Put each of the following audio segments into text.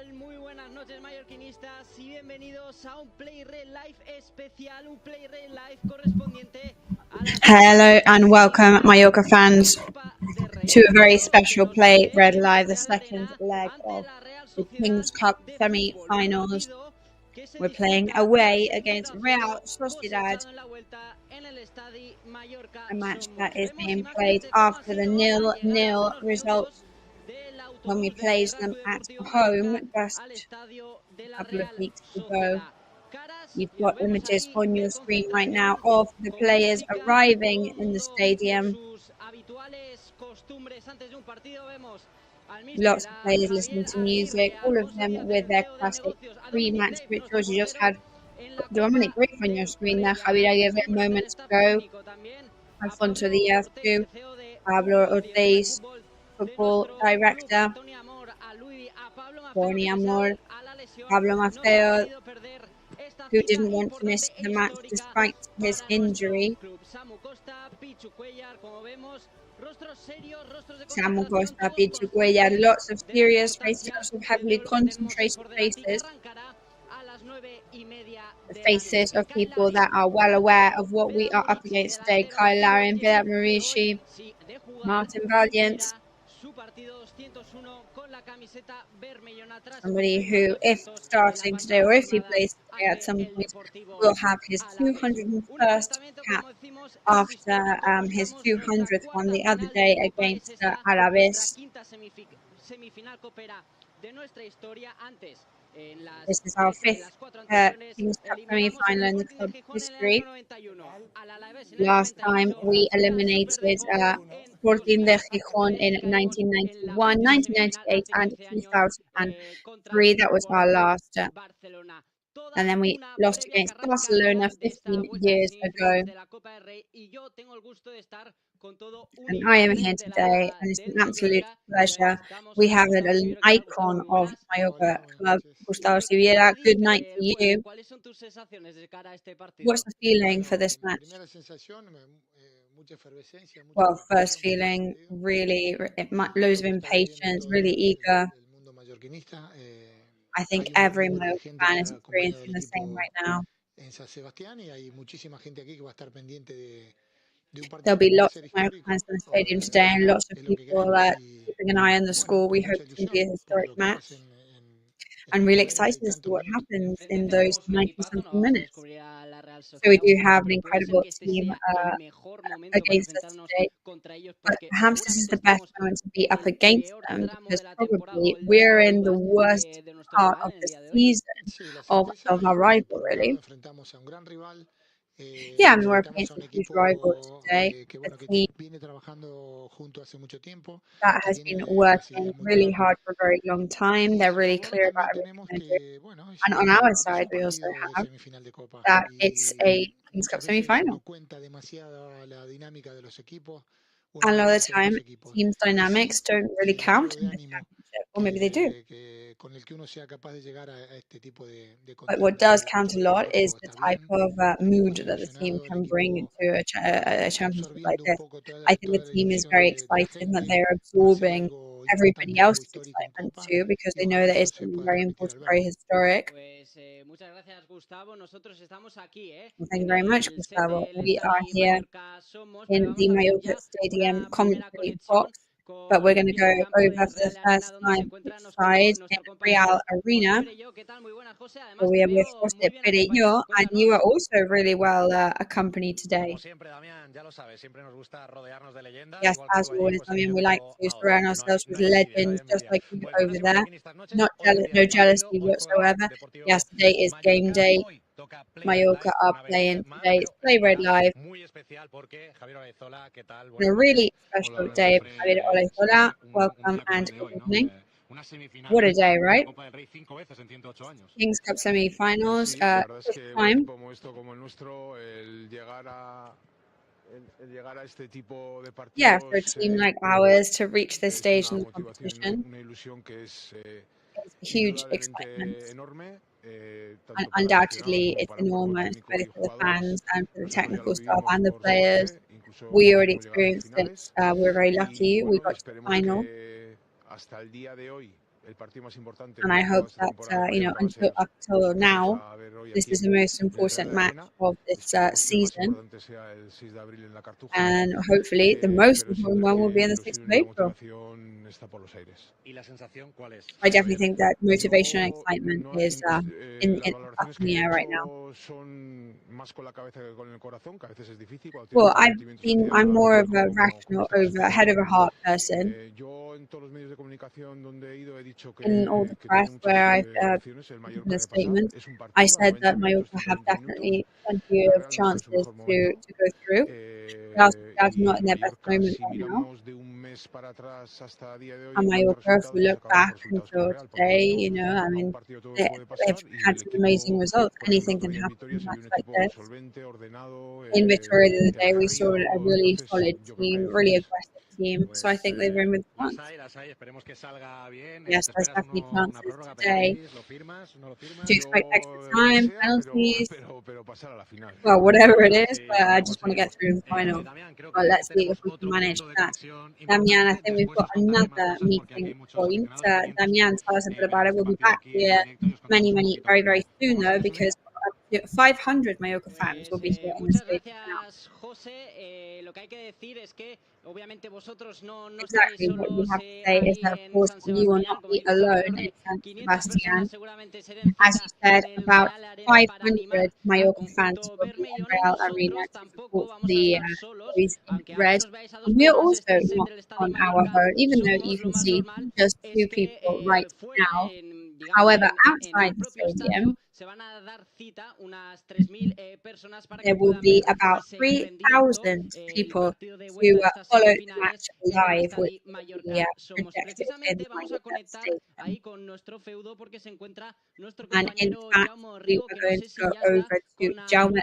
tal? Muy buenas noches, mallorquinistas, y bienvenidos a un Play Red Live especial, un Play Red Live correspondiente a la... Hello and welcome, Mallorca fans, to a very special Play Red Live, the second leg of the Kings Cup semi-finals. We're playing away against Real Sociedad, a match that is being played after the 0-0 result when we played them at home just a couple of weeks ago. You've got images on your screen right now of the players arriving in the stadium. Lots of players listening to music, all of them with their classic pre-match rituals. You just had Dominic Griff on your screen there, Javier Aguirre moments ago, Alfonso Diaz too, Pablo Ortiz, football director, Tony Amor, Pablo Maffeo, who didn't want to miss the match despite his injury. Samu Costa, Pichu Cuellar, lots of serious faces, lots of heavily concentrated faces. The faces of people that are well aware of what we are up against today. Kyle Larin, Pilar Marici, Martin Valiant. Somebody who, if starting today or if he plays today at some point, will have his 201st cap after his 200th one the other day against Alaves. This is our fifth Kings Cup semi-final in the club's history. Last time we eliminated Sporting de Gijón in 1991, 1998 and 2003. That was our last. And then we lost against Barcelona 15 years ago. And I am here today, and it's an absolute pleasure. We have an icon of Mallorca club, Gustavo Siviera. Good night to you. What's the feeling for this match? Well, first feeling, really loads of impatience, really eager. I think every Mallorca fan is experiencing the same right now. There'll be lots of Mallorca fans in the stadium today and lots of people keeping an eye on the score. We hope it's going to be a historic match. I'm really excited as to what happens in those 90-something minutes. So we do have an incredible team against us today. But perhaps this is the best moment to be up against them because probably we're in the worst part of the season of our rival, really. Yeah, I mean, we're against a huge rival today, a team that has been working really hard for a very long time. They're really clear about everything they do. And on our side, we also have that it's a Kings Cup semi-final. And a lot of the time, teams' dynamics don't really count in this championship, or maybe they do. But what does count a lot is the type of mood that the team can bring to a championship like this. I think the team is very excited that they're absorbing everybody else's excitement too, because they know that it's going to be very important, very historic. Well, thank you very much, Gustavo. We are here in the Mallorca Stadium commentary box, but we're going to go over for the first time each side in Real Arena. So we are with José Perello, and you are also really well accompanied today. Yes, as always, I mean, we like to surround ourselves with legends just like you over there. No jealousy whatsoever. Yes, today is game day. Mallorca are playing today. It's Play Red Live. And a really special day for Javier Olazola. Welcome and good evening. What a day, right? Kings Cup semi-finals. This time. Yeah, for a team like ours to reach this stage in the competition, it's a huge excitement. Undoubtedly, it's enormous, both for the fans and for the technical staff and the players. We already experienced it. We're very lucky. We got to the final. And I hope that, up till now, this is the most important match of this season. And hopefully, the most important one will be on the 6th of April. I definitely think that motivation and excitement is up in the air right now. Well, I'm more of a rational head over heart person. In all the press where I've given a statement, I said that Mallorca have definitely plenty of chances to go through. Real Sociedad not in their best moment right now. And Mallorca, if we look back until today, I mean, they've had some amazing results. Anything can happen in a match like this. In Victoria the other day, we saw a really solid team, really aggressive team. So I think they're in with chance. Yes, there's definitely chances today. Do you expect extra time, penalties? Well, whatever it is, but I just want to get through the final. Well, let's see if we can manage that. Damian, I think we've got another meeting point. Damian, tell us a bit about it. We'll be back here very, very soon, though, because 500 Mallorca fans will be here in the stadium now. Exactly, what you have to say is that, of course, you will not be alone in San Sebastian. As you said, about 500 Mallorca fans will be in Real Arena to support the boys in red. And we are also not on our own, even though you can see just 2 people right now. However, outside the stadium, there will be about 3,000 people who follow the match live, which will be projected in the Mallorca stadium. And in fact, we are going to go over to Jaume,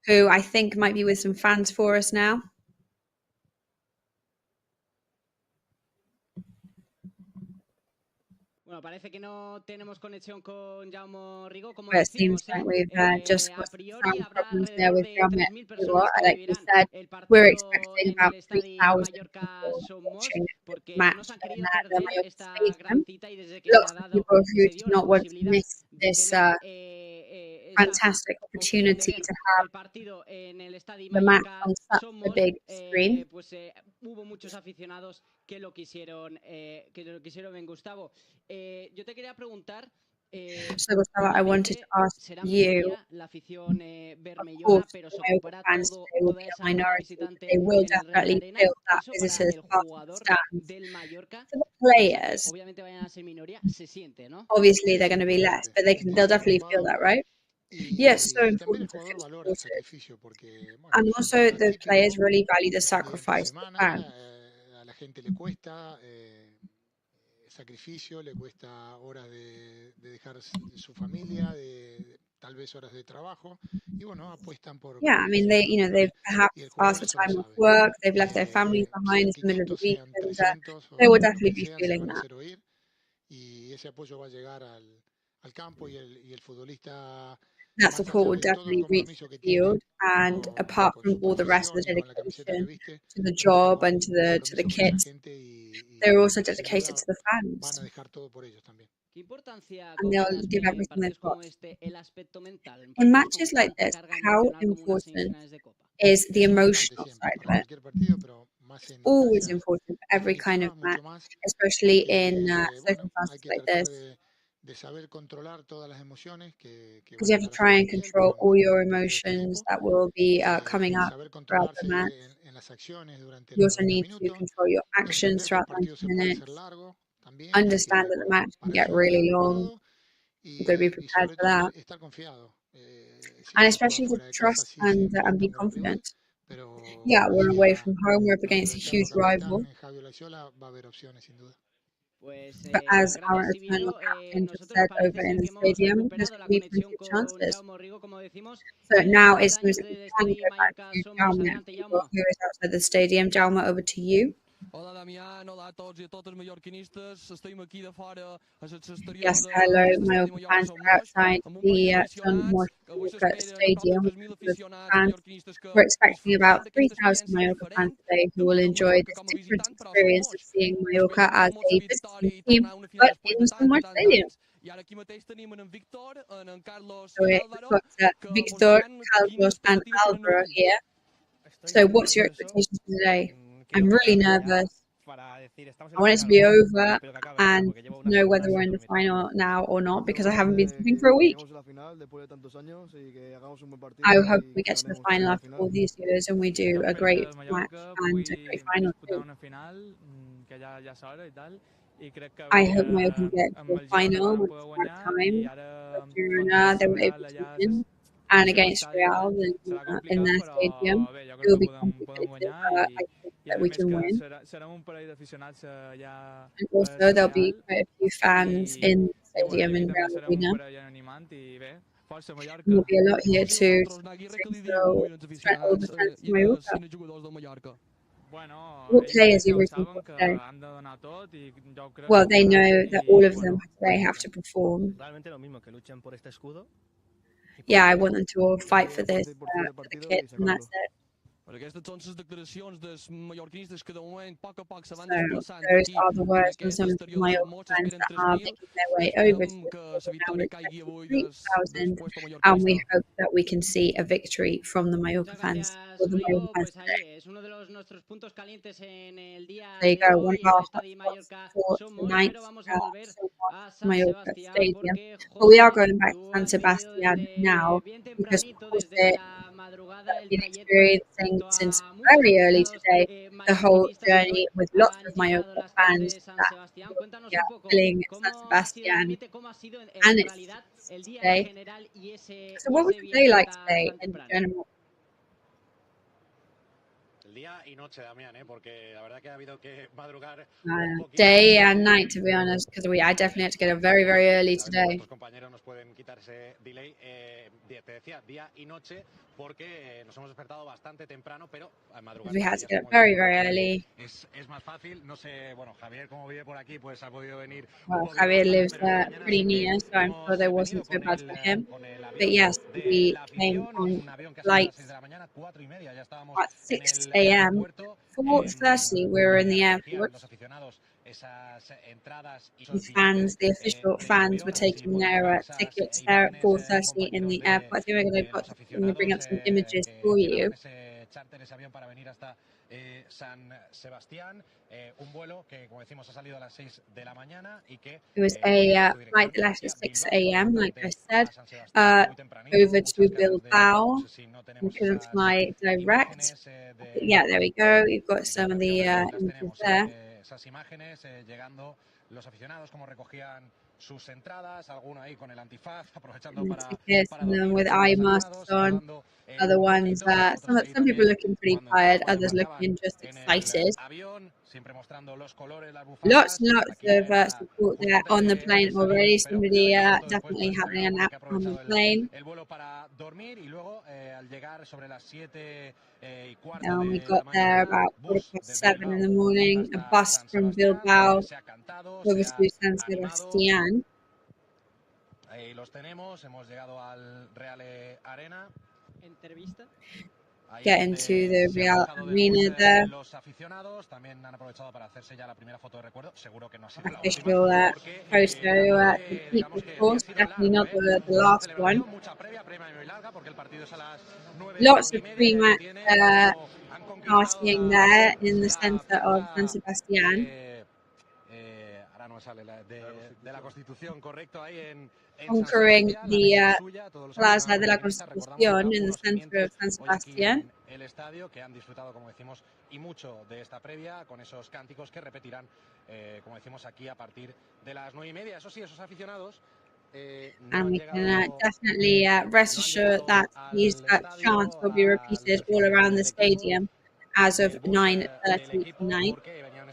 who I think might be with some fans for us now. Well, it seems like we've just got some sound problems there with Jaume. Like we said, we're expecting about 3,000 people watching the match in the Mallorca stadium. Lots of people who do not want to miss this fantastic opportunity to have the match on such a big screen. So, Gustavo, I wanted to ask you, of course, Mallorca fans today will be a minority, but they will definitely fill that visitors part of the stands. For the players, obviously they're going to be less, but they'll definitely feel that, right? Yes, so important to feel supported. And also the players really value the sacrifice of the fans. Sacrificio, le cuesta horas de dejar su familia, tal vez horas de trabajo, y bueno, apuestan por. Yeah, I mean, they've perhaps asked for time off work, they've left their families behind in the middle of the week, and they will definitely be feeling that. Y ese apoyo va a llegar al campo y el futbolista. That support will definitely reach the field, and apart from all the rest of the dedication to the job and to the kit, they're also dedicated to the fans. And they'll give everything they've got. In matches like this, how important is the emotional side of it? It's always important for every kind of match, especially in circumstances like this. Because you have to try and control all your emotions that will be coming up throughout the match. You also need to control your actions throughout 90 minutes. Understand that the match can get really long. You've got to be prepared for that. And especially to trust and be confident. Yeah, we're away from home. We're up against a huge rival. But as our eternal captain just said over in the stadium, there's going to be plenty of chances. So now it seems that we can go back to Jaume, who is outside the stadium. Jaume, over to you. Yes, hello, Mallorca fans are outside the Mallorca Stadium with fans. We're expecting about 3,000 Mallorca fans today who will enjoy this different experience of seeing Mallorca as a visiting team, but in Somewhere Stadium. So we've got Victor, Carlos, and Alvaro here. So, what's your expectations for today? I'm really nervous. I want it to be over and know whether we're in the final now or not because I haven't been sleeping for a week. I hope we get to the final after all these years and we do a great match and a great final too. I hope Mayo can get to the final once that time. Barcelona, they were able to win. And against Real in their stadium, it will be complicated. I think that we can win. And also, there'll be quite a few fans in the stadium in Real Arena. And there'll be a lot here too. So, expect all the fans to Mallorca. What players are you rooting for today? Well, they know that all of them today have to perform. Yeah, I want them to all fight for this, for the kids, and that's it. So those are the words from some of the Mallorca fans that are making their way over to the stadium. Now we're expecting 3,000, and we hope that we can see a victory from the Mallorca fans. Or the Mallorca fans today. There you go, one of our hotspots for tonight at Mallorca Stadium. But we are going back to San Sebastian now because Jose been experiencing since very early today the whole journey with lots of Mallorca fans that filling San Sebastian and it's today. So what was the day like today in general? Day and night, to be honest, because I definitely had to get up very, very early today. We had to get up very, very early. Well, Javier lives pretty near, so I'm sure there wasn't so bad for him. But yes, we came on flight at 6 a.m. 4:30, we were in the airport. The official fans were taking their tickets there at 4:30 in the airport. I think we're going to bring up some images for you. It was a flight that left at 6 a.m., like I said, over to Bilbao. We couldn't fly direct. Yeah, there we go. You've got some of the images there. Tickets, and then with eye masks on. Other ones, some people looking pretty tired, others looking just excited. Lots and lots of support there on the plane already. Somebody definitely having a nap on the plane. And we got there about 7:15 in the morning. A bus from Bilbao over to San Sebastián. Get into the Real Arena there. Official photo to keep, of course, definitely not the last one. Lots of pre-match partying there in the centre of San Sebastián. Conquering the Plaza de la Constitución in the centre of San Sebastián. And we can definitely rest assured that these chants will be repeated all around the stadium as of 9:30 tonight.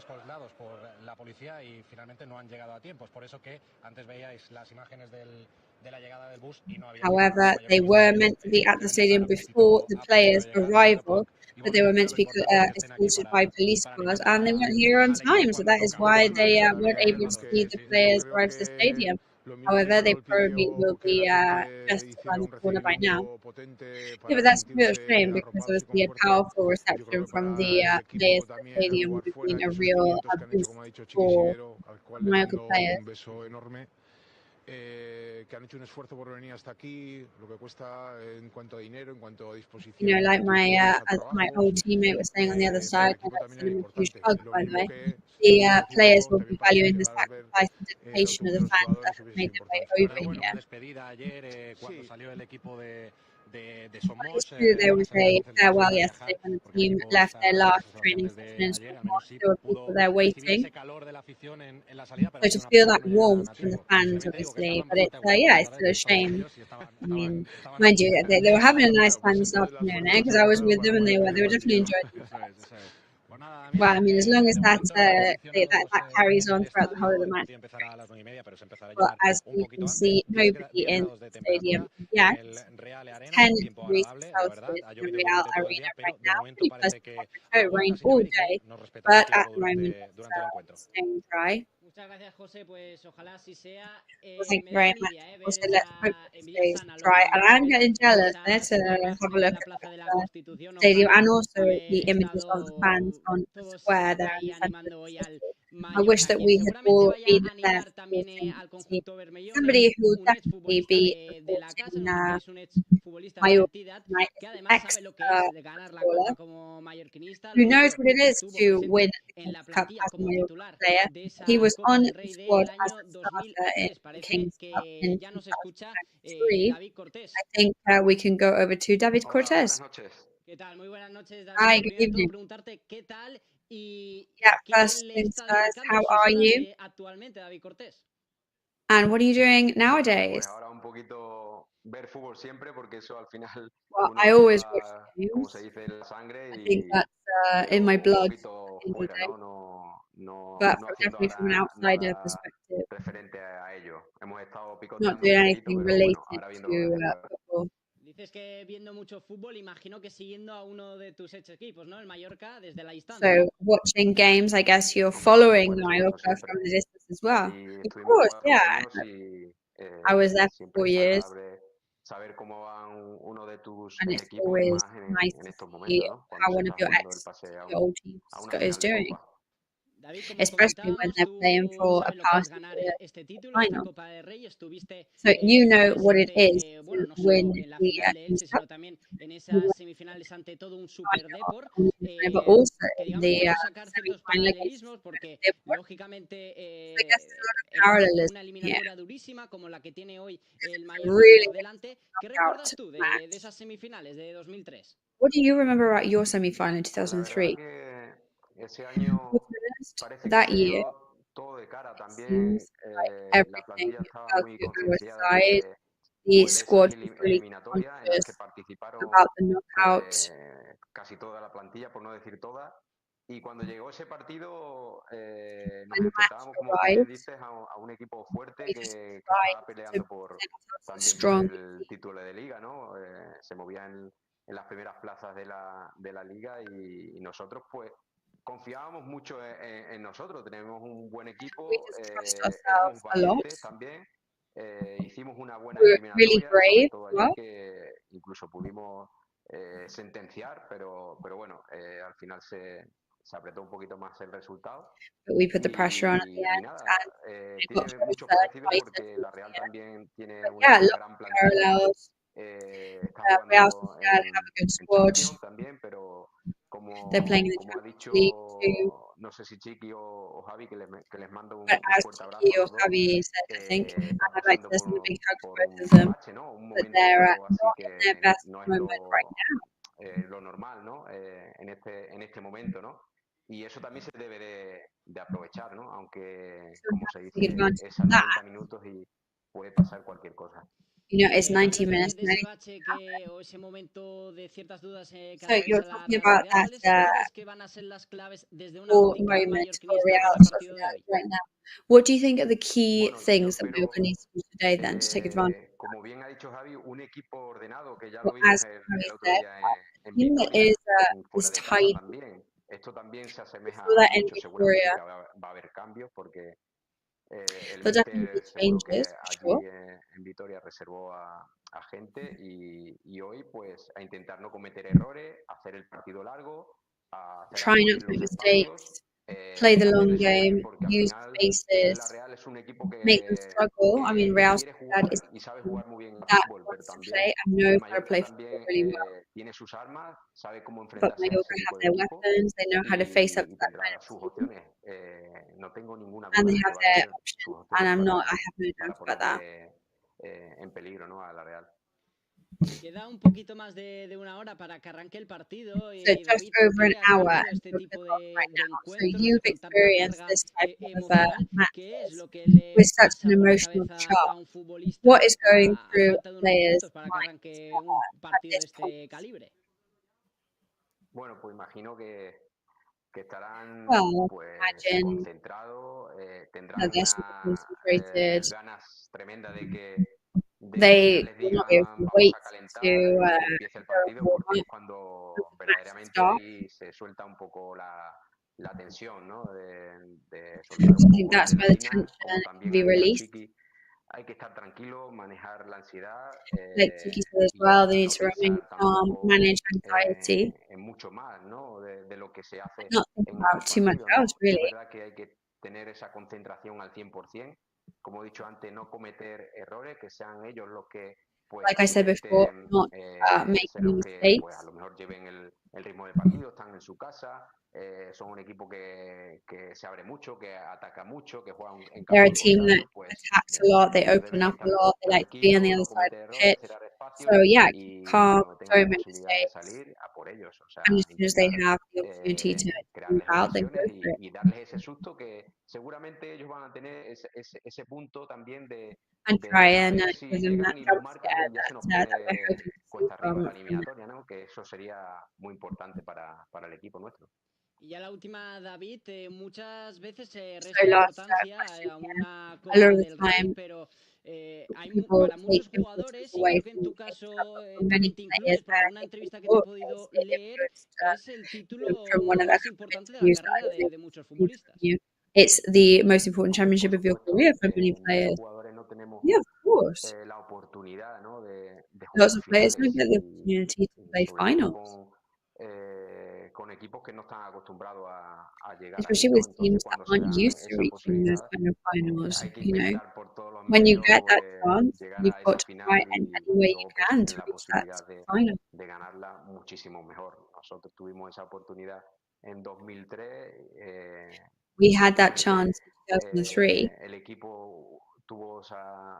escoltados por la policía y finalmente no han llegado a tiempo. Es por eso que antes veíais las imágenes de la llegada del bus y no había. However, they were meant to be at the stadium before the players' arrival, but they were meant to be escorted by police cars, and they weren't here on time, so that is why they weren't able to see the players arrive to the stadium. However, they probably will be just around the corner by now. Yeah, but that's a real shame because obviously a powerful reception from the players at the stadium would have been a real boost for Mallorca players. Que han hecho un esfuerzo por venir hasta aquí, lo que cuesta en cuanto a dinero, en cuanto a disposición. You know, like my old teammate was saying on the other side, that's a huge hug, by the way. The players will be valuing the sacrifice and dedication of the fans that have made their way over here. It's true there was a farewell yesterday when the team left their last training session in Somos. There were people there waiting. So to feel that warmth from the fans, obviously, but it's it's still a shame. I mean, mind you, they were having a nice time this afternoon, because I was with them and they were definitely enjoying themselves. Well, I mean, as long as that carries on throughout the whole of the match. But as you can see, nobody in the stadium yet. 10 degrees Celsius in the Real Arena right now. Pretty pleasant temperature. It rained all day, but at the moment it's staying dry. Muchas gracias, José. Pues ojalá así sea. Thank you very much. Also, let's hope it stays dry. And I'm getting jealous. Let's have a look at the stadium and also the images of the fans on the square there in the centre of the city. I wish that we had all been there supporting the team. Somebody who will definitely be supporting Mallorca tonight is an ex-footballer who knows what it is to win the Cup as a Mallorca player. He was on the squad as a starter in King's Cup in 2023. I think we can go over to David Cortez. ¿Qué tal? Muy buenas noches, David. Hi, good evening. Preguntarte qué tal y first things first, how are you? Actualmente, David Cortés. And what are you doing nowadays? Well, I always watch the news. I think that's in my blood. But definitely from an outsider perspective, not doing anything related to football. Dices que viendo mucho fútbol, imagino que siguiendo a uno de tus ex equipos, ¿no? El Mallorca, desde la distancia. So watching games, I guess you're following Mallorca from the distance as well. Of course, yeah. I was there for 4 years. And it's always nice to see how one of your old teams is doing. Especially when they're playing for a pass to the final. So you know what it is to win the Cup. But also in the semi-final against I guess there's a lot of parallelism here. Really out match. What do you remember about your semi-final in 2003? That year, it seems like everything fell to our side. The squad was really conscious about the knockout. When the match arrived, we just tried to present ourselves strong. En las primeras plazas de la liga y nosotros pues confiábamos mucho en nosotros, tenemos un buen equipo, éramos valientes también, hicimos una buena eliminatoria, sobre todo ayer, que incluso pudimos sentenciar, pero bueno, al final se apretó un poquito más el resultado. But we put the pressure on at the end, and it got to muchos third parecidos porque la Real también tiene but una yeah, gran plantilla. parallels. Real Sociedad have a good squad. También, pero They're playing in the como ha Champions dicho, League too. no sé si Chiqui o Javi, que les mando un But as fuerte abrazo Chiqui a or los dos. Javi said, I think, and Están I'd like to pasando send a big hug to por both of them. bache, ¿no? Un But momento they're así not in their que best no es moment right now. lo normal, ¿no? En este momento, ¿no? Y eso también se debe de aprovechar, ¿no? Aunque, So como we se have to take dice, advantage es of a that. 90 minutos y puede pasar cualquier cosa. You know, it's 90 minutes. Ese bache o ese momento de ciertas dudas So cara you're a la talking Real about Sociedad, that ¿cuáles crees que van a ser las claves desde una full óptica moment for mallorquinista Real para el partido de Sociedad hoy? right now. What do you think are the key Bueno, yo things that espero, Mallorca needs to do today then to take advantage? como bien ha dicho Javi, un equipo ordenado, que ya Well, lo vimos as Harry el otro said, día en team that Vitoria, fuera is de casa tidy. también. Esto también se We asemeja saw that in mucho, seguramente Victoria. que va a haber cambios, porque el There'll definitely be míster seguro que changes for allí sure. en Vitoria reservó a gente y hoy pues a intentar no cometer errores, hacer el partido largo, a hacer Try not abrir to make los espacios, mistakes, play the long hacerle sufrir, game, porque al use final la spaces, Real es un equipo make them struggle. I mean, Real quiere Sociedad is jugar y sabe jugar muy bien al that fútbol, pero wants to también play and el knows how to Mallorca play football también really well. tiene sus armas, sabe cómo But enfrentarse a ese Mallorca have tipo de their equipos weapons, they know how to face up to y that kind tendrá of sus team, opciones. No tengo ninguna and duda they de que have va a their tener sus options. And opciones I have no para doubt about that. ponerle en peligro, ¿no?, a la Real. Queda un poquito más de una hora para que arranque el partido. So Y just David, tú over an que has hour vivido and este we're tipo off right de now. So encuentros, you've con tanta experienced carga this type of emocional, ¿qué es matches lo que le with such pasa an por la emotional cabeza a chart. un futbolista What is going a through falta a de unos player's minutos para que mind arranque un at partido de this este point? calibre? Bueno, pues imagino que estarán Well, pues imagine concentrados, tendrán that they're super concentrated. ganas tremendas de que They ya les will not be able digan to vamos wait a calentar to y que empiece el go and partido, warm porque es up for cuando the match to verdaderamente start. ahí se suelta un poco la tensión, ¿no? De So soltar un I think poco la that's where the adrenalina, tension como can también be ha dicho released. Chiqui, hay que estar tranquilo, manejar la ansiedad Like Tiki said as y ya well, they está, need no to remain pensar calm, tampoco manage anxiety, en mucho más, ¿no? De lo que se hace and not think en about estos too much partidos, else, ¿no? Es really. verdad que hay que tener esa concentración al 100%, como he dicho antes, no cometer errores, que sean ellos los que pues Like I said before, intenten not ser making los que pues a mistakes. lo mejor lleven el ritmo del partido, están en su casa, son un equipo que se abre mucho, que ataca mucho, que juega en They're campo a team that contrario, pues attacks a lot, they ellos open deben up a estar lot, they like to be on the tranquilos, other no side of cometer the errores, pitch. cerrar espacio So yeah, keep y calm, cuando tengan don't la make posibilidad de mistakes. salir, a por ellos, o sea, And as soon as they intentar have the opportunity to move crearles out, then go ocasiones for it. y darles ese susto que seguramente ellos van a tener ese punto también And de try a and ver give si them that llegan y lo jump marcan scare y ya se nos that we're pone hoping to see cuesta arriba la from them. eliminatoria, ¿no? Que eso sería muy importante para el equipo nuestro. Y ya la última, David, muchas veces se So resta last importancia question a here. una A lot Copa of the del Rey, time, pero people para muchos take importance jugadores, y away creo que en tu caso from many también te players incluyes por that alguna I think entrevista que te he Futbol podido has leer, influenced es el título from one of our más couple of importante de la interviews that I carrera was able de muchos to read from futbolistas. you. It's the most important Hombre, por championship of your supuesto, career for many muchos players. jugadores no tenemos Yeah, of course. la oportunidad, ¿no? de Lots jugar of players don't finales get the opportunity to play sobre todo finals, con equipos que no están acostumbrados a llegar allí, especially ¿no? with Entonces, teams that cuando se aren't dan used to esa reaching those posibilidad, kind of finals. hay que You know, intentar por todos los when you medios get that chance, llegar you've a got esa to try final any y way you luego pues can to tener la reach that posibilidad final. de ganarla muchísimo mejor. Nosotros tuvimos esa oportunidad en 2003. We had that Lamentablemente, chance in 2003. el equipo tuvo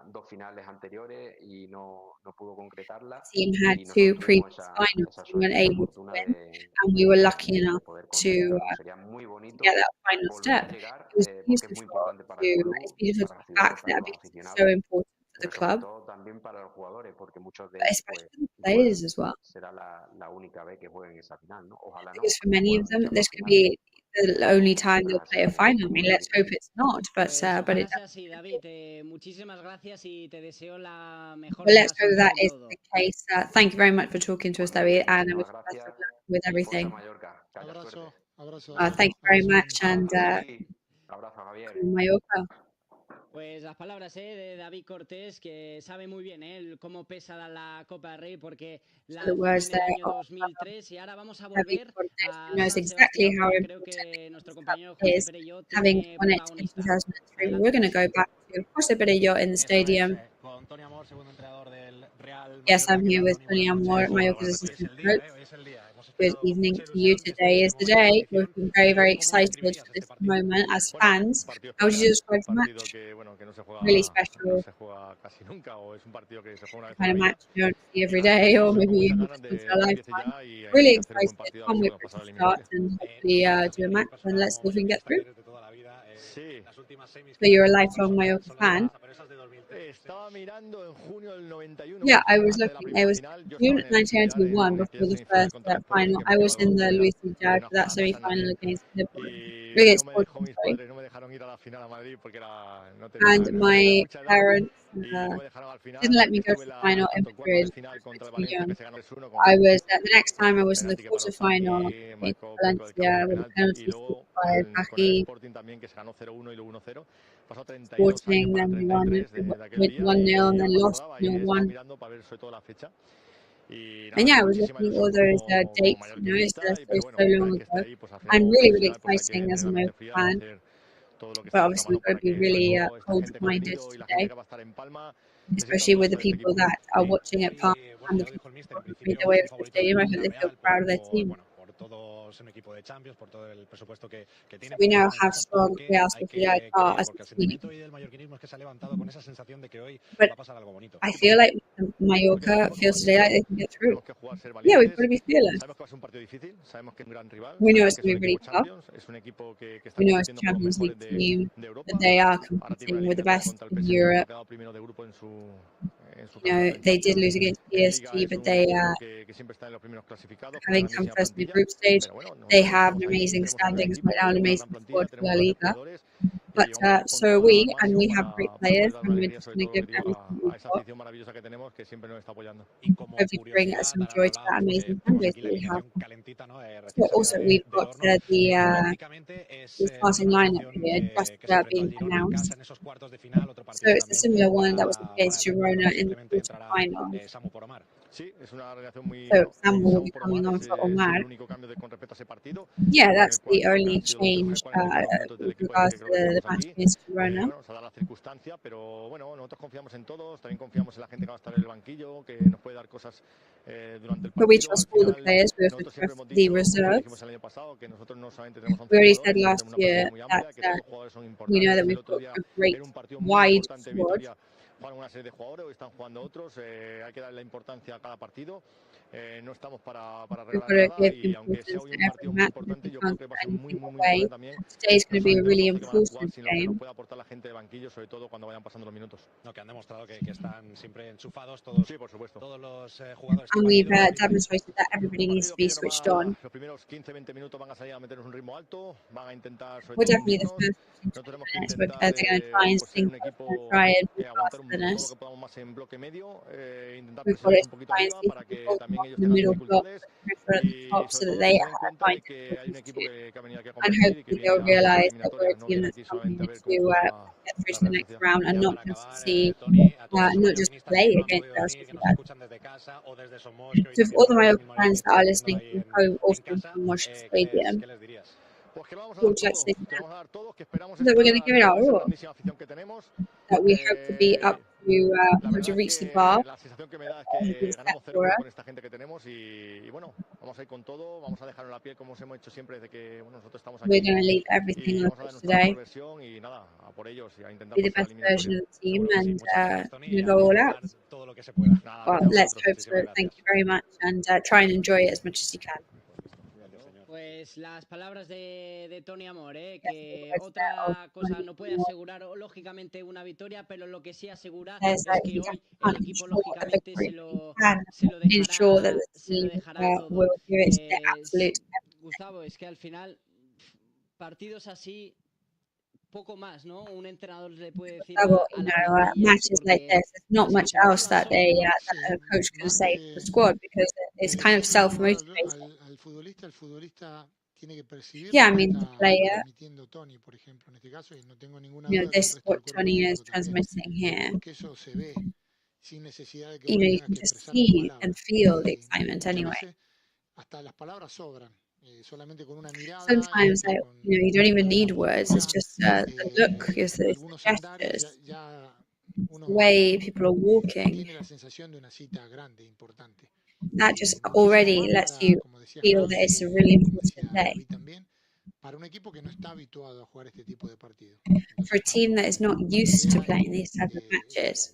dos finales anteriores y no pudo concretarla. The team had Y two nosotros tuvimos previous finals esa we weren't suerte, esa able to fortuna win, and we were lucky enough poder to conseguirlo. Sería muy get bonito that final volver a step. llegar It was porque es muy beautiful importante para to, el it's club, beautiful to para la be ciudad, back para there los because it's so aficionados, important for the pero sobre club, todo también para los jugadores, porque muchos de but ellos especially pues for the igual players as well. será la única vez que jueguen esa final, ¿no? Ojalá no, Because for que many of puedan them, muchas this más could finales, be the only time pero they'll es play así, a final. I mean, como bien let's dices. hope it's not, Pues but ojalá it sea así, David. Muchísimas gracias y te deseo la mejor Well, de let's las hope suertes that en is todo. the case. Thank you very much for talking to us, Bueno, David, and I wish muchísimas you best of gracias luck with y fuerza everything. Mallorca, que haya suerte. Abrazo, Thank you very abrazo much, and Abrazo, Chiqui. Abrazo, Javier. Mallorca. Pues las palabras de David Cortés, que sabe muy bien cómo pesa la Copa del Rey, porque la The alzó words en el there año of 2003 y ahora vamos a David volver Cortés, a who knows San exactly Sebastián, how porque creo important que nuestro this cup compañero José is, Perelló having tiene won it in protagonista. 2003. We're going to go back to Jose Perello in the Eso stadium. es, con Tony Amor, segundo entrenador del Real Yes, Mallorca. I'm ¿Qué here tal, with Tony? Tony Buenas Amor, noches. Mallorca's Hoy es assistant el día, coach. hoy es el día. Hemos Good esperado con evening mucha to you ilusión today. este Is the momento, esta day. We've competición. been very, Pero very ¿cómo excited for describirías este this partido? moment as Bueno, fans. un partido How would you especial, describe un the partido match? que, bueno, que no Really no special. se juega casi nunca, o es un partido que se juega una The vez en kind la of vida. match you don't see Y every nada, day, or con maybe muchas not ganas once in de a que empiece lifetime. ya y Really hacer un buen excited. partido, a ver Can't si wait podemos for it pasar to a la start eliminatoria. and hopefully do a match and let's see if we can get through. De toda la vida, So you're a lifelong Mallorca fan. Yeah, I was looking. It was June 1991 before the first final. I was in the Real Sociedad for that semi-final against Sporting, sorry. And my parents didn't let me go to the final in Madrid because I was too young. I was the next time I was in the quarter-final against Valencia with a penalty by Paki. Sporting, then we won with 1-0 and then lost 0-1. And yeah, I was looking at all those dates, it's so long ago. And really, really exciting as a Mo fan. But obviously, we've got to be really cold-minded today, especially with the people that are watching at Park and the people who read the way of the stadium. I hope they feel proud of their team. We know how strong Real Sociedad are as a team. But I feel like Mallorca feels today like they can get through. Yeah, we've got to be fearless. We know it's going to be really tough. We know it's a Champions League team, that they are competing with the best in Europe. They did lose against PSG, but they having come first in the group stage, they have an amazing standings right now, an amazing squad for La Liga. But so are we, and we have great players, and we're just going to give everything we've got. Hopefully bring some joy to that amazing fan base that we have. So also, we've got the starting lineup here just being announced. So it's a similar one that was against Girona in the quarterfinal. So Sam will be coming on for Omar. Yeah, that's the only change with regards to the match against Girona. But we trust all the players, we also trust the reserves. We already said last year that we know that we've got a great wide squad. We've got to give importance to every match, and we can't give anything away. Today's going to be a really important game. And we've demonstrated that everybody needs to be switched on. We're definitely the first 15 minutes, but they're going to try and sink us, try and be faster than us. We've got to try and see if we can hold in the middle block, pressure at the top so that they find it. And hopefully they'll realise that we're a team that's coming here to get through to the next round and not just see, not just play against Real Sociedad. So for all the Mallorca fans that are listening from home or from watch the stadium, would like to say that we're going to give it our all, that we hope to be up to reach the bar for us. We're going to leave everything on the pitch today, be the best version of the team, and go all out. Well, let's hope so. Thank you very much, and try and enjoy it as much as you can. Pues las palabras de Tony Amor, que otra cosa no puede asegurar lógicamente una victoria, pero lo que sí asegura es que hoy el equipo lógicamente se lo dejará todo. Gustavo, es que al final partidos así poco más, ¿no? Un entrenador le puede decir matches like this, there's not much else that a coach can say to the squad because it's kind of self-motivated. Yeah, I mean, the player, this is what Tony is transmitting here. You can just see and feel the excitement anyway. Sometimes, you don't even need words. It's just the look, it's the gestures, the way people are walking. That just already lets you feel that it's a really important day. For a team that is not used to playing these type of matches.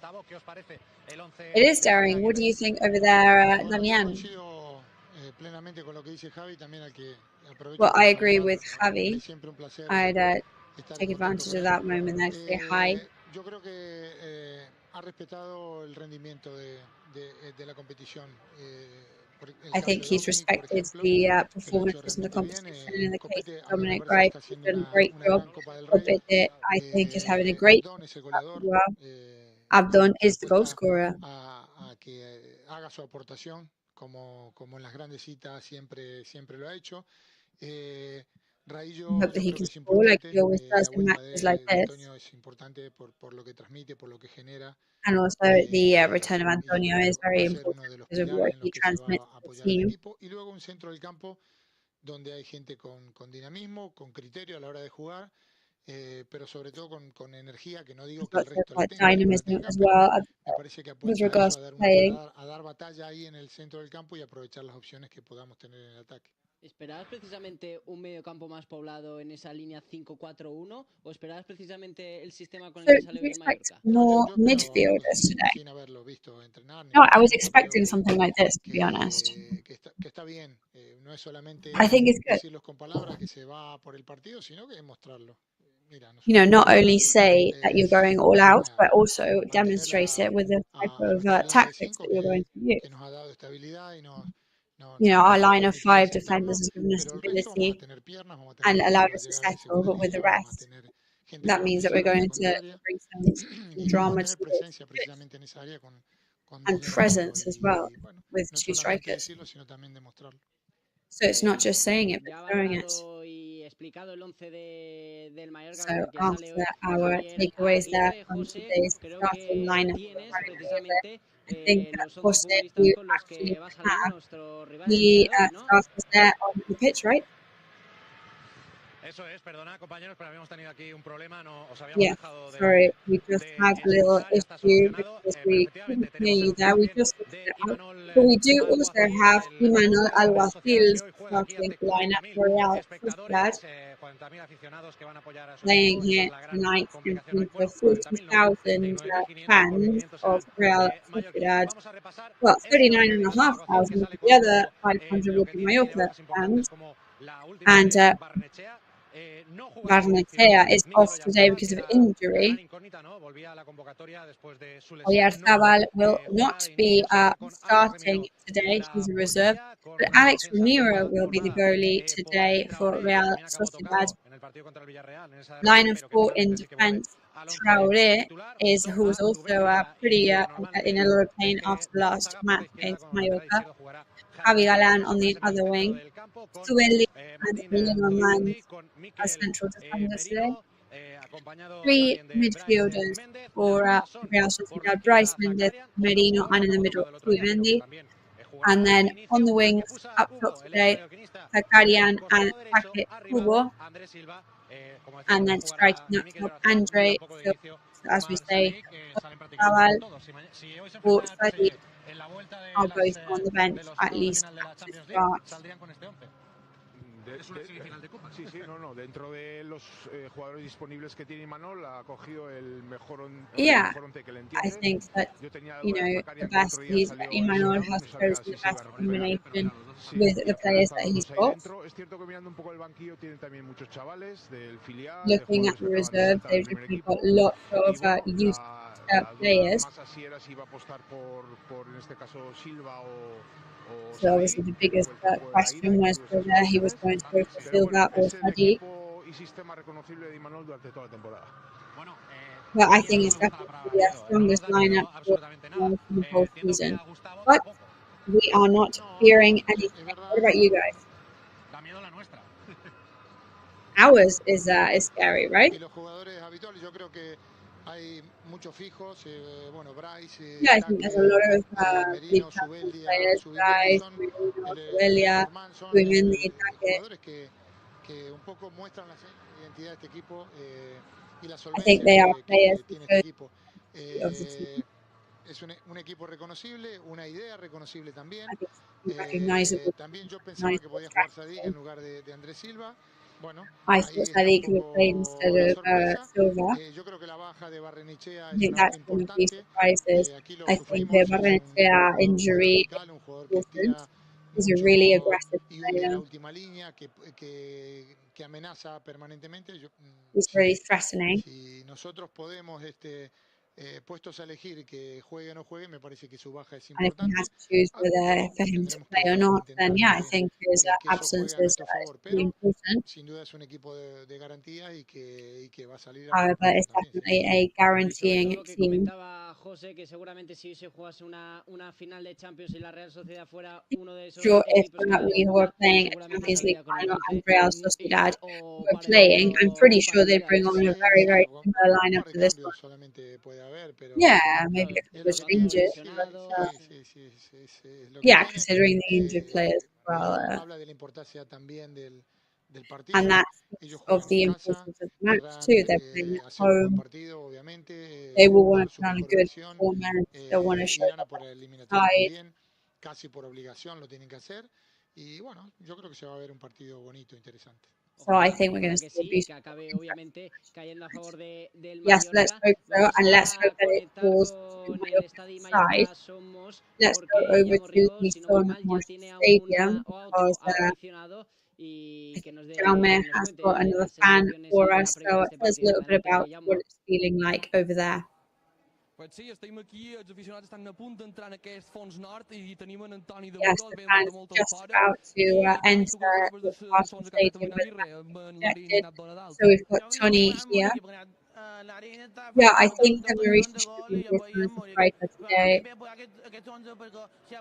It is daring. What do you think over there, Damian? Well, I agree with Javi. I'd take advantage of that moment there to say hi. Yo creo que ha respetado el rendimiento de la competición. I think he's respected the performances in the competition. And in the case of Dominic Wright, he's done a great job. COPA, I think, is having a great job as well. Abdon is the goal scorer. A que haga su aportación como en las grandes citas siempre lo ha hecho. I hope that he can score like he always does in matches like this. And also the return of Antonio is very important because of what he transmits to the team. Y luego un centro del campo donde hay gente con dinamismo, con criterio a la hora de jugar, pero sobre todo con energía, que no digo que el resto lo tenga, dynamism as well. me parece que With apuesta regards a to playing. dar batalla ahí en el centro del campo y aprovechar las opciones que podamos tener en el ataque. ¿Esperabas precisamente un mediocampo más poblado en esa línea 5-4-1 o esperabas precisamente el sistema con el que So, sale do you bien expect Mallorca? more midfielders today? Sin haberlo visto entrenar. No, I was expecting something like this, to be honest. Que está bien, no es solamente I think it's good. decirlos con palabras que se va por el partido, sino que demostrarlo. You know, not only say that you're going all out, but also demonstrate it with the type of tactics that you're going to use. Que nos ha dado estabilidad y You know, our line of 5 defenders has given us stability and allowed us to settle, but with the rest, that means that we're going to bring some drama to this and presence as well with 2 strikers. So it's not just saying it, but showing it. So after our takeaways there from today's starting lineup, I think that Jose, who actually have, he starts us there on the pitch, right? Eso es, perdona compañeros, pero habíamos tenido aquí un problema, no os habíamos dejado de... Sorry, we just had a little issue because we couldn't hear you there. We just but we do also have Imanol Alguacil's starting lineup for Real Sociedad playing here tonight in front of 40,000 fans of Real Sociedad. Well, 39,500 for the other 500 will be Mallorca fans. And Barnechea is off today because of injury. Oyarzabal will not be starting today. He's a reserve. But Alex Ramiro will be the goalie today for Real Sociedad. Line of 4 in defence. Traoré who was also pretty in a lot of pain after the last match against Mallorca. Javi Galan on the other wing. Sueli and Lima as central defenders today. 3 midfielders for Real Sociedad, Bryce Mendez, Merino, and in the middle, Mendy. And then on the wings, up top today, Zakarian and Paquet Hugo. And then striking up top, Andre, so, as we say, Zaval, or Sadi are both on the bench at least at the start. Sí, no. Dentro de los jugadores disponibles que tiene Imanol, ha cogido el mejor once que le entiende. I think that, you know, the best Imanol has chosen the best combination with the players that he's got. Looking at the reserve, they've definitely got lots of youth players. So obviously the biggest question was whether he was going to go for Silva or Sadiq. But I think it's definitely the strongest lineup for the whole season. But we are not fearing anything. What about you guys? Ours is scary, right? Yeah, I think there's a lot of big players, Bryce, Merino, Suelia, Mendy, I think they are players of the team. Un equipo reconocible, una idea reconocible también. También yo pensaba que podía jugar Sadiq en lugar de Andrés Silva. I thought Sadiq would play instead of Silva. I think that's going to be surprises. I think the Barrenechea injury is important. He's a really aggressive y de la player. última línea que amenaza permanentemente. He's really threatening. Si nosotros podemos puestos a elegir que juegue o no juegue, me parece que su baja es And if he importante. has to choose whether for him to play or not, then yeah, I think his absence is really important. Sin duda es un equipo de garantía y que va a salir. However, it's definitely a guaranteeing team. José, que seguramente si se jugase una final de Champions y la Real Sociedad fuera uno de esos Sure, if equipos we were playing a Champions League final and Real Sociedad were playing, I'm pretty sure they'd bring on a very, very similar lineup to this one. Yeah, maybe a couple of changes. Yeah, considering the injured players as well. And that's of the importance of the match too. They're playing at home. They will want to put on a good performance. They'll want to show that side. Casi por obligación lo tienen que hacer y bueno, yo creo que se va a ver un partido bonito, interesante. So I think we're going to see a beautiful Yes, let's hope so, and let's hope that it falls to Mallorca's side. Let's go over to the Son Stadium because Jaume has got another fan for us, so tell us a little bit about what it's feeling like over there. Sí, estem aquí, els aficionats estan a punt d'entrar en aquest fons nord i tenim en Antoni de Yes, the fans just about to enter the Arsenal Stadium, so we've got Tony here. Yeah, I think that Mauricio should be brought on as a striker today,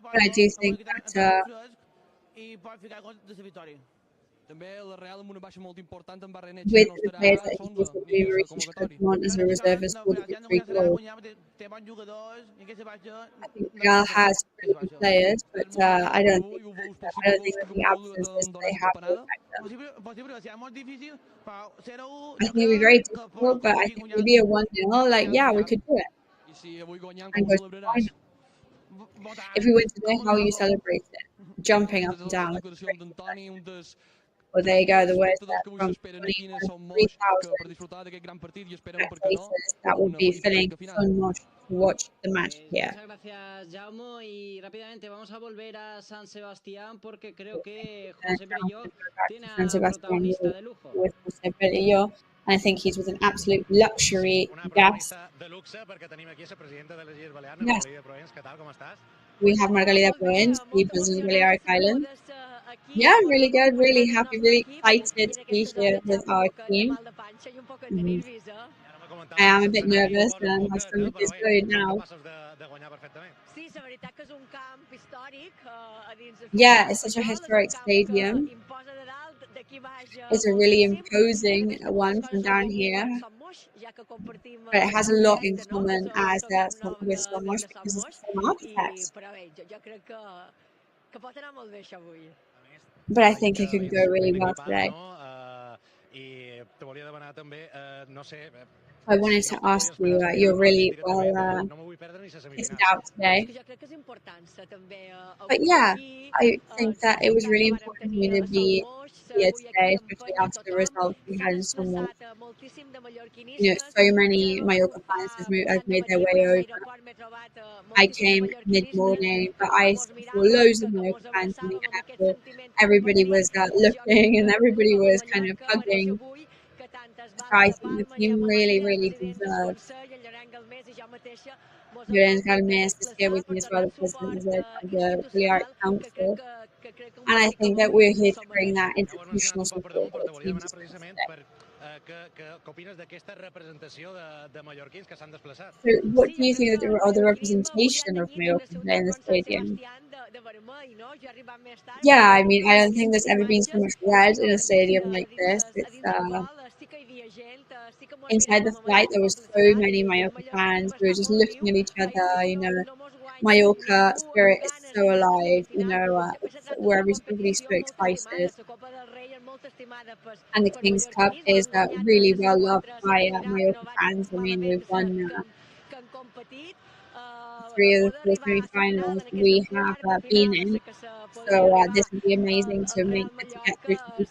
but I do think that with the players that he's used to be, Mauricio should come on as a reserve and score the victory goal. I think Real has pretty good players, but I don't think that the absences that they have will affect them. I think it'll be very difficult, but I think maybe a 1-0, like, yeah, we could do it. And go to the final. If we win today, how will you celebrate it? Jumping up and down. Well, there you go, the words there from 3,000 faces that will be filling so much to watch the match here. Muchas gracias, Jaume, y rápidamente vamos a volver a San Sebastián porque creo que José Perillo tiene a protagonista de lujo. With José Perillo, and I think he's with an absolute luxury guest. Yes. We have Margalida Proens, the president of Balearic Islands. Yeah, I'm really good, really happy, really excited to be here with our team. I am a bit nervous and my stomach is going now. Yeah, it's such a historic stadium. It's a really imposing one from down here, but it has a lot in common as with Somos because it's some architects. But I think it can go really well today. I wanted to ask you, you're really well kitted out today. But yeah, I think that it was really important for me to be here today, especially after the results we had in Futbol. You know, so many Mallorca fans have made their way over. I came mid-morning, but I saw loads of Mallorca fans in the airport. Everybody was looking and everybody was kind of hugging. I think the team really, really deserves. Llorenç Galmés is here with me as well, the president of the Balearic Council. And I think that we're here to bring that institutional support for the team today. So what do you think of the representation of Mallorca today in the stadium? Yeah, I mean, I don't think there's ever been so much red in a stadium like this. It's inside the flight, there were so many Mallorca fans. We were just looking at each other, you know. Mallorca spirit is so alive, you know, where everybody's so excited. And the King's Cup is really well loved by Mallorca fans. I mean, we've won 3 of the 4 semi-finals we have been in. So this would be amazing to get through to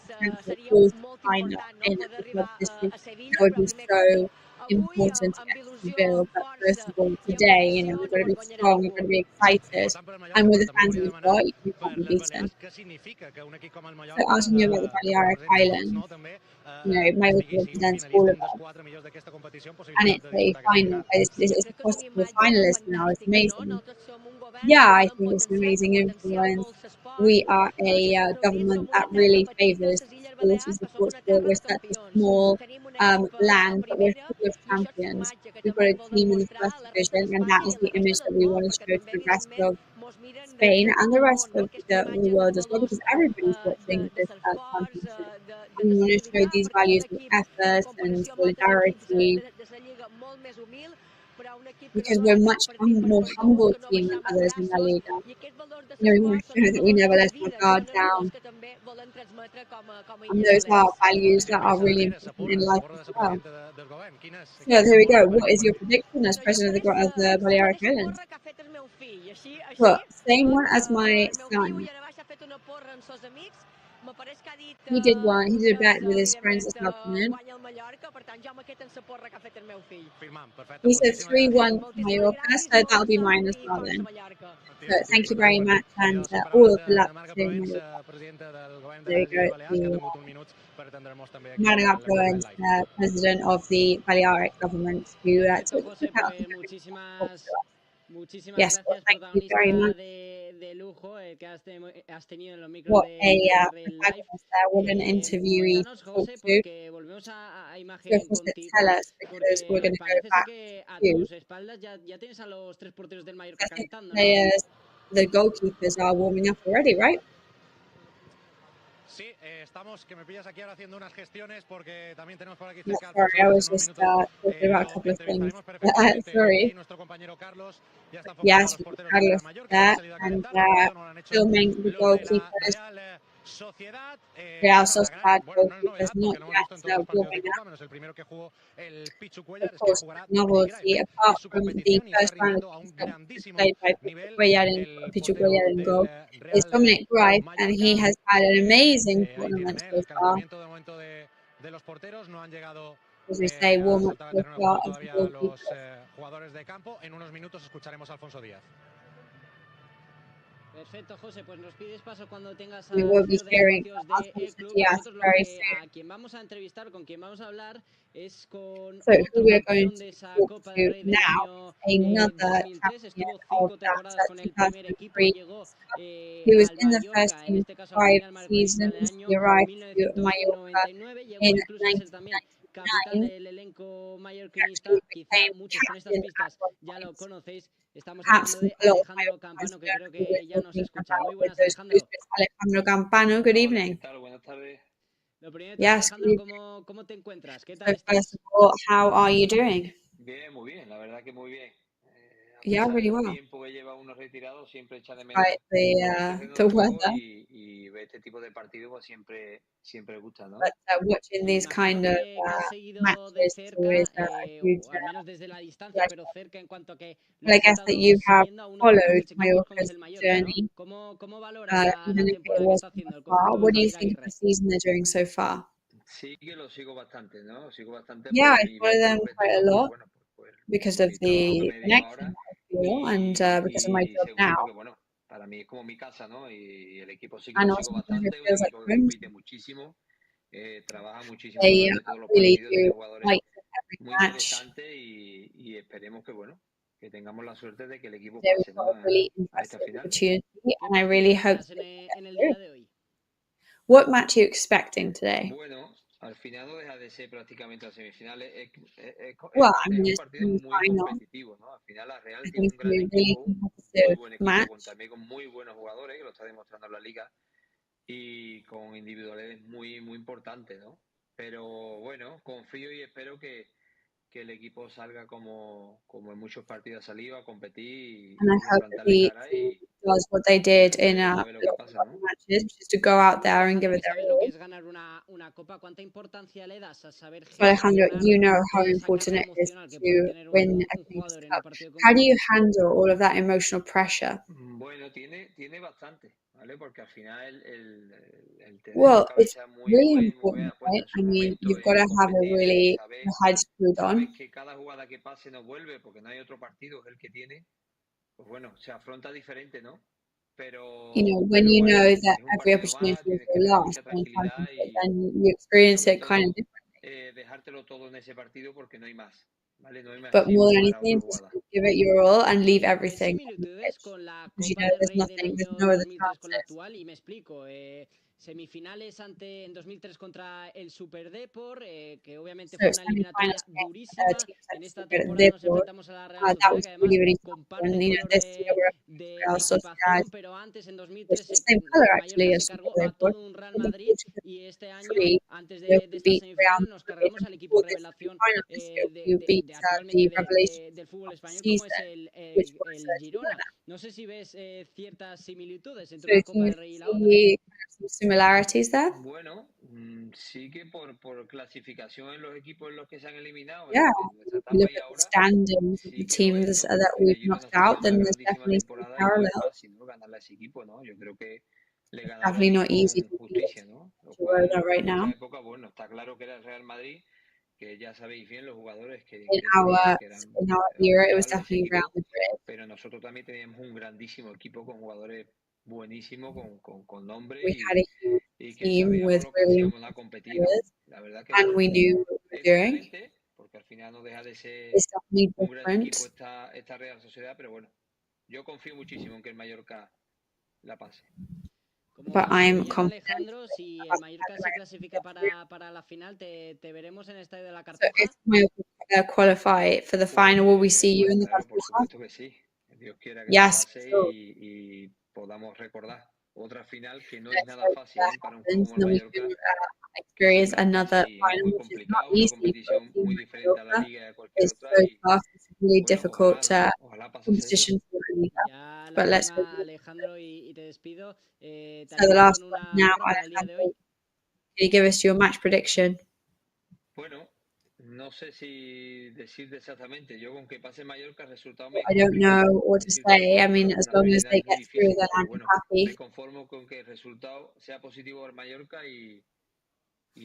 the final in the club this week. That would be so important to get can build. But first of all, today, you know, we've got to be strong, we've got to be excited, and with the fans we've got, you can't be beaten. So asking you about the Balearic Islands, you know, Mallorca represents all of us, and it's a final. It's a possible finalist now. It's amazing. Yeah, I think it's an amazing influence. We are a government that really favours sport and supports sport. We're such a small land, but we're full of champions. We've got a team in the first division, and that is the image that we want to show to the rest of Spain and the rest of the world as well, because everybody's watching this championship. And we want to show these values of effort and solidarity, because we're much more humble team than others in La Liga. You know, we want to show that we never let our guard down. And those are values that are really important in life as well. So there we go. What is your prediction as president of the Balearic Islands? Well, same one as my son. He did a bet with his friends this afternoon. He said 3-1 Mallorca, so that'll be mine as well then. So thank you very much, and all of the luck to Mallorca. There we go, the Mayoruca and president of the Balearic government, who took out Muchísimas yes, gracias, well, thank you very protagonista much. de lujo que has tenido en los micros What de a Real Life. protagonist there. What an interviewee Cuéntanos, to talk José, to. porque volvemos a imagen So, José, contigo, tell us, because we're porque going to go parece ser back que a to tus espaldas ya tienes a los 3 porteros del Mallorca I think cantando, ¿no? players, the goalkeepers are warming up already, right? Sí, estamos, que me pillas aquí ahora haciendo unas gestiones porque también tenemos por aquí No, cerca sorry, I was en unos just minutos. talking about a Lo couple of things. entrevistaremos perfectamente. Sorry. Aquí nuestro compañero Carlos ya está enfocando a Yes, los porteros Carlos del Mallorca, que han there, salido a and calentar. De momento no lo han hecho filming the los de la goalkeepers. Real Sociedad. Real Bueno, Sociedad bueno, no es goalkeepers novedad not porque no hemos visto en todos yet los partidos de warming Copa, up. menos el primero que jugó el Pichu Of Cuellar, es que course, jugará donde quiera novelty, esté. apart Es su from the competición y está first round of rindiendo a un played grandísimo by nivel Pichu el Cuellar portero in goal, del is Real Dominic Gripe, and he Mallorca. has had an amazing Ahí tournament tienen so el far. calentamiento de momento de los porteros. No han llegado As we say, a warm up saltar al so terreno de far juego of the todavía los goalkeepers. jugadores de campo. En unos minutos escucharemos a Alfonso Díaz. Perfecto, José, pues nos pides paso cuando tengas We al will be CEO de hearing negocios from de Alfonso club. Díaz Nosotros very soon. a quien vamos a entrevistar, con quien vamos a hablar, es con So, who otro we are going campeón de to esa talk Copa to del Rey del now, año another 2003. champion Estuvo of 5 temporadas con el primer equipo, 2003. llegó He was al in the first Mallorca, en team este caso for al 5 filial mallorquinista en el seasons. año He arrived to Mallorca 1999, llegó in incluso a ser también capitán 1999. del elenco He mallorquinista. actually Quizá became muchos con estas captain at pistas one ya lo point. conocéis. Estamos Perhaps hablando de a lot of Alejandro Mallorca fans Campano, que don't creo know who que we're ya nos talking escucha. Muy about with buenas, those Alejandro. boosters. Alejandro Campano, good evening. ¿Qué tal? Buenas tardes. Lo primero, Yes, Alejandro, ¿cómo te encuentras? ¿Qué so tal first estás? of all, how are you doing? Bien, muy bien, la verdad que muy bien. A Yeah, pesar really del well. tiempo que lleva uno retirado, siempre echa de menos Despite el terreno the de juego weather, y ver este tipo de partidos pues siempre gusta, ¿no? but watching these Imagino kind of que has seguido de matches is cerca, always a huge o al menos desde la distancia, pero pleasure. cerca en cuanto a que lo But I has guess that estado you have siguiendo a uno de tus followed grandes equipos como es Mallorca's el Mallorca, ¿no? journey, ¿Cómo valoras la even if it temporada que está wasn't haciendo el far. conjunto What de do you Javier think of Aguirre? the season they're doing so far? Sí que lo sigo bastante, ¿no? Lo sigo bastante Yeah, por I el follow nivel them con que quite a tengo, pues lot bueno, pues because of mi trabajo que the me dedico connection, ahora I feel, and because of my y job now. segundo que bueno, para mí es como mi casa, ¿no? Y el equipo sí que And lo also sigo because it bastante, un feels like equipo que home. compite muchísimo. Trabaja muchísimo They durante todos los really partidos, do tiene jugadores fight for every muy match. interesantes y esperemos que bueno, que tengamos la suerte de que el equipo They've pase, got ¿no? a really A esta impressive final. opportunity, ¿Qué and I partido really hope esperas that they get en el through. día de hoy? What match are you expecting today? Bueno, al final no deja de ser prácticamente las semifinales. Well, I mean, Es un it's partido the muy final. competitivo, ¿no? Al final la Real I tiene think un it's going gran to be a really equipo, un muy competitive buen equipo, match. también con muy buenos jugadores, que lo está demostrando en la liga, y con individualidades muy importantes, ¿no? Pero bueno, confío y espero que el equipo salga como en muchos partidos ha salido a competir And I y a hope that plantarle the cara team y does what they did in veremos a a ver lo que lot of pasa, other ¿no? matches, which is to go out there and give Alejandro, it que their sabes lo que all. es ganar una copa, ¿cuánta importancia le das a saber So Alejandro, gestionar you know how toda esa important carga it is emocional que puede to tener win un a King's jugador en un Cup. partido como How do you este? handle all of that emotional pressure? Bueno, tiene bastante. ¿vale? Porque al final el tener Well, la it's cabeza muy really bien important, puesta right? en su I mean, momento, you've got to have a really your head screwed on. sabes que cada jugada que pase no vuelve porque no hay otro partido, es el que tiene, pues bueno, se afronta diferente, ¿no? Pero, You know, when you know that es un every partido opportunity más, is tienes que your tener last mucha when it comes tranquilidad to it, y then you experience sobre it kind of todo differently. dejártelo todo en ese partido porque no hay más, ¿vale? No hay más But more than tiempo para otra anything, just jugada. give it your all and leave ¿Ves everything on the similitudes pitch. con la Because you Copa know del there's Rey del nothing, there's año no other 2003 con la chances. actual? Y me explico. Semifinales en 2003 contra el Super Depor, que obviamente So fue una semi-finals eliminatoria against durísima. teams like En esta Super temporada nos Depor, enfrentamos a la Real that Sociedad, was que además really, really tough. comparte And, you know, color this year we're up de Real Sociedad, equipación, pero antes en which 2003 is the same colour actually Mallorca as se Super cargó a Depor. todo un Real In the Madrid, quarter y este año, 3, antes we de estas beat Real semifinales, nos Madrid, cargamos and al equipo before this revelación semi-final this year, we beat de the actualmente revelation del fútbol of the español, como es season, el which was Girona. Girona. No sé si ves ciertas similitudes entre So una do Copa you del Rey y la otra. see kind of some similarities there? Bueno, sí que por clasificación en los equipos en los que se han eliminado Yeah, en nuestra if you etapa look y at the ahora, standings of the sí que lo es, teams ¿no? that El we've Girona knocked está out, haciendo then una there's grandísima definitely some temporada y no es parallels. fácil, ¿no? Ganarle a ese equipo, ¿no? Yo creo que le It's ganaron definitely y not easy con to beat justicia, ¿no? Lo Girona cual right en now. esa época, bueno, está claro que era el Real Madrid, que ya sabéis bien los jugadores que In tenía, que eran our era, it was brutales ese definitely Real equipo, Madrid. pero nosotros también teníamos un grandísimo equipo con jugadores buenísimos, con nombre We had a huge y que team sabíamos with lo que really hacíamos a important competir, ¿no? players, La verdad que, and bueno, we knew what we es were doing. diferente, porque al final no deja de ser It's definitely un gran equipo different. esta Real Sociedad, pero bueno, yo confío muchísimo en que el Mallorca la pase. Como But I'm sabía confident Alejandro, si el that Mallorca the se right clasifica to get through. para la final, te veremos en el Estadio de la So Cartuja. if we qualify for the final, will we see you in the Claro, por Cartuja? supuesto que sí. Dios quiera que Yes, pase sure. y podamos recordar otra final que no es Let's nada hope fácil that para un club happens, como el then we can Mallorca, que experience siempre another y es final, muy which is not complicado, una easy for a competición team muy like diferente a la Mallorca. Liga y a cualquier It's otra so y tough, it's really bueno, difficult ojalá, ¿no? Ojalá pasase eso. competition for a Liga. Ya la But let's hope. última, Alejandro, y te despido. ¿Te So the animas last con one una now, porra para el día de hoy? Alejandro, can you give us your match prediction? Bueno, no sé si decirte exactamente. Yo con que pase Mallorca el resultado me es I don't complicado know what to decirte say. una I mean, porra, as una long as previsión they es muy get through, difícil, then pero I'm bueno, happy. me conformo con que el resultado sea positivo al Mallorca y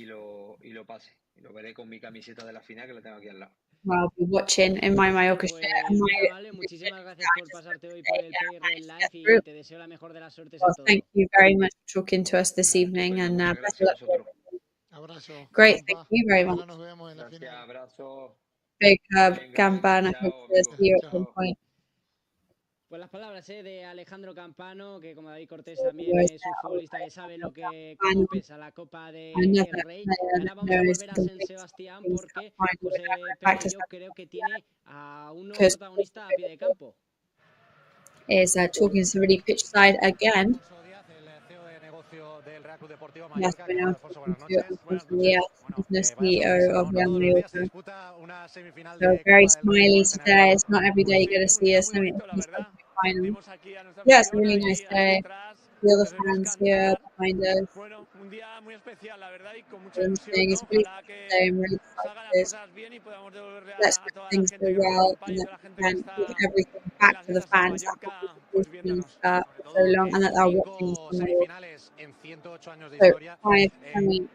lo pase. Y lo veré con mi camiseta de la final que la tengo aquí al lado. Well, I'll be watching in my Mallorca shirt and Pues muy my amable, muchísimas gracias por pasarte hoy por el PRL managed to Live get through. y te deseo la mejor de las suertes Well, en todo. thank you very much for talking to us this evening, Estupendo, and muchas best gracias of a luck. vosotros. Abrazo. Great, Campa. thank you very Ojalá much. nos vemos en la Gracias, final. abrazo. Big Venga, Campana. chao, Hope to amigo. see you at some Chao. point. Pues las palabras de Alejandro Campano, que como David Cortés también es un futbolista que sabe cómo pesa la Copa del Rey. Y ahora vamos a volver a San Sebastián porque José Pelleyo creo que tiene a un nuevo protagonista a pie de campo. Is talking to somebody pitch side again. Yes, we're now talking to Alfonso Díaz, the CEO of Real Mallorca. So very smiley today. It's not every day you're going to see us final. Yeah, it's a really nice day. Feel the fans here behind us. I'm saying it's really fun today. I'm really excited. Let's hope things go well and that we can give everything back to the fans that have supported us for so long and that are watching us on the So I mean,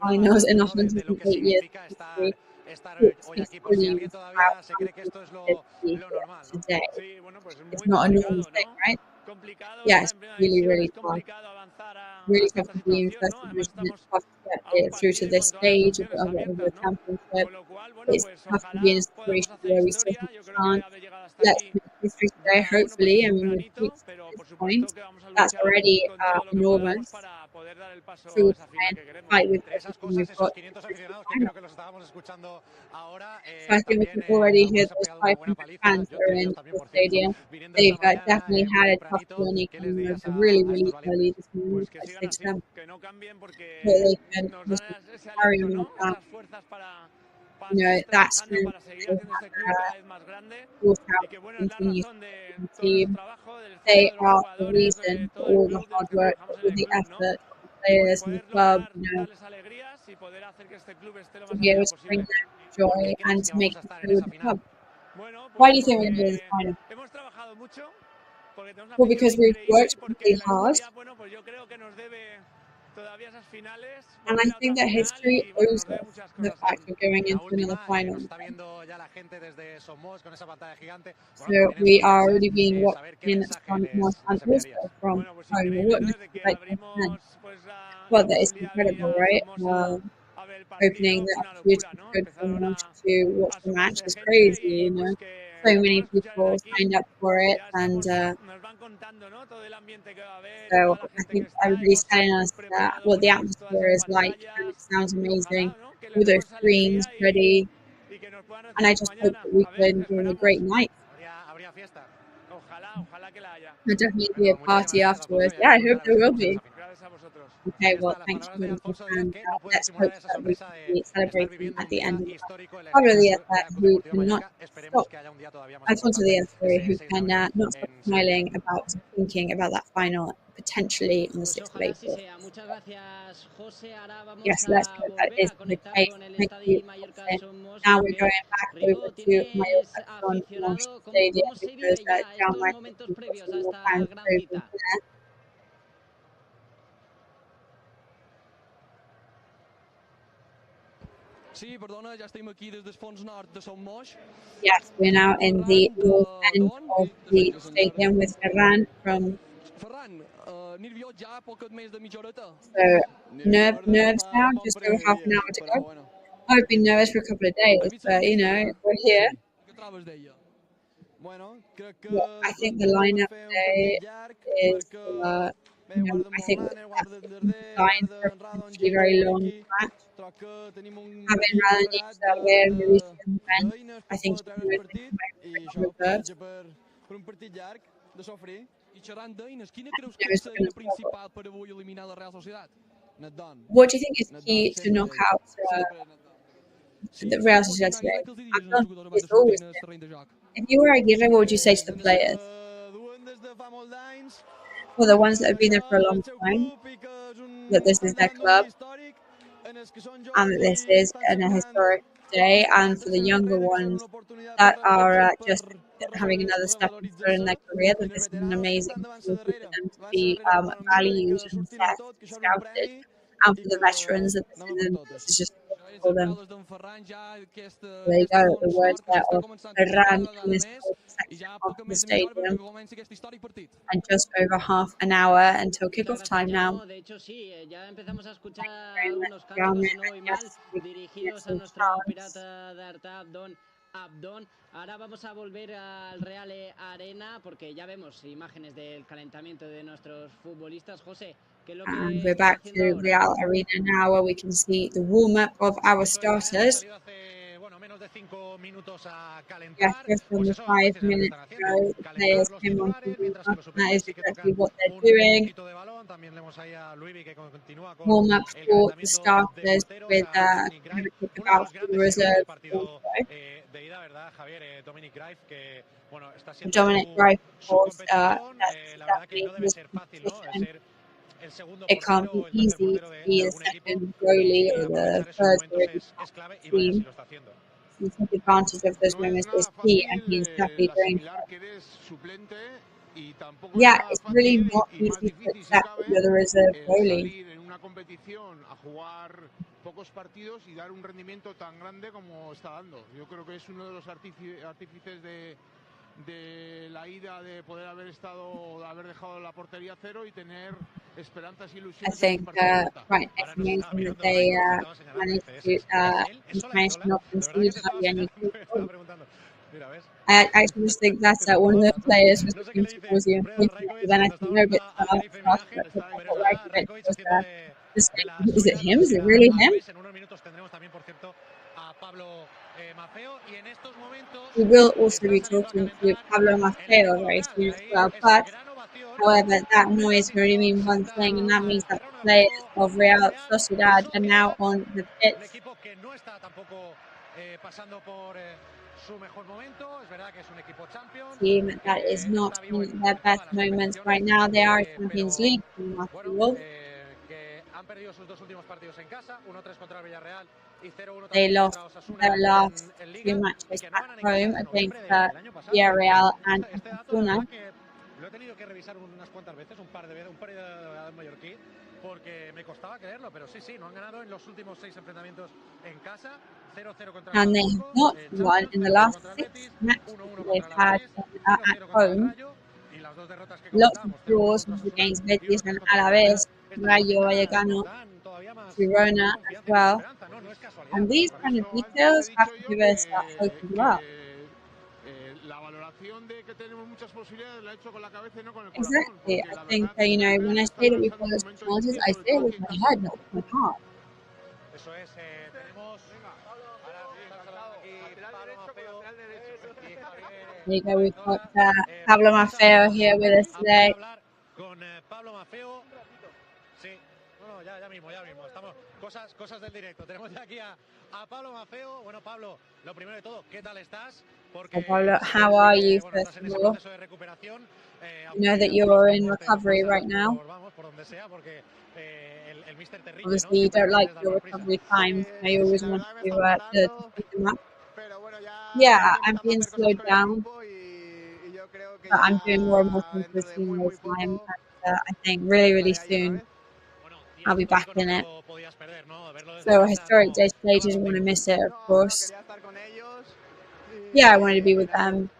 finals in 108 years of history. It speaks volumes about how positivity today. It's not a normal thing, right? Yeah, it's really, really tough. Really tough to be in first division. It's tough to get it through to this stage of the championship. It's tough to be in a situation where we still have a chance. Let's make history today, hopefully. I mean, we're 6 at this point. That's already enormous. So we'll try and fight with everything we've got. So I think we can already hear those 500 fans that are in the stadium. They've definitely had a tough morning and they're really, really early this morning. I think them so they can just carry on like that. You know, that strength will continue to the team. They are the reason for all the hard work, all the effort of the players and the club, you know, to be able to bring them joy and to make history with the club. Why do you think we're going to be in the final? Well, because we've worked really hard. And I think that history owes us the fact of going into another final. So we are already being watched in from North and also from home. What must be like then? Well, that is incredible, right? Opening the opportunity for someone to watch the match is crazy, you know. So many people signed up for it, and so I think everybody's telling us that what the atmosphere is like, and it sounds amazing. All those screens ready, and I just hope that we can go on a great night. There'll definitely be a party afterwards. Yeah, I hope there will be. Okay, well, thanks for and let's hope that we can be celebrating at the end of it. Pablo Díaz, who cannot stop, Alfonso Díaz, who can not stop smiling about thinking about that final potentially on the 6th of April. Yes, let's hope that is the case. Thank you. Now we're going back over to Mallorca Stadium because John might have some more fans over there. Sí, perdona, ja estem aquí des del fons nord de Son Moix. Yes, we're now in the north end of the stadium with Ferran from... Ferran, nerviós ja, poc més de mitja horeta. So, nerves now, just over half an hour to go. I've been nervous for a couple of days, but, you know, we're here. Well, I think the lineup today is... you know, I think designed for a potentially very long match. Having Radonjic out there and Mauricio and Ben, I think he's going to make a reserves. What do you think is key to knock out the Real Sociedad today? Abdon is always there. If you were Aguirre, what would you say to the players? For the ones that have been there for a long time, that this is their club, and that this is a historic day, and for the younger ones that are just having another stepping stone in their career, that this is an amazing opportunity for them to be valued and scouted, and for the veterans that this is just for them. There you go, the words there of Ferran in this section of the stadium. And just over half an hour until kickoff time now. Abdón. Ahora vamos a volver al Real Arena porque ya vemos imágenes del calentamiento de nuestros futbolistas. José, ¿qué es lo que and we're back to Real Arena now where we can see the warm-up of our starters. Yes, just on the 5 minutes ago, the players came on to warm up, and that is exactly what they're doing. Warm up for the starters with about the reserves. Dominic Greif, of course, that's exactly his position. It can't be easy to be the second goalie or the third goalie team. To take advantage of those moments is key, and he's definitely doing so. Yeah, it's really not easy to accept that you're the reserve goalie. Pocos partidos y dar un rendimiento tan grande como está dando. Yo creo que es uno de los artífices de la ida de poder haber dejado la portería cero y tener esperanzas y ilusiones. I think right, it's amazing that they managed to manage to not concede hardly any goals. I actually just think that one of the players was looking towards you and pointing at you. Then I think no bit is it him? Is it really him? We will also be talking to Pablo Maffeo very soon as well. But, however, that noise can only mean one thing, and that means that the players of Real Sociedad are now on the pitch. Team that is not in their best moments right now. They are a Champions League team after all. They lost their last two matches at home against Villarreal and Osasuna. Lo he tenido que revisar unas cuantas veces, un par de veces, un par de mallorquí, porque me costaba creerlo, pero sí, no han ganado en los últimos 6 enfrentamientos en casa, 0-0 contra el And they have not won in the last 6 matches that they've had at home. Lots of draws against Betis and Alaves, Rayo Vallecano, Girona as well. And these kind of details have to give us hope as well. La valoración de que tenemos muchas posibilidades la he hecho con la cabeza y no con el corazón. Exactly. I think, when I say that we've got lots of challenges, I say it with my head, not with my heart. Eso es, tenemos There you go, we've got Pablo Maffeo here with us today. Con Pablo Maffeo. Sí, no, ya mismo. Estamos cosas del directo. Tenemos ya aquí a Pablo Maffeo. Bueno, Pablo, lo primero de todo, ¿qué tal estás? So Pablo, how are you, first of all? You know that you're in recovery right now. Obviously, you don't like your recovery times. You always want to speed them up. Yeah, I'm being slowed down, but I'm doing more and more things with the time. And, I think really soon I'll be back in it. So a historic day today, didn't want to miss it, of course. Yeah, I wanted to be with them.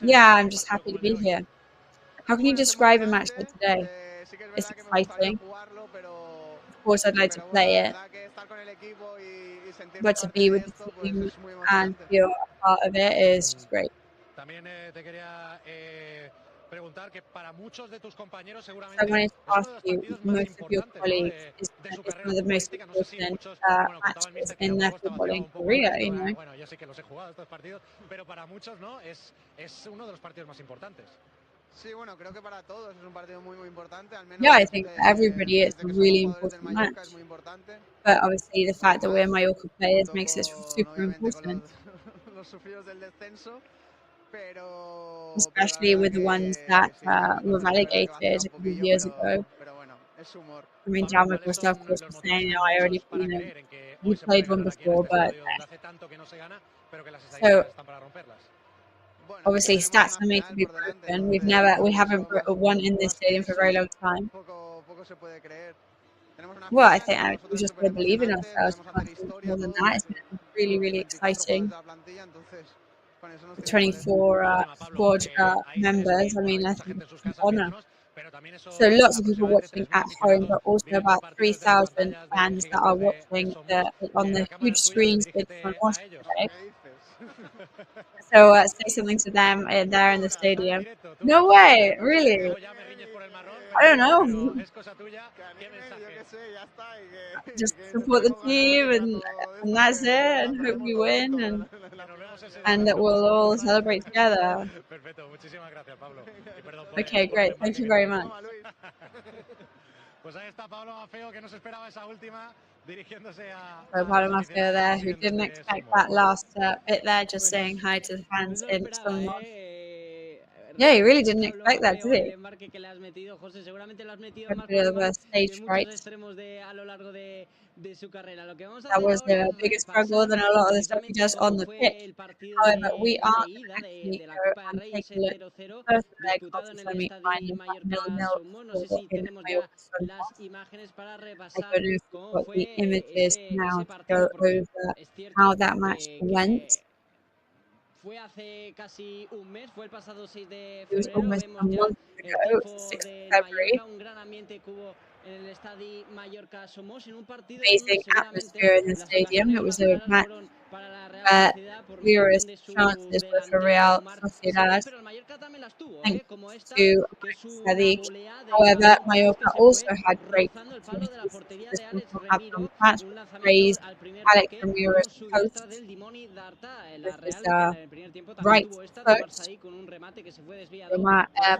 Yeah, I'm just happy to be here. How can you describe a match like today? It's exciting. Of course, I'd like to play it, but to be with the team and feel a part of it is just great. I wanted to ask you, most of your colleagues, it's one of the most important matches in their footballing career, you know? Yeah, I think for everybody it's a really important match. But obviously the fact that we're Mallorca players makes it super important. Especially with the ones that were relegated a couple of years ago. I mean, Jaume Costa, of course, was saying, I already, he played one before, but so obviously stats are made to be broken. We haven't won in this stadium for a very long time. Well, I think we just got to believe in ourselves. More than that, it's been really exciting. The 24 squad members, I mean, I think it's an honour. So lots of people watching at home, but also about 3,000 fans that are watching on the huge screens in front of us today. So say something to them there in the stadium. No way, really? I don't know. Just support the team and that's it, and hope we win and that we'll all celebrate together. Okay, great. Thank you very much. So Pablo Maffeo there, who didn't expect that last bit there, just saying hi to the fans in some mod. Yeah, he really didn't expect that, did he? A bit of a stage fright. That was the biggest struggle than a lot of the stuff he does on the pitch. However, we are going to actually go and take a look at the first leg of the semi-final, 0-0 score in Mallorca. I don't know if we've got the images now to go over how that match went. It was almost a month ago, 6th of February. Amazing atmosphere in the stadium. It was a match where clearest chances were for Real Sociedad, thanks to Sadiq. However, Mallorca also had great opportunities. This one from Abdul Match praised Alex Ramirez post. This is right post.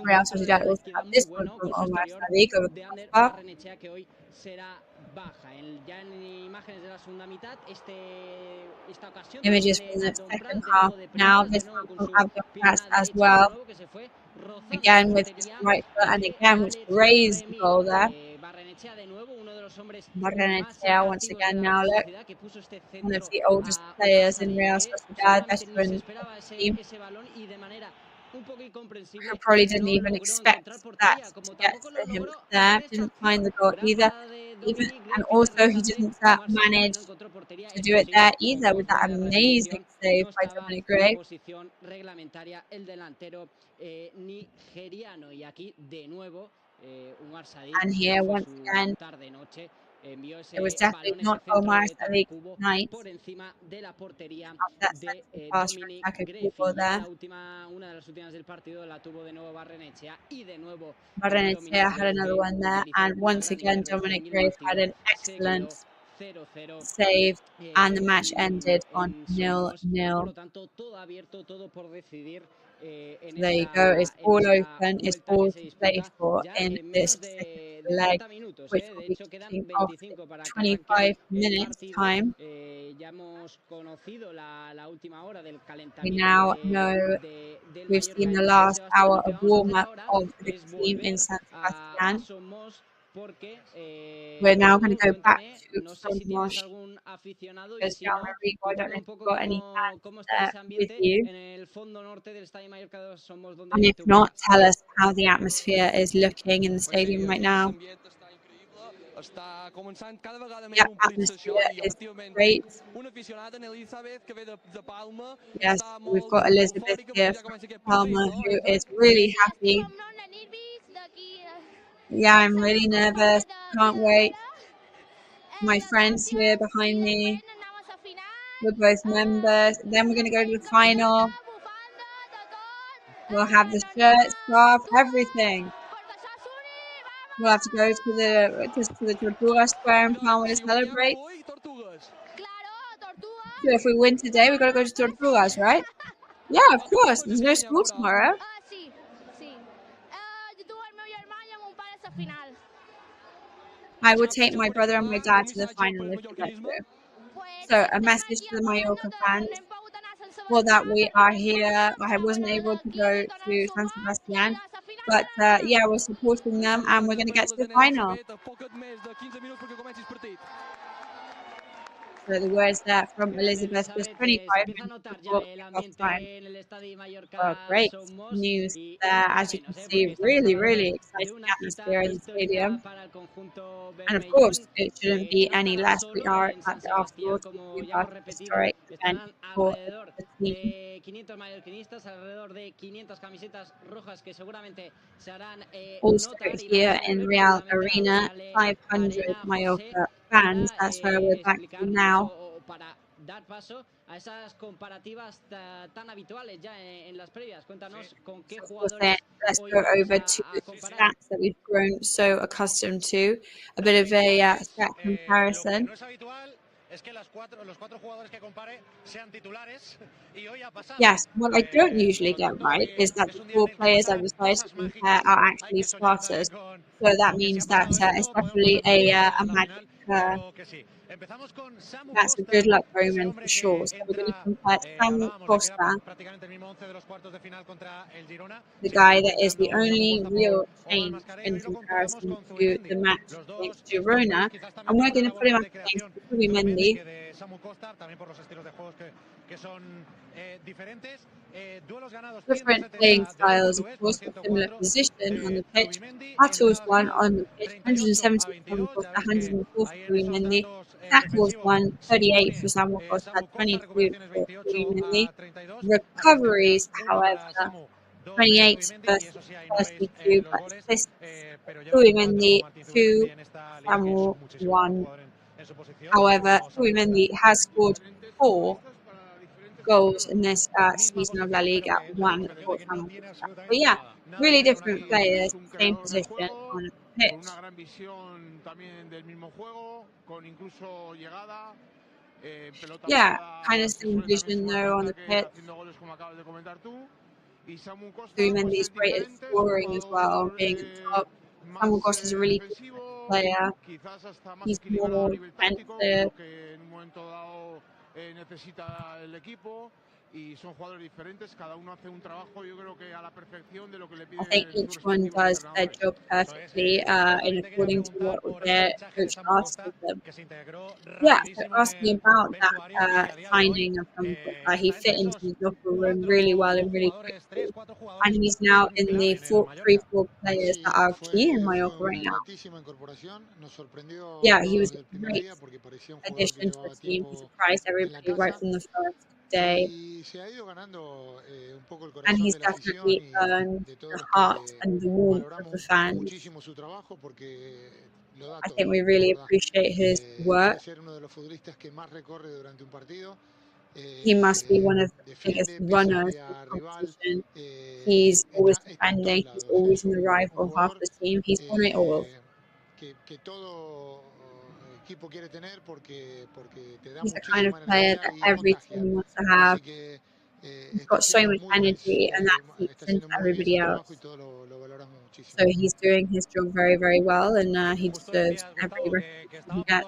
Real Sociedad also had this one from Omar Sadiq over the crossbar. Images from the second half now, this one from Abdul Match as well. Again with his right foot and again with raised the goal there. Barrenechea once again now, look. One of the oldest players in Real Sociedad, veteran team. who probably didn't even expect that to get to him there, didn't find the goal either. And also he didn't manage to do it there either with that amazing save by Dominic REY. And here once again, it was definitely not Omar Salik's night of that second pass from Futbol there. Barrenechea had another one there, and once again Dominic REY had an excellent save, and the match ended on 0-0. There you go, it's all open, it's all to play for in this second leg, which will be kicking off in 25 minutes time. We now know we've seen the last hour of warm-up of the team in San Sebastian. We're now going to go back to Somos, because Jean-Marie, I don't know if you've got any hands there with you. And if not, tell us how the atmosphere is looking in the stadium right now. Yeah, atmosphere is great. Yes, we've got Elizabeth here from Palma, who is really happy. Yeah, I'm really nervous. Can't wait. My friends here behind me. We're both members. Then we're going to go to the final. We'll have the shirt, scarf, everything. We'll have to go to the Tortuga Square in Palma to celebrate. So if we win today, we've got to go to Tortugas, right? Yeah, of course. There's no school tomorrow. I will take my brother and my dad to the final if you let go. So a message to the Mallorca fans. For that we are here. I wasn't able to go to San Sebastian, but yeah, we're supporting them and we're going to get to the final. So the words there from Elizabeth, just 25 minutes before kickoff time. Well, great news there, as you can see, really, really exciting atmosphere in the stadium. And of course, it shouldn't be any less. We are at the afterwards historic event for the team. Also here in Real Arena, 500 Mallorca fans. That's where we're back to now. So let's go over to the stats that we've grown so accustomed to. A bit of a stat comparison. Yes, what I don't usually get right is that the 4 players I decided to compare are actually starters. So that means that it's definitely a magic. That's a good luck omen for sure. So we're going to compare Samu Costa, the guy that is the only real change in comparison to the match against Girona, and we're going to put him up against Mendy. Different playing styles, of course, with similar position on the pitch. Battles won on the pitch, 170 for Samu Costa, 104 for Mendy. Tackles won 38 for Samu Costa, 22 for Mendy. Recoveries, however, 28 versus 32, but assists, Mendy 2, Samu 1. However, Mendy has scored 4 goals in this season of La Liga, 1 for Samu Costa. But yeah, really different players, same position on the pitch. Yeah, kind of same vision though on the pitch. Mendy's great at scoring as well, being at the top. Samu Costa is a really different player. He's more defensive. y son jugadores diferentes, cada uno hace un trabajo yo creo que a la perfección de lo que le I piden think each one does their job perfectly in according to what their coach asks of them. Yeah, so asking about that signing from he fit into the locker room really well and really quickly. And he's now in the 3-4 players that are key in Mallorca right now. Yeah, he was a great addition to the team. He surprised everybody right from the first day. And he's definitely earned the heart and the warmth of the fans. I think we really appreciate his work. He must be one of the biggest runners in the competition. He's always defending. He's always in the rival half the team. He's won it all. He's the kind of player that every team wants to have. He's got so much energy, and that seeps into everybody else. So he's doing his job very, very well, and he deserves every recognition he gets.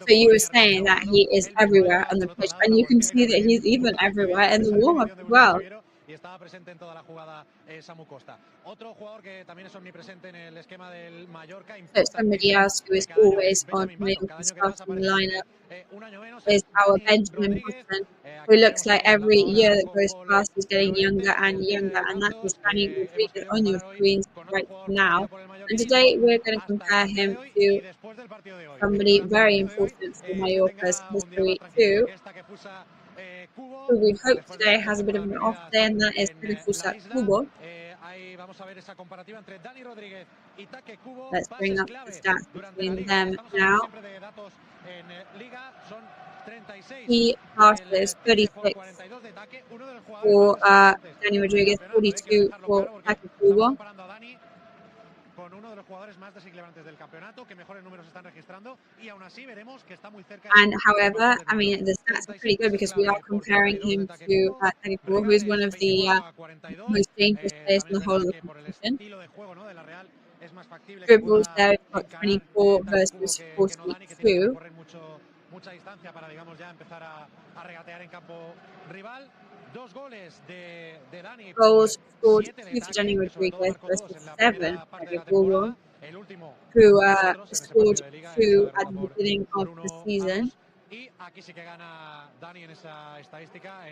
So you were saying that he is everywhere on the pitch, and you can see that he's even everywhere in the warm-up as well. Y estaba presente en toda la jugada Samu Costa. Otro jugador que también es omnipresente en el esquema del Mallorca. So somebody else who is always on Mallorca's starting lineup is our Benjamin Button, who looks like every year that goes past he's getting younger and younger, and that is Dani Rodriguez on your screens right now. And today we're going to compare him to somebody very important for Mallorca's history too, who we hope today has a bit of an off day, and that is Futbol. Let's bring up the stats between them now. He passes 36 for Dani Rodriguez, 42 for Futbol. Con uno de los jugadores más desequilibrantes del campeonato, que mejores números están registrando, y aún así veremos que está muy cerca. And however, I mean, the stats are pretty good because we are comparing him to Futbol, who is one of the most dangerous players in the whole of the competition. Dribbles there, we've got 24 versus 42. Mucha distancia para, digamos, ya empezar a regatear en campo rival. Dos goles de Dani. Goals scored 2 for Dani Rodriguez versus 7 for Futbol, who scored 2 at the beginning of the season.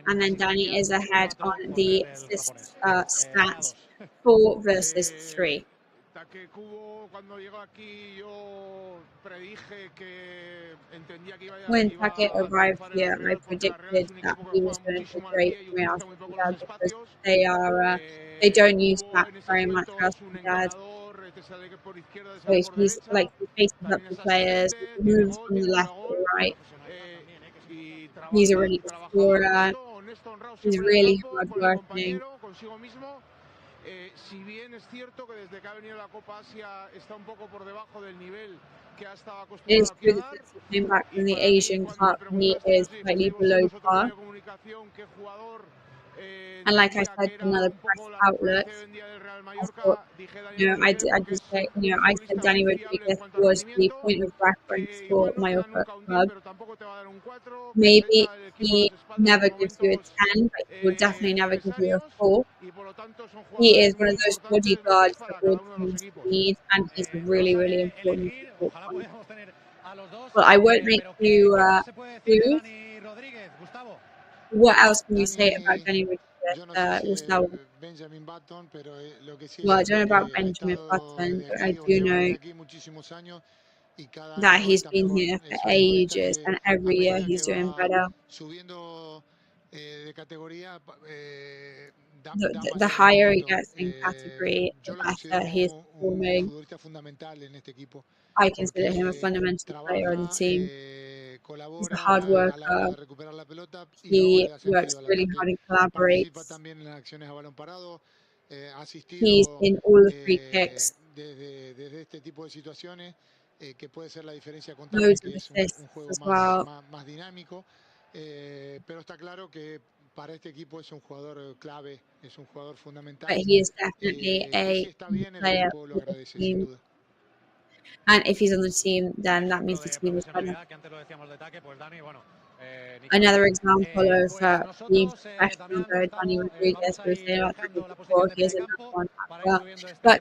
And then Dani is ahead on the assist stats, 4 versus 3. When Take arrived here, I predicted that he was going to be great for Real Sociedad because they don't use that very much, Real Sociedad. So he's like, he faces up the players, he moves from the left to the right. He's a really good scorer. He's really hardworking. Si bien es cierto que desde que ha venido la Copa Asia está un poco por debajo del nivel que ha estado acostumbrado. It is true that since he came back from the Asian Cup, he is slightly below par. And like I said to another press outlet, I thought, I just say, I said Dani Rodriguez was the point of reference for Mallorca club. Maybe he never gives you a 10, but he will definitely never give you a 4. He is one of those bodyguards that all teams need and is really, really important to talk on. Well, I won't make you choose. What else can you say about Dani Rodriguez, Gustavo? Well, I don't know about Benjamin Button, but I do know that he's been here for ages, and every year he's doing better. The higher he gets in category, the better he is performing. I consider him a fundamental player on the team. He's a hard worker. He works really hard and collaborates. He's in all the free kicks. Loads of assists as well. But he is definitely a player for the team. And if he's on the team, then that means the team is better. Another example of being professional, though, Dani Rodriguez was saying about that before. Here's another one as well. But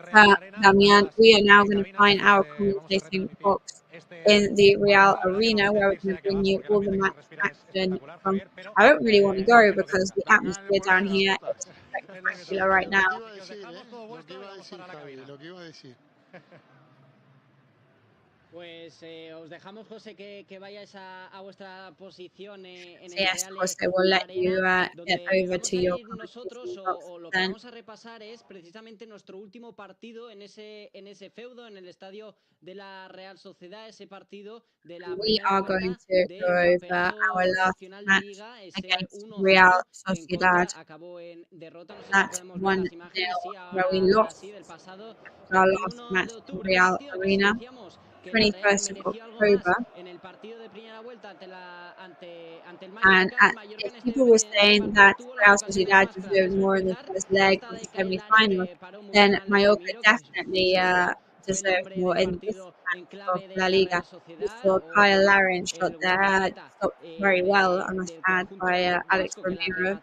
Damian, we are now going to find our commentating box in the Real Arena, where we're going to bring you all the match action from. I don't really want to go because the atmosphere down here is spectacular right now. Pues os dejamos, José, que vayáis a vuestra posición en el Yes, Real Jose, we'll let you get over to your nosotros o lo que vamos a repasar es precisamente nuestro último partido en ese feudo, en el estadio de la Real Sociedad, ese partido de la we primera are going to go over our last match against Real Sociedad. acabó en derrota. No sé That's si podemos ver las 1-0, imágenes, sí, where we ahora lost sí, del pasado our last match in Real Arena, 21st of October. en el partido de primera vuelta ante el And Mallorca, people were saying that Real Sociedad deserved more in the first leg of the semi-final. Then Mallorca definitely deserved more in this match of La Liga. We saw Kyle Larin shot there, stopped very well, I must add, by Alex Romero.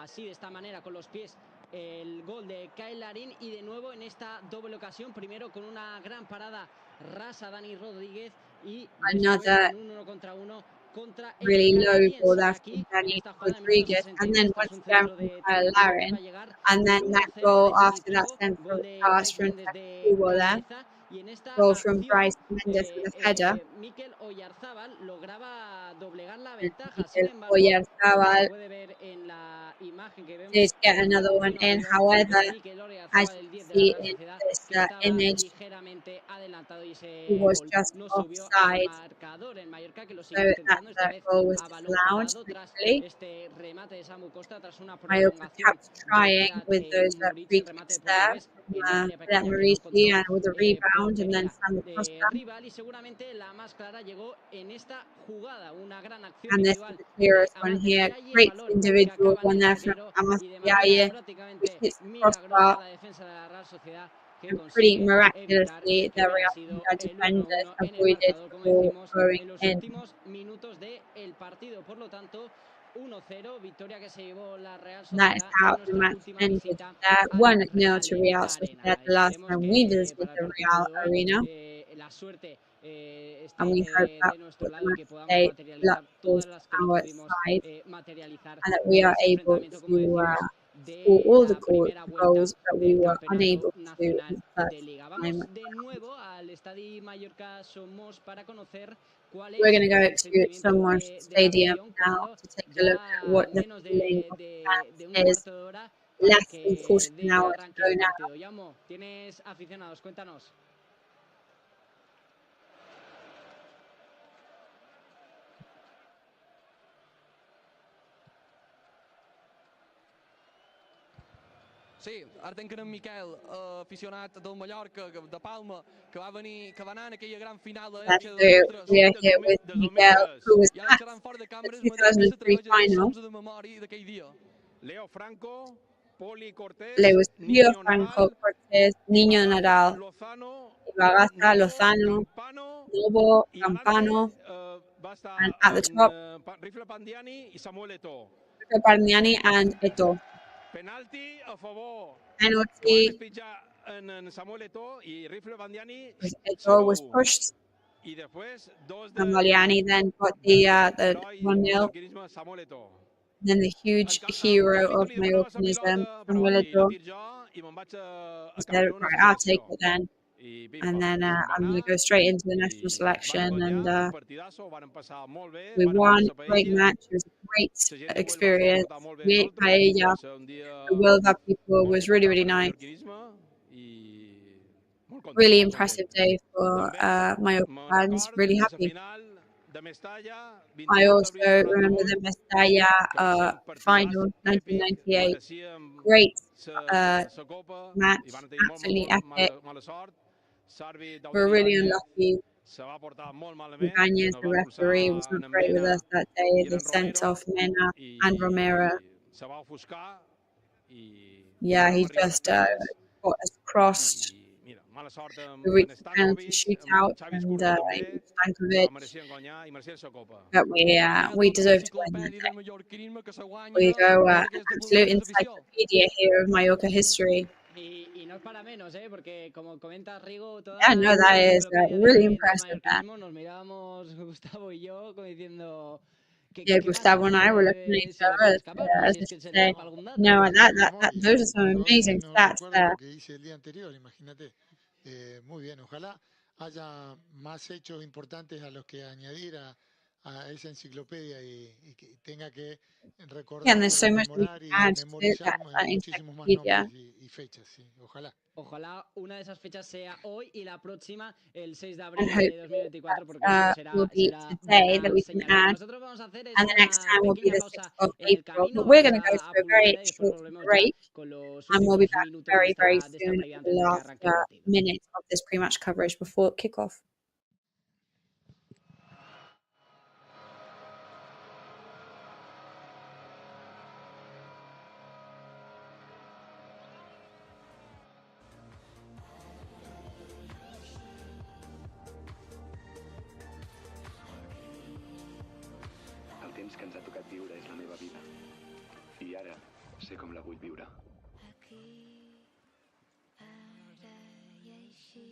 Así, de esta manera, con los pies, el gol de Kyle Larin, y de nuevo en esta doble ocasión, primero con una gran parada rasa Dani Rodríguez y another un 1-1 contra really low ball there from Dani Rodríguez, and then once again from Kyle Larin, and then that goal after that central pass from Futbol there. Goal from Bryce Mendes with a header. Mikel Oyarzabal lograba doblegar la And ventaja. Mikel Oyarzabal did get another one in. However, as you can see in this image, he was just offside. So that goal was disallowed, thankfully. Mallorca kept trying with those free kicks there from Marisi, and with a rebound, and then Samu Costa. And this is the clearest one here. Great individual one there from Amaziaye, which hits the crossbar. And pretty miraculously, the Real Sociedad defenders avoided the ball going in. That is how the match ended. 1-0 to Real Sociedad the last time we visited the Real Arena. And we hope that the match today luck is our side, and that we are able to score all the goals that we were unable to in the first time. We're going to go to Somos Stadium now to take a look at what the feeling of the fans is. Less than 40 an hour to go now. Sí, ara tenc en Miquel, aficionat del Mallorca, de Palma, que va anar en aquella gran final de That's true. We are here with Miguel, who was at the 2003 final. Leo Franco, Poli Cortés, Leo Franco, Cortés, Niño Nadal, Ibagaza, Lozano, Lobo, Campano, and at the top, Rifle Pandiani y Samuel Eto'o. Parmiani and Eto'o. Penalti a favor. Penalty. Samuel Eto'o y Rifle Pandiani. Eto'o was pushed. And Valiani then got the 1-0. Then the huge hero of Mallorcanism, Samuel Eto'o, said, right, I'll take it then. And then I'm going to go straight into the national selection. And we won. Great match. It was a great experience. We ate paella. The will of our people was really, really nice. Really impressive day for Mallorca fans. Really happy. I also remember the Mestalla final, 1998. Great match. Absolutely epic. We were really unlucky. Ibanez, the referee, was not great with us that day. They sent off Mena and Romero. Yeah, he just got us crossed We reached the penalty shootout, and Stankovic, but we deserve to win that day. We go absolute encyclopedia here of Mallorca history. Y no es para menos, porque como comenta Rigo, Yeah, no, that is really impressive. Nos mirábamos Gustavo y yo como diciendo. Yeah, Gustavo and I were looking at each other as if to say, no, those are some amazing stats there. Muy bien, ojalá haya más hechos importantes a los que añadir a esa enciclopedia y que tenga que recordar, and there's so much we can add to that encyclopedia. Y fechas, sí, ojalá. Ojalá una de esas fechas sea hoy y la próxima el 6 de abril de 2024 porque será today that we can add, and the next time will be the 6th of April. But we're going to go through a very short break, and we'll be back very, very soon for the last minute of this pre-match coverage before kickoff. temps que ens ha tocat viure és la meva vida. I ara sé com la vull viure. Aquí, ara i així.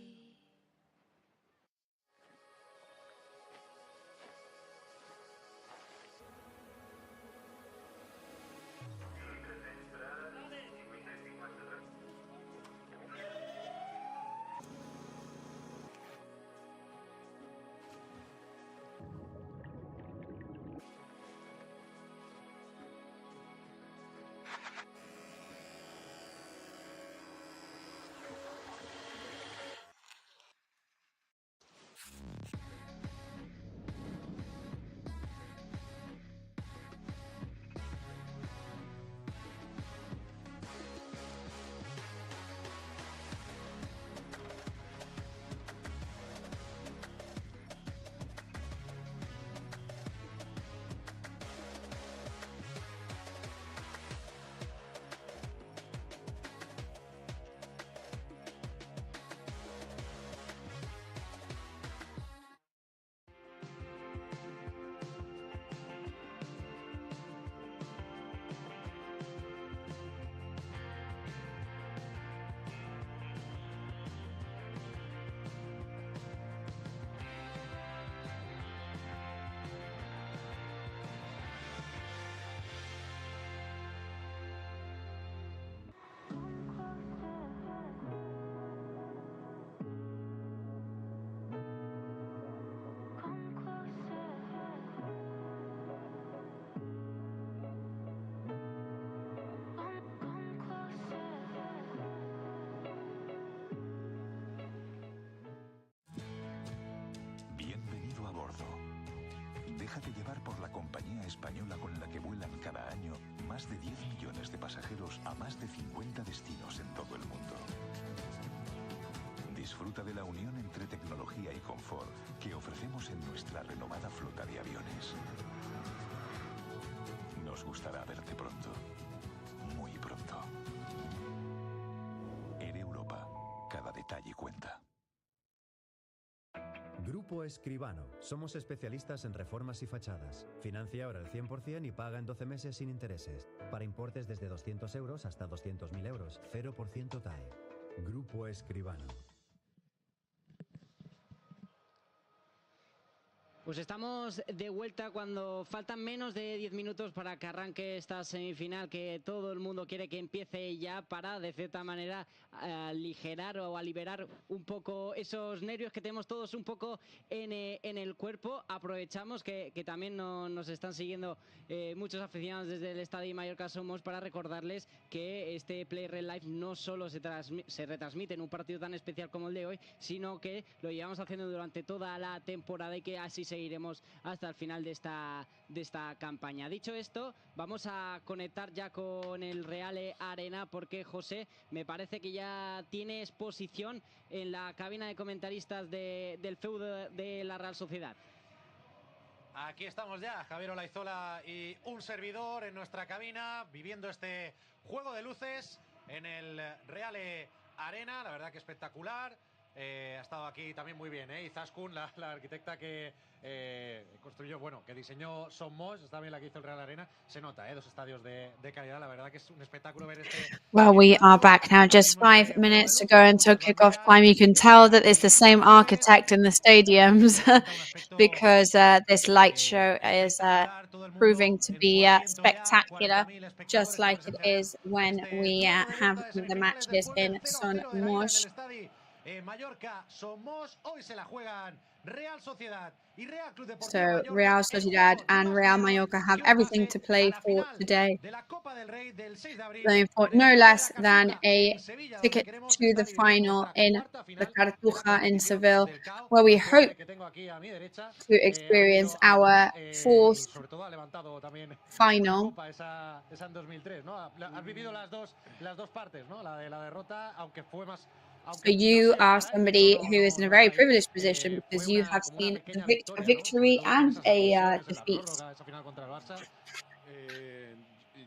Déjate llevar por la compañía española con la que vuelan cada año más de 10 millones de pasajeros a más de 50 destinos en todo el mundo. Disfruta de la unión entre tecnología y confort que ofrecemos en nuestra renovada flota de aviones. Nos gustará verte pronto, muy pronto. En Europa, cada detalle cuenta. Grupo Escribano. Somos especialistas en reformas y fachadas. Financia ahora al 100% y paga en 12 meses sin intereses. Para importes desde 200 euros hasta 200.000 euros. 0% TAE. Grupo Escribano. Pues estamos de vuelta cuando faltan menos de 10 minutos para que arranque esta semifinal que todo el mundo quiere que empiece ya para, de cierta manera, aligerar o aliviar un poco esos nervios que tenemos todos un poco en el cuerpo. Aprovechamos que también nos están siguiendo muchos aficionados desde el Estadio Mallorca Somos para recordarles que este Play Red Live no solo se retransmite en un partido tan especial como el de hoy, sino que lo llevamos haciendo durante toda la temporada y que así seguiremos hasta el final de esta campaña. Dicho esto, vamos a conectar ya con el Real Arena porque, José, me parece que ya tienes posición en la cabina de comentaristas del feudo de la Real Sociedad. Aquí estamos ya, Javier Olaizola y un servidor en nuestra cabina, viviendo este juego de luces en el Real Arena, la verdad que espectacular. Ha estado aquí también muy bien, ¿eh? Izaskun, la arquitecta que construyó, bueno, que diseñó Somos, está bien la que hizo el Real Arena. Se nota, ¿eh? Dos estadios de calidad. La verdad que es un espectáculo ver este. Well, we are back now, just 5 minutes to go until kickoff time. You can tell that it's the same architect in the stadiums because this light show is proving to be spectacular, just like it is when we have the matches in Somos. Mallorca, Somos, hoy se la juegan Real Sociedad y Real Club Deportivo So Mallorca. Real Sociedad and Real Mallorca have everything to play for today. Playing for no less than a ticket to the final in the Cartuja in Seville, where we hope to experience our fourth final. So you are somebody who is in a very privileged position because you have seen a victory and a defeat.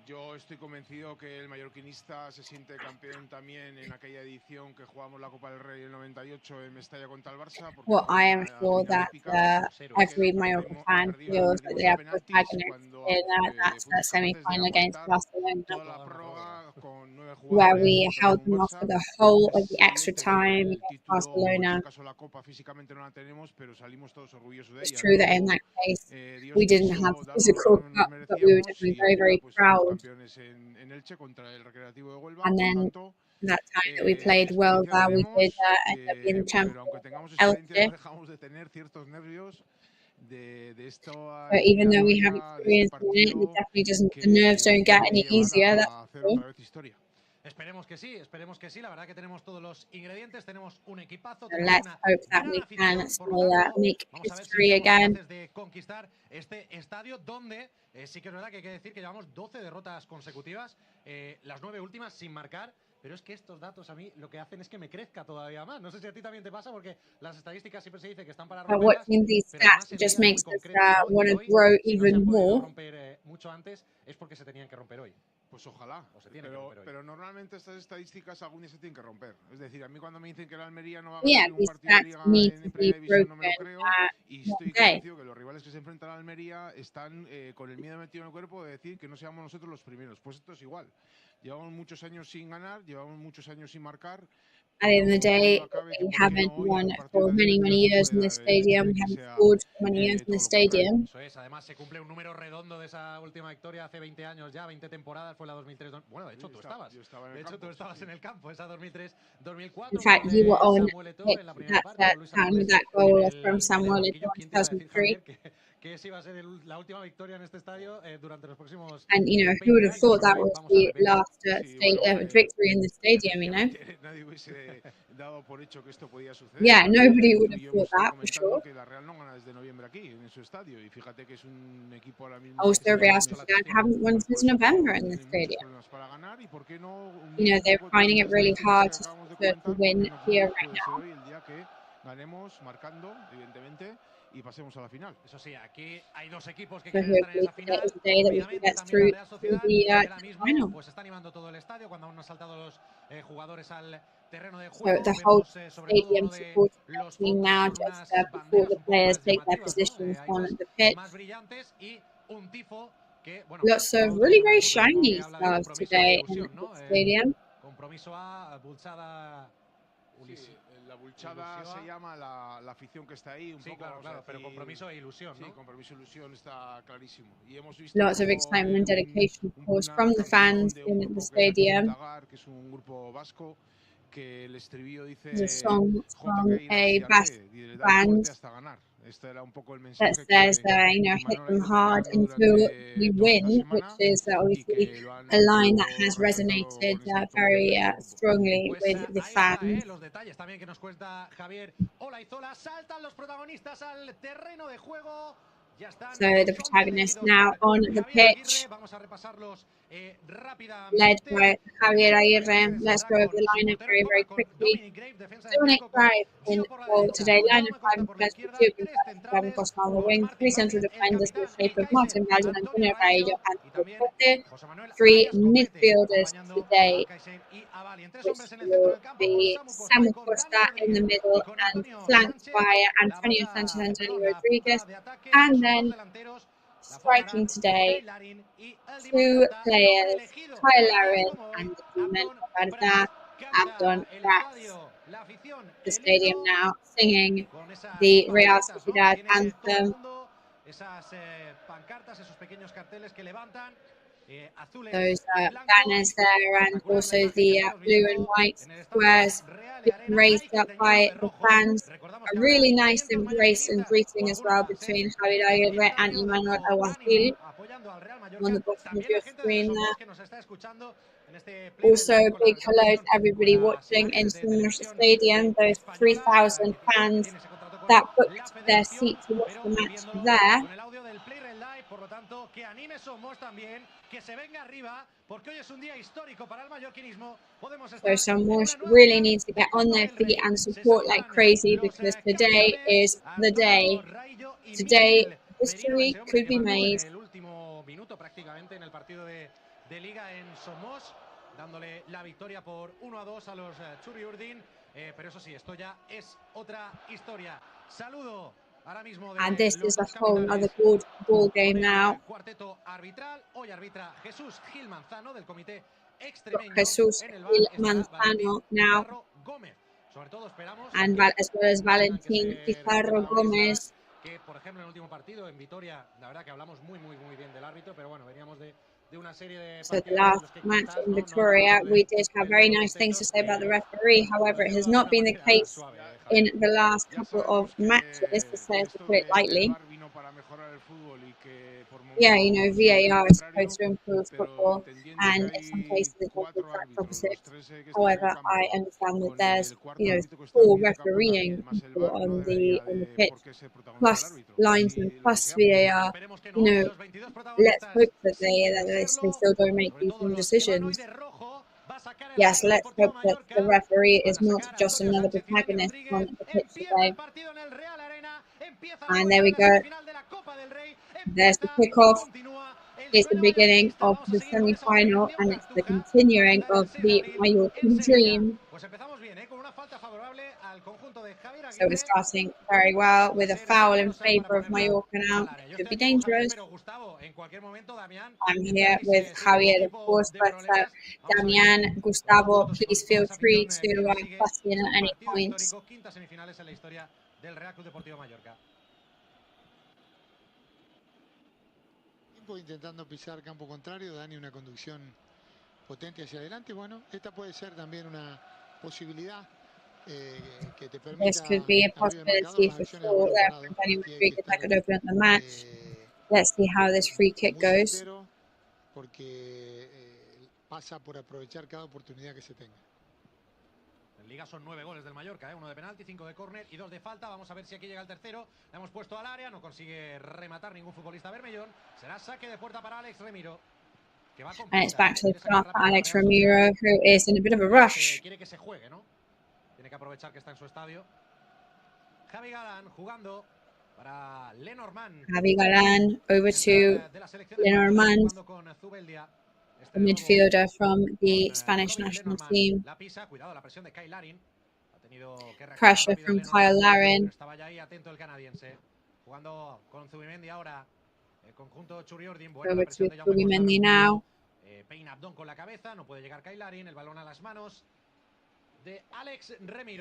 Yo estoy convencido que el mallorquinista se siente campeón también en aquella edición que jugamos la Copa del Rey en el 98 en Mestalla contra el Barça. Well, I am sure that every Mallorca fan feels that they are protagonists in that semi-final against Barcelona, where we held them off for the whole of the extra time against Barcelona. It's true that in that case we didn't have the physical cup, but we were definitely very, very proud. And then that time that we played well there, we did end up being the champions. So even though we have experience in it, it definitely doesn't. The nerves don't get any easier. That's for sure. Esperemos que sí, la verdad que tenemos todos los ingredientes, tenemos un equipazo. So let's hope that we can still make history again. De conquistar este estadio donde sí que es verdad que hay que decir que llevamos 12 derrotas consecutivas, las 9 últimas sin marcar. Pero es que estos datos a mí lo que hacen es que me crezca todavía más. No sé si a ti también te pasa porque las estadísticas siempre se dice que están para romperlas. Watching these stats just makes us want to grow even more. Romper mucho antes es porque se tenían que romper hoy. Pues ojalá, pero normalmente estas estadísticas algún día se tienen que romper. Es decir, a mí cuando me dicen que la Almería no va a ganar un partido de liga en primera división no me lo creo, y estoy convencido que los rivales que se enfrentan a la Almería están con el miedo metido en el cuerpo de decir que no seamos nosotros los primeros. Pues esto es igual. Llevamos muchos años sin ganar, llevamos muchos años sin marcar. At the end of the day, we haven't won for many, many years in the stadium. We haven't scored for many years in the stadium. Eso es, además se cumple un número redondo de esa última victoria hace 20 años ya, 20 temporadas, fue la 2003. Bueno, de hecho tú estabas. De hecho tú estabas en el campo, esa 2003-2004. In fact, you were on that time with that goal from Samuel Eto'o in 2003. Que esa iba a ser la última victoria en este estadio durante los próximos. And you know, who would have thought that was the last victory in the stadium? You know. Nadie hubiese dado por hecho que esto podía suceder. Yeah, nobody would have thought that for sure. Que la Real no gana desde noviembre aquí en su estadio y fíjate que es un equipo ahora mismo. Also, Real Sociedad haven't won since November in the stadium. You know, they're finding it really hard to win here right now. El día que ganemos marcando, evidentemente. Y pasemos a la final. Eso sí, aquí hay dos equipos que quieren estar en esa final. Obviamente también la Real Sociedad ahora mismo pues está animando todo el estadio cuando aún no han saltado los jugadores al terreno de juego. So the whole stadium supports the team now just before the players take their positions on the pitch. Lots of really very shiny stars today in the stadium. Compromiso a Bulchada. La Bulchada se llama la afición que está ahí un poco. Claro, pero compromiso e ilusión, ¿no? Sí, compromiso e ilusión está clarísimo. Y hemos visto lots of excitement and dedication, of course, from the fans in the stadium. Que es un grupo vasco que el estribillo dice the song from a Basque band that says, you know, hit them hard until we win, which is obviously a line that has resonated very strongly with the fans. Los detalles también que nos cuenta Javier Olaizola. Saltan los protagonistas al terreno de juego. So the protagonists now on the pitch, led by Javier Aguirre. Let's go over the lineup very, very quickly. Dominic Gripe in goal today. Lineup 5 players for 2 Gustavo Costa on the wing. 3 central defenders in the shape of Martin Valden, Antonio Raillo and Corte. 3 midfielders today, which will be Samuel Costa in the middle and flanked by Antonio Sanchez and Dani Rodriguez. And then striking today, 2 players, Kyle Larin and the Demon Barda Abdon Ras. The stadium now singing the Real Sociedad anthem. Those banners there, and also the blue and white squares being raised up by the fans. A really nice embrace and greeting as well between Javier Aguirre and Emmanuel Aguacil on the bottom of your screen there. Also, a big hello to everybody watching in Nuestra Stadium, those 3,000 fans that booked their seat to watch the match there. So someone really needs to get on their feet and support like crazy, because today is the day. Today, history could be made. Dándole la victoria por 1-2 a los Churiurdin, pero eso sí, esto ya es otra historia. Saludo ahora mismo de and this is a whole other ball game now. Cuarteto arbitral, hoy arbitra Jesús Gil Manzano del comité extremeño. Jesús Gil Manzano now, and as well as Valentín Pizarro Gómez. Que por ejemplo en el último partido en Vitoria, la verdad que hablamos muy bien del árbitro, pero bueno, veníamos de una serie de So the last match in Victoria, we did have very nice things to say about the referee. However, it has not been the case in the last couple of matches, to say to put it lightly. Yeah, you know, VAR is supposed to improve football, and in some cases it does the exact opposite. However, I understand that there's, you know, poor refereeing on the pitch, plus linesmen, plus VAR. You know, let's hope that they still don't make these wrong decisions. Yes, let's hope that the referee is not just another protagonist on the pitch today. And there we go. There's the kickoff. It's the beginning of the semi-final, and it's the continuing of the Mallorca dream. So we're starting very well with a foul in favour of Mallorca now. It could be dangerous. I'm here with Javier, of course, but Damián, Gustavo, please feel free to bust in at any point. Intentando pisar campo contrario, Dani una conducción potente hacia adelante. Bueno, esta puede ser también una posibilidad que te permita. This could be a possibility for sure there for Dani Rodriguez that could open up the match. Let's see how this free kick goes. Porque pasa por aprovechar cada oportunidad que se tenga. En Liga son 9 goles del Mallorca, 1 de penalti, 5 de córner y 2 de falta. Vamos a ver si aquí llega el tercero. Le hemos puesto al área, no consigue rematar ningún futbolista bermellón. Será saque de puerta para Alex Remiro. Que va And it's back to the start for Alex Remiro, who is in a bit of a rush. Quiere que se juegue, ¿no? Tiene que aprovechar que está en su estadio. Javi Galán jugando para Lenormand. Javi Galán over to Lenormand, the midfielder from the Spanish national team. Pressure from Kyle Larin. Over to Zubimendi now.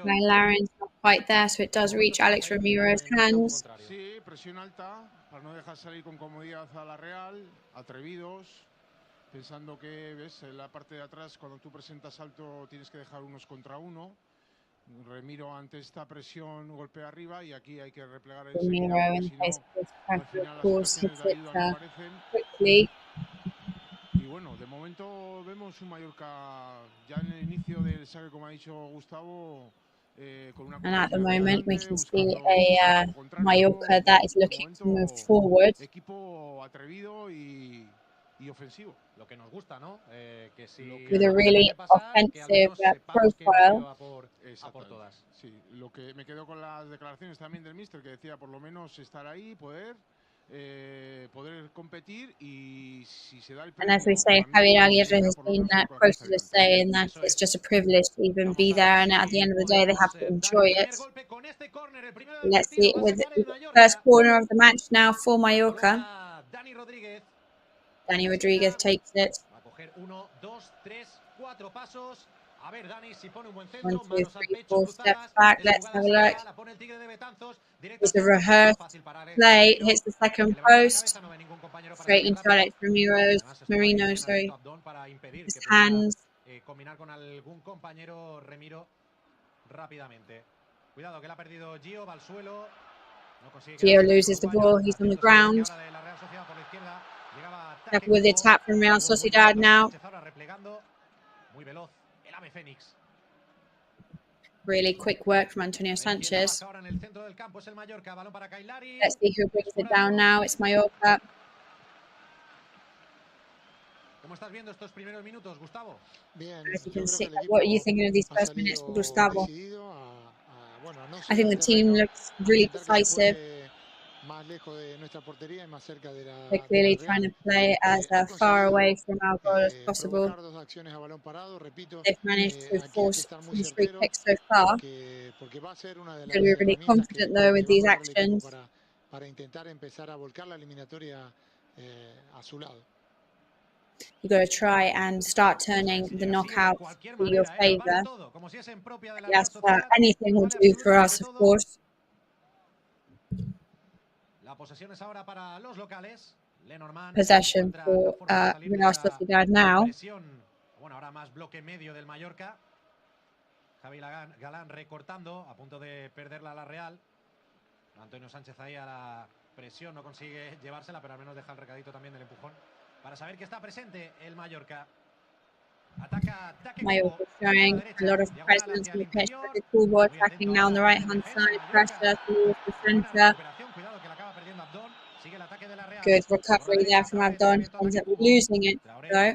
Kyle Larin's not quite there, so it does reach Alex Remiro's hands. Sí, presión alta para no dejar salir con comodidad a la Real, atrevidos. Pensando que, ves, en la parte de atrás, cuando tú presentas alto, tienes que dejar unos contra uno. Remiro ante esta presión golpea arriba y aquí hay que replegar el Remiro in face of this pressure, of course, hits it quickly. Y bueno, de momento vemos un Mallorca ya en el inicio del saque, como ha dicho Gustavo, And at the moment, we can see a Mallorca that is looking to move forward. With a really offensive profile. Sí, lo que me quedo con las declaraciones también del míster, que decía por lo menos estar ahí, poder competir, y si se da el And as we say, Javier Aguirre has been quoted as saying that it's just a privilege to even be there, and at the end of the day, they have to enjoy it. Let's see it with the first corner of the match now for Mallorca. Dani Rodriguez takes it. 1, 2, 3, 4 steps back. Let's have a look. It's a rehearsed play. Hits the second post. Straight into Alex Marino, sorry. His hands. Gio loses the ball. He's on the ground. Back with the attack from Real Sociedad now. Really quick work from Antonio Sanchez. Let's see who brings it down now. It's Mallorca. As you can see, what are you thinking of these first minutes for Gustavo? I think the team looks really decisive. They're clearly trying to play as far away from our goal as possible. They've managed to force 3 kicks so far. They're really confident though with these actions. You've got to try and start turning the knockouts to your favour. Yes, anything will do for us, of course. Possession for Real Sociedad now. Ahora más bloque medio del Mallorca. Javi Galán recortando, a punto de perderla a la Real. Antonio Sánchez ahí a la presión, no consigue llevársela, pero al menos deja el recadito también del empujón para saber que está presente el Mallorca. Mallorca showing a lot of presence in the pitch. Futbol attacking now on the right-hand side. Pressure towards the centre. Good recovery there from Abdon. Ends up losing it though.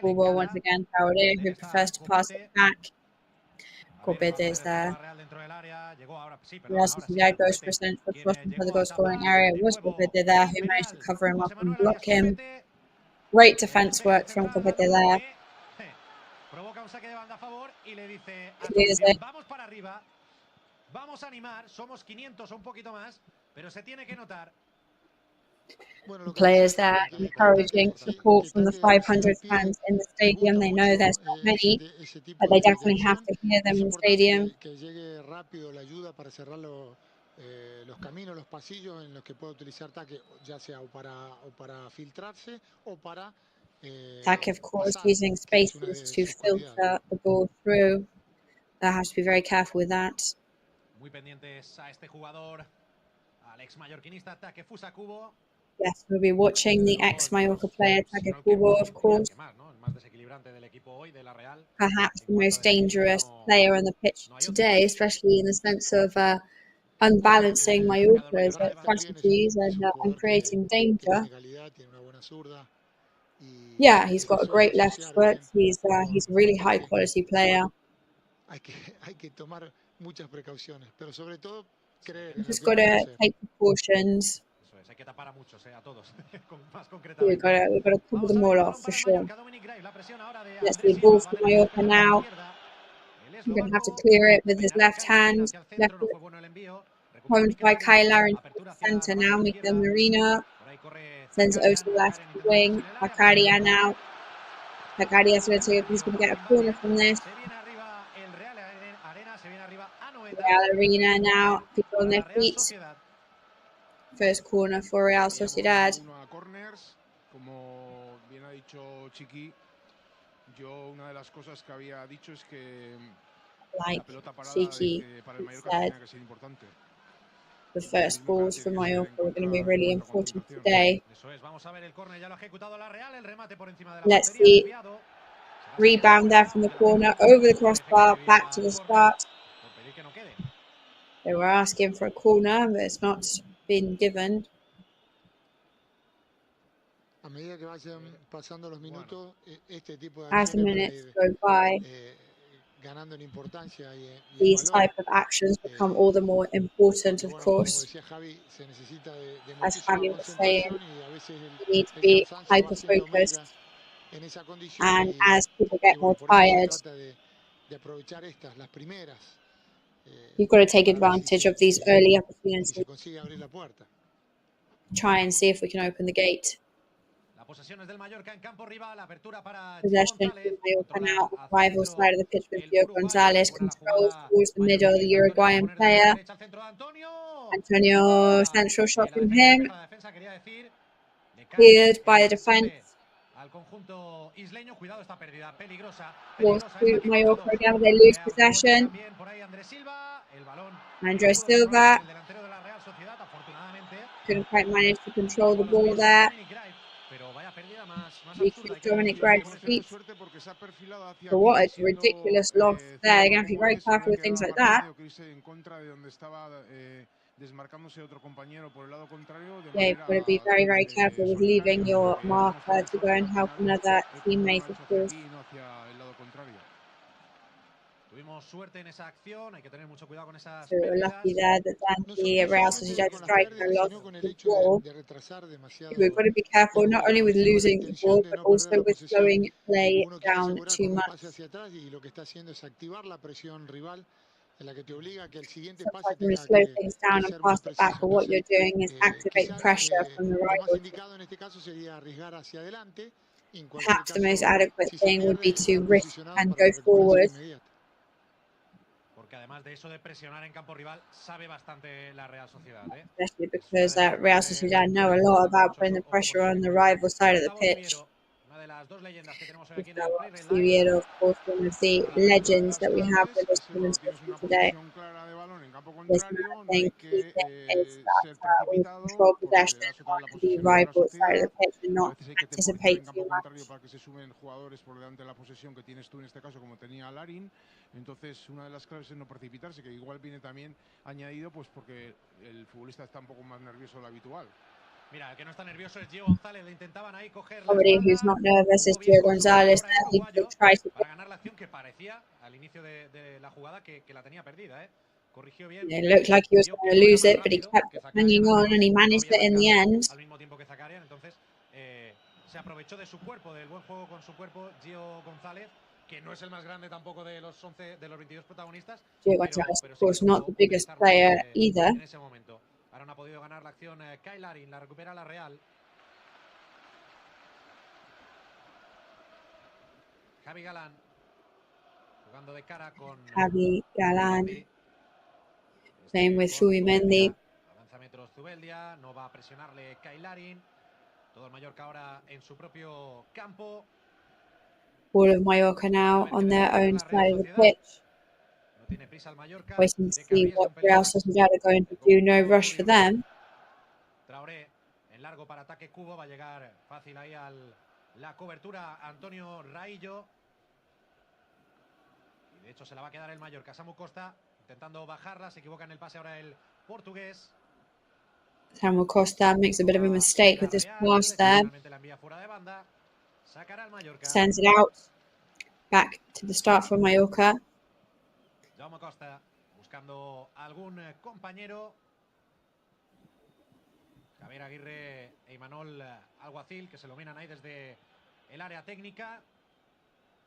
Futbol once again. Traoré, who prefers to pass it back. COPA is there. Real Sociedad goes for a central crossing for the goal scoring area. It was COPA there who managed to cover him up and block him. Great defence work from COPA there. Clears it. Players there encouraging support from the 500 fans in the stadium. They know there's not many, but they definitely have to hear them in the stadium. Los caminos, los pasillos en los que puede utilizar Taque, ya sea o para filtrarse o para Taque, of course, using spaces to filter the ball through. They have to be very careful with that. Muy pendientes a este jugador, al ex mallorquinista Taque Fusacubo. Yes, we'll be watching the ex-Mallorca player, Taque Fusacubo, of course. Perhaps the most dangerous player on the pitch today, especially in the sense of unbalancing Mallorca's strategies and creating danger. Yeah, he's got a great left foot. He's a really high quality player. Just got to take precautions. We've got to cover them all off for sure. Let's see, ball for Mallorca now. We're going to have to clear it with his left hand. Left foot. Homed by Kyler into the centre now. Miguel Marino sends it over to the left wing. Bacaria now. Bacaria is going to get a corner from this. Real Arena now. People on their feet. First corner for Real Sociedad. Como bien ha dicho Chiqui, yo una de las cosas que había dicho es que like Chiqui said, the first balls for Mallorca are going to be really important today. Let's see. Rebound there from the corner, over the crossbar, back to the start. They were asking for a corner, but it's not been given. A medida que vayan pasando los minutos, este tipo de As the acciones minutes go by, ganando en importancia y these valor. type of actions become all the more important, of course. Como decía Javi, se necesita de As muchísima Javi was saying, concentración y a veces you need to el be cansancio va haciendo hyper-focused, mella en esa condición and y as people get more por eso se tired, trata de aprovechar estas, las primeras. you've got to take advantage of these early Si opportunities. se consigue abrir la puerta. Try and see if we can open the gate. La posesión es del Mallorca en campo rival, apertura para Possession from Mallorca now, rival side of the pitch with Gio Gonzalez, controls towards the middle, the Uruguayan player. Antonio, central shot from him. Cleared by the defense. Al conjunto isleño, cuidado esta pérdida peligrosa. Forced to Mallorca again, they lose possession. Por ahí Andrés Silva, el balón. Andrés Silva El delantero de la Real Sociedad, afortunadamente. couldn't quite manage to control the ball there. Pero vaya pérdida más Reaches Dominic Greif's feet. But what a ridiculous loss there. They're going to be very careful with things like that. Yeah, you've got to be very, very careful with leaving your marker to go and help another teammate, of course. Tuvimos suerte en esa acción, hay que tener mucho cuidado con esas So we're lucky there that the Real Sociedad striker lost the ball. We've got to be careful not only with losing the ball, but also with slowing play down too much. Sometimes when you slow things down and pass it back, but what you're doing is activate pressure from the rival. Perhaps the most adequate thing would be to risk and go forward. Porque además de eso de presionar en campo rival, sabe bastante la Real Sociedad. Especially because Real Sociedad know a lot about putting the pressure on the rival side of the pitch. Gustavo Riviero, of course, one of the legends that we have with us today. This man, I think, key thing is that we control possession on the rival side of the pitch and not anticipate too much. Entonces, una de las claves es no precipitarse, que igual viene también añadido pues porque el futbolista está un poco más nervioso de lo habitual. Mira, el que no está nervioso es Gio González, le intentaban ahí coger Somebody who's not nervous is Gio Gonzalez. He could try to para ganar la acción que parecía al inicio de la jugada que la tenía perdida, corrigió bien. It looked like he was going to lose it, but he kept hanging on and he managed it in the end. Al mismo tiempo que Zacarian, entonces se aprovechó de su cuerpo, del buen juego con su cuerpo, Gio González, que no es el más grande tampoco de los 11, de los 22 protagonistas. Gio Gonzalez, of course, not the biggest player either. En ese momento. Ahora no ha podido ganar la acción Kyle Larin, la recupera la Real. Javi Galán jugando de cara con Javi Galán. Playing with Zubimendi. Avanza metros Zubeldia, no va a presionarle Kyle Larin. Todo el Mallorca ahora en su propio campo. All of Mallorca now on their own side of the pitch. Waiting to see what Real Sociedad are going to do. No rush for them. Traoré en largo para ataque Cubo, va a llegar fácil ahí a la cobertura Antonio Raillo. Y de hecho se la va a quedar el Mallorca. Samu Costa intentando bajarla, se equivoca en el pase ahora el portugués. Samuel Costa makes a bit of a mistake with this pass there. Sends it out. Back to the start for Mallorca. Jaume Costa buscando algún compañero. Javier Aguirre e Imanol Alguacil, que se lo miran ahí desde el área técnica.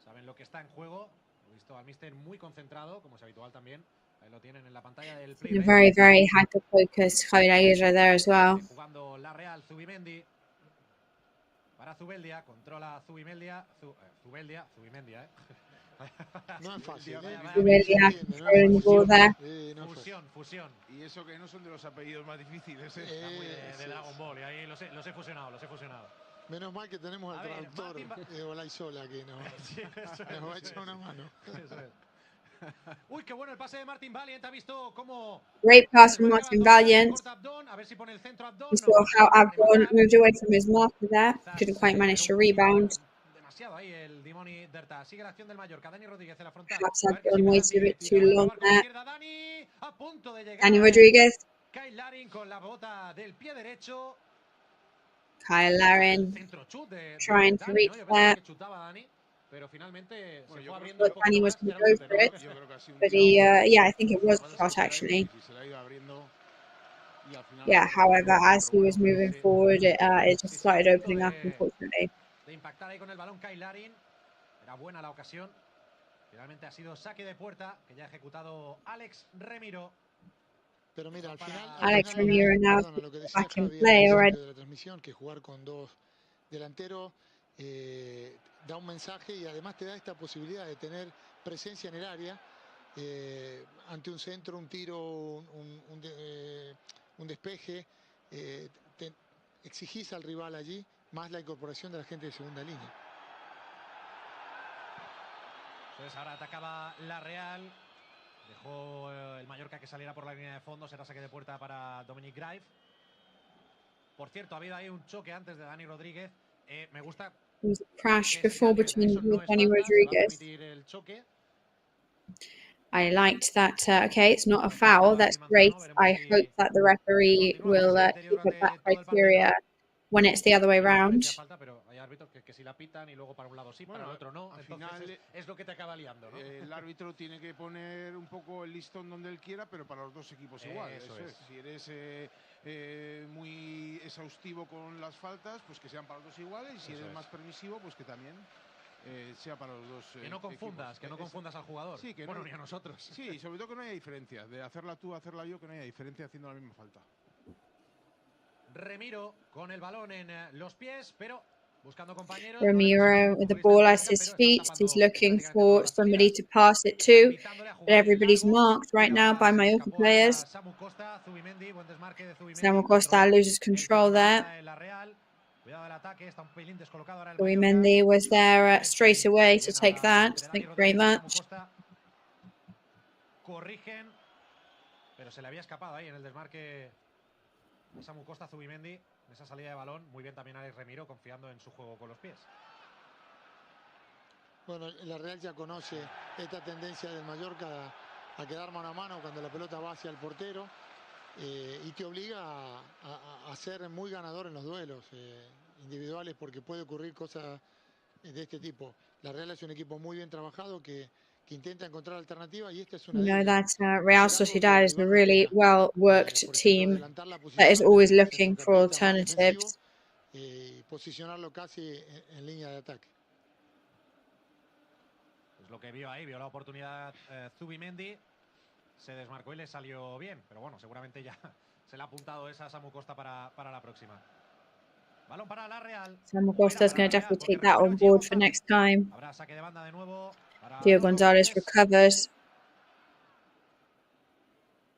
Saben lo que está en juego. He visto al míster muy concentrado, como es habitual también. Ahí lo tienen en la pantalla del play. Very, very hyper-focused Javier Aguirre there as well. Jugando la Real, Zubimendi. Para Zubeldia, controla Zubimendia. Zubimendia, No es fácil. Zubeldia throwing the ball there. Fusión. Y eso que no son de los apellidos más difíciles. Está muy de Dragon Ball. Y ahí los he fusionado. Menos mal que tenemos al traductor Olaizola aquí, ¿no? Sí, nos va a echar una mano. Uy, qué bueno el pase de Martin Valiant. Ha visto cómo... Great pass from Martin Valiant. A ver si pone el centro Abdón. You saw how Abdon moved away from his marker there. Couldn't quite manage to rebound. demasiado ahí el Dimoni Derta. Sigue la acción del Mallorca. Dani Rodríguez en la frontal. Perhaps I've gone way too long there. Dani, a punto de llegar. Dani Rodríguez. Kyle Larin con la bota del pie derecho. Kyle Larin trying to reach there. Pero finalmente se fue I thought Danny was going to go for it, but he, yeah, I think it was a shot actually. Yeah, however, as he was moving forward, it just started opening up, unfortunately. De impactar ahí con el balón Kyle Larin. Era buena la ocasión. Finalmente ha sido saque de puerta que ya ha ejecutado Alex Remiro. Pero mira, al final Alex Remiro now back in Javi, play already. de la transmisión, que jugar con dos delanteros da un mensaje y además te da esta posibilidad de tener presencia en el área ante un centro, un tiro, un despeje. Te exigís al rival allí, más la incorporación de la gente de segunda línea. Entonces ahora atacaba la Real. Dejó el Mallorca que saliera por la línea de fondo. Será saque de puerta para Dominic Graif. Por cierto, ha habido ahí un choque antes de Dani Rodríguez. Me gusta. There was a crash before between him and Dani Rodríguez. I liked that. Okay, it's not a foul. That's great. I hope that the referee will keep up that criteria when it's the other way around. El árbitro tiene que poner un poco el listón donde él quiera, pero para los dos equipos igual. Eso es. Si eres muy exhaustivo con las faltas, pues que sean para los dos iguales, y si eres más permisivo, pues que también sea para los dos. Que no confundas, que no confundas al jugador. Sí, que bueno, no, ni a nosotros. Sí, sobre todo que no haya diferencia. De hacerla tú, hacerla yo, que no haya diferencia haciendo la misma falta. Remiro con el balón en los pies, pero buscando compañeros. Remiro with the ball at his feet. He's looking for somebody to pass it to, but everybody's marked right now by Mallorca players. Samu Costa loses control there. Zubimendi was there straight away to take that. Thank you very much. Corrigen, pero se le había escapado ahí en el desmarque Samu Costa, Zubimendi, en esa salida de balón. Muy bien también Alex Remiro, confiando en su juego con los pies. Bueno, la Real ya conoce esta tendencia del Mallorca a quedar mano a mano cuando la pelota va hacia el portero y te obliga a ser muy ganador en los duelos individuales, porque puede ocurrir cosas de este tipo. La Real es un equipo muy bien trabajado que intenta encontrar alternativas, y esta es una de ellas. That Real Sociedad is a really well-worked team that is always looking for alternatives. Posicionarlo casi en línea de ataque. Es lo que vio ahí, vio la oportunidad Zubimendi, se desmarcó y le salió bien, pero bueno, seguramente ya se le ha apuntado esa a Samu Costa para la próxima. Balón para la Real. Samu Costa is going to definitely take that on board for next time. Habrá saque de banda de nuevo. Dio Gonzalez recovers.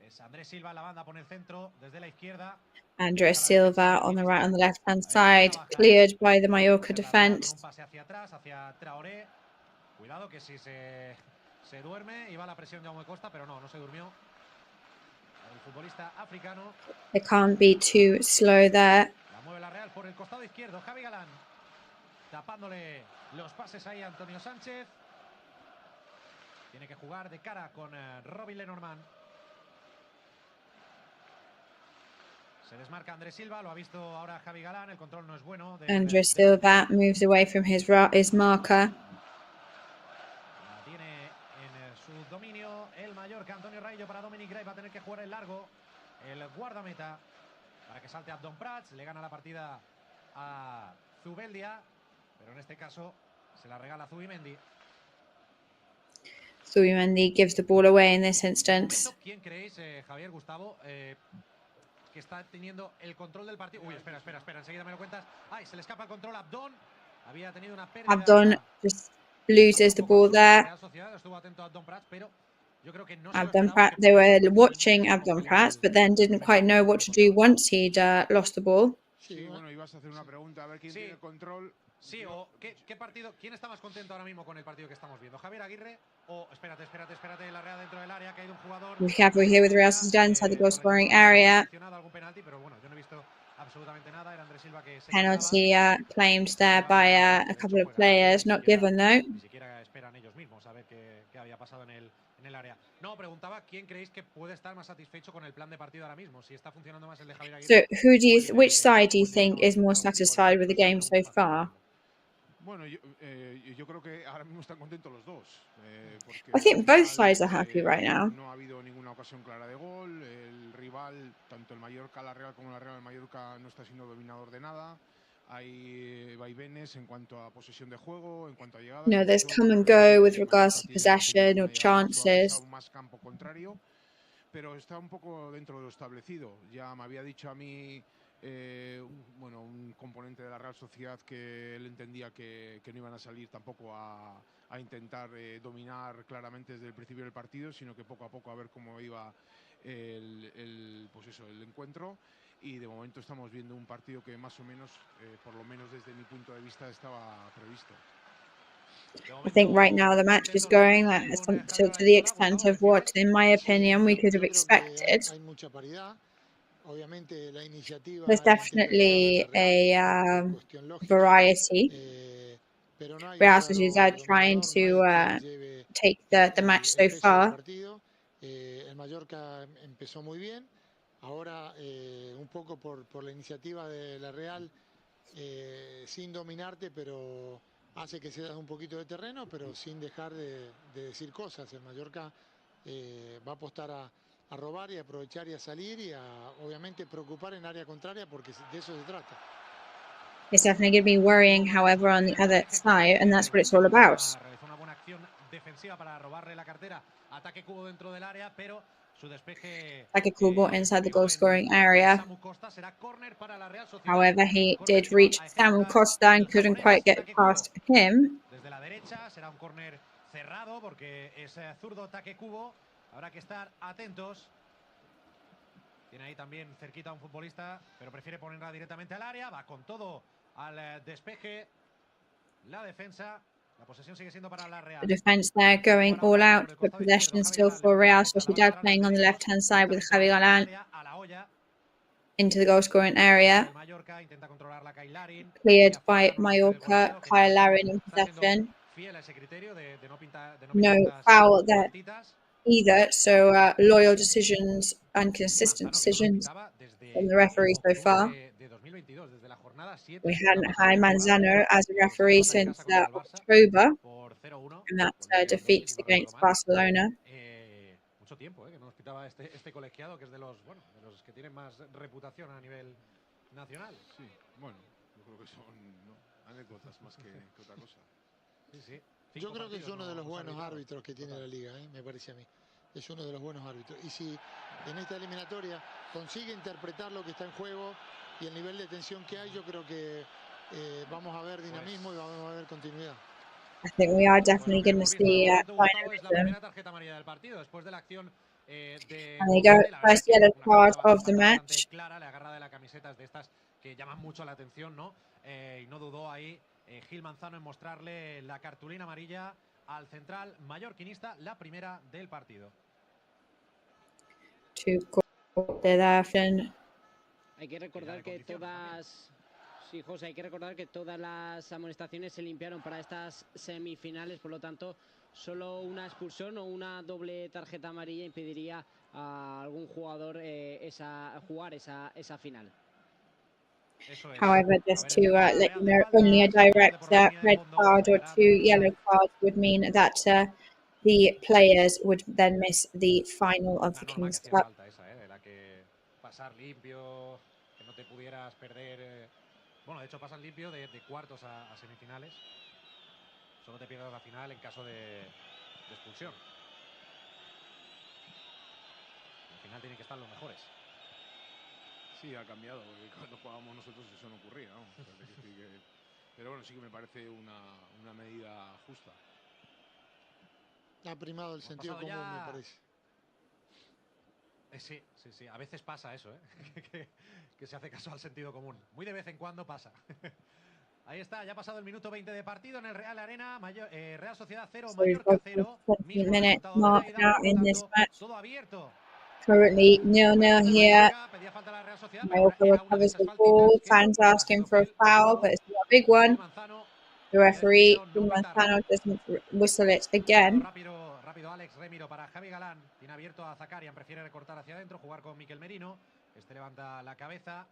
Es Andrés Silva en la banda, pone el centro desde la izquierda. Andres Silva on the right, on the left-hand side, cleared by the Mallorca defense. Un pase hacia atrás, hacia Traoré. Cuidado que si se duerme, iba la presión de Samu Costa, pero no se durmió. El futbolista africano. They can't be too slow there. La mueve la Real por el costado izquierdo, Javi Galán. Tapándole los pases ahí a Antonio Sánchez. Tiene que jugar de cara con Robin Lenormand. Se desmarca Andrés Silva, lo ha visto ahora Javi Galán, el control no es bueno. Andres Silva moves away from his marker. La tiene en su dominio el Mallorca. Antonio Raillo para Dominic Graif, va a tener que jugar el largo. El guardameta para que salte Abdon Prats, le gana la partida a Zubeldia, pero en este caso se la regala Zubimendi. Zubimendi gives the ball away in this instance. ¿Quién creéis, Javier, Gustavo, que está teniendo el control del partido? Uy, espera, enseguida me lo cuentas. Ay, se le escapa el control a Abdon. Había tenido una pérdida. Abdon just loses the ball there. Real Sociedad estuvo atento a Abdon Prats, pero yo creo que no Abdon Prats, they were watching Abdon Prats, but then didn't quite know what to do once he'd lost the ball. Sí, bueno, ibas a hacer una pregunta, a ver quién tiene el control. Sí, o ¿qué partido? ¿Quién está más contento ahora mismo con el partido que estamos viendo? ¿Javier Aguirre o espérate, la Real dentro del área, que ha ido un jugador? We have here with Real Sociedad inside the goal scoring area. Algún penalti, pero bueno, yo no he visto absolutamente nada. Era Andrés Silva que se Penalty claimed there by a couple of players, not given though. Ni siquiera esperan ellos mismos a ver qué había pasado en el área. No, preguntaba quién creéis que puede estar más satisfecho con el plan de partido ahora mismo, si está funcionando más el de Javier Aguirre. So, which side do you think is more satisfied with the game so far? Bueno, yo creo que ahora mismo están contentos los dos. I think both sides are happy right now. No ha habido ninguna ocasión clara de gol. El rival, tanto el Mallorca, la Real como la Real Mallorca, no está siendo dominador de nada. Hay vaivenes en cuanto a posesión de juego, en cuanto a llegadas. No, there's come and go with regards to possession or chances. Más campo contrario, pero está un poco dentro de lo establecido. Ya me había dicho a mí un componente de la Real Sociedad que él entendía que no iban a salir tampoco a intentar dominar claramente desde el principio del partido, sino que poco a poco a ver cómo iba el encuentro. Y de momento estamos viendo un partido que más o menos, por lo menos desde mi punto de vista, estaba previsto. I think right now the match is going to the extent of what, in my opinion, we could have expected. There's definitely a variety. Real Sociedad trying to take the match so far. El Mallorca empezó muy bien. Ahora un poco por la iniciativa de la Real, sin dominarte, pero hace que cedas un poquito de terreno, pero sin dejar de decir cosas. El Mallorca va a apostar a robar y a aprovechar y a salir y a obviamente preocupar en área contraria, porque de eso se trata. It's definitely going to be worrying, however, on the other side, and that's what it's all about. Realizó una buena acción defensiva para robarle la cartera. Ataque cubo dentro del área, pero su despeje. Like a cool ball inside the goal-scoring area. However, he did reach Samu Costa and couldn't quite get past him. Desde la derecha será un córner cerrado porque es zurdo ataque cubo. Habrá que estar atentos. Tiene ahí también cerquita a un futbolista, pero prefiere ponerla directamente al área. Va con todo al despeje. La defensa. La posesión sigue siendo para la Real. The defense there going all out, but possession still for Real Sociedad, playing on the left-hand side with Javi Galán into the goal-scoring area. Cleared by Mayorka, Kyle Larin in possession. No foul there either, so loyal decisions and consistent decisions from the referee so far. We hadn't had Manzano as a referee since October, and that defeats against Barcelona. Mucho tiempo que nos quitaba este colegiado, que es de los que tienen más reputación a nivel nacional. Sí, bueno, yo creo que son anécdotas más que otra cosa. Sí. Yo creo que es uno de los buenos árbitros que tiene la liga, me parece a mí. Es uno de los buenos árbitros. Y si en esta eliminatoria consigue interpretar lo que está en juego y el nivel de tensión que hay, yo creo que vamos a ver dinamismo y vamos a ver continuidad. I think we are definitely going to see dynamism. And they go first yellow card of the match. Clara, la agarra de la camiseta de estas que llaman mucho la atención, ¿no? Y no dudó ahí Gil Manzano en mostrarle la cartulina amarilla al central mallorquinista, la primera del partido. Hay que recordar que todas... Sí, José, hay que recordar que todas las amonestaciones se limpiaron para estas semifinales, por lo tanto, solo una expulsión o una doble tarjeta amarilla impediría a algún jugador jugar esa final. However, just to let you know, only a direct red card or 2 yellow cards would mean that the players would then miss the final of the King's Cup. Pasar limpio, que no te pudieras perder. Bueno, de hecho pasan limpio de cuartos a semifinales. Solo te pierdes la final en caso de expulsión. Al final tienen que estar los mejores. Sí, ha cambiado, porque cuando jugábamos nosotros eso no ocurría, ¿no? Pero bueno, sí que me parece una medida justa. Ha primado el sentido común, me parece. Sí, a veces pasa eso, que se hace caso al sentido común. Muy de vez en cuando pasa. Ahí está, ya ha pasado el minuto 20 de partido en el Real Arena. Real Sociedad 0, Mallorca 0. Minute mark now in this match. Todo abierto Currently 0-0 here. Mallorca recovers the ball. Fans asking for a foul, but it's not a big one. The referee, Manzano, doesn't whistle it again. Rápido Alex Remiro para Javi Galán. Tiene abierto a Zakarian, prefiere recortar hacia adentro, jugar con Mikel Merino. Este levanta la cabeza.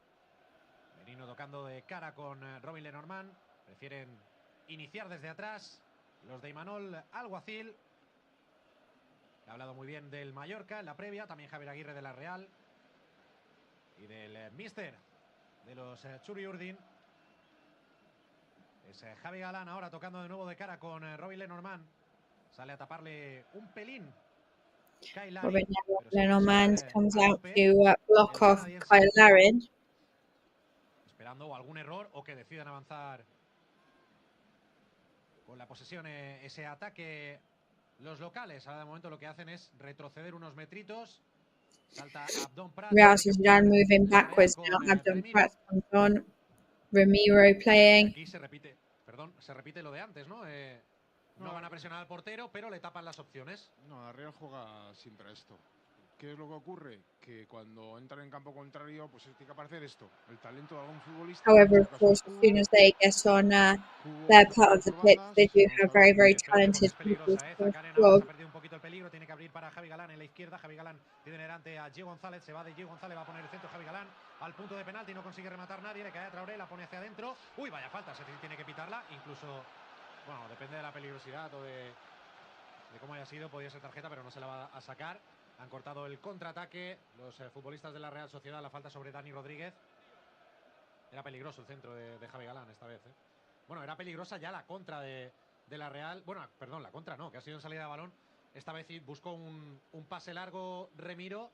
Merino tocando de cara con Robin Lenormand. Prefieren iniciar desde atrás. Los de Imanol Alguacil. Ha hablado muy bien del Mallorca en la previa. También Javier Aguirre de la Real. Y del míster de los Txuri Urdin. Es Javi Galán ahora tocando de nuevo de cara con Robin Lenormand. Sale a taparle un pelín. Robin Lenormand comes out to block off Kyle Larin. Esperando algún error o que decidan avanzar con la posesión, ese ataque. Los locales ahora de momento lo que hacen es retroceder unos metritos. Salta Abdón Prat. Real Sociedad moving backwards now. Abdón Prat comes on. Remiro playing. Aquí se repite lo de antes, ¿no? No van a presionar al portero, pero le tapan las opciones. No, la Real juega siempre a esto. ¿Qué es lo que ocurre? Que cuando entran en campo contrario, pues tiene que aparecer esto, el talento de algún futbolista. However, of course, as soon as they get on their part of the pitch, they do have very, very talented people. Se ha perdido un poquito el peligro, tiene que abrir para Javi Galán en la izquierda. Javi Galán tiene delante a Gio González, se va de Gio González, va a poner el centro Javi Galán al punto de penalti, no consigue rematar nadie, le cae a Traoré, la pone hacia adentro. Uy, vaya falta, se tiene que pitarla, incluso, bueno, depende de la peligrosidad o de cómo haya sido, podía ser tarjeta, pero no se la va a sacar. Han cortado el contraataque los futbolistas de la Real Sociedad, la falta sobre Dani Rodríguez. Era peligroso el centro de Javi Galán esta vez. Bueno, era peligrosa ya la contra de la Real. Bueno, perdón, la contra no, que ha sido en salida de balón. Esta vez buscó un pase largo Remiro.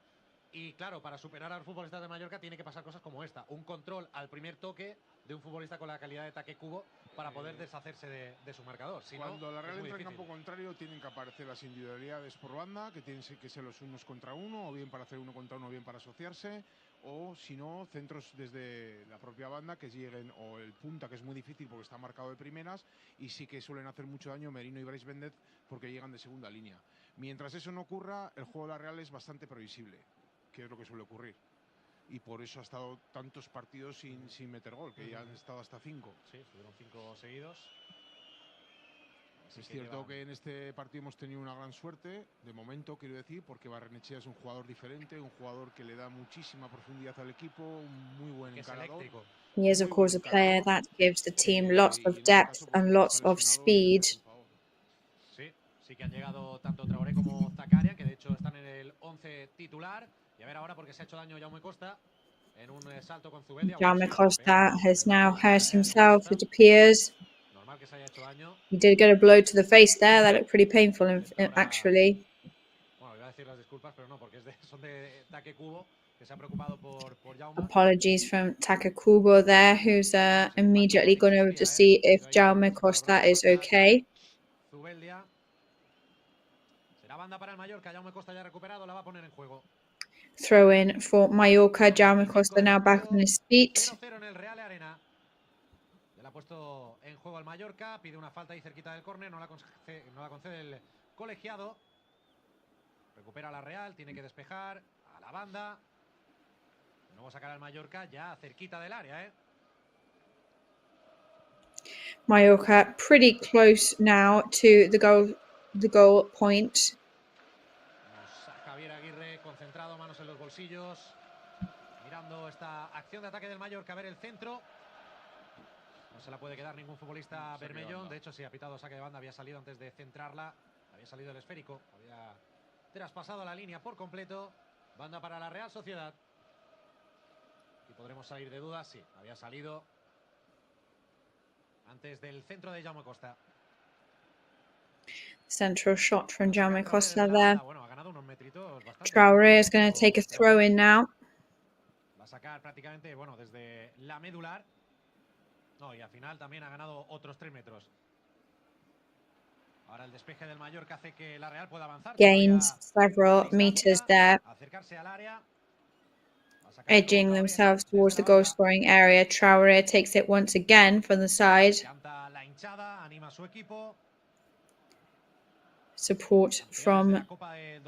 Y claro, para superar a los futbolistas de Mallorca tiene que pasar cosas como esta. Un control al primer toque de un futbolista con la calidad de Take Kubo para poder deshacerse de su marcador. Si cuando no, la Real entra difícil. en campo contrario tienen que aparecer las individualidades por banda, que tienen que ser los unos contra uno, o bien para hacer uno contra uno, o bien para asociarse, o si no, centros desde la propia banda que lleguen, o el punta, que es muy difícil porque está marcado de primeras, y sí que suelen hacer mucho daño Merino y Brais Béndez porque llegan de segunda línea. Mientras eso no ocurra, el juego de la Real es bastante previsible, que es lo que suele ocurrir. Y por eso ha estado tantos partidos sin meter gol, que ya han estado hasta 5. Sí, estuvieron 5 seguidos. Es cierto que en este partido hemos tenido una gran suerte, de momento quiero decir, porque Barrenechea es un jugador diferente, un jugador que le da muchísima profundidad al equipo, un muy buen encarador. He is, of course, a player that gives the team lots of depth and lots of speed. Sí que han llegado tanto Traoré como Zakarian, que de hecho están en el 11 titular. Y a ver ahora porque se ha hecho daño Jaume Costa en un salto con Zubeldia. Jaume Costa has now hurt himself, it appears. Normal que se haya hecho daño. He did get a blow to the face there. That looked pretty painful, actually. Bueno, iba a decir las disculpas, pero no, porque son de Take Kubo, que se ha preocupado por Jaume. Apologies from Take Kubo there, who's immediately gone over to see if Jaume Costa is okay. Zubeldia. Será banda para el Mallorca. Jaume Costa ya recuperado, la va a poner en juego. Throw in for Mallorca. Jaume Costa now back on his feet. 0-0 en el Real Arena. Ya la ha puesto en juego al Mallorca. Pide una falta ahí cerquita del córner. No la concede el colegiado. Recupera la Real. Tiene que despejar a la banda. De nuevo sacar al Mallorca ya cerquita del área, Mallorca pretty close now to the goal point. Javier Aguirre concentrado, manos en los bolsillos, mirando esta acción de ataque del Mallorca. A ver el centro. No se la puede quedar ningún futbolista Bermellón. De hecho, sí, ha pitado saque de banda. Había salido antes de centrarla. Había salido el esférico. Había traspasado la línea por completo. Banda para la Real Sociedad. Y podremos salir de dudas. Sí, había salido antes del centro de Jaume Costa. Central shot from Jaume Costa there. Traoré is going to take a throw in now. Va a sacar prácticamente, bueno, desde la medular. No, y al final también ha ganado otros 3 metros. Ahora el despeje del Mallorca hace que la Real pueda avanzar. Gains several meters there. Acercarse al área. Edging themselves towards the goal scoring area. Traoré takes it once again from the side. La hinchada anima a su equipo. Support from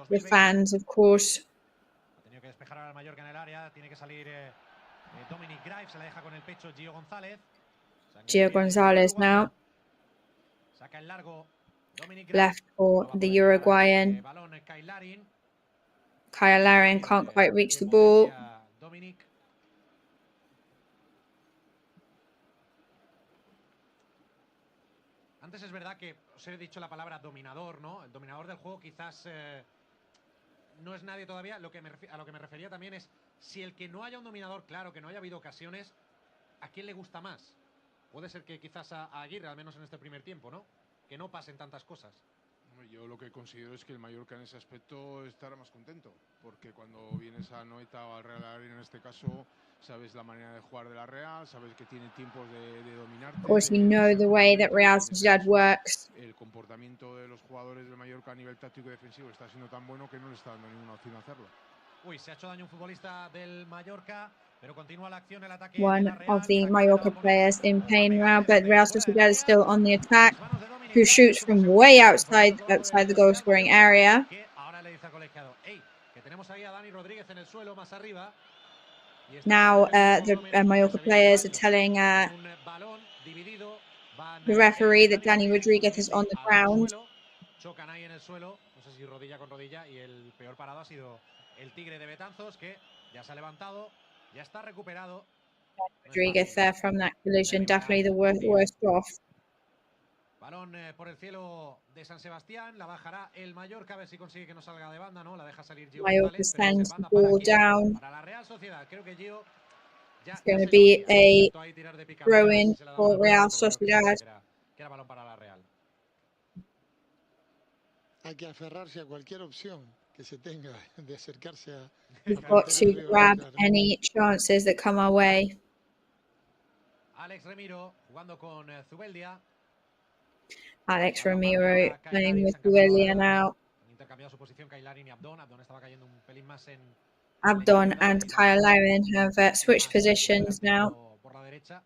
the fans, of course. despejar ahora el Mallorca en el área. Tiene que salir Dominic Grives. Se la deja con el pecho Gio González. Gio González now. Saca el largo. Left for the Uruguayan. Kyle Larin can't quite reach the ball. Antes es verdad que os he dicho la palabra dominador, ¿no? El dominador del juego quizás no es nadie todavía. A lo que me refería también es si el que no haya un dominador claro, que no haya habido ocasiones, ¿a quién le gusta más? Puede ser que quizás a Aguirre, al menos en este primer tiempo, ¿no? Que no pasen tantas cosas. Yo lo que considero es que el Mallorca en ese aspecto estará más contento, porque cuando vienes a Noeta o al Real Arena en este caso, sabes la manera de jugar de la Real, sabes que tiene tiempos de dominarte. Of course, you know the way that Real Sociedad works. El comportamiento de los jugadores del Mallorca a nivel táctico y defensivo está siendo tan bueno que no le está dando ninguna opción a hacerlo. Uy, se ha hecho daño un futbolista del Mallorca, pero continúa la acción, el ataque. One of the Mallorca players in pain now, but Real Sociedad is still on the attack. Who shoots from way outside the goal scoring area. Now the Mallorca players are telling the referee that Dani Rodriguez is on the ground. Chocan ahí en el suelo, no sé si rodilla con rodilla, y el peor parado ha sido el Tigre de Betanzos, que ya se ha levantado, ya está recuperado. Rodriguez there from that collision, definitely the worst off. Balón por el cielo de San Sebastián, la bajará el Mallorca, a ver si consigue que no salga de banda, ¿no? La deja salir Gio Mallorca González, sends the ball down. para la Real Sociedad. Creo que Gio It's going to be a throw-in for Real Sociedad. Que era balón para la Real. Hay que aferrarse a cualquier opción que se tenga de acercarse a... We've got to grab any chances that come our way. Alex Remiro jugando con Zubeldia. Alex Ramiro playing with Zubelia now. Intercambiado su posición Kailarin y Abdon. Abdon estaba cayendo un pelín más en... Abdon and Kyle Larin have switched positions now. Por la derecha.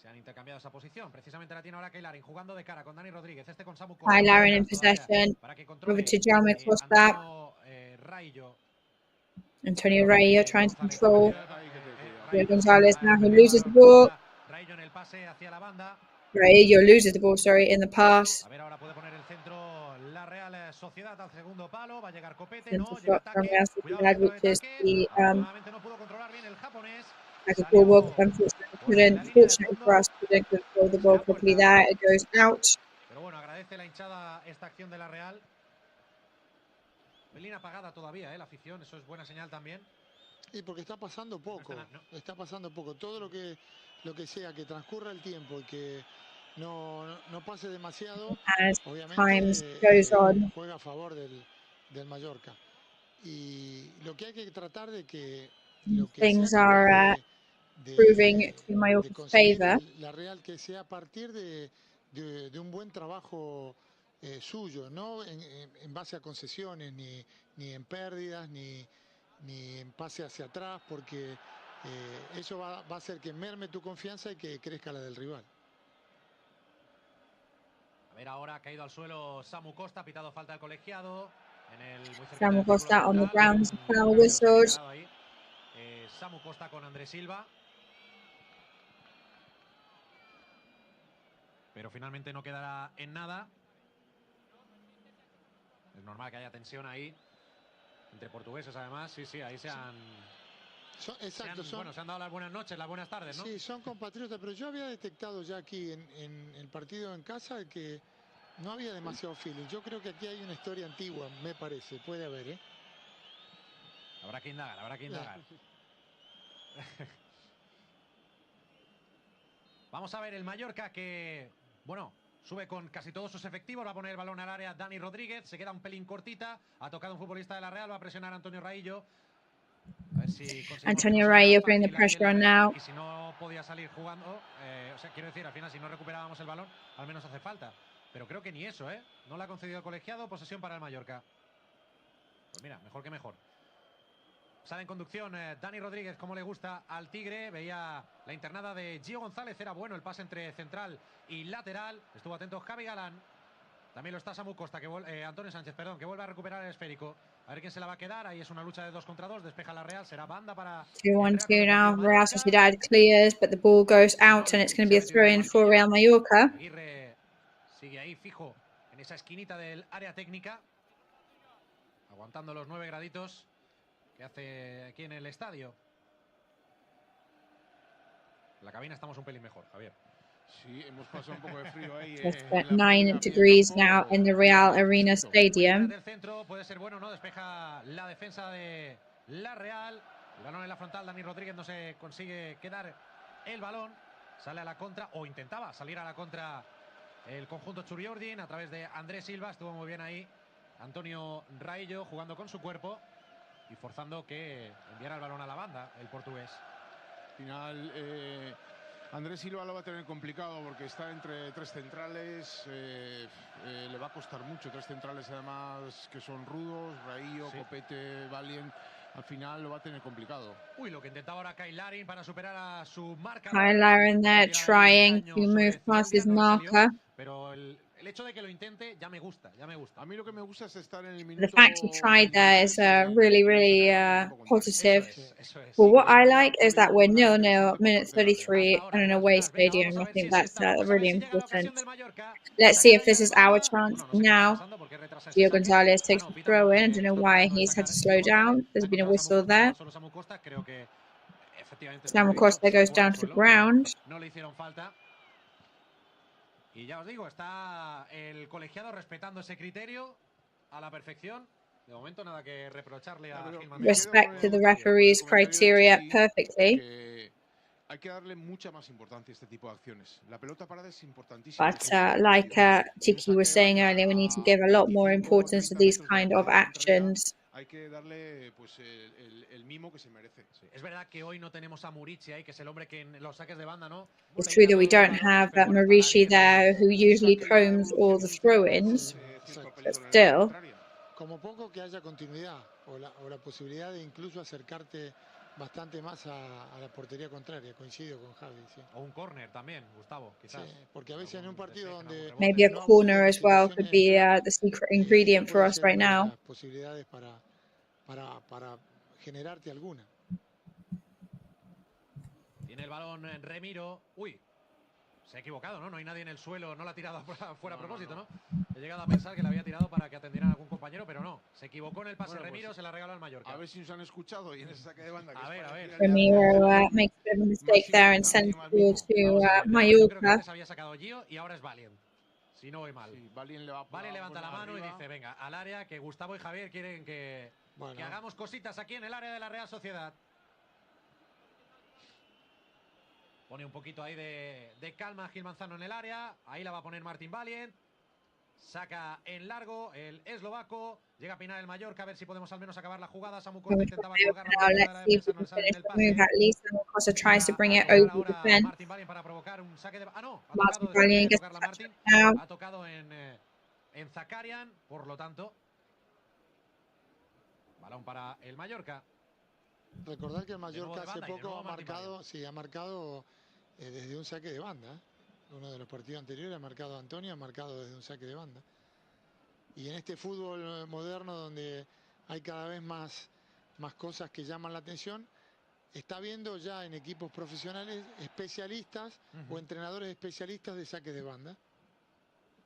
Se han intercambiado esa posición. Precisamente la tiene ahora Kailarin jugando de cara con Dani Rodríguez. Este con Samu Costa. Kyle Larin in possession. Over to Jaume Costa. Antonio Rey trying to control. Gio González now who loses the ball. Rayo en el pase hacia la banda. Rayo loses the ball, sorry, in the pass. A ver, ahora puede poner el centro la Real Sociedad al segundo palo. Va a llegar Copete, Central no, llega from Real Sociedad, which is the no pudo controlar bien el japonés. like a full ball. Unfortunately for us, couldn't control the ball properly there. It goes out. Pero bueno, agradece la hinchada esta acción de la Real. Pelín apagada todavía, la afición, eso es buena señal también. Y porque está pasando poco, está pasando poco. Todo lo que sea que transcurra el tiempo y que no pase demasiado, As obviamente goes on, juega a favor del Mallorca. Y lo que hay que tratar de que things are proving to Mallorca's favor. La Real que sea a partir de un buen trabajo suyo, no en base a concesiones, ni en pérdidas, ni en pase hacia atrás, porque eso va a hacer que merme tu confianza y que crezca la del rival. A ver, ahora ha caído al suelo Samu Costa, pitado falta al colegiado. Samu Costa on the ground, foul whistled. Samu Costa con Andrés Silva. Pero finalmente no quedará en nada. Es normal que haya tensión ahí. Entre portugueses, además. Sí, ahí se han... Exacto. Se han dado las buenas noches, las buenas tardes, ¿no? Sí, son compatriotas, pero yo había detectado ya aquí en el partido en casa que no había demasiado feeling. Yo creo que aquí hay una historia antigua, me parece. Puede haber, ¿eh? Habrá que indagar. Vamos a ver el Mallorca que, bueno, sube con casi todos sus efectivos. Va a poner el balón al área Dani Rodríguez. Se queda un pelín cortita. Ha tocado un futbolista de la Real. Va a presionar a Antonio Raillo. A ver si Antonio Raillo putting the pressure on now. Y si no podía salir jugando, o sea, quiero decir, al final si no recuperábamos el balón, al menos hace falta. Pero creo que ni eso, no le ha concedido el colegiado. Posesión para el Mallorca. Pues mira, mejor que mejor. Sale en conducción Dani Rodríguez, como le gusta al Tigre. Veía la internada de Gio González. Era bueno el pase entre central y lateral. Estuvo atento Javi Galán. También lo está Samu Costa, Antonio Sánchez, perdón, que vuelve a recuperar el esférico. A ver quién se la va a quedar. Ahí es una lucha de 2 contra 2. Despeja la Real. Será banda para... 2-1-2 now. Real Sociedad clears, but the ball goes out and it's going to be a throw-in for Real Mallorca. Aguirre sigue ahí fijo en esa esquinita del área técnica, aguantando los 9 graditos que hace aquí en el estadio. En la cabina estamos un pelín mejor, Javier. Sí, hemos pasado un poco de frío ahí. It's 9 degrees now in the Real Arena Stadium. Del centro puede ser bueno, ¿no? Despeja la defensa de la Real. El balón en la frontal, Dani Rodríguez no se consigue quedar el balón. Sale a la contra, o intentaba salir a la contra el conjunto Churiordin a través de Andrés Silva. Estuvo muy bien ahí Antonio Raillo jugando con su cuerpo y forzando que enviara el balón a la banda, el portugués. Al final, Andrés Silva lo va a tener complicado porque está entre 3 centrales. Le va a costar mucho. 3 centrales además que son rudos. Raillo, sí. Copete, Valien. Al final lo va a tener complicado. Uy, lo que intentaba ahora Kyle Larin para superar a su marca. Kyle Larin there trying to move past his marker. Pero el hecho de que lo intente ya me gusta, ya me gusta. A mí lo que me gusta es estar en el minuto. The fact he tried there is really, really positive. Well, what I like is that we're 0-0, minute 33, in an away stadium. I think that's really important. Let's see if this is our chance now. Gio Gonzalez takes the throw in. I don't know why he's had to slow down. There's been a whistle there. Samu Costa goes down to the ground. Y ya os digo, está el colegiado respetando ese criterio a la perfección. De momento nada que reprocharle a Gilman. Respect to the referee's criteria perfectly. Hay que darle mucha más importancia a este tipo de acciones. La pelota parada es importantísima. But like Tiki was saying earlier, we need to give a lot more importance to these kind of actions. Hay que darle pues el mimo que se merece. Sí. Es verdad que hoy no tenemos a Murici ahí, que es el hombre que en los saques de banda, ¿no? It's true that we don't have Murici there, who usually combs all the throw-ins, but still. Como poco que haya continuidad o la posibilidad de incluso acercarte bastante más a la portería contraria. Coincido con Javi. Sí. O un córner también, Gustavo, quizás. Sí, porque a veces en un partido donde maybe a corner as well could be the secret ingredient for us right now. Posibilidades para generarte alguna. Tiene el balón Remiro. Uy, se ha equivocado, ¿no? No hay nadie en el suelo, no la ha tirado fuera a propósito, ¿no? He llegado a pensar que la había tirado para que atendieran a algún compañero, pero no. Se equivocó en el pase Remiro, pues, se la regaló al Mallorca. A ver si nos han escuchado y en ese saque de banda. A ver. Remiro makes a bit of a mistake there and sends the ball to Mallorca. Creo que se había sacado Gio y ahora es Valien. Si no voy mal. Sí, Valien levanta la mano y dice, venga, al área, que Gustavo y Javier quieren que hagamos cositas aquí en el área de la Real Sociedad. Pone un poquito ahí de calma Gil Manzano en el área. Ahí la va a poner Martin Valient. Saca en largo el eslovaco. Llega a pinar el Mallorca. A ver si podemos al menos acabar la jugada. Samu Costa intentaba colgar la defensa. No sale en el pase. At least Samu Costa tries to bring it over the fence. Martin Valient para provocar un saque de... Ah, no. Martin Valient gets touched now. Ha tocado en Zakarian. Por lo tanto, balón para el Mallorca. Recordar que el Mallorca hace poco ha marcado desde un saque de banda. Uno de los partidos anteriores ha marcado Antonio, ha marcado desde un saque de banda. Y en este fútbol moderno donde hay cada vez más cosas que llaman la atención, está viendo ya en equipos profesionales especialistas o entrenadores especialistas de saque de banda.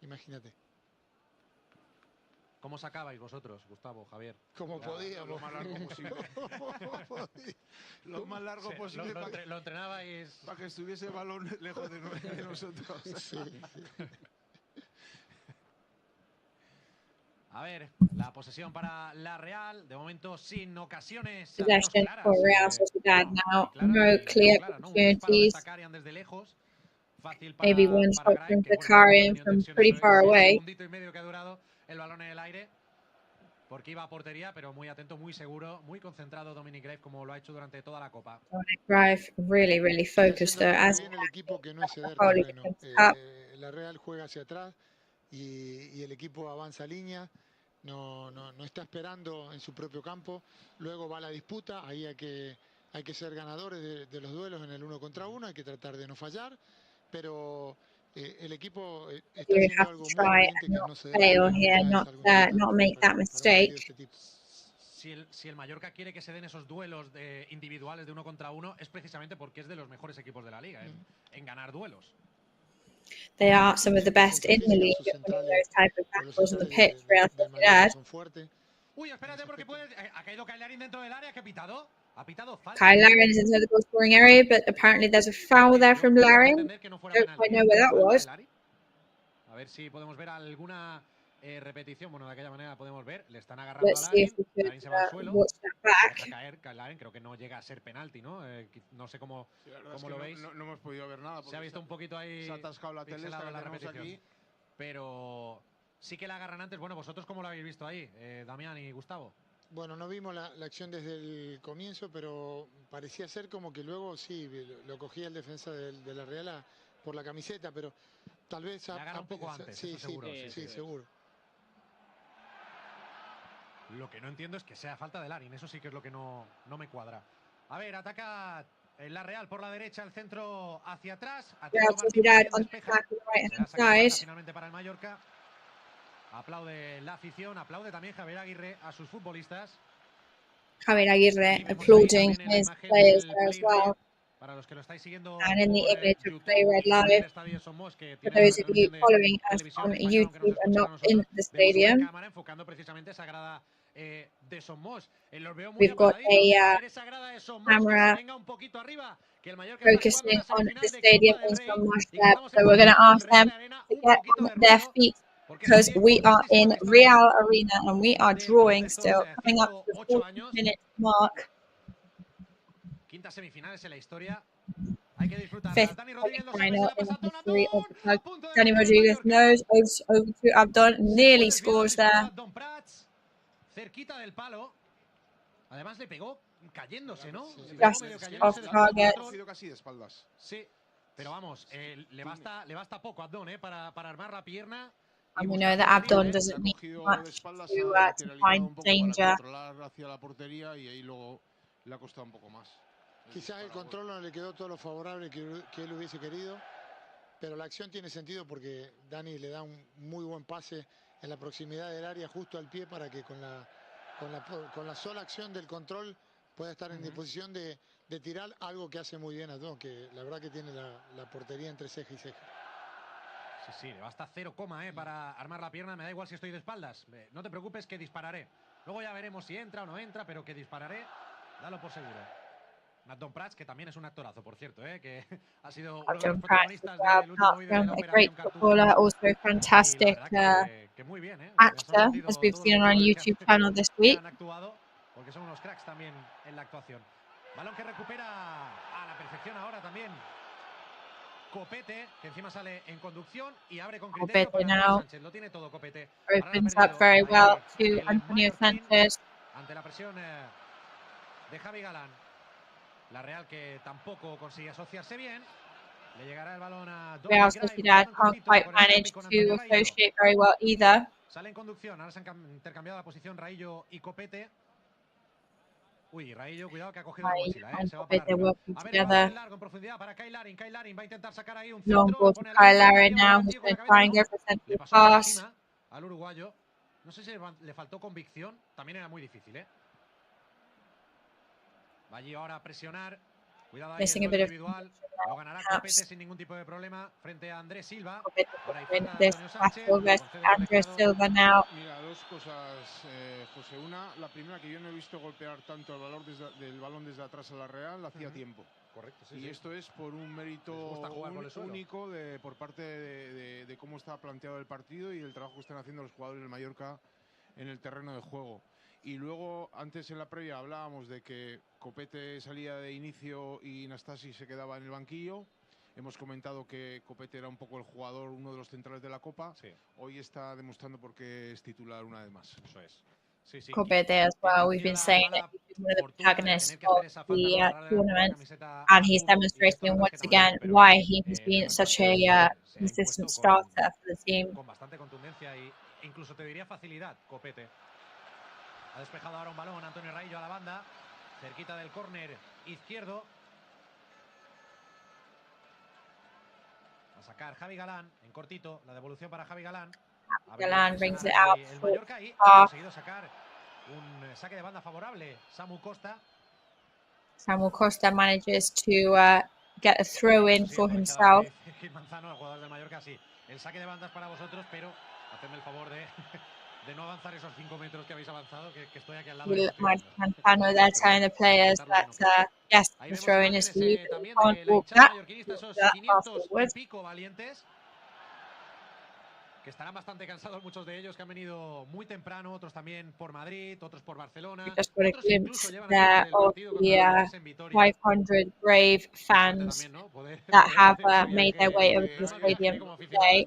Imagínate. ¿Cómo sacabais vosotros, Gustavo, Javier? Como podíamos. Lo más largo posible. Lo más largo posible. Lo entrenabais para que estuviese el balón lejos de nosotros. Sí. A ver, la posesión para la Real. De momento sin ocasiones. Possession for Real Sociedad now. No clear opportunities. Desde lejos. Maybe one shot from Zakarian from pretty far away. Un y medio que ha durado el balón en el aire, porque iba a portería, pero muy atento, muy seguro, muy concentrado Dominic Grave, como lo ha hecho durante toda la Copa. Dominic Grave really focused there. As el equipo que no es ceder terreno. La Real juega hacia atrás y el equipo avanza a línea, no está esperando en su propio campo, luego va la disputa, ahí hay que ser ganadores de los duelos en el 1 contra 1, hay que tratar de no fallar, pero el equipo está You haciendo have algo to muy try evidente, and que es not no ceder fail pelota, here, es algo not importante make that para un mistake. partido de este tipo. Si el Mallorca quiere que se den esos duelos individuales de 1 contra 1, es precisamente porque es de los mejores equipos de la liga en ganar duelos. They are some of the best in the league at winning those type of battles on the pitch. Real Sociedad. Uy, espérate, porque ha caído Kyle Larin dentro del área. ¿Qué ha pitado? Ha pitado falta. Kyle Larin is into the goal scoring area, but apparently there's a foul there from Larin. Don't quite know where that was. A ver si podemos ver alguna repetición. Bueno, de aquella manera podemos ver. Le están agarrando Let's a see Larin. if we could Larin se va al suelo. watch that back. Deja caer Kyle Larin. Creo que no llega a ser penalti, ¿no? No sé cómo lo veis. No hemos podido ver nada. Se ha visto un poquito ahí. Se ha atascado la tele, la tenemos repetición. aquí. Pero sí que la agarran antes. Bueno, ¿vosotros cómo lo habéis visto ahí, Damián y Gustavo? Bueno, no vimos la acción desde el comienzo, pero parecía ser como que luego sí, lo cogía el defensa de la Real por la camiseta, pero tal vez... un poco antes, sí, seguro. Sí, seguro. Lo que no entiendo es que sea falta de Larin, eso sí que es lo que no me cuadra. A ver, ataca la Real por la derecha, el centro hacia atrás. Real Sociedad on the back of the right-hand side. Finalmente para el Mallorca. Aplaude la afición, aplaude también Javier Aguirre a sus futbolistas. Javier Aguirre applauding his players there as well. Para los que lo estáis siguiendo and in the image of YouTube, Play Red Live. For those of you following us on YouTube and not in the stadium, we've got a camera focusing on the stadium in Son Mushab. So we're going to ask them to get on their feet because we are in Real Arena and we are drawing still, coming up to the 40-minute mark. Quinta semifinales en la historia. Hay que disfrutar. Fifth final in the history of the club. Danny Rodriguez knows over to Abdon, nearly scores there. Cerquita del palo. Además le pegó cayéndose, ¿no? Just off target. Casi de espaldas. Sí, pero vamos, le basta poco a Abdon, para armar la pierna. And we know that Abdon doesn't need much to find danger. Hacia la portería y ahí luego le ha costado un poco más. Quizás el control no le quedó todo lo favorable que él hubiese querido, pero la acción tiene sentido porque Dani le da un muy buen pase en la proximidad del área justo al pie para que con la sola acción del control pueda estar en disposición de tirar algo que hace muy bien a Don, que la verdad que tiene la portería entre ceja y ceja. Sí, le basta 0, para armar la pierna. Me da igual si estoy de espaldas. No te preocupes que dispararé. Luego ya veremos si entra o no entra, pero que dispararé, dalo por seguro. Abdon Prats, que también es un actorazo, por cierto, que ha sido uno de los protagonistas del último vídeo de la Operación footballer, also fantastic actor, as we've seen on our YouTube channel this week. Han actuado porque son unos cracks también en la actuación. Balón que recupera a la perfección ahora también Copete, que encima sale en conducción y abre con criterio para now Sánchez. Lo tiene todo Copete. opens up very well to Antonio Sanchez. Ante la presión de Javi Galán. La Real que tampoco consigue asociarse bien. Le llegará el balón a Real Sociedad can't quite manage to associate very well either. Sale en conducción. Ahora se han intercambiado la posición Raillo y Copete. Uy, Raillo, cuidado que ha cogido la mochila, se va para arriba. A ver, el balón largo en profundidad para Kyle Larin. Kyle Larin va a intentar sacar ahí un centro. Long ball to Kyle Larin now, who's going to try and go for a central pass. Al uruguayo. No sé si le faltó convicción. También era muy difícil, Va allí ahora a presionar. Cuidado ahí el individual. Lo ganará Copete sin ningún tipo de problema frente a Andrés Silva. Andrés Silva now. Mira, dos cosas, José. Una, la primera, que yo no he visto golpear tanto el balón desde atrás a la Real hacía tiempo. Correcto, y esto es por un mérito único por parte de cómo está planteado el partido y el trabajo que están haciendo los jugadores del Mallorca en el terreno de juego. Y luego, antes en la previa hablábamos de que Copete salía de inicio y Nastasi se quedaba en el banquillo. Hemos comentado que Copete era un poco el jugador, uno de los centrales de la Copa. Sí. Hoy está demostrando por qué es titular una vez más. Eso es. Sí. Copete as well. We've been saying that he's one of the protagonists of the tournament, and he's demonstrating once again why he has been such a consistent starter for the team. Con bastante contundencia e incluso te diría facilidad, Copete. Ha despejado ahora un balón Antonio Raillo a la banda, cerquita del córner izquierdo. A sacar Javi Galán en cortito, la devolución para Javi Galán. Galán brings it out. El Mallorca y ha conseguido sacar un saque de banda favorable. Samu Costa manages to get a throw in for himself. Manzano, el jugador del Mallorca, sí. El saque de bandas para vosotros, pero hacedme el favor de no avanzar esos 5 metros que habéis avanzado, que estoy aquí al lado. Manzano there telling the players that yes, the throw in is for you, but you can't walk that afterwards. Pico valientes, que estarán bastante cansados muchos de ellos, que han venido muy temprano, otros también por Madrid, otros por Barcelona. Just got a glimpse there of the 500 brave fans that have made their way over to the stadium today.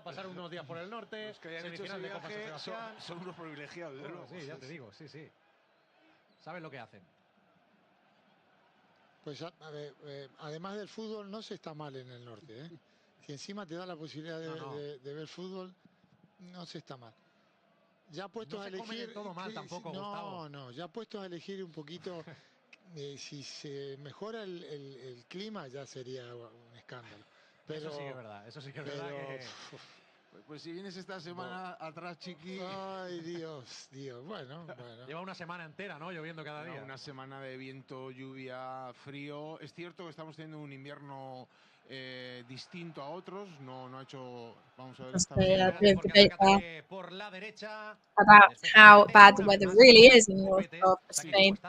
Pasar unos días por el norte, semifinal de Copa Sebastián. Son unos privilegiados. Sí, ya te digo, sí. Saben lo que hacen. Pues a ver, además del fútbol no se está mal en el norte, ¿eh? Si encima te da la posibilidad de ver fútbol, no se está mal. Ya puestos a elegir todo mal tampoco, ya puestos a elegir un poquito, si se mejora el clima ya sería un escándalo. Pero, eso sí que es verdad, que... Pues si vienes esta semana atrás, Chiqui... Ay, Dios, bueno. Lleva una semana entera, ¿no? Lloviendo cada día. Una semana de viento, lluvia, frío. Es cierto que estamos teniendo un invierno distinto a otros. No ha hecho... Vamos a ver por la derecha. About how bad the weather really is in north of Spain.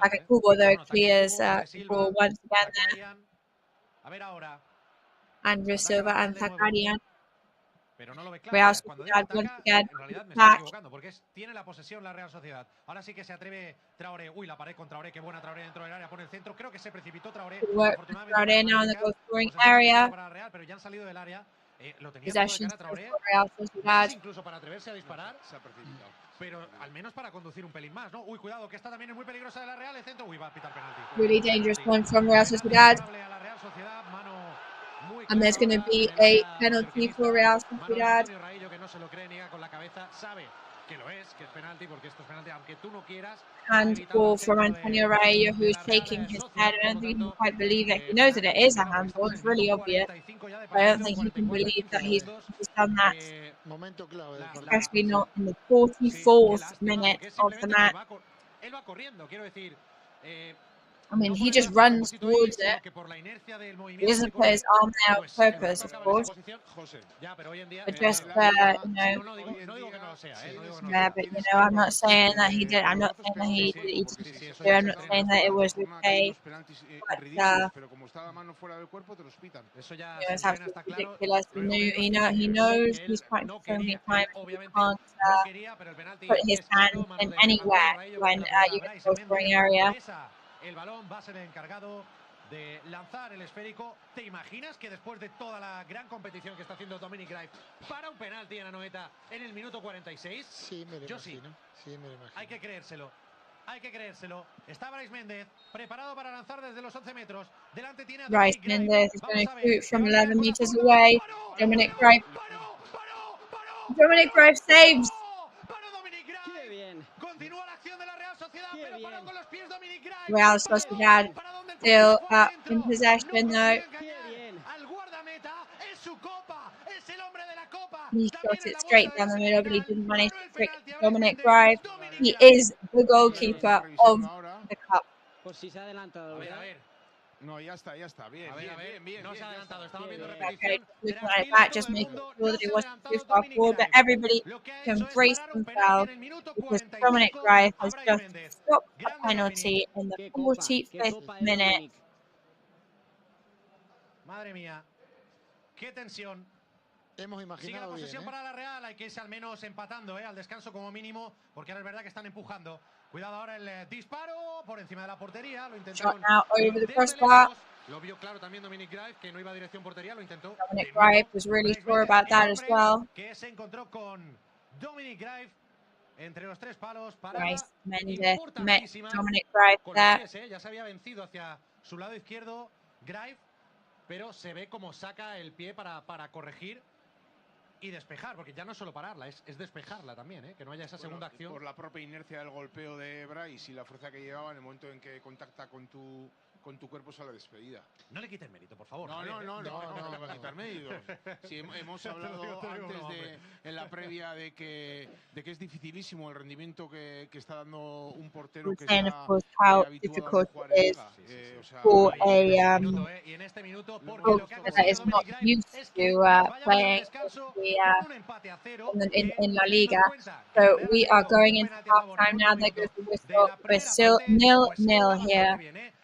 Like at Futbol, though, it clears for once again there. A ver ahora. Andres Silva and Zakarian. Pero no lo ve Real claro. Cuando Sociedad digo once ataca, again. en realidad me estoy equivocando, porque tiene la posesión la Real Sociedad. Ahora sí que se atreve Traoré. Uy, la pared con Traoré, qué buena Traoré dentro del área, pone el centro. Creo que se precipitó Traoré. Traoré now in the goal scoring area. Para Real, pero ya han salido del área. Lo tenía Possession todo de cara for Real Sociedad. Incluso para atreverse a disparar. Se ha precipitado. Pero al menos para conducir un pelín más, ¿no? Uy, cuidado, que esta también es muy peligrosa de la Real. El centro. Uy, va a pitar penalti. Really dangerous one from Real Sociedad. And there's going to be a penalty for Real Sociedad. Que no se lo cree, niega con la cabeza, sabe que lo es, que es penalti, porque esto es penalti, aunque tú no quieras. Handball from Antonio Rey, who's shaking his head. I don't think he can quite believe it. He knows that it is a handball. It's really obvious. I don't think he can believe that he's done that. Especially not in the 44th minute of the match. Él va corriendo, quiero decir. I mean, he just runs towards it. He doesn't put his arm there on purpose, of course. But just, yeah, but I'm not saying that he did. I'm not saying that he didn't do. I'm not saying that it was okay. But, it's absolutely ridiculous. He knows he's practiced so many times. He can't put his hand in anywhere when you get to the scoring area. El balón va a ser el encargado de lanzar el esférico. ¿Te imaginas que después de toda la gran competición que está haciendo Dominic Greif para un penalti en Anoeta en el minuto 46? Sí, me lo imagino. Sí, me lo imagino. Hay que creérselo. Está Bryce Méndez preparado para lanzar desde los 11 metros. Delante tiene a Bryce Méndez is going to shoot from 11 meters away. Dominic Greif. Dominic Greif saves. Continúa la acción de la Real Sociedad, pero paró con los pies Dominic Greif. Real Sociedad still in possession though. Al guardameta es su copa, es el hombre de la copa. He shot it straight down the middle, but he didn't manage to trick Dominic Greif. He is the goalkeeper of the cup. Por si se ha adelantado. A ver. No, ya está. Bien. No se ha adelantado. Estamos viendo Okay, looking at that, just making sure that it wasn't too far forward, but everybody can brace themselves because Dominic Greif has just stopped a penalty in the 45th minute. Madre mía, qué tensión. Hemos imaginado sigue la posesión bien, para la Real, hay que irse al menos empatando, al descanso como mínimo, porque ahora es verdad que están empujando. Cuidado ahora el disparo por encima de la portería, lo intentaron. Lo vio claro también Dominic Greif, que no iba a dirección portería, lo intentó. Dominic Greif was really sure about that as well. Que se encontró con Dominic Greif entre los tres palos para Bryce Méndez met Dominic Greif there. Ya se había vencido hacia su lado izquierdo Greif, pero se ve como saca el pie para corregir y despejar, porque ya no es solo pararla, es despejarla también, que no haya esa segunda acción. Por la propia inercia del golpeo de Bryce y la fuerza que llevaba en el momento en que contacta con tu con tu cuerpo a la despedida. No le quiten mérito, por favor. No le va a quitar mérito. Sí, hemos hablado antes en la previa de que es dificilísimo el rendimiento que está dando un portero que está habituado a jugar en liga. For a y en este minuto, that is not used to playing in La Liga. So we are going into halftime now. There goes the whistle. We're still 0-0 here.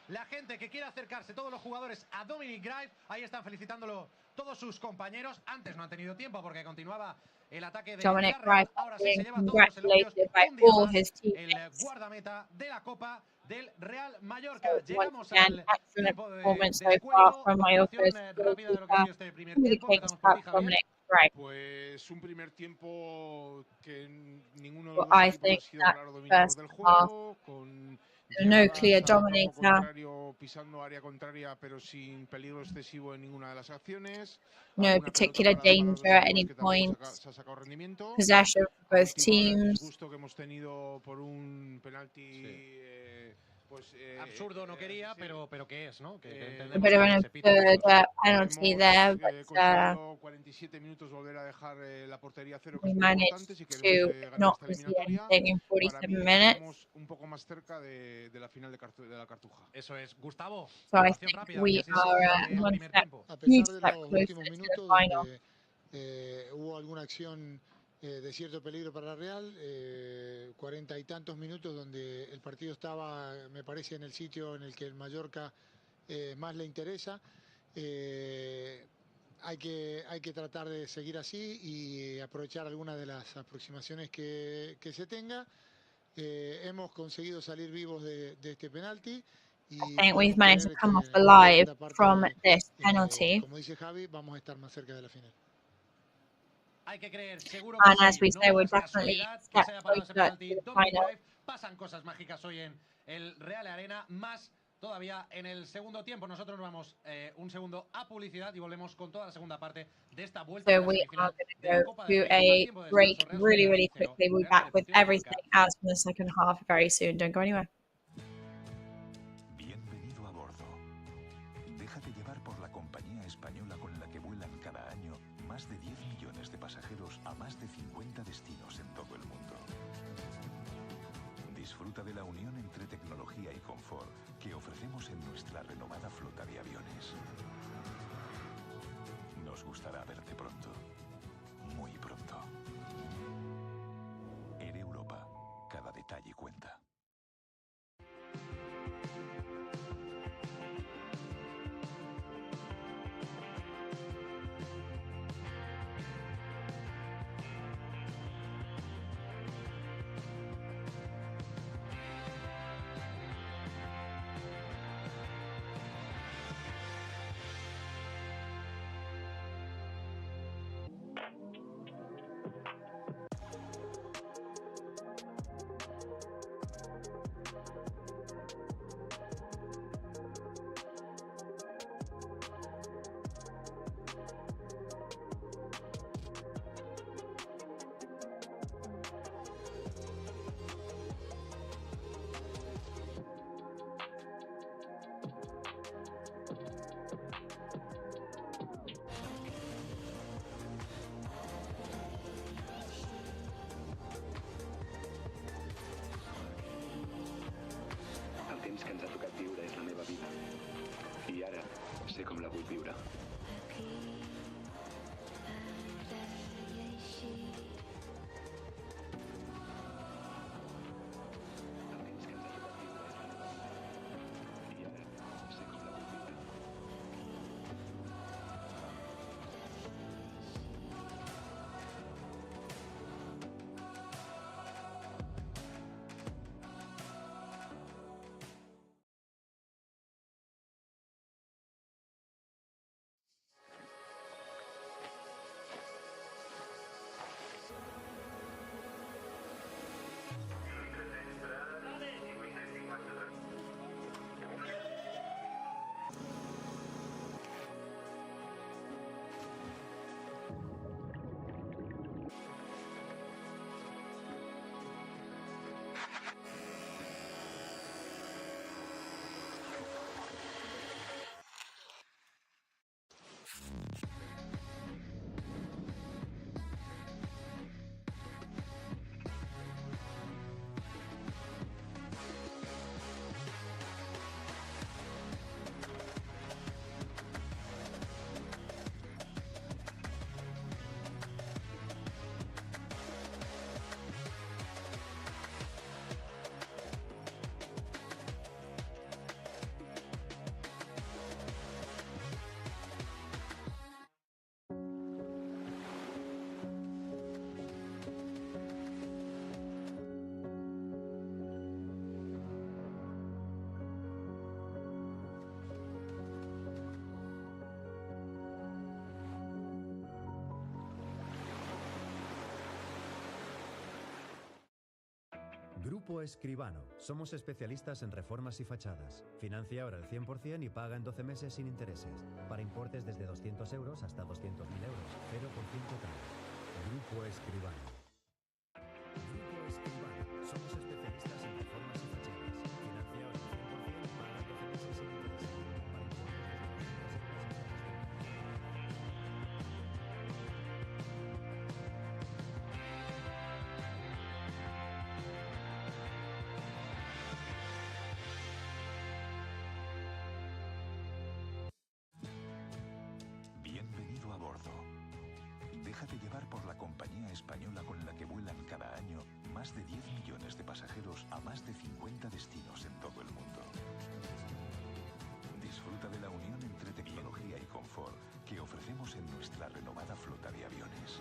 La gente que quiere acercarse, todos los jugadores a Dominic Grive, ahí están felicitándolo todos sus compañeros. Antes no han tenido tiempo porque continuaba el ataque de Dominic Villarreal. Grive Ahora sí being se lleva todos los elogios. congratulated by Un día all más, his el teammates. guardameta de la Copa del Real Mallorca. So once Llegamos again, al excellent tiempo de performance so descuento. far from Mallorca's Rápida de lo que ha sido este primer tiempo. Kings Empezamos por ti, Cup, Javier. Dominic Grive. Pues un primer tiempo que ninguno de Well, los I equipos think ha sido that claro dominador first del half, juego, con no clear llegadas a campo dominator. contrario, pisando área contraria, pero sin peligro excesivo en ninguna de las acciones. No Alguna particular pelota parada para los danger at dos any equipos que point. tampoco se ha sacado rendimiento. Possession for both Última hora, el teams. disgusto que hemos tenido por un penalti absurdo no quería, pero que es, ¿no? A bit of an absurd penalty there, but conseguido 47 minutos volver a dejar la portería a cero, que we es muy managed importante si to queremos ganar not esta receive eliminatoria. anything in Para 47 mí minutes. estamos un poco más cerca de la final de la Cartuja. Eso es. Gustavo, So I valoración think rápida. we are one step, A huge pesar de step los closer últimos to the minutos final. donde hubo alguna acción de cierto peligro para la Real, 40 y tantos minutos donde el partido estaba, me parece, en el sitio en el que el Mallorca más le interesa. Hay que tratar de seguir así y aprovechar algunas de las aproximaciones que se tenga. Hemos conseguido salir vivos de este penalti. I think we've managed to come off alive from this penalty. Como dice Javi, vamos a estar más cerca de la final. Hay que creer, seguro And que as sí. we No say, we're es definitely casualidad que step se haya parado ese closer to penalti. the Dominic final. Grive. Pasan cosas mágicas hoy en el Real Arena, más todavía en el segundo tiempo. Nosotros nos vamos un segundo a publicidad y volvemos con toda la segunda parte de esta vuelta So a la we semifinal are de la going to Copa go del to Rey. a Tiempo de break descanso, Real really, Sociedad really 0, quickly. We'll be Real back with Deportivo everything Mallorca. else from the second half very soon. Don't go anywhere. Bienvenido a bordo. Déjate llevar por la compañía española con la que vuelan cada año más de 10 millones de pasajeros a más de 50 destinos en todo el mundo. Disfruta de la unión entre tecnología y confort que ofrecemos en nuestra renovada flota de aviones. Nos gustará verte pronto, muy pronto. Air Europa, cada detalle cuenta. El temps que ens ha tocat viure és la meva vida. I ara sé com la vull viure. Grupo Escribano. Somos especialistas en reformas y fachadas. Financia ahora al 100% y paga en 12 meses sin intereses. Para importes desde 200 euros hasta 200.000 euros. 0% TAE. Grupo Escribano. Grupo Escribano. Somos especialistas en reformas y fachadas. Financia ahora al 100% y paga en 12 meses sin intereses. Para importes desde 200 euros Bienvenido a bordo. Déjate llevar por la compañía española con la que vuelan cada año más de 10 millones de pasajeros a más de 50 destinos en todo el mundo. Disfruta de la unión entre tecnología y confort que ofrecemos en nuestra renovada flota de aviones.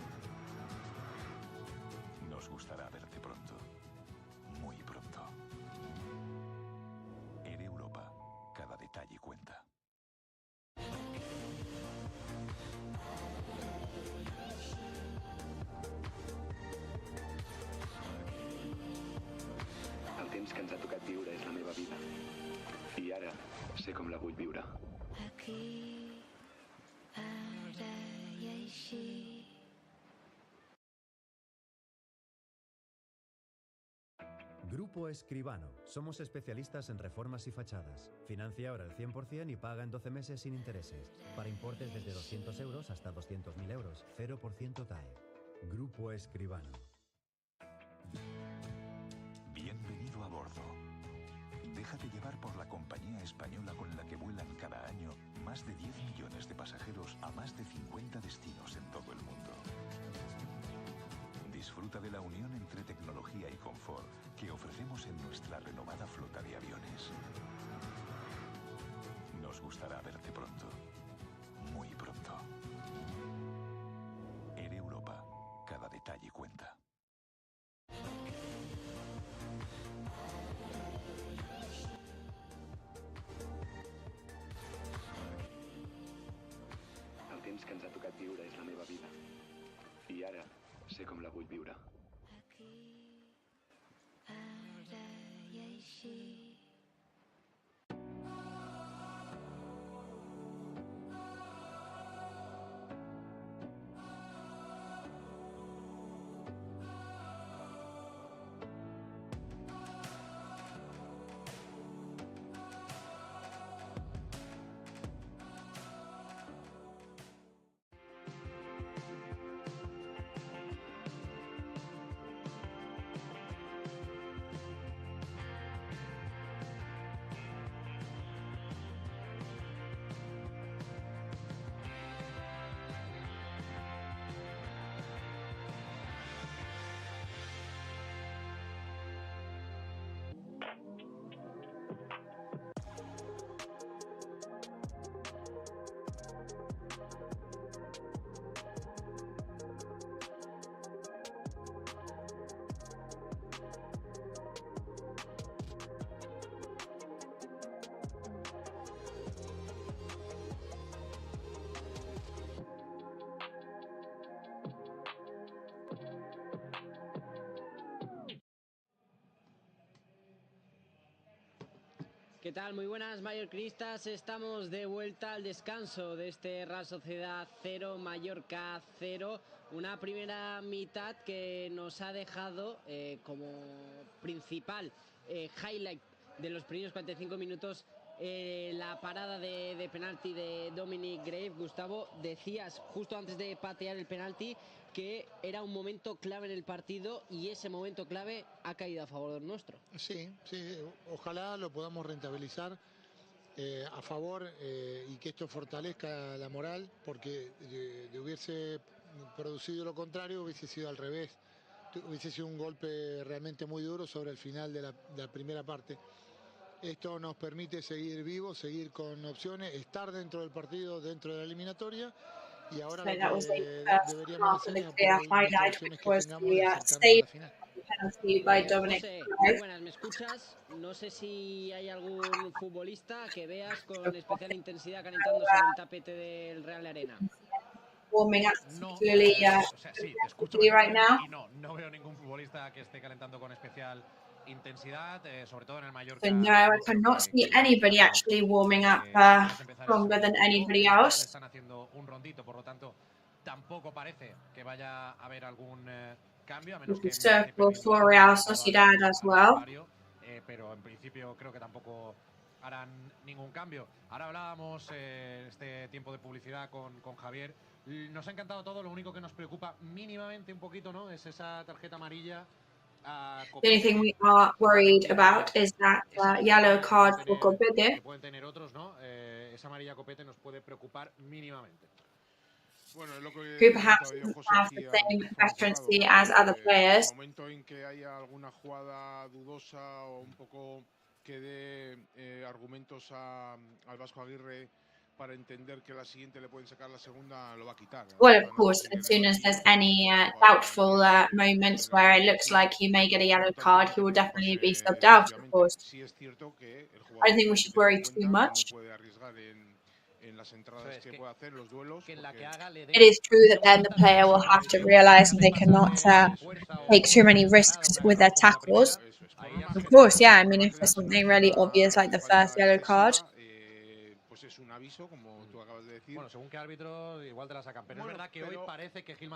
Nos gustará verte pronto. Muy pronto. Air Europa. Cada detalle cuenta. El temps que ens ha tocat viure és la meva vida. I ara sé com la vull viure. Aquí, ara i així. Grupo Escribano. Somos especialistas en reformas y fachadas. Financia ahora al 100% y paga en 12 meses sin intereses. Para importes desde 200 euros hasta 200.000 euros. 0% TAE. Grupo Escribano. Bienvenido a bordo. Déjate llevar por la compañía española con la que vuelan cada año más de 10 millones de pasajeros a más de 50 destinos en todo el mundo. Disfruta de la unión entre tecnología y confort que ofrecemos en nuestra renovada flota de aviones. Nos gustará verte pronto. Muy pronto. Air Europa. Cada detalle cuenta. El temps que ens ha tocat viure és la meva vida. I ara sé com la vull viure. Aquí, ara i així. ¿Qué tal? Muy buenas mallorquinistas, estamos de vuelta al descanso de este Real Sociedad 0, Mallorca 0, una primera mitad que nos ha dejado como principal highlight de los primeros 45 minutos la parada de penalti de Dominic Grave. Gustavo, decías justo antes de patear el penalti que era un momento clave en el partido y ese momento clave ha caído a favor nuestro. Sí, sí, ojalá lo podamos rentabilizar a favor y que esto fortalezca la moral, porque de hubiese producido lo contrario, hubiese sido al revés, hubiese sido un golpe realmente muy duro sobre el final de la primera parte. Esto nos permite seguir vivos, seguir con opciones, estar dentro del partido, dentro de la eliminatoria. Y ahora So lo that was the que first deberíamos half of hacer the es clear aprovechar las highlight, opciones which que was tengamos the de acercarnos a save la final. penalty by Dominic José, muy Grave. buenas, ¿me escuchas? No sé si hay algún futbolista que veas con especial intensidad calentando sobre el tapete del Real Arena. Warming up No, particularly o sea, sí, te escucho right now. y no veo ningún futbolista que esté calentando con especial intensidad, sobre todo en el Mallorca. So no, I cannot see anybody actually warming up stronger than anybody else. Están haciendo un rondito, por lo tanto, tampoco parece que vaya a haber algún cambio, a menos que circle for Real Sociedad as well. Pero en principio creo que tampoco harán ningún cambio. Ahora hablábamos este tiempo de publicidad con Javier. Nos ha encantado todo, lo único que nos preocupa mínimamente un poquito, ¿no? Es esa tarjeta amarilla. The only thing we are worried about is that yellow card for COPA. Pueden tener otros, ¿no? Esa amarilla Copete nos puede preocupar mínimamente. Bueno, es lo que who perhaps doesn't have the same veterancy as other players. En el momento en que haya alguna jugada dudosa o un poco que dé argumentos al Vasco Aguirre para entender que la siguiente le pueden sacar la segunda, lo va a quitar. Well, of course, as soon as there's any doubtful moments where it looks like he may get a yellow card, he will definitely be subbed out, of course. I don't think we should worry too much. It is true that then the player will have to realize that they cannot take too many risks with their tackles. Of course, yeah, I mean, if there's something really obvious like the first yellow card.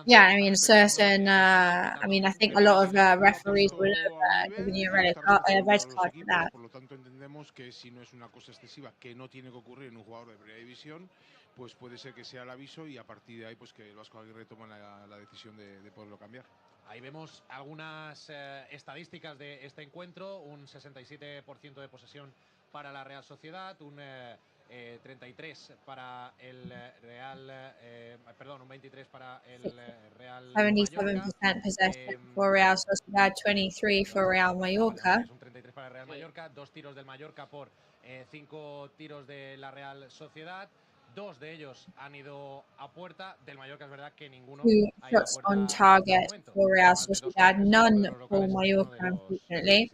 Yeah, I mean, certain. I mean, I think a lot of referees would have given you a red card for that. Por lo tanto, entendemos que si no es una cosa excesiva que no tiene que ocurrir en un jugador de primera división, pues puede ser que sea el aviso y a partir de ahí, pues que el Vasco Aguirre toma la decisión de poderlo cambiar. Ahí vemos algunas estadísticas de este encuentro: un 67% de posesión para la Real Sociedad, un 33 para el Real, perdón, un 23 para el Real 77% possession for Real Sociedad, 23 for Real Mallorca. Un 33 para el Real Mallorca, 2 tiros del Mallorca por 5 tiros de la Real Sociedad. 2 de ellos han ido a puerta. Del Mallorca es verdad que ninguno ha ido a shots on target for Real Sociedad, none for Mallorca, unfortunately.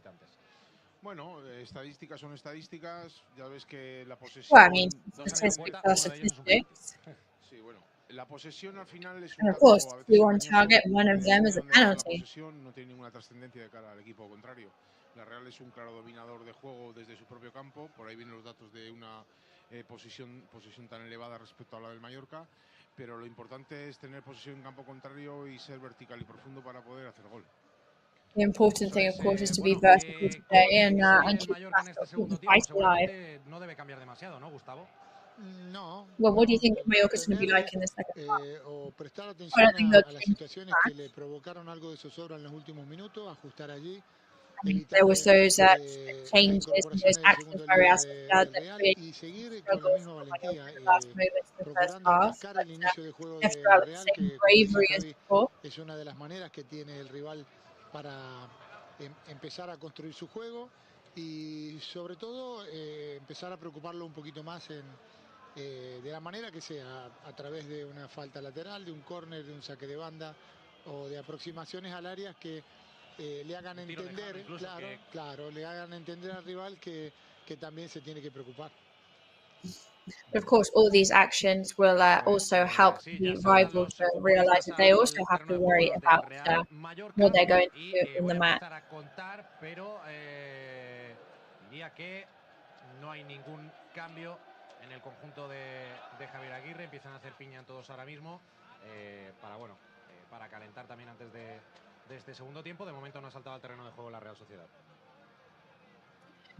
Bueno, estadísticas son estadísticas. Ya ves que la posesión. Well, I mean, statistics are statistics. Sí, bueno, la posesión al final es And of course, 2 on target, one of them is a penalty. La posesión no tiene ninguna trascendencia de cara al equipo contrario. La Real es un claro dominador de juego desde su propio campo. Por ahí vienen los datos de una posesión tan elevada respecto a la del Mallorca. Pero lo importante es tener posesión en campo contrario y ser vertical y profundo para poder hacer gol. The important thing, of course, is to be vertical today and keep the fight alive. No debe cambiar demasiado, ¿no, Gustavo? No. Well, what do you think Mallorca's going to be like in the second half? O prestar atención a las situaciones que le provocaron algo de zozobra en los últimos minutos, ajustar allí. I mean, there was those changes and those actions by Real Sociedad that created struggles for Mallorca in the last moments in the first half. But you have to have the same bravery as before. Es una de las maneras que tiene el rival para empezar a construir su juego y sobre todo empezar a preocuparlo un poquito más de la manera que sea, a través de una falta lateral, de un córner, de un saque de banda o de aproximaciones al área que le hagan entender, claro, le hagan entender al rival que también se tiene que preocupar. Of course, all these actions will also help the rivals realize that they also have to worry about what they're going to do in the match. Pero diría que no hay ningún cambio en el conjunto de Javier Aguirre. Empiezan a hacer piña todos ahora mismo para calentar también antes de este segundo tiempo. De momento no ha saltado al terreno de juego la Real Sociedad.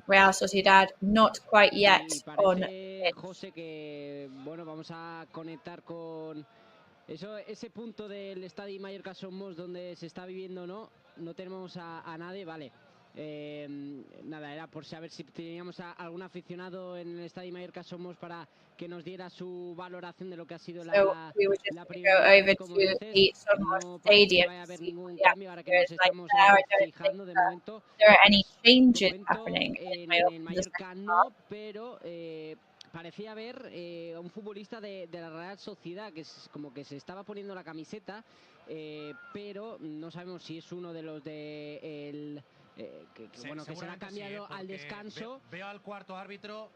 Real Sociedad not quite yet on it. José, que bueno, vamos a conectar con ese punto del Estadio Mallorca Somos donde se está viviendo, no tenemos a nadie, vale. Nada, era por saber si teníamos a algún aficionado en el Estadio Mallorca Somos para que nos diera su valoración de lo que ha sido la primera. Como dices, no parece que vaya a haber ningún cambio ahora que nos estamos fijando de momento. There are any changes happening en el Mallorca no, pero parecía haber un futbolista de la Real Sociedad que como que se estaba poniendo la camiseta pero no sabemos si es uno de los de el que será cambiado al descanso. Veo al cuarto árbitro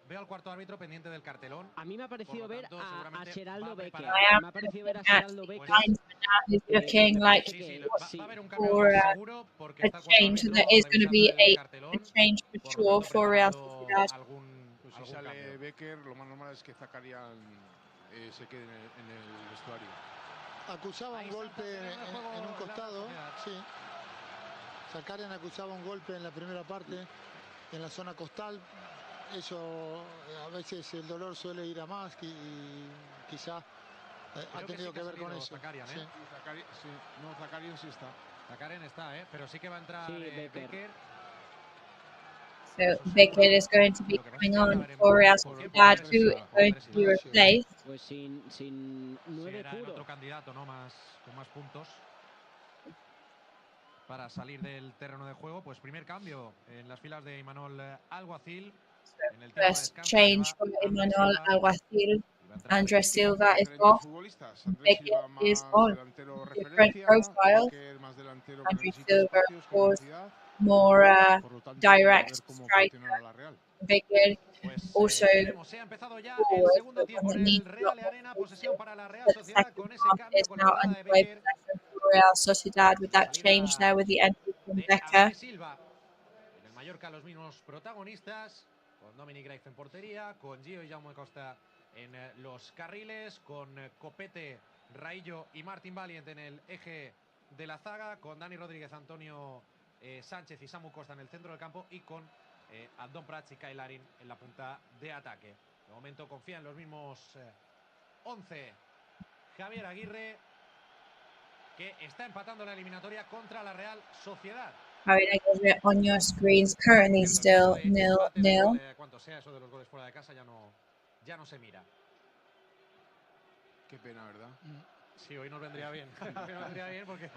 pendiente del cartelón. A mí me ha parecido ver a Geraldo Becker. Me ha parecido ver a Geraldo Becker. He's looking like for a change, so there is going to be a change for sure for Real Sociedad. Si sale Becker, lo más normal es que Zakarian se quede en el vestuario. Acusaba un golpe en un costado, sí. Zakarian acusaba un golpe en la primera parte, en la zona costal. Eso, a veces el dolor suele ir a más y quizá ha tenido que ver con eso. Zakarian, sí. No, Zakarian sí está. Zakarian está, pero sí que va a entrar Becker. So Becker is going to be coming on for Real Sociedad, who is going to be replaced. Pues sin 9 puro. Otro candidato, ¿no? Con más puntos para salir del terreno de juego. Pues primer cambio en las filas de Imanol Alguacil. First change for Imanol Alguacil. Andrés Silva is off. Becker is on. Different profile. Andrés Silva, of course, more direct strike. Becker also forward, but when the need for the second half is now underway for Real Sociedad with that change there with the entry from Becker. En el Mallorca los mismos protagonistas, con Dominic Graif en portería, con Gio y Jaume Costa en los carriles, con Copete, Raillo y Martín Valiente en el eje de la zaga, con Dani Rodríguez, Antonio Sánchez y Samu Costa en el centro del campo y con Abdón Prats y Kyle Larin en la punta de ataque. De momento confía en los mismos 11 Javier Aguirre, que está empatando la eliminatoria contra la Real Sociedad. Javier Aguirre on your screens, currently still 0-0. Cuanto sea eso de los goles fuera de casa, ya no se mira. Qué pena, ¿verdad? Sí, hoy nos vendría bien. Hoy nos vendría bien porque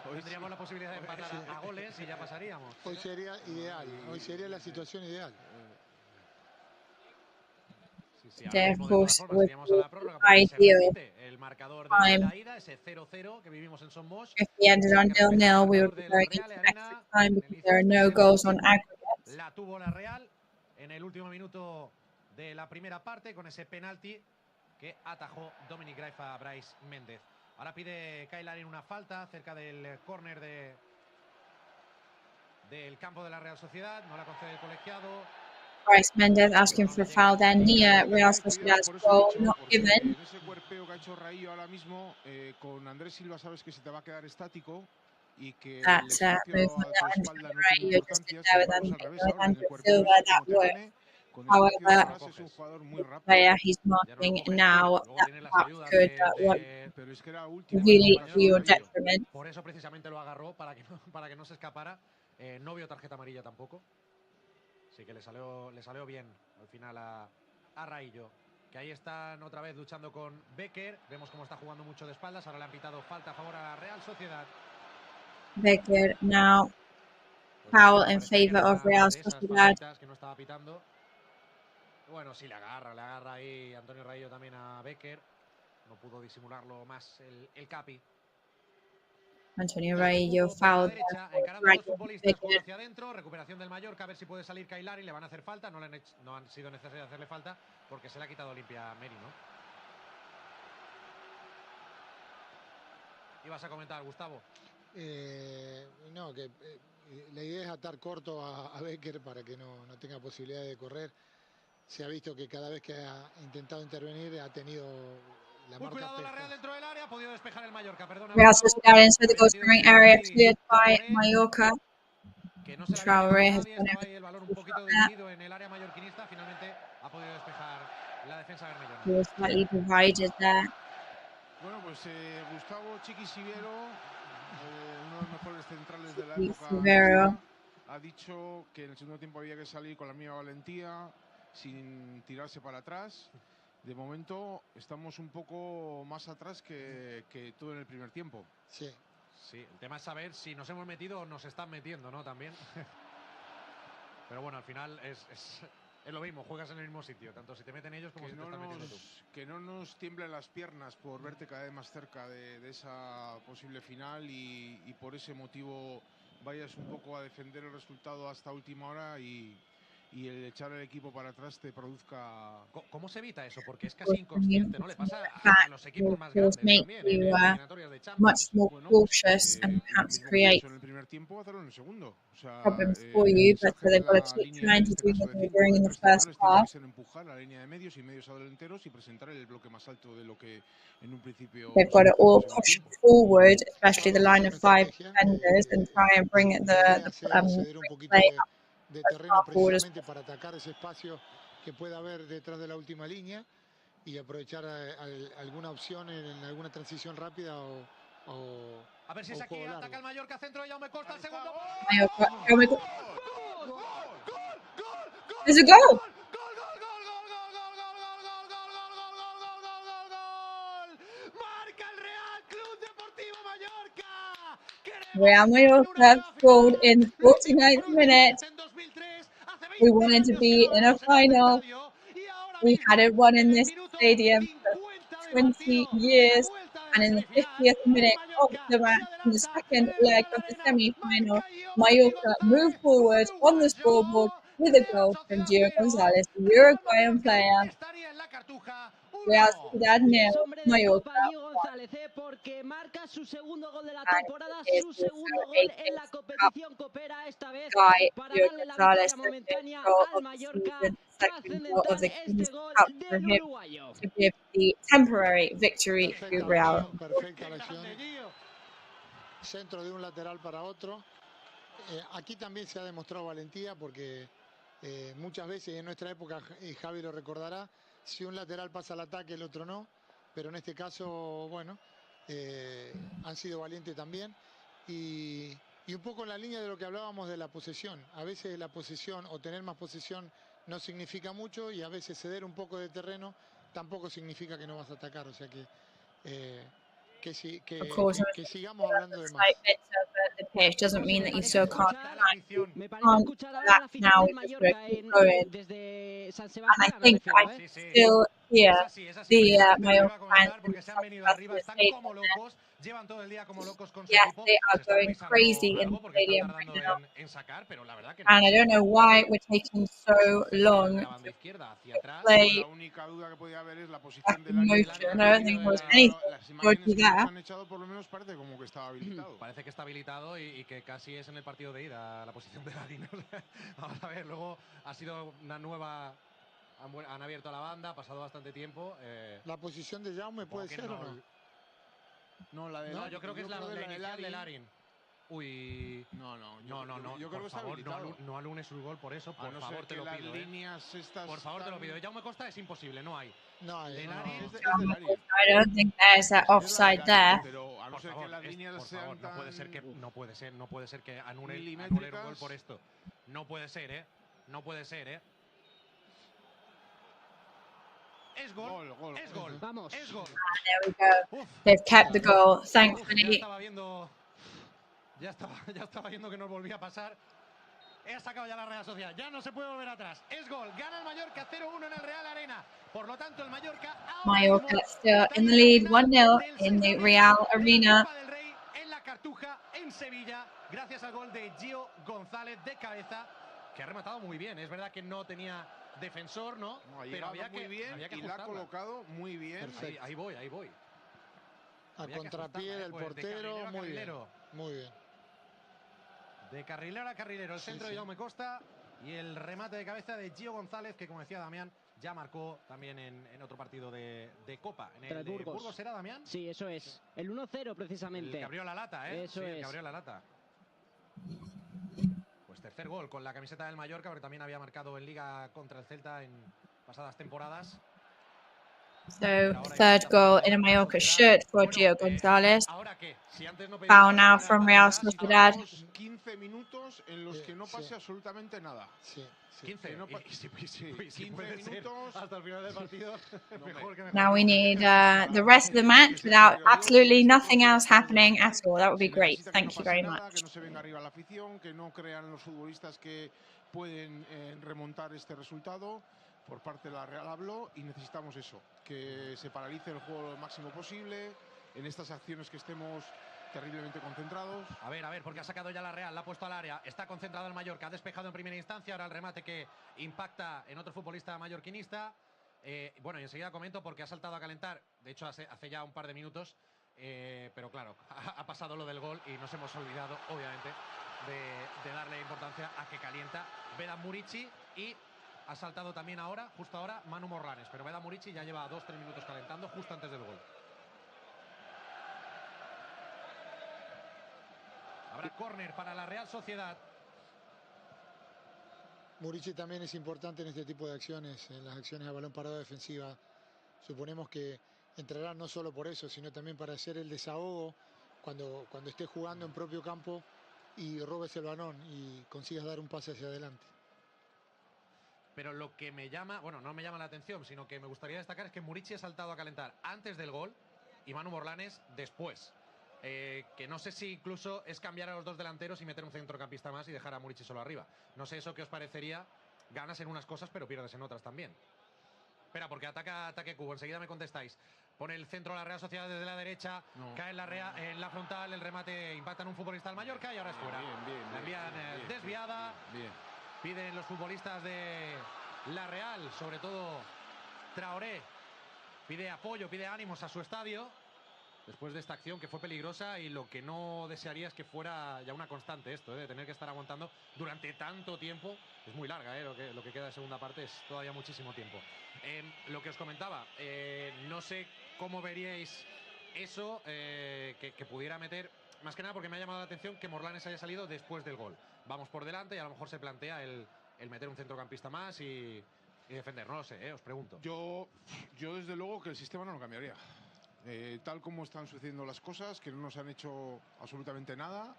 hoy tendríamos la posibilidad de empatar a goles y ya pasaríamos. Hoy sería ideal, hoy sería la situación ideal. There, of course, would be ideal time. If we ended on 0-0, we would be going into extra time because there are no goals on aggregate. La tuvo la Real en el último minuto de la primera parte con ese penalti que atajó Dominic Graif a Brais Méndez. Ahora pide Kyle Larin una falta cerca del córner del campo de la Real Sociedad. No la concede el colegiado. Brais Méndez asking for a foul there near Real Sociedad's goal, not given. En ese cuerpeo que ha hecho Raillo ahora mismo, con Andrés Silva sabes que se te va a quedar estático y que That movement that Antonio Raillo just did there with Andrés Silva, that worked. However, the player he's marking now, that perhaps could really be your detriment. Por eso precisamente lo agarró, para que no se escapara. No vio tarjeta amarilla tampoco. Así que le salió bien al final a Raillo. Que ahí están otra vez luchando con Becker. Vemos cómo está jugando mucho de espaldas. Ahora le han pitado falta a favor a la Real Sociedad. Becker now foul in favor of Real Sociedad. Que no estaba pitando. Bueno, sí, le agarra ahí Antonio Raillo también a Becker. No pudo disimularlo más el Capi. Antonio Raillo foul. Encarando a los futbolistas, juega hacia adentro, recuperación del Mallorca, a ver si puede salir Kyle Larin, le van a hacer falta, no han sido necesarios hacerle falta porque se le ha quitado limpia a Meri, ¿no? ¿Ibas a comentar, Gustavo? No, que la idea es atar corto a Becker para que no tenga posibilidad de correr. Se ha visto que cada vez que ha intentado intervenir ha tenido la marca. Cuidado la Real dentro del área, ha podido despejar el Mallorca, perdona. Real Sociedad inside the goal scoring area, cleared by Mallorca. Que no se Traoré la has nadie, estaba ahí el balón un poquito dividido en el área mallorquinista, finalmente ha podido despejar la defensa bermellona. He was slightly divided there. Bueno, pues Gustavo Chiqui Siviero, uno de los mejores centrales de la Chiqui época, Siviero ha dicho que en el segundo tiempo había que salir con la misma valentía, sin tirarse para atrás. De momento estamos un poco más atrás que todo en el primer tiempo. Sí. Sí, el tema es saber si nos hemos metido o nos están metiendo, ¿no? También. Pero bueno, al final es lo mismo, juegas en el mismo sitio, tanto si te meten ellos como si te están metiendo tú. Que no nos tiemblen las piernas por verte cada vez más cerca de esa posible final y por ese motivo vayas un poco a defender el resultado hasta última hora y el echar el equipo para atrás te produzca... ¿Cómo se evita eso? Porque es casi inconsciente, ¿no? Le pasa a los equipos más grandes también, en eliminatorias de Champions. Much more cautious and perhaps create en el primer tiempo, hacerlo en el segundo. O sea, problems for you, but they've got to keep trying to do what they were doing in the first half. Empujar la línea de medios y medios delanteros y presentar el bloque más alto de lo que en un principio... They've got to all push forward, especially the line of 5 defenders, and try and bring the play up. De terreno precisamente para atacar ese espacio que pueda haber detrás de la última línea y aprovechar alguna opción en alguna transición rápida o a ver si es aquí, ataca el Mallorca, centro de Jaume Costa, el segundo gol. There's a goal. Marca el Real Club Deportivo Mallorca. Real Mallorca scored in the 49th minute. We wanted to be in a final. We hadn't won in this stadium for 20 years. And in the 50th minute of the match, in the second leg of the semi-final, Mallorca moved forward on the scoreboard with a goal from Gio González, the Uruguayan player. Real Sociedad 0, Mallorca 1. Porque marca su segundo gol de la temporada, su segundo gol en la competición Coopera, esta vez para darle la victoria momentánea al Mallorca, trascendental este gol del uruguayo. To give the temporary victory to Real. Perfecta la acción. Centro de un lateral para otro. Aquí también se ha demostrado valentía porque muchas veces en nuestra época, Javi lo recordará, si un lateral pasa al ataque, el otro no. Pero en este caso, bueno, han sido valientes también. Y un poco en la línea de lo que hablábamos de la posesión. A veces la posesión o tener más posesión no significa mucho y a veces ceder un poco de terreno tampoco significa que no vas a atacar. O sea que sigamos hablando de más. The pitch doesn't mean that you still can't that now we just keep going. And I think I still hear the Mallorca fans llevan todo el día como locos con su yes, equipo. they are going crazy in the stadium right now. And I don't know why we're taking so long to play back in motion. I don't think there was anything dodgy there. Parece que está habilitado y que casi es en el partido de ida la posición de Larin. Vamos a ver, luego ha sido una nueva... Han abierto la banda, ha pasado bastante tiempo. ¿La posición de Jaume puede ser o no? No, la de yo creo que es la inicial de Larin. Uy. No. Yo creo que está habilitado. No alunes un gol por eso, por favor te lo pido. Por favor te lo pido. Jaume Costa es imposible, no hay. I don't think there's that offside there. Por favor, no puede ser que anule un gol por esto. No puede ser, No puede ser, Es gol. Es gol. Vamos. Es gol. There we go. They've kept the goal, thankfully. Ya estaba viendo que nos volvía a pasar. He sacado ya la Real Sociedad. Ya no se puede volver atrás. Es gol. Gana el Mallorca 0-1 en el Real Arena. Por lo tanto, el Mallorca still in the lead 1-0 in the Real Arena. Copa del Rey en la Cartuja, en Sevilla, gracias al gol de Gio González de cabeza, que ha rematado muy bien. Es verdad que no tenía defensor, ¿no? Pero había que y la ha colocado muy bien. Ahí voy. A contrapié del portero, muy bien. De carrilero a carrilero, el centro de Jaume Costa y el remate de cabeza de Gio González, que como decía Damián, ya marcó también en otro partido de Copa. En el de Burgos era, Damián. Sí, eso es. El 1-0 precisamente. El que abrió la lata, Eso es. El que abrió la lata. Pues tercer gol con la camiseta del Mallorca, porque también había marcado en Liga contra el Celta en pasadas temporadas. So, third goal in a Mallorca shirt for Gio Gonzalez. Foul now from Real Sociedad. 15 minutos en los que no pase absolutamente nada. 15 minutos hasta el final del partido. Now we need the rest of the match without absolutely nothing else happening at all. That would be great. Thank you very much. Que no se venga arriba la afición, que no crean los futbolistas que pueden remontar este resultado. Por parte de la Real hablo y necesitamos eso, que se paralice el juego lo máximo posible en estas acciones que estemos terriblemente concentrados. A ver, porque ha sacado ya la Real, la ha puesto al área, está concentrado el Mallorca, ha despejado en primera instancia, ahora el remate que impacta en otro futbolista mallorquinista. Bueno, y enseguida comento porque ha saltado a calentar, de hecho hace ya un par de minutos, pero claro, ha pasado lo del gol y nos hemos olvidado, obviamente, de darle importancia a que calienta Vedat Murici y ha saltado también ahora, justo ahora, Manu Morlanes, pero Vedat Murici ya lleva 2-3 minutos calentando justo antes del gol. Habrá córner para la Real Sociedad. Murici también es importante en este tipo de acciones, en las acciones a balón parado defensiva. Suponemos que entrará no solo por eso, sino también para hacer el desahogo cuando esté jugando en propio campo y robes el balón y consigas dar un pase hacia adelante. Pero lo que me llama, bueno, no me llama la atención, sino que me gustaría destacar es que Murici ha saltado a calentar antes del gol y Manu Morlanes después. Que no sé si incluso es cambiar a los dos delanteros y meter un centrocampista más y dejar a Murici solo arriba. No sé eso qué os parecería. Ganas en unas cosas, pero pierdes en otras también. Espera, porque ataque Cubo. Enseguida me contestáis. Pone el centro la Real Sociedad desde la derecha. No. Cae en la frontal. El remate impacta en un futbolista del Mallorca y ahora es fuera. La envían desviada. Piden los futbolistas de la Real, sobre todo Traoré. Pide apoyo, pide ánimos a su estadio. Después de esta acción que fue peligrosa y lo que no desearía es que fuera ya una constante esto, de tener que estar aguantando durante tanto tiempo. Es muy larga, lo que queda de segunda parte es todavía muchísimo tiempo. Lo que os comentaba, no sé cómo veríais eso, que pudiera meter, más que nada porque me ha llamado la atención que Morlanes haya salido después del gol. Vamos por delante y a lo mejor se plantea el meter un centrocampista más y defender, no lo sé, os pregunto. Yo desde luego que el sistema no lo cambiaría. Tal como están sucediendo las cosas, que no nos han hecho absolutamente nada,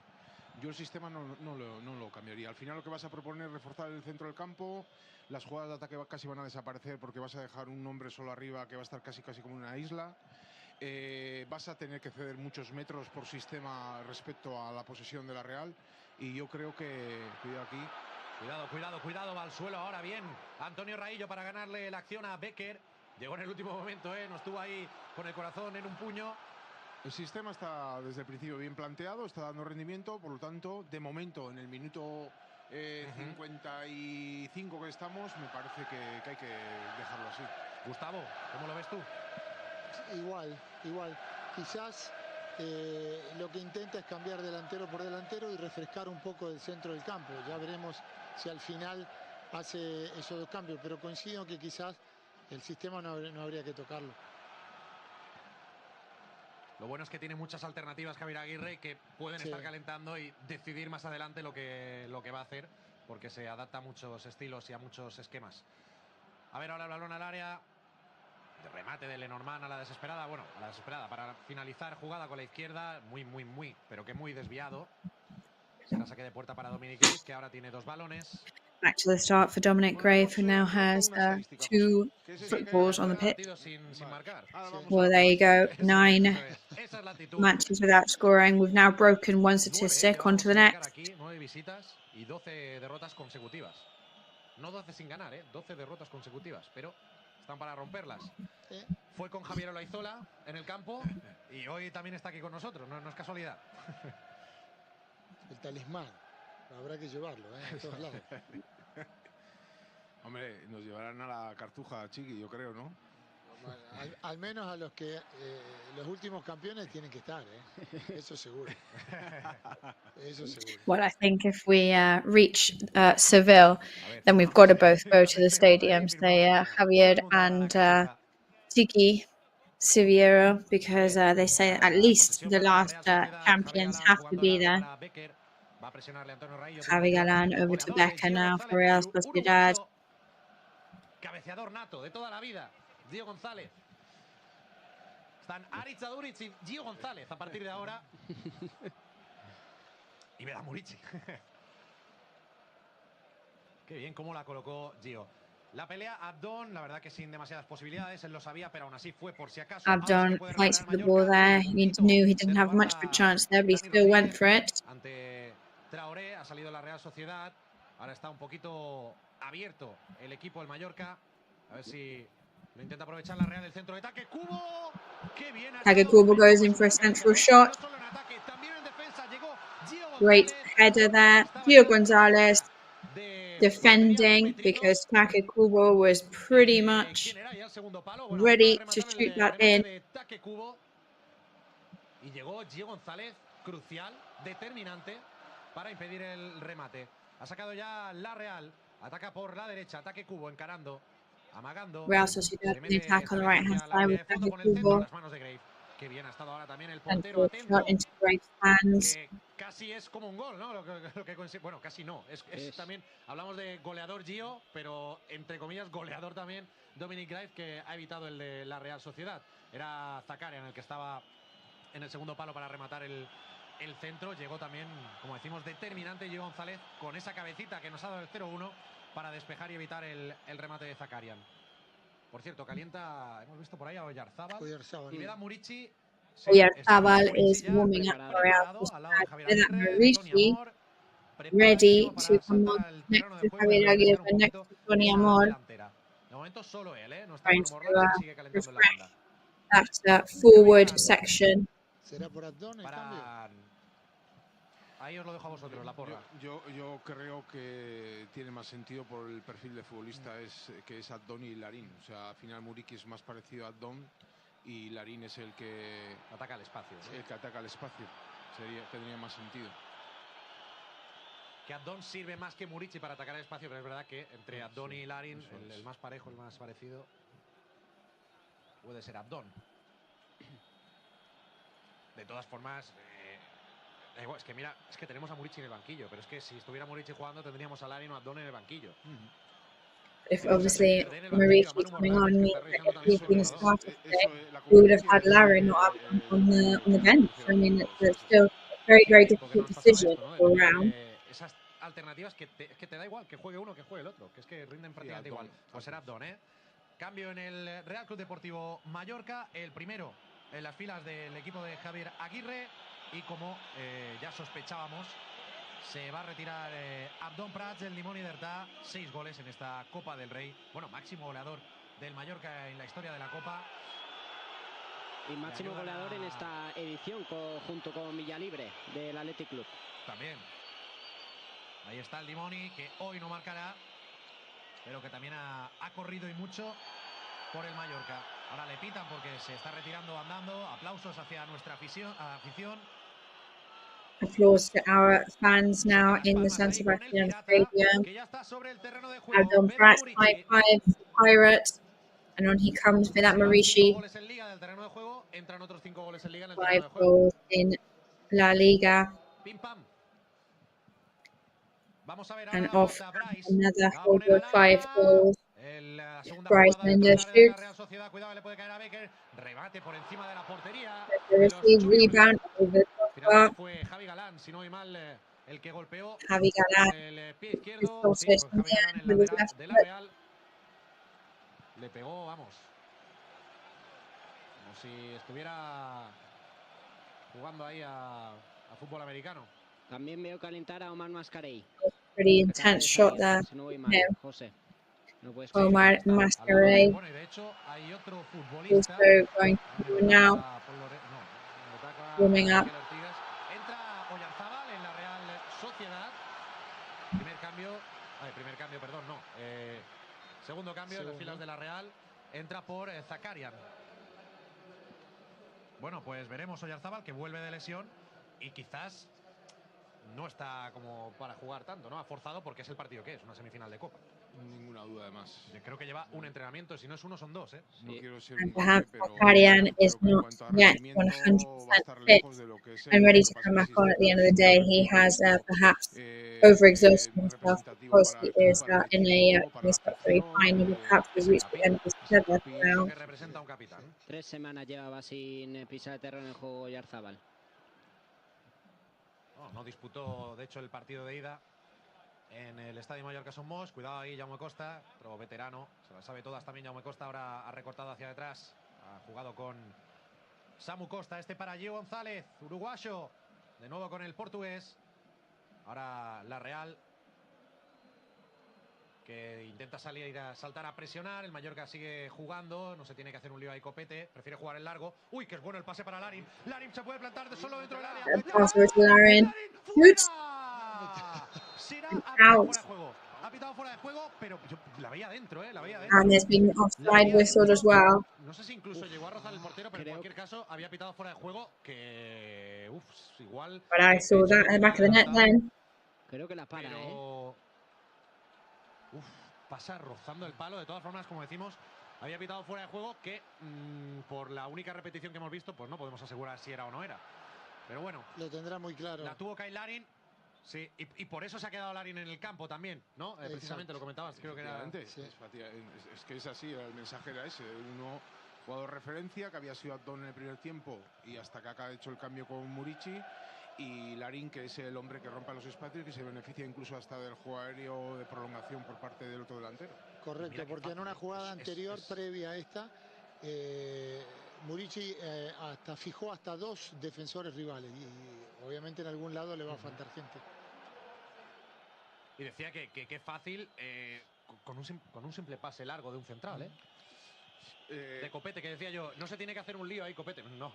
yo el sistema no lo cambiaría. Al final lo que vas a proponer es reforzar el centro del campo, las jugadas de ataque casi van a desaparecer porque vas a dejar un hombre solo arriba que va a estar casi como una isla. Vas a tener que ceder muchos metros por sistema respecto a la posesión de la Real y yo creo que, cuidado aquí. Cuidado, va al suelo ahora bien Antonio Raillo para ganarle la acción a Becker. Llegó en el último momento, no estuvo ahí con el corazón en un puño. El sistema está desde el principio bien planteado, está dando rendimiento, por lo tanto, de momento, en el minuto 55 que estamos, me parece que hay que dejarlo así. Gustavo, ¿cómo lo ves tú? Igual. Quizás lo que intenta es cambiar delantero por delantero y refrescar un poco el centro del campo. Ya veremos si al final hace esos dos cambios, pero coincido que quizás el sistema no habría que tocarlo. Lo bueno es que tiene muchas alternativas Javier Aguirre que pueden estar calentando y decidir más adelante lo que va a hacer, porque se adapta a muchos estilos y a muchos esquemas. A ver, ahora el balón al área. De remate de Lenormand a la desesperada. Bueno, a la desesperada para finalizar jugada con la izquierda. Muy, pero que muy desviado. Será saque de puerta para Dominic Grave, que ahora tiene dos balones. Back to the start for Dominic Grave, who now has 2 footballs on the pitch. Well, there you go, 9 matches without scoring. We've now broken one statistic. On to the next. 9 visitas y 12 derrotas consecutivas. No 12 sin ganar, 12 derrotas consecutivas, pero están para romperlas. Fue con Javier Olaizola en el campo y hoy también está aquí con nosotros, no es casualidad. El talismán, habrá que llevarlo, a todos lados. Hombre, nos llevarán a la cartuja, Chiqui, yo creo, ¿no? Al menos a los que los últimos campeones tienen que estar, eso seguro. Eso seguro. Well, I think if we reach Seville, then we've got to both go to the stadiums. They Javier and Tiki Siviero, because they say at least the last champions have to be there. Javi Galán over to Becker now for Real Sociedad. Cabeceador nato de toda la vida, Gio González. Están Aritz Aduriz y Gio González a partir de ahora. Y Veda Murici. Qué bien cómo la colocó Gio. La pelea Abdon, la verdad que sin demasiadas posibilidades, él lo sabía, pero aún así fue por si acaso. Abdon fights for the ball there. He knew he didn't have much of a chance there, but he still went for it. Ante Traoré ha salido la Real Sociedad. Ahora está un poquito abierto el equipo del Mallorca. A ver si lo intenta aprovechar la Real del centro de ataque. ¡Cubo! ¡Qué bien! Take Kubo goes in for a central shot. Great header there. Gio Gonzalez defending because Take Kubo was pretty much ready to shoot that in. Y llegó Gio González, crucial, determinante para impedir el remate. Ha sacado ya la Real. Ataca por la derecha. Ataque Kubo encarando. Amagando. Real Sociedad in attack on the right hand side with Take Kubo. Qué bien ha estado ahora también el portero atento. Shot into Grave's hands. Que casi es como un gol, ¿no? Bueno, casi no. Es también, hablamos de goleador Gio, pero entre comillas goleador también Dominic Graves, que ha evitado el de la Real Sociedad. Era Zakarian el que estaba en el segundo palo para rematar el centro. Llegó también, como decimos, determinante Gio González con esa cabecita que nos ha dado el 0-1 para despejar y evitar el remate de Zakarian. Por cierto, calienta, hemos visto por ahí a Oyarzábal. Y Veda Murici. Oyarzábal is warming up for Real Sociedad. Veda Murici ready to come on next to Javier Aguirre, next to Tony Amor. De momento solo él, no está Trying Manu to Morlax, que sigue calentando la banda. that forward section. ¿Será por Abdon el cambio? Ahí os lo dejo a vosotros, la porra. Yo creo que tiene más sentido por el perfil de futbolista que es Abdon y Larín. O sea, al final Muriqui es más parecido a Abdon y Larín es el que ataca el espacio, ¿no? El que ataca el espacio. Tendría más sentido. Que Abdon sirve más que Murici para atacar el espacio, pero es verdad que entre Abdon y Larín, el más parejo, el más parecido, puede ser Abdon. De todas formas, da igual, es que mira, es que tenemos a Murici en el banquillo, pero es que si estuviera Murici jugando tendríamos a Larín o a Abdon en el banquillo. If obviously Murici coming on means that if he's been a starter today, we would have had Larin or Abdon on the bench. I mean, it's still a very, very difficult decision to go around. Esas alternativas que te da igual que juegue uno que juegue el otro, que es que rinden prácticamente igual. Pues será Abdon, Cambio en el Real Club Deportivo Mallorca, el primero en las filas del equipo de Javier Aguirre, y como ya sospechábamos, se va a retirar Abdon Prats del Limón y d'Artà. 6 goles en esta Copa del Rey. Bueno, máximo goleador del Mallorca en la historia de la Copa. Y máximo goleador en esta edición junto con Villalibre del Athletic Club. También. Ahí está el Limoni, que hoy no marcará, pero que también ha corrido y mucho por el Mallorca. Ahora le pitan porque se está retirando andando. Aplausos hacia nuestra afición. Applause to our fans now in the San Sebastian Stadium. Abdon Prats, high five, Pirate, and on he comes for that Marishi. 5 goals in La Liga. And off another holder, 5 goals. Bryce Mendes shoots. Receive rebound over the top. Javi Galán is also in there with his left foot. Le pegó, vamos, como si estuviera jugando ahí a fútbol americano. También veo calentar a Omar Mascarell. Pretty intense shot there. Si no voy mal, José. No puedes Omar Mascarell bueno, y de hecho hay otro also going to do now. Warming up. Entra Oyarzábal en la Real Sociedad. Primer cambio, perdón, no. Segundo cambio en las filas de la Real. Entra por Zakarian. Bueno, pues veremos Oyarzábal, que vuelve de lesión y quizás no está como para jugar tanto, ¿no? Ha forzado porque es el partido que es, una semifinal de Copa. Ninguna duda, además. Yo creo que lleva un entrenamiento, si no es uno, son dos, ¿eh? No quiero ser And un perhaps pero Ocarian is creo que en not cuanto a yet rendimiento 100% va a estar fit lejos de lo que es and él. ready Lo to que come pasa back es que on sí at es the end cierto of que the es day. un He has equipo perhaps overexhausted himself representativo because para he el club, is para el in equipo, para a la spot very afición. fine, but perhaps we've Ese reached the capi, end of this ese tether capi now. que representa a un capitán. 3 semanas llevaba sin pisar terreno en juego Yarzábal. No disputó, de hecho, el partido de ida en el Estadio Mallorca Somos. Cuidado ahí, Jaume Costa, pero veterano. Se las sabe todas también Jaume Costa. Ahora ha recortado hacia detrás. Ha jugado con Samu Costa. Este para Gio González, uruguayo. De nuevo con el portugués. Ahora la Real, que intenta salir a saltar a presionar. El Mallorca sigue jugando. No se tiene que hacer un lío ahí Copete. Prefiere jugar el largo. Uy, que es bueno el pase para Larin. Larin se puede plantar de solo dentro del área. Pass over to Larin. Good. Sira ha pitado Out. fuera de juego. Ha pitado fuera de juego, pero yo la veía dentro, la veía dentro. And there's been offside whistled as well. No sé si incluso llegó a rozar el portero, pero en cualquier caso había pitado fuera de juego que igual. But I saw that at the back of the net then. Creo que la para, pero, pasa rozando el palo. De todas formas, como decimos, había pitado fuera de juego que por la única repetición que hemos visto, pues no podemos asegurar si era o no era. Pero bueno. Lo tendrá muy claro. La tuvo Kyle Larin. Sí, y por eso se ha quedado Larin en el campo también, ¿no? Precisamente lo comentabas, creo que era. Sí. Es que es así, el mensaje era ese. Uno, jugador referencia, que había sido Abdón en el primer tiempo y hasta que acá ha hecho el cambio con Murici. Y Larin, que es el hombre que rompa los espacios y que se beneficia incluso hasta del juego aéreo de prolongación por parte del otro delantero. Correcto, porque en una jugada anterior, previa a esta, Murici hasta fijó hasta 2 defensores rivales y obviamente en algún lado le va a faltar gente. Y decía que es fácil con un simple pase largo de un central, de Copete, que decía yo, no se tiene que hacer un lío ahí, Copete. No,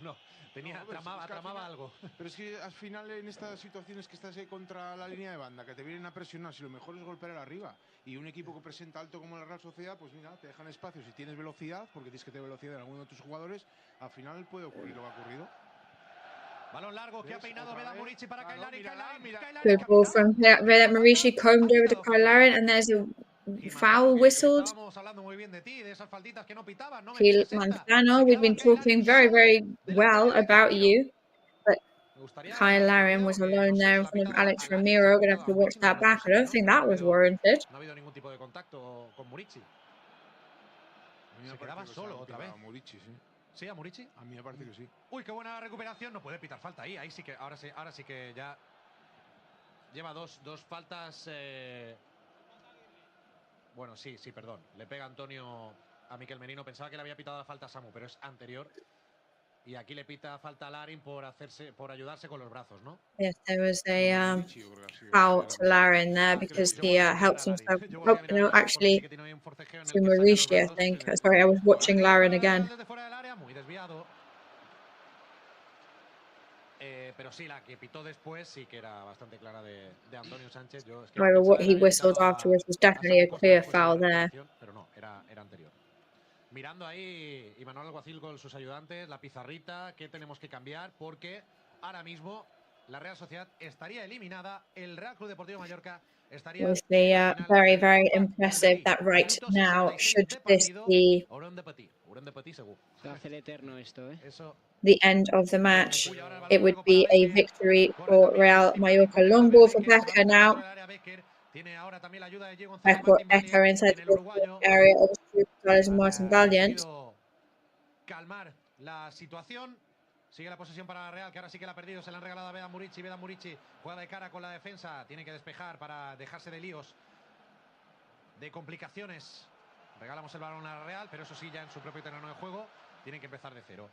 tramaba algo. Pero es que al final en estas situaciones que estás ahí contra la línea de banda, que te vienen a presionar, si lo mejor es golpear arriba. Y un equipo que presenta alto como la Real Sociedad, pues mira, te dejan espacio. Si tienes velocidad, porque tienes que tener velocidad en alguno de tus jugadores, al final puede ocurrir lo que ha ocurrido. Balón largo que ha peinado Vedat Murici para Kyle Larin. Good ball from Vedat Murici, combed over to Kyle Larin, and there's a foul whistled. Gil Manzano, we've been talking very, very well about you, but Kyle Larin was alone there in front of Alex Ramiro. We're going to have to watch that back. I don't think that was warranted. No ha habido ningún tipo de contacto con Murici. Se quedaba solo otra vez. ¿Sí, a Murici? A mí me parece que sí. Uy, qué buena recuperación. No puede pitar falta ahí. Ahí sí que, ahora sí que ya lleva dos faltas. Bueno, sí, perdón. Le pega Antonio a Miquel Merino. Pensaba que le había pitado la falta a Samu, pero es anterior. Y aquí le pita falta a Larin por ayudarse con los brazos, ¿no? Yes, there was a foul to Larin there because he helped himself. Actually, to Murici, I think. Sorry, I was watching Larin again. Muy desviado. Pero sí, la que pitó después sí que era bastante clara de Antonio Sánchez. However, what he whistled afterwards was definitely a clear foul there. Pero no, era anterior. Mirando ahí Imanol Alguacil con sus ayudantes, la pizarrita, ¿qué tenemos que cambiar? Porque ahora mismo la Real Sociedad estaría eliminada, el Real Club Deportivo Mallorca estaría... Was very, very impressive that right now, should this be the end of the match, it would be a victory for Real Mallorca. Long ball for Becker now. Becker inside the area of González Martin Valiant. Calmar la situación. Sigue la posesión para la Real, que ahora sí que la ha perdido. Se la han regalado a Vedat Murici. Vedat Murici juega de cara con la defensa. Tiene que despejar para dejarse de líos, de complicaciones. Regalamos el balón a la Real, pero eso sí, ya en su propio terreno de juego. Tienen que empezar de cero.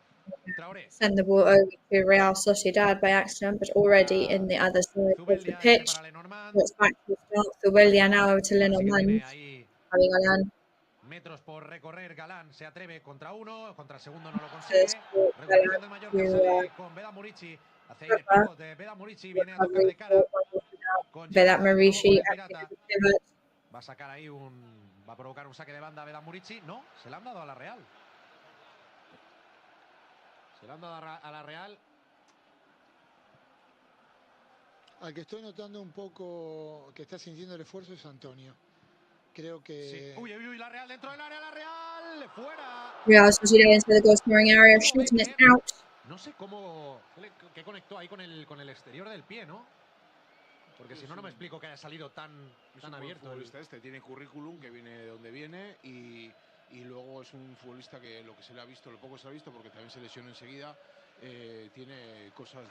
Traoré. Send the ball over to Real Sociedad by accident, but already in the other side of the pitch. It's back to the start. Zubelia now over to Lenormand. Javi Galán. Metros por recorrer, Galán se atreve contra uno, contra el segundo no lo consigue. Recuperación del Mallorca, sale con Vedat Murici. Hace el pivot de Vedat Murici, viene a tocar de cara. Vedat Murici. Va a sacar ahí va a provocar un saque de banda a Vedat Murici. No, se la han dado a la Real. Se la han dado a la Real. Al que estoy notando un poco que está sintiendo el esfuerzo es Antonio. Creo que... Sí. Uy, la Real dentro del área, la Real, fuera. Real Sociedad into the goal scoring area, shooting it out. No sé cómo, qué conectó ahí con el exterior del pie, ¿no? Porque si no, no me explico que haya salido tan abierto. Este tiene currículum, que viene de donde viene, y luego es un futbolista que lo que se le ha visto, lo poco que se le ha visto, porque también se lesionó enseguida, tiene cosas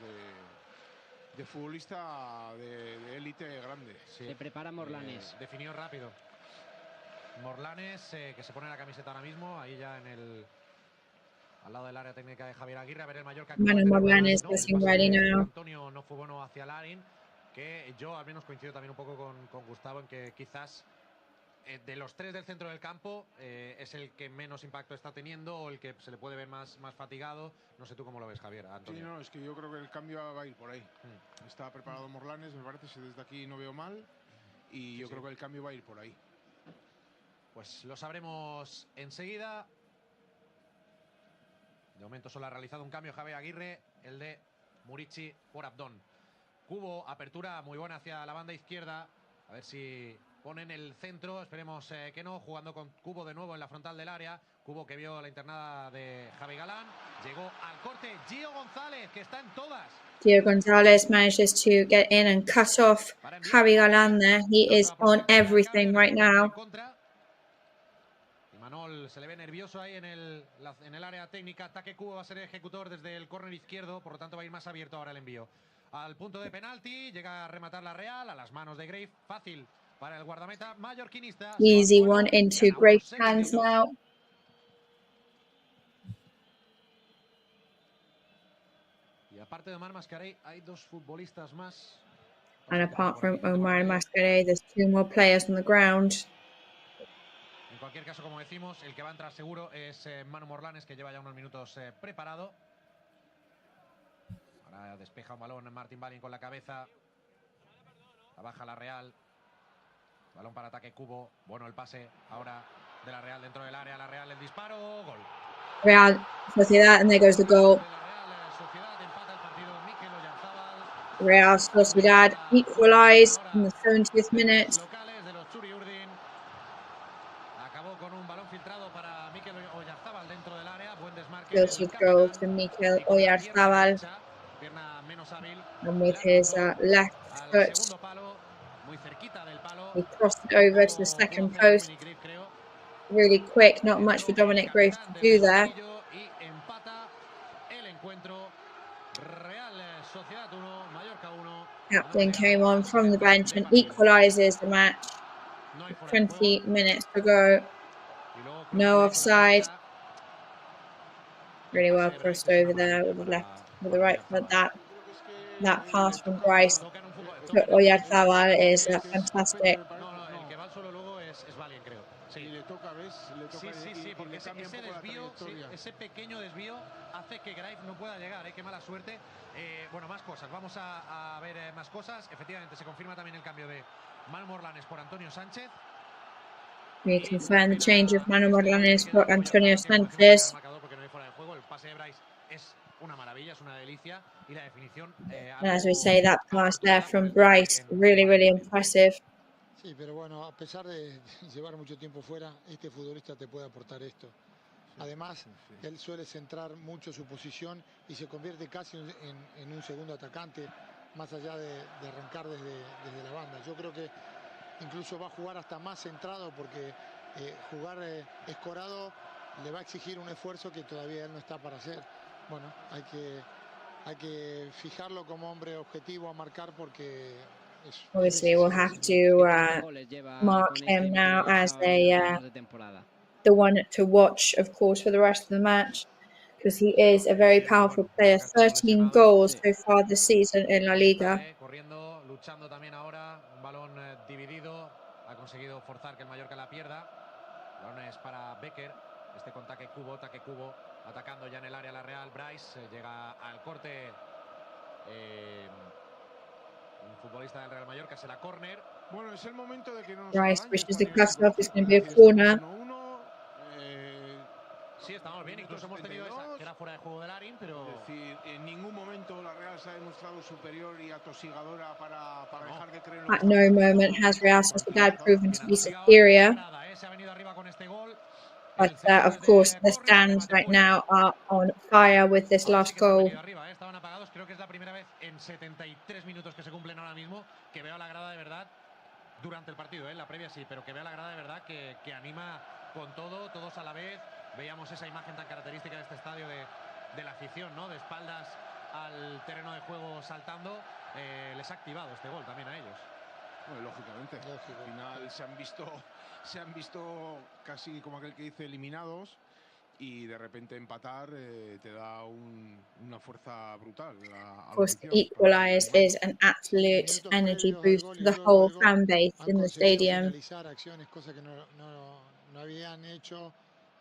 de futbolista de élite grande. Sí. Se prepara Morlanes. Definió rápido. Morlanes, que se pone la camiseta ahora mismo, ahí ya al lado del área técnica de Javier Aguirre. A ver el Mallorca. Morlanes getting ready now. Antonio no fue bueno hacia Larin, que yo al menos coincido también un poco con Gustavo en que quizás de los tres del centro del campo es el que menos impacto está teniendo, o el que se le puede ver más fatigado. No sé tú cómo lo ves, Javier. Antonio. Sí, no, es que yo creo que el cambio va a ir por ahí. Está preparado Morlanes, me parece, si desde aquí no veo mal, y yo creo que el cambio va a ir por ahí. Pues lo sabremos enseguida. De momento solo ha realizado un cambio Javier Aguirre, el de Murici por Abdón. Cubo, apertura muy buena hacia la banda izquierda. A ver si ponen el centro, esperemos que no. Jugando con Cubo de nuevo en la frontal del área. Cubo que vio la internada de Javi Galán. Llegó al corte Gio González, que está en todas. Gio González manages to get in and cut off Javi Galán there. He is on everything right now. Manol se le ve nervioso ahí en el área técnica. Ataque Cubo va a ser ejecutor desde el córner izquierdo, por lo tanto va a ir más abierto ahora el envío. Al punto de penalti, llega a rematar la Real, a las manos de Grave. Fácil para el guardameta mallorquinista. Easy one into Grave's hands now. Y aparte de Omar Mascarell, hay dos futbolistas más. And apart from Omar and Mascarell, there's two more players on the ground. En cualquier caso, como decimos, el que va a entrar seguro es Manu Morlanes, que lleva ya unos minutos preparado. Ahora despeja un balón Martín Balin con la cabeza. La baja la Real. Balón para ataque Cubo. Bueno el pase ahora de la Real dentro del área. La Real, el disparo. Gol. Real Sociedad, and there goes the goal. Real Sociedad equalised in the 70th minute. Filtered goal to Mikel Oyarzabal, and with his left foot he crossed it over to the second post. Really quick, not much for Dominic Graves to do there. Captain came on from the bench and equalises the match. 20 minutes to go. No offside. Really well crossed over there with the left, with the right foot. That pass from Bryce to Oyarzabal is fantastic. Sí, porque ese desvío, ese pequeño desvío hace que Graves no pueda llegar, qué mala suerte. Bueno, más cosas, vamos a ver más cosas. Efectivamente, se confirma también el cambio de Manu Morlanes por Antonio Sánchez. We confirm the change of Manu Morlanes for Antonio Sánchez. El pase de Bryce es una maravilla, es una delicia, y la definición. And as we say, that pass there from Bryce, really, really impressive. Sí, pero bueno, a pesar de llevar mucho tiempo fuera, este futbolista te puede aportar esto. Además, él suele centrar mucho su posición y se convierte casi en un segundo atacante, más allá de arrancar desde la banda. Yo creo que incluso va a jugar hasta más centrado, porque jugar escorado le va a exigir un esfuerzo que todavía él no está para hacer. Bueno, hay que fijarlo como hombre objetivo a marcar, porque obviously we'll have to mark him now as the one to watch, of course, for the rest of the match, because he is a very powerful player. 13 goals so far this season in La Liga. Corriendo, luchando también ahora, un balón dividido, ha conseguido forzar que el Mallorca la pierda. Balón es para Becker, este con taque Cubo, atacando ya en el área la Real. Bryce llega al corte. Un futbolista del Real Mallorca, será córner. Bueno, es el momento de que no nos Bryce wishes the cut-off is going to be a corner. Sí, estamos bien, incluso hemos tenido esa, que era fuera de juego del Arin, pero... Es decir, en ningún momento la Real se ha demostrado superior y atosigadora para dejar de creer en lo que At no moment has Real Sociedad proven to be superior. Se ha venido arriba con este gol. But of course, the stands right now are on fire with this last goal. Estaban apagados, creo que es la primera vez en 73 minutos que se cumplen ahora mismo que veo a la grada de verdad durante el partido, en la previa sí, pero que veo a la grada de verdad que anima con todo, todos a la vez. Veíamos esa imagen tan característica de este estadio de la afición, ¿no? De espaldas al terreno de juego saltando. Les ha activado este gol también a ellos. Bueno, lógicamente. Al final se han visto casi como aquel que dice eliminados y de repente empatar te da una fuerza brutal. Of course, the equalize is an absolute energy boost to the whole fan base in the stadium. Acciones, cosas que no habían hecho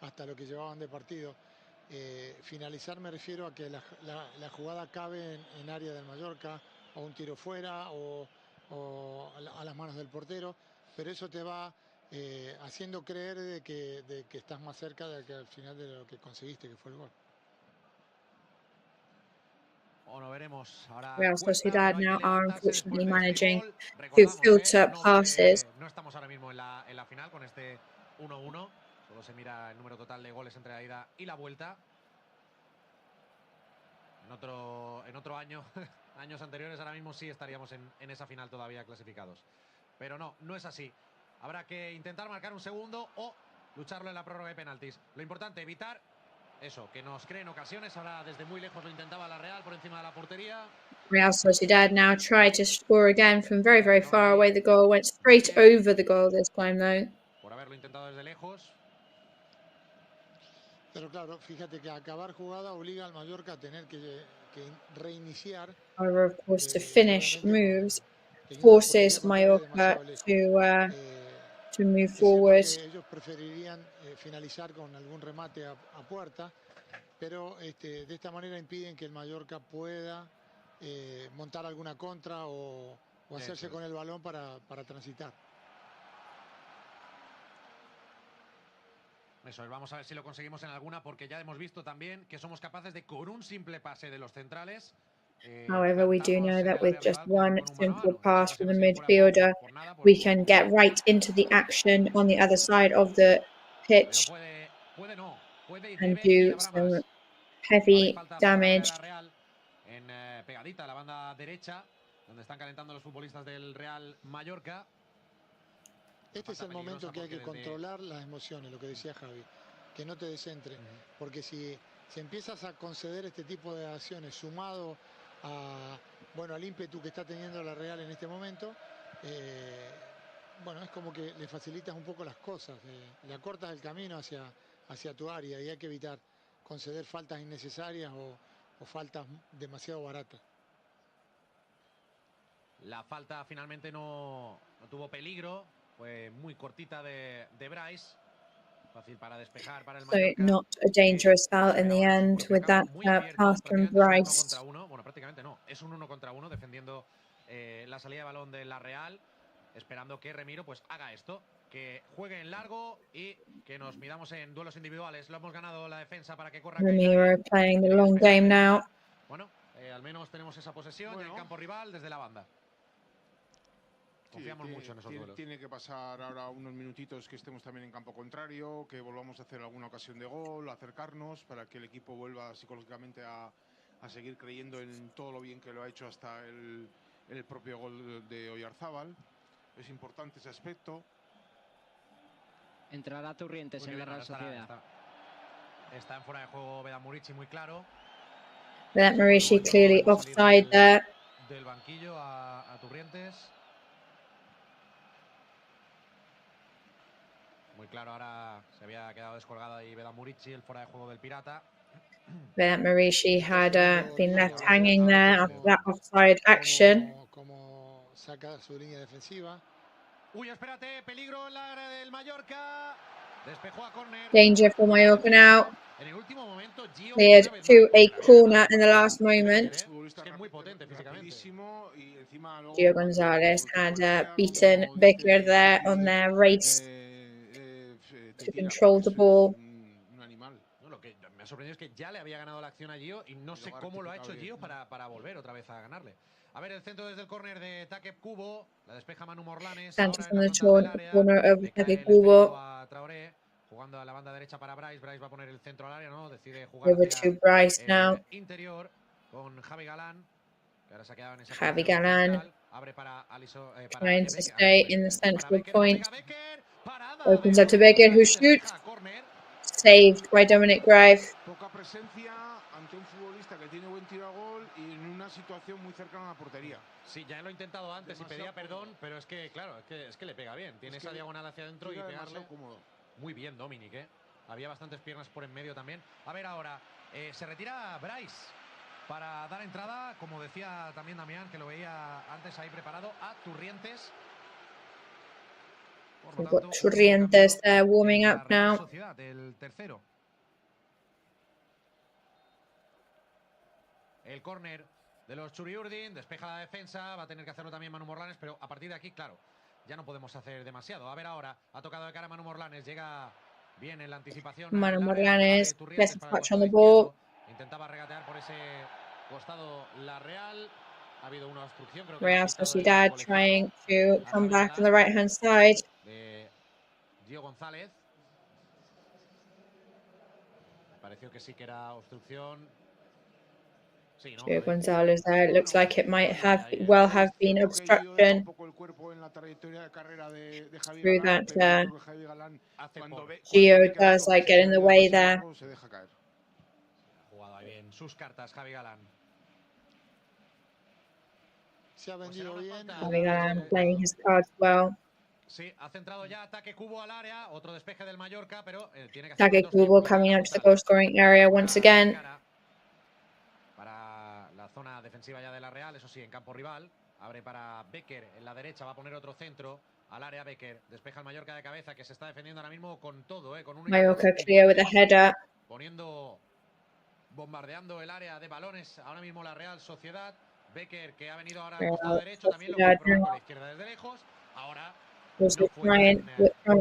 hasta lo que llevaban de partido. Finalizar me refiero a que la jugada acabe en área del Mallorca, o un tiro fuera, o a las manos del portero, pero eso te va haciendo creer de que estás más cerca de que al final de lo que conseguiste, que fue el gol. Real Sociedad now are unfortunately managing to filter passes. No estamos ahora mismo en la final con este 1-1. Solo se mira el número total de goles entre la ida y la vuelta. En otro año, años anteriores, ahora mismo sí estaríamos en esa final todavía clasificados. Pero no es así. Habrá que intentar marcar un segundo o lucharlo en la prórroga de penaltis. Lo importante, evitar eso, que nos creen ocasiones. Ahora desde muy lejos lo intentaba la Real por encima de la portería. Real Sociedad now tried to score again from very, very far away. The goal went straight over the goal this time, though. Por haberlo intentado desde lejos. Pero claro, fíjate que acabar jugada obliga al Mallorca a tener que reiniciar. However, of course, to finish moves forces Mallorca to move forward. Ellos preferirían finalizar con algún remate a puerta, pero de esta manera impiden que el Mallorca pueda montar alguna contra o hacerse con el balón para transitar. Eso, vamos a ver si lo conseguimos en alguna, porque ya hemos visto también que somos capaces de, con un simple pase de los centrales. However, we do know that with just one simple pass from the midfielder, we can get right into the action on the other side of the pitch and do some heavy damage. Pegadita a la banda derecha, donde están calentando los futbolistas del Real Mallorca. Este es el momento que hay que controlar las emociones, lo que decía Javi, que no te descentre, porque si empiezas a conceder este tipo de acciones sumado al ímpetu que está teniendo la Real en este momento, es como que le facilitas un poco las cosas, le acortas el camino hacia tu área y hay que evitar conceder faltas innecesarias o faltas demasiado baratas. La falta finalmente no tuvo peligro. Fue muy cortita de Bryce. Fácil para despejar para el Mallorca. So not a dangerous foul in the end with that pass from Bryce. Bueno, prácticamente no. Es un 1 contra 1 defendiendo la salida de balón de la Real. Esperando que Remiro pues haga esto. Que juegue en largo y que nos midamos en duelos individuales. Lo hemos ganado la defensa para que corra. Remiro playing the long game now. Bueno, al menos tenemos esa posesión en el campo rival desde la banda. Confiamos mucho en esos duelos. Tiene que pasar ahora unos minutitos que estemos también en campo contrario, que volvamos a hacer alguna ocasión de gol, acercarnos para que el equipo vuelva psicológicamente a seguir creyendo en todo lo bien que lo ha hecho hasta el propio gol de Oyarzábal. Es importante ese aspecto. Entrará Turrientes en la Real Sociedad. Está en fuera de juego Vedat Murici, muy claro. Vedat Murici clearly offside there. Del banquillo a Turrientes. Muy claro, ahora se había quedado descolgado ahí Vedat Murici, el fuera de juego del Pirata. Vedat Murici had been left hanging there after that offside action. Como saca su línea defensiva. Uy, espérate, peligro en la área del Mallorca. Despejó a córner. Danger for Mallorca now. En el último momento, cleared to a corner in the last moment. Muy potente físicamente. Gio Gonzalez had beaten Vickler there on their race to control the ball. ha sorprendido es que ya le había ganado la acción a Gio y no sé cómo lo ha hecho Gio para volver otra vez a ganarle. A ver, el centro desde el córner de Takeb Kubo, la despeja Manu Morlanes. Sanchez Ahora on en the la frontal del área, corner of le cae Takeb el centro Kubo. a Traoré, jugando a la banda derecha para Bryce. Bryce va a poner el centro al área, ¿no? Decide jugar Over hacia to Bryce el now. interior con Javi Galán, que ahora se ha quedado en esa Javi posición Galán central. Abre para Alisson, para trying to Becker, stay in the para central Becker, point. Becker, parada Opens de up to Dominic Becker, who Grice, shoots. despeja córner. Saved by Dominic Grive. Poca presencia ante un futbolista que tiene buen tiro a gol y en una situación muy cercana a la portería. Sí, ya lo he intentado antes y pedía perdón, pero es que, claro, es que le pega bien. Tiene esa diagonal hacia adentro y pegarle. Cómodo. Muy bien, Dominic, ¿eh? Había bastantes piernas por en medio también. A ver ahora, se retira Bryce para dar entrada, como decía también Damián, que lo veía antes ahí preparado, a Turrientes. We've got Turrientes there warming up Real now. Sociedad, el tercero. El córner de los Churiurdin, despeja la defensa, va a tener que hacerlo también Manu Morlanes, pero a partir de aquí, claro, ya no podemos hacer demasiado. A ver ahora, ha tocado de cara Manu Morlanes, llega bien en la anticipación. Manu Morlanes gets a touch on the ball. Intentaba regatear por ese costado la Real. Ha habido una obstrucción, creo que Real Sociedad trying to come back on the right-hand side. De Gio González. Pareció que sí que era obstrucción. Sí, ¿no? Gio González there. It looks like it might have been obstruction through that. Gio does like get in the way there. Ha jugado ahí bien sus cartas Javi Galán. Se ha vendido bien. Javi Galán playing his cards well. Sí, ha centrado ya ataque Kubo al área, otro despeje del Mallorca, pero tiene que Takeb Kubo coming out to the goal scoring area once again. Para la zona defensiva ya de la Real, eso sí, en campo rival. Abre para Becker en la derecha, va a poner otro centro al área. Becker despeja el Mallorca de cabeza, que se está defendiendo ahora mismo con todo, con un Mayoruka clear with a header. Bombardeando el área de balones ahora mismo la Real Sociedad. Becker, que ha venido ahora al Real costado derecho, también lo Sociedad comprobó con la izquierda desde lejos. Ahora was no fue trying from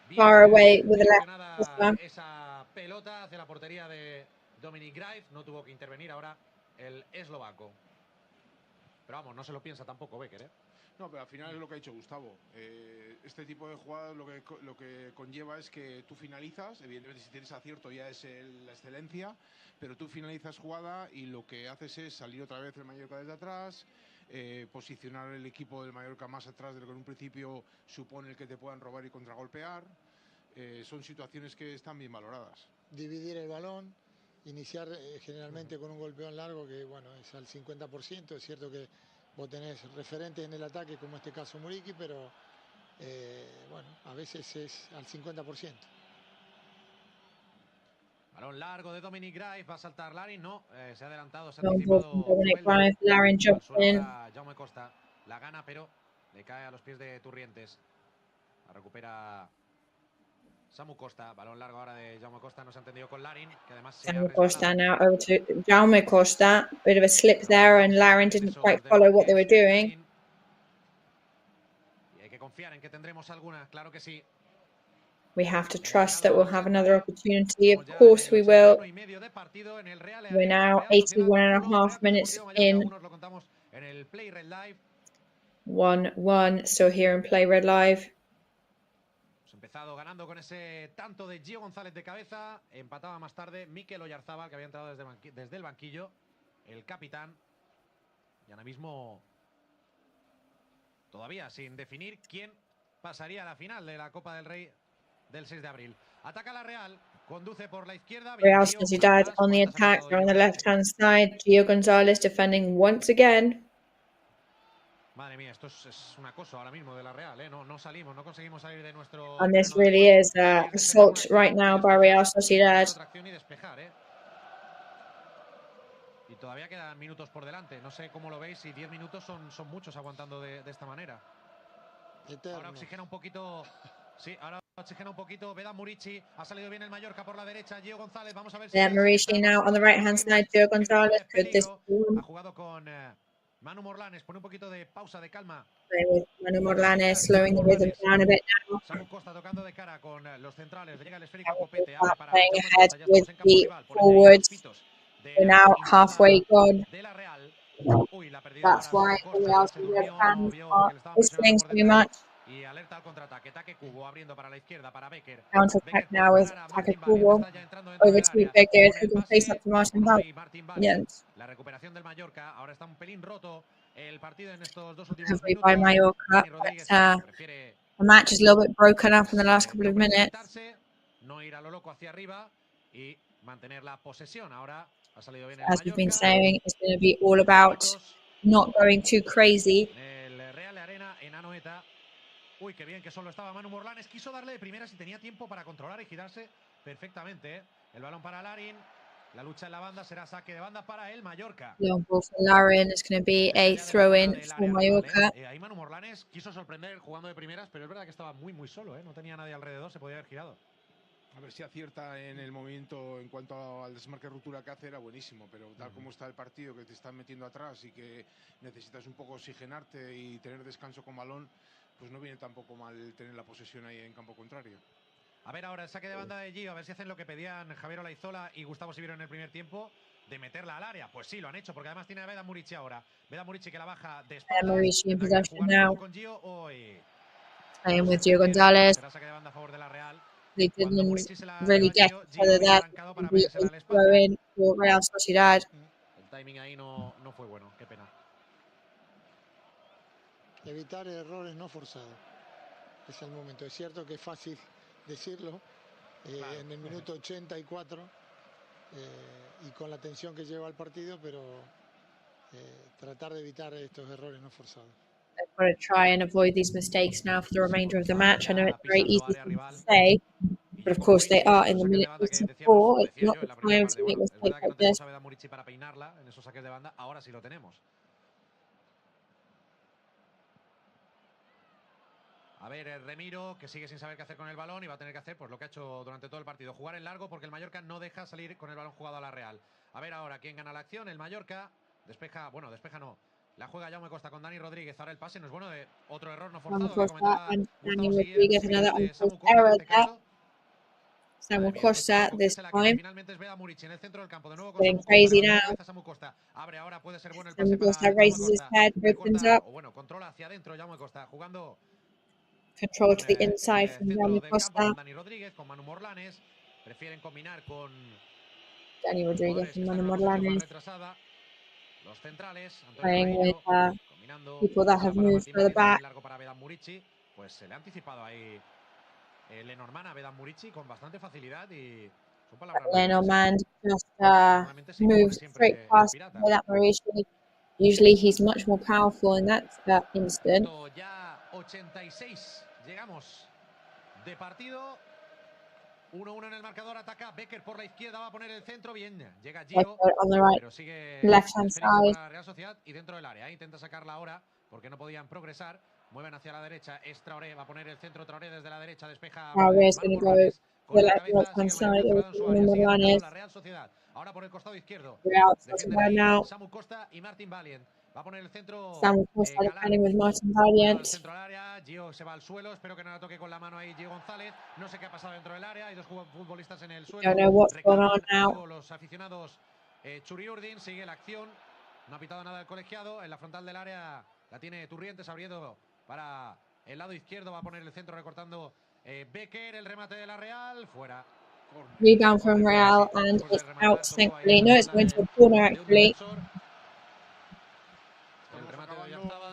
bien far away with the left. esa pelota hacia la portería de Dominic Grive. No tuvo que intervenir ahora el eslovaco. Pero vamos, no se lo piensa tampoco Becker, ¿eh? No, pero al final es lo que ha dicho Gustavo. Este tipo de jugadas lo que conlleva es que tú finalizas, evidentemente si tienes acierto ya es la excelencia, pero tú finalizas jugada y lo que haces es salir otra vez el Mallorca desde atrás, posicionar el equipo del Mallorca más atrás de lo que en un principio supone el que te puedan robar y contragolpear. Son situaciones que están bien valoradas. Dividir el balón, iniciar generalmente con un golpeón largo que bueno es al 50%. Es cierto que vos tenés referentes en el ataque, como en este caso Muriqui, pero bueno, a veces es al 50%. Balón largo de Dominic Grive, va a saltar Larin, no, se ha adelantado, se ha Dominic Grive, Larin jumped in. Jaume Costa la gana, pero le cae a los pies de Turrientes. La recupera Samu Costa, balón largo ahora de Jaume Costa, no se ha entendido con Larin, que además se Samu Costa now over to Jaume Costa. Bit of a slip there, and Larin didn't quite follow what they were doing. Y hay que confiar en que tendremos alguna, claro que sí. We have to trust that we'll have another opportunity. Of course we will. We're now 81.5 minutes in. 1-1, still here in Play Red Live. Hemos empezado ganando con ese tanto de Gio González de cabeza. Empataba más tarde Mikel Oyarzabal, que había entrado desde el banquillo. El capitán. Y ahora mismo todavía sin definir quién pasaría a la final de la Copa del Rey del 6 de abril. Ataca la Real, conduce por la izquierda. Real Sociedad on the attack, they're on the left-hand side. Gio González defending once again. Madre mía, esto es un acoso ahora mismo de la Real, ¿eh? No salimos, no conseguimos salir de nuestro... And this really is assault right now by Real Sociedad. Y todavía quedan minutos por delante. No sé cómo lo veis, si 10 minutos son muchos aguantando de esta manera. Ahora oxigena un poquito... Sí, ahora oxigena un poquito. Veda Murici, ha salido bien el Mallorca por la derecha. Gio González, vamos a ver si... Murici now on the right-hand side. Gio González, could this ha jugado con Manu Morlanes pone un poquito de pausa, de calma. With Manu Morlanes slowing the rhythm down a bit now. Samu Costa tocando de cara con los centrales. Llega el esférico a Copete. Start Abre para playing Joe ahead Mendoza. Ya with estamos en campo the rival. Por el forwards. pitos de We're la now hinchada halfway gone. de la Real. Uy, la perdida That's ahora why Samu the Costa. Real Se Sociedad durmió, fans vio are que le estaban presionando whistling por too detrás. much. Y alerta al contraataque. Taque Cubo abriendo para la izquierda para Becker. Counter Becker attack puede now with parar a Taka Martin Valiant. Kubo. Está ya entrando dentro Over del to área. Becker, Pone who el can face pase. up to Martin Bueno, ahí Martin Valiant. Valiant. La recuperación del Mallorca. Ahora está un pelín roto el partido en estos dos últimos Recovery minutos. by Mallorca. Dani But, Rodríguez prefiere the match is a little bit broken up in the last couple of minutes. no ir a lo loco hacia arriba y mantener la posesión. Ahora ha salido bien el As we've been Mallorca. saying, it's going to be all about not going too crazy. El Real Arena en Anoeta. Uy, qué bien que solo estaba Manu Morlanes. Quiso darle de primeras y tenía tiempo para controlar y girarse perfectamente. El balón para Larin. La lucha en la banda será saque de banda para el Mallorca. Long ball for Larin. It's going to be a throw-in for Mallorca. Ahí Manu Morlanes quiso sorprender jugando de primeras, pero es verdad que estaba muy solo, no tenía nadie alrededor, se podía haber girado. A ver si acierta en el momento en cuanto al desmarque ruptura que hace, era buenísimo, pero tal como está el partido, que te están metiendo atrás y que necesitas un poco oxigenarte y tener descanso con balón, pues no viene tampoco mal tener la posesión ahí en campo contrario. A ver ahora el saque de banda de Gio, a ver si hacen lo que pedían Javier Olaizola y Gustavo Sibiro en el primer tiempo, de meterla al área. Pues sí, lo han hecho, porque además tiene a Beda Murici ahora. Beda Murici que la baja de espaldas. Murici in possession now. Con Gio hoy. Playing with Gio Gonzalez. Será saque de banda a favor de la Real. They didn't really get each other there. The throw-in for Real Sociedad. El timing ahí no fue bueno, qué pena. Evitar errores no forzados. Es el momento. Es cierto que es fácil decirlo claro. En el minuto 84 y con la tensión que lleva el partido, pero tratar de evitar estos errores no forzados. I've got to try and avoid these mistakes now for the remainder of the match. I know it's very easy to say, but of course they are in the minute 84. It's not the time to make mistakes like this. Para peinarla en esos saques de banda, ahora sí lo tenemos. A ver, el Remiro, que sigue sin saber qué hacer con el balón y va a tener que hacer pues lo que ha hecho durante todo el partido. Jugar en largo porque el Mallorca no deja salir con el balón jugado a la Real. A ver ahora quién gana la acción. El Mallorca despeja, bueno, despeja no. La juega Jaume Costa con Dani Rodríguez. Ahora el pase no es bueno de otro error no forzado. Dani Rodríguez, another unforced error there. Samu Costa this time. Getting crazy now. Samu Costa raises his head, opens up. Control to the inside from Dani Costa. Dani Rodríguez con Manu Morlanes. Prefieren combinar con Dani Rodríguez and Manu Morlanes. Los centrales, playing with people that have moved further back. Pues se le ha anticipado ahí Lenormand a Vedan Murici con bastante facilidad y son palabras. Lenormand just moved straight past Vedan Murici. Usually he's much more powerful in that instant. Ya 86 llegamos de partido. 1-1 en el marcador, ataca Becker por la izquierda, va a poner el centro, bien, llega Gio, on the right, pero sigue left-hand side. Para Real Sociedad y dentro del área, intenta sacarla ahora porque no podían progresar, mueven hacia la derecha, Traoré va a poner el centro, Traoré desde la derecha, despeja Traoré's going to go to the left-hand side of la Real Sociedad, ahora por el costado izquierdo, Real Sociedad now. Samu Costa y Martin Valiant. Va a poner el centro. Samu Costa defending with Martin Valiant. Centro al área, Gio se va al suelo, espero que no la toque con la mano ahí Gio González. No sé qué ha pasado dentro del área, hay dos futbolistas en el suelo. Don't know what's going on now. Los aficionados Churiurdin, sigue la acción. No ha pitado nada el colegiado, en la frontal del área la tiene Turrientes abriendo para el lado izquierdo, va a poner el centro recortando Becker, el remate de la Real, fuera. Rebound from Real and it's out thankfully. No, it's going to a corner actually.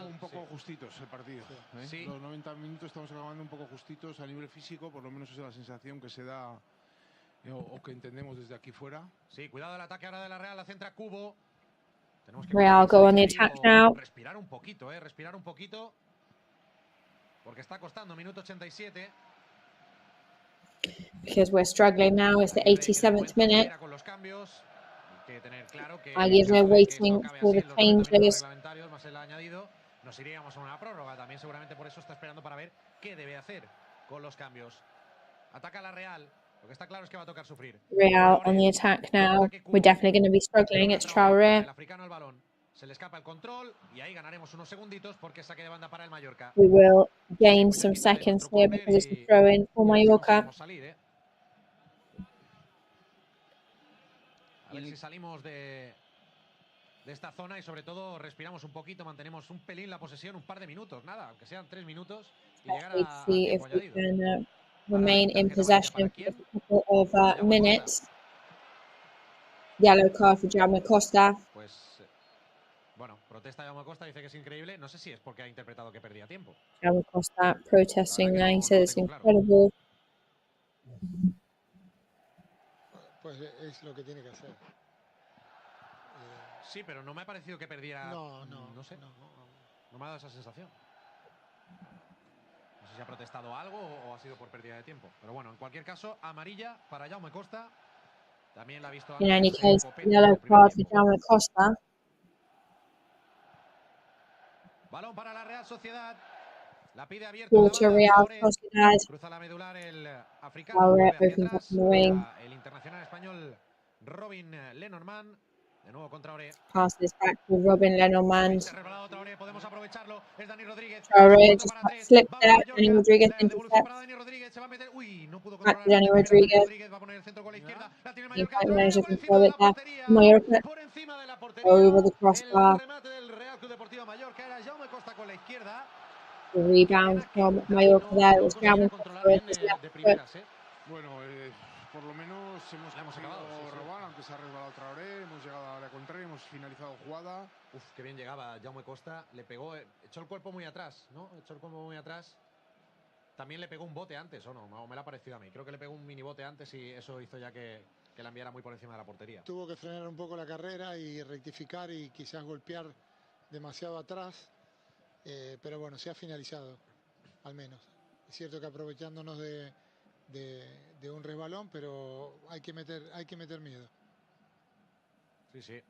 Un poco justitos el partido. Sí. Los 90 minutos estamos acabando un poco justitos a nivel físico, por lo menos esa es la sensación que se da o que entendemos desde aquí fuera. Sí, cuidado el ataque ahora de la Real, la centra Cubo. Tenemos que Real go on the attack now. Respirar un poquito, respirar un poquito. Porque está costando, minuto 87. Because we're struggling now, it's the 87th minute. Aguirre waiting for the changes. Nos iríamos a una prórroga, también seguramente por eso está esperando para ver qué debe hacer con los cambios. Ataca la Real, lo que está claro es que va a tocar sufrir. Real on the attack now. We're definitely going to be struggling. It's Traoré. El africano al balón. Se le escapa el control y ahí ganaremos unos segunditos porque saque de banda para el Mallorca. We will gain some seconds here because it's a throw in for Mallorca. A ver si salimos de esta zona y sobre todo respiramos un poquito, mantenemos un pelín la posesión, un par de minutos, nada, aunque sean 3 minutos y llegar Let's a see if tiempo we añadido. can remain in possession for a couple of minutes. Yellow card for Jaume Costa. Pues bueno, protesta Jaume Costa, dice que es increíble. No sé si es porque ha interpretado que perdía tiempo. Jaume Costa protesting there. He says it's incredible. Pues es lo que tiene que hacer. Sí, pero no me ha parecido que perdiera. No sé. No me ha dado esa sensación. No sé si ha protestado algo o ha sido por pérdida de tiempo. Pero bueno, en cualquier caso, amarilla para Jaume Costa. También la ha visto In any antes. case, yellow card for Jaume Costa. Balón para la Real Sociedad. La pide abierto. Ball to Real Sociedad. Cruza la medular el africano. Traoré Hacia opens up atrás. in the wing. El internacional español Robin Lenormand. De nuevo contra Traoré. Passes back to Robin Lenormand. Podemos aprovecharlo. Es Dani Rodríguez. Traoré just slipped it out. Dani Rodríguez intercepts. Back to Dani Rodríguez. He might manage to control it there. Mallorca over the crossbar. The rebound from Mallorca there. It was Jaume Costa with his left foot. Bueno, por lo menos hemos conseguido robar, aunque se ha resbalado Traoré, hemos llegado a la contraria, hemos finalizado jugada. Uf, qué bien llegaba Jaume Costa, le pegó, echó el cuerpo muy atrás, ¿no? Echó el cuerpo muy atrás. También le pegó un bote antes, ¿o no? No, me lo ha parecido a mí. Creo que le pegó un mini bote antes y eso hizo ya que la enviara muy por encima de la portería. Tuvo que frenar un poco la carrera y rectificar y quizás golpear demasiado atrás. Pero bueno, se ha finalizado, al menos. Es cierto que aprovechándonos de un resbalón, pero hay que meter miedo. Sí, sí.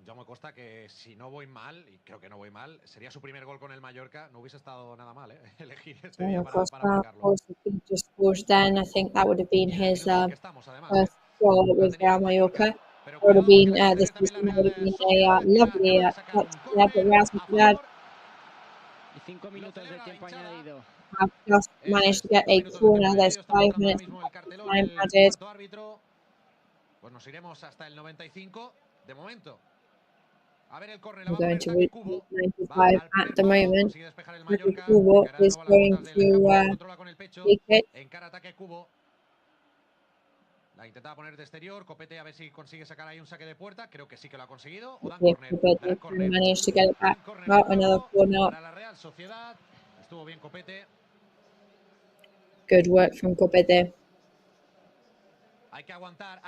Jaume Costa, que si no voy mal, y creo que no voy mal, sería su primer gol con el Mallorca. No hubiese estado nada mal, elegir este día para marcarlo. Just scored then. I think that would have been his first goal with Real Mallorca. It would have been this season would have been a lovely touch there, but Real Sociedad 5 minutos de tiempo añadido. have just managed to get a corner. There's 5 minutes of time added. Pues nos iremos hasta el 95 de momento. A ver el córner. We're going to reach 95 at the moment. Kubo is going to take it. Encara ataque Kubo. La intentaba poner de exterior. Copete a ver si consigue sacar ahí un saque de puerta. Creo que sí que lo ha conseguido. O dan Copete managed to get it back. Well, another corner. Para la Real Sociedad. Estuvo bien Copete. Good work from Copete. Hay que aguantar,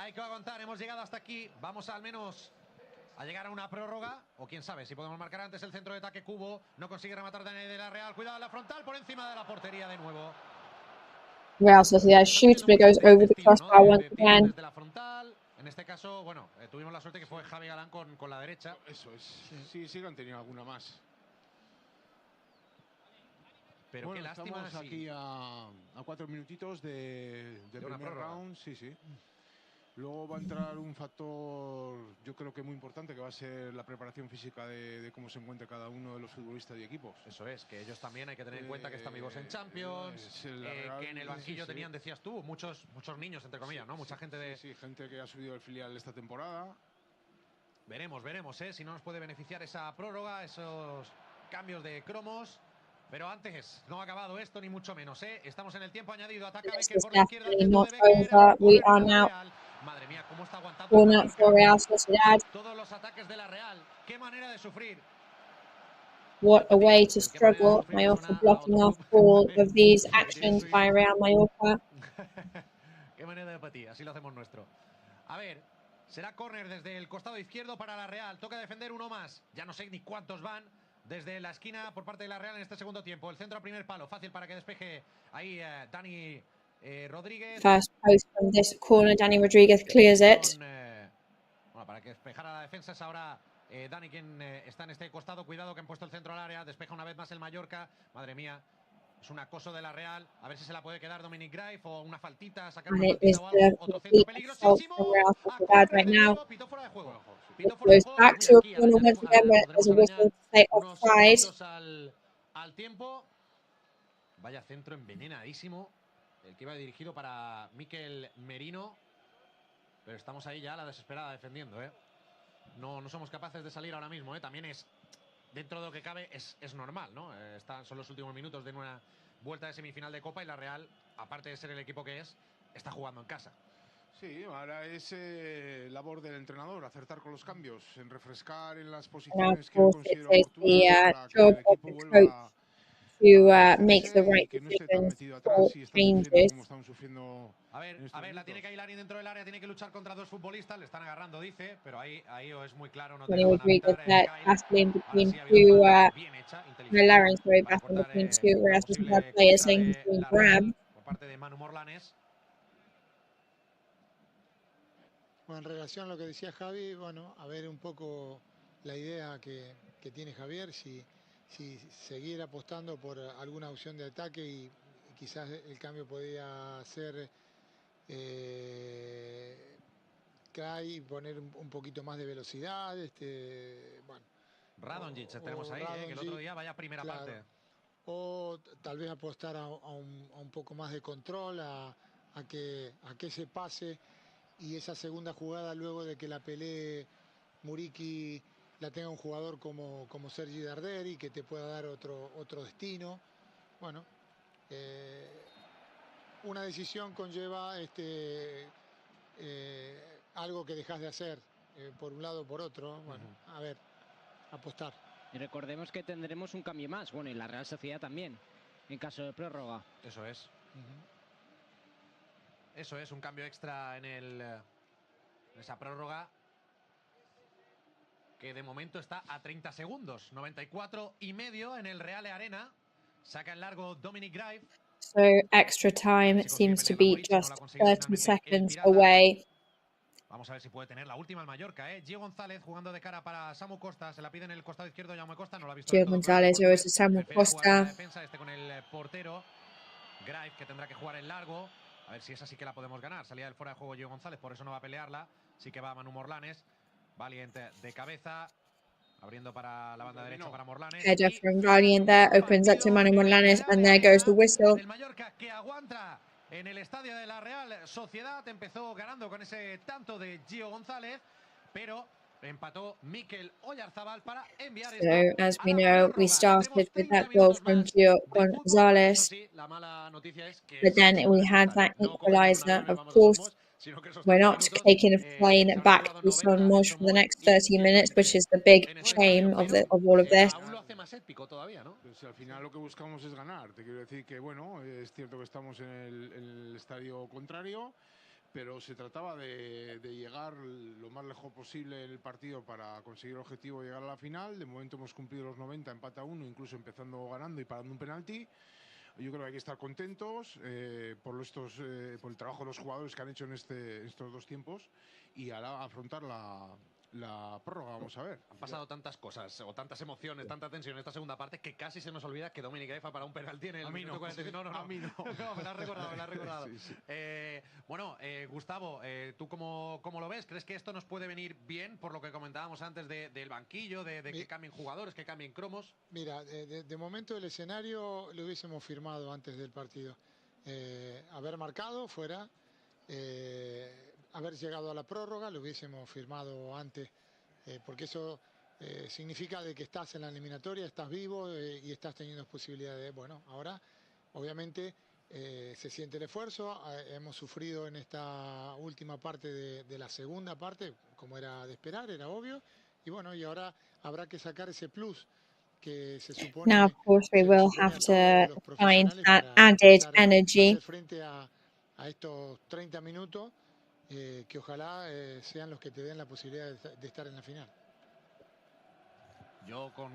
hemos llegado hasta aquí, vamos al menos a llegar a una prórroga, o quién sabe, si podemos marcar antes el centro de ataque Kubo, no consigue rematar de la Real, cuidado la frontal, por encima de la portería de nuevo. Real Sociedad shoots, but it goes over the crossbar once again. Desde la frontal, en este caso, bueno, tuvimos la suerte que fue Javi Galán con la derecha. Eso es, sí que han tenido alguna más. Pero bueno, qué lástima. Estamos aquí a 4 minutitos del primer round, sí. Luego va a entrar un factor, yo creo que muy importante, que va a ser la preparación física de cómo se encuentra cada uno de los futbolistas y equipos. Eso es, que ellos también hay que tener en cuenta que están vivos en Champions, que en el banquillo tenían, decías tú, muchos niños, entre comillas, ¿no? Mucha gente de... Sí, gente que ha subido el filial esta temporada. Veremos, si no nos puede beneficiar esa prórroga, esos cambios de cromos. Pero antes, no ha acabado esto, ni mucho menos, Estamos en el tiempo añadido. Ataca Becker por la izquierda. We are now Madre mía, cómo está aguantando corner for Real Sociedad. Todos los ataques de la Real. Qué manera de sufrir. What a way to struggle. Mallorca blocking off all of these actions by Real Mallorca. Qué manera de apatía, así lo hacemos nuestro. A ver, será córner desde el costado izquierdo para la Real. Toca defender uno más. Ya no sé ni cuántos van. Desde la esquina por parte de la Real en este segundo tiempo. El centro a primer palo. Fácil para que despeje ahí Dani Rodríguez. First post from this corner. Dani Rodríguez clears it. Bueno, para que despejara la defensa es ahora Dani quien está en este costado. Cuidado que han puesto el centro al área. Despeja una vez más el Mallorca. Madre mía. Es un acoso de la Real. A ver si se la puede quedar Dominic Greif o una faltita, sacar And una it is faltita o algo. the Otro centro complete assault from peligrosísimo. Real A Sociedad correr right de now. nuevo. Pito fuera de juego. Pito It fuera de goes juego. back Pues to mira, a aquí corner once again, where there's a whistle to say unos offside. segunditos al tiempo. Vaya centro envenenadísimo. El que iba dirigido para Mikel Merino. Pero estamos ahí ya a la desesperada defendiendo, ¿eh? No somos capaces de salir ahora mismo, ¿eh? También es, dentro de lo que cabe, es normal, ¿no? Son los últimos minutos de una vuelta de semifinal de Copa y la Real, aparte de ser el equipo que es, está jugando en casa. Sí, ahora es labor del entrenador acertar con los cambios, en refrescar en las Now, of posiciones que él course, it considera is oportunas para the que el job of equipo the coach vuelva to a make the meterse y right que no esté tan decisions metido for atrás y estar sufriendo changes. como estamos sufriendo. A ver, la minutos. tiene que Hilari dentro del área, tiene que luchar contra dos futbolistas, le están agarrando, dice, pero ahí es muy claro, no te When he was dejan really good habitar, at battling between sí ha habido two, falta bien hecha, inteligente, Larrens were para battling cortar between two una Real Sociedad posible players, contra saying he's de doing la grab. Real por parte de Manu Morlanes. Bueno, en relación a lo que decía Javi, bueno, a ver un poco la idea que tiene Javier, si seguir apostando por alguna opción de ataque y quizás el cambio podría ser Cry y poner un poquito más de velocidad, bueno. Radonjic tenemos ahí, que el otro día vaya primera parte. O tal vez apostar a un poco más de control, a que se pase y esa segunda jugada luego de que la pelee Muriqui la tenga un jugador como Sergi Darderi, que te pueda dar otro destino. Bueno, una decisión conlleva algo que dejas de hacer por un lado o por otro. Bueno, a ver, apostar. Y recordemos que tendremos un cambio más, bueno, y la Real Sociedad también, en caso de prórroga. Eso es. Eso es, un cambio extra en esa prórroga, que de momento está a 30 segundos, 94 y medio en el Real Arena. Saca en largo Dominic Greif. So extra time seems to be just 30 seconds away. Vamos a ver si puede tener la última el Mallorca, ¿eh? Gio González jugando de cara para Samu Costa. Se la pide en el costado izquierdo Jaume Costa. No lo ha visto. Gio González over to Samu Costa. Defensa con el portero. Greif, que tendrá que jugar en largo. A ver si esa sí que la podemos ganar. Salía del fuera de juego Gio González, por eso no va a pelearla. Sí que va Manu Morlanes. Valiente de cabeza. Abriendo para la banda derecha para Morlanes. Header from Valiant there, opens up to Manu Morlanes, and there goes the whistle. El Mallorca que aguanta en el estadio de la Real Sociedad. Empezó ganando con ese tanto de Gio González, pero empató Mikel Oyarzabal para enviar So, as we know, we started with that goal from Gio González, but then we had that equaliser. Of course, we're not taking a plane back to Son Moix for the next 30 minutes, which is the big shame of all of this. Pues al final lo que buscamos es ganar. Te quiero decir que, bueno, es cierto que estamos en el estadio contrario, pero se trataba de llegar lo más lejos posible en el partido para conseguir el objetivo de llegar a la final. De momento hemos cumplido los 90, empate a 1, incluso empezando ganando y parando un penalti. Yo creo que hay que estar contentos por el trabajo de los jugadores que han hecho en estos dos tiempos y ahora afrontar la prórroga, vamos a ver. Han pasado tantas cosas o tantas emociones, tanta tensión en esta segunda parte que casi se nos olvida que Dominic Greif para un penalti en el minuto 45. No. A mí no. No, me lo has recordado. Sí. Bueno, Gustavo, ¿tú cómo lo ves? ¿Crees que esto nos puede venir bien por lo que comentábamos antes del banquillo, de que cambien jugadores, que cambien cromos? Mira, de momento el escenario lo hubiésemos firmado antes del partido. Haber marcado fuera, haber llegado a la prórroga, lo hubiésemos firmado antes, porque eso significa de que estás en la eliminatoria, estás vivo y estás teniendo posibilidades. Bueno, ahora obviamente se siente el esfuerzo, hemos sufrido en esta última parte de la segunda parte, como era de esperar, era obvio, y bueno, y ahora habrá que sacar ese plus que se supone. Now, of course, we will have to find that added energy. Frente a estos 30 minutos, que ojalá sean los que te den la posibilidad de estar en la final.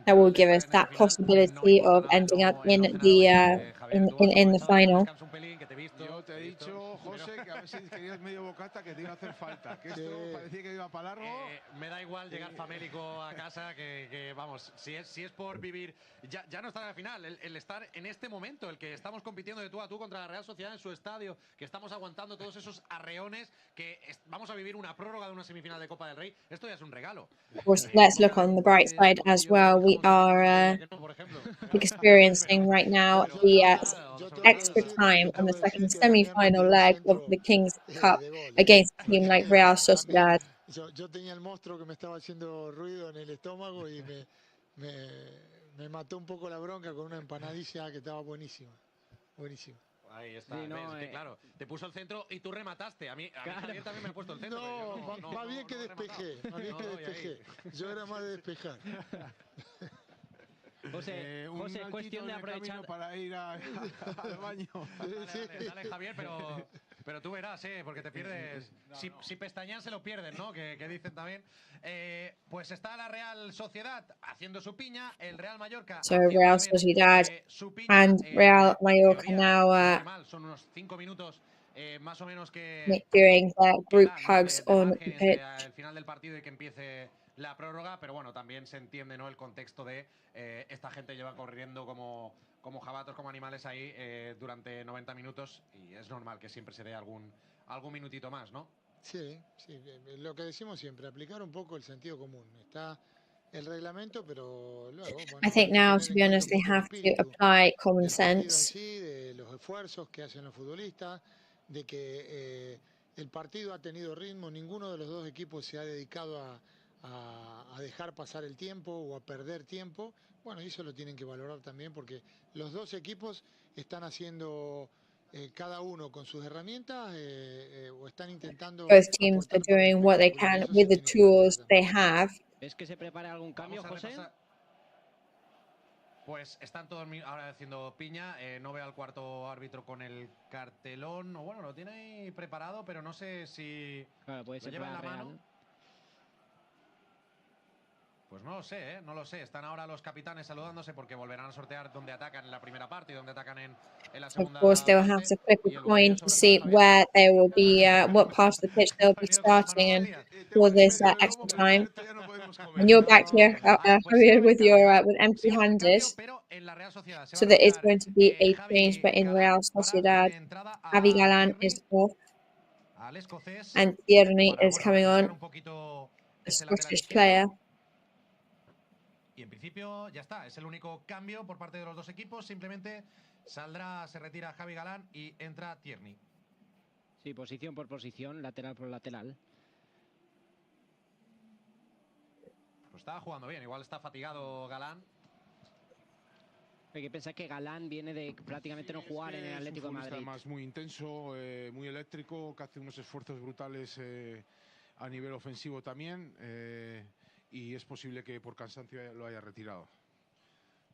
That will give us that possibility of ending up in the final. te he dicho, José, que a ver si querías medio bocata que te iba a hacer falta. Que esto parecía que iba para largo. Me da igual llegar famélico a casa que vamos, si es por vivir, ya no estar en la final, el estar en este momento, el que estamos compitiendo de tú a tú contra la Real Sociedad en su estadio, que estamos aguantando todos esos arreones, que vamos a vivir una prórroga de una semifinal de Copa del Rey, esto ya es un regalo. Of course, let's look on the bright side as well. We are experiencing right now the extra time on the second semi-final leg of the King's Cup against a team like Real Sociedad. Yo tenía el monstruo que me estaba haciendo ruido en el estómago y me mató un poco la bronca con una empanadilla que estaba buenísima. Buenísima. Ahí está, sí, no, que claro, te puso el centro y tú remataste. A mí Javier también me ha puesto el centro. No, más bien que despejé. Yo era más de despejar. José, es cuestión de aprovechar para ir al baño. Dale, Javier, pero tú verás, porque te pierdes. Si pestañean se lo pierden, ¿no? Que dicen también. Pues está la Real Sociedad haciendo su piña, el Real Mallorca. So Real Sociedad and Real Mallorca now son unos 5 minutos más o menos que doing their group hugs on the pitch. El final del partido y que empiece la prórroga, pero bueno, también se entiende, ¿no?, el contexto de esta gente lleva corriendo como jabatos, como animales ahí durante 90 minutos y es normal que siempre se dé algún minutito más, ¿no? Sí, lo que decimos siempre, aplicar un poco el sentido común. Está el reglamento, pero luego... Bueno, I think now, to be honest, they have to apply common sense. De los esfuerzos que hacen los futbolistas, de que el partido ha tenido ritmo, ninguno de los dos equipos se ha dedicado a dejar pasar el tiempo o a perder tiempo. Bueno, y eso lo tienen que valorar también porque los dos equipos están haciendo cada uno con sus herramientas o están intentando... Both teams are doing what they can with the tools they have. ¿Ves que se prepara algún cambio, José? Pues están todos ahora haciendo piña. No veo al cuarto árbitro con el cartelón. O bueno, lo tiene ahí preparado, pero no sé si puede ser lo lleva en la real. mano. Pues no lo sé, no lo sé. Están ahora los capitanes saludándose porque volverán a sortear dónde atacan en la primera parte y dónde atacan en la segunda. Of course, they will have to flip a coin to see where they will be, what part of the pitch they'll be starting in for this extra time. And you're back here, Javier, with empty-handed. So there is going to be a change, but in Real Sociedad, Javi Galán is off, and Tierney is coming on, a Scottish player. Y en principio ya está, es el único cambio por parte de los dos equipos. Simplemente se retira Javi Galán y entra Tierney. Sí, posición por posición, lateral por lateral. Pues estaba jugando bien, igual está fatigado Galán. Hay que pensar que Galán viene de prácticamente no jugar en el Atlético de Madrid. Además muy intenso, muy eléctrico, que hace unos esfuerzos brutales a nivel ofensivo también. Y es posible que por cansancio lo haya retirado.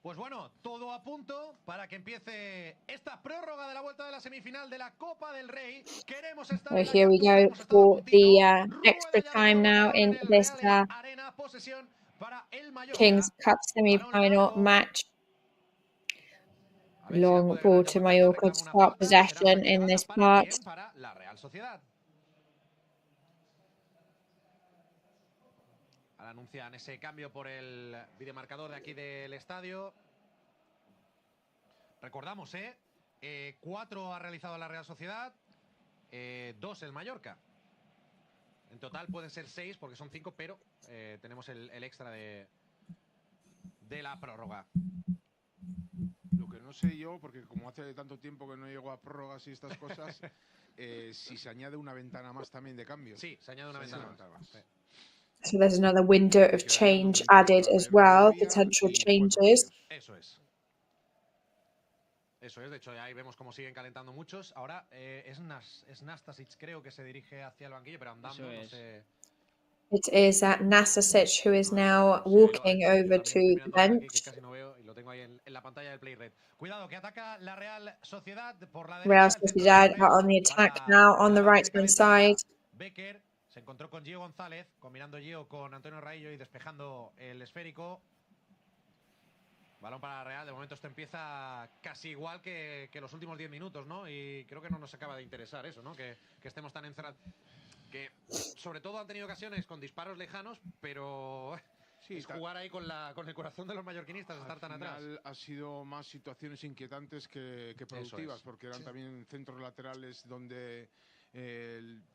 Pues bueno, todo a punto para que empiece esta prórroga de la vuelta de la semifinal de la Copa del Rey. Queremos estar So here we go for the extra time now in this King's Cup semi-final match. Long ball to Mallorca to start possession in this part. Para la Real Sociedad. Ahora anuncian ese cambio por el videomarcador de aquí del estadio. Recordamos, 4 ha realizado la Real Sociedad, 2 el Mallorca. En total pueden ser 6 porque son 5, pero tenemos el extra de la prórroga. Lo que no sé yo, porque como hace tanto tiempo que no llego a prórrogas y estas cosas, si se añade una ventana más también de cambio. Sí, se añade una ventana más. Sí. So there's another window of change added as well, potential changes. Eso es. De hecho, ahí vemos cómo siguen calentando muchos. Ahora es Nastasic, creo que se dirige hacia el banquillo, pero andando, no sé. It is Nastasic who is now walking over to the bench. Casi no veo y lo tengo ahí en la pantalla del Play Red. Cuidado, que ataca la Real Sociedad por la derecha. Real Sociedad are on the attack now on the right-hand side. Becker se encontró con Gio González, combinando Gio con Antonio Raillo y despejando el esférico. Balón para la Real. De momento esto empieza casi igual que los últimos 10 minutos, ¿no? Y creo que no nos acaba de interesar eso, ¿no? Que estemos tan encerrados. Que sobre todo han tenido ocasiones con disparos lejanos, pero sí, es jugar ahí con el corazón de los mallorquinistas, estar tan atrás. Ha sido más situaciones inquietantes que productivas, porque eran también centros laterales donde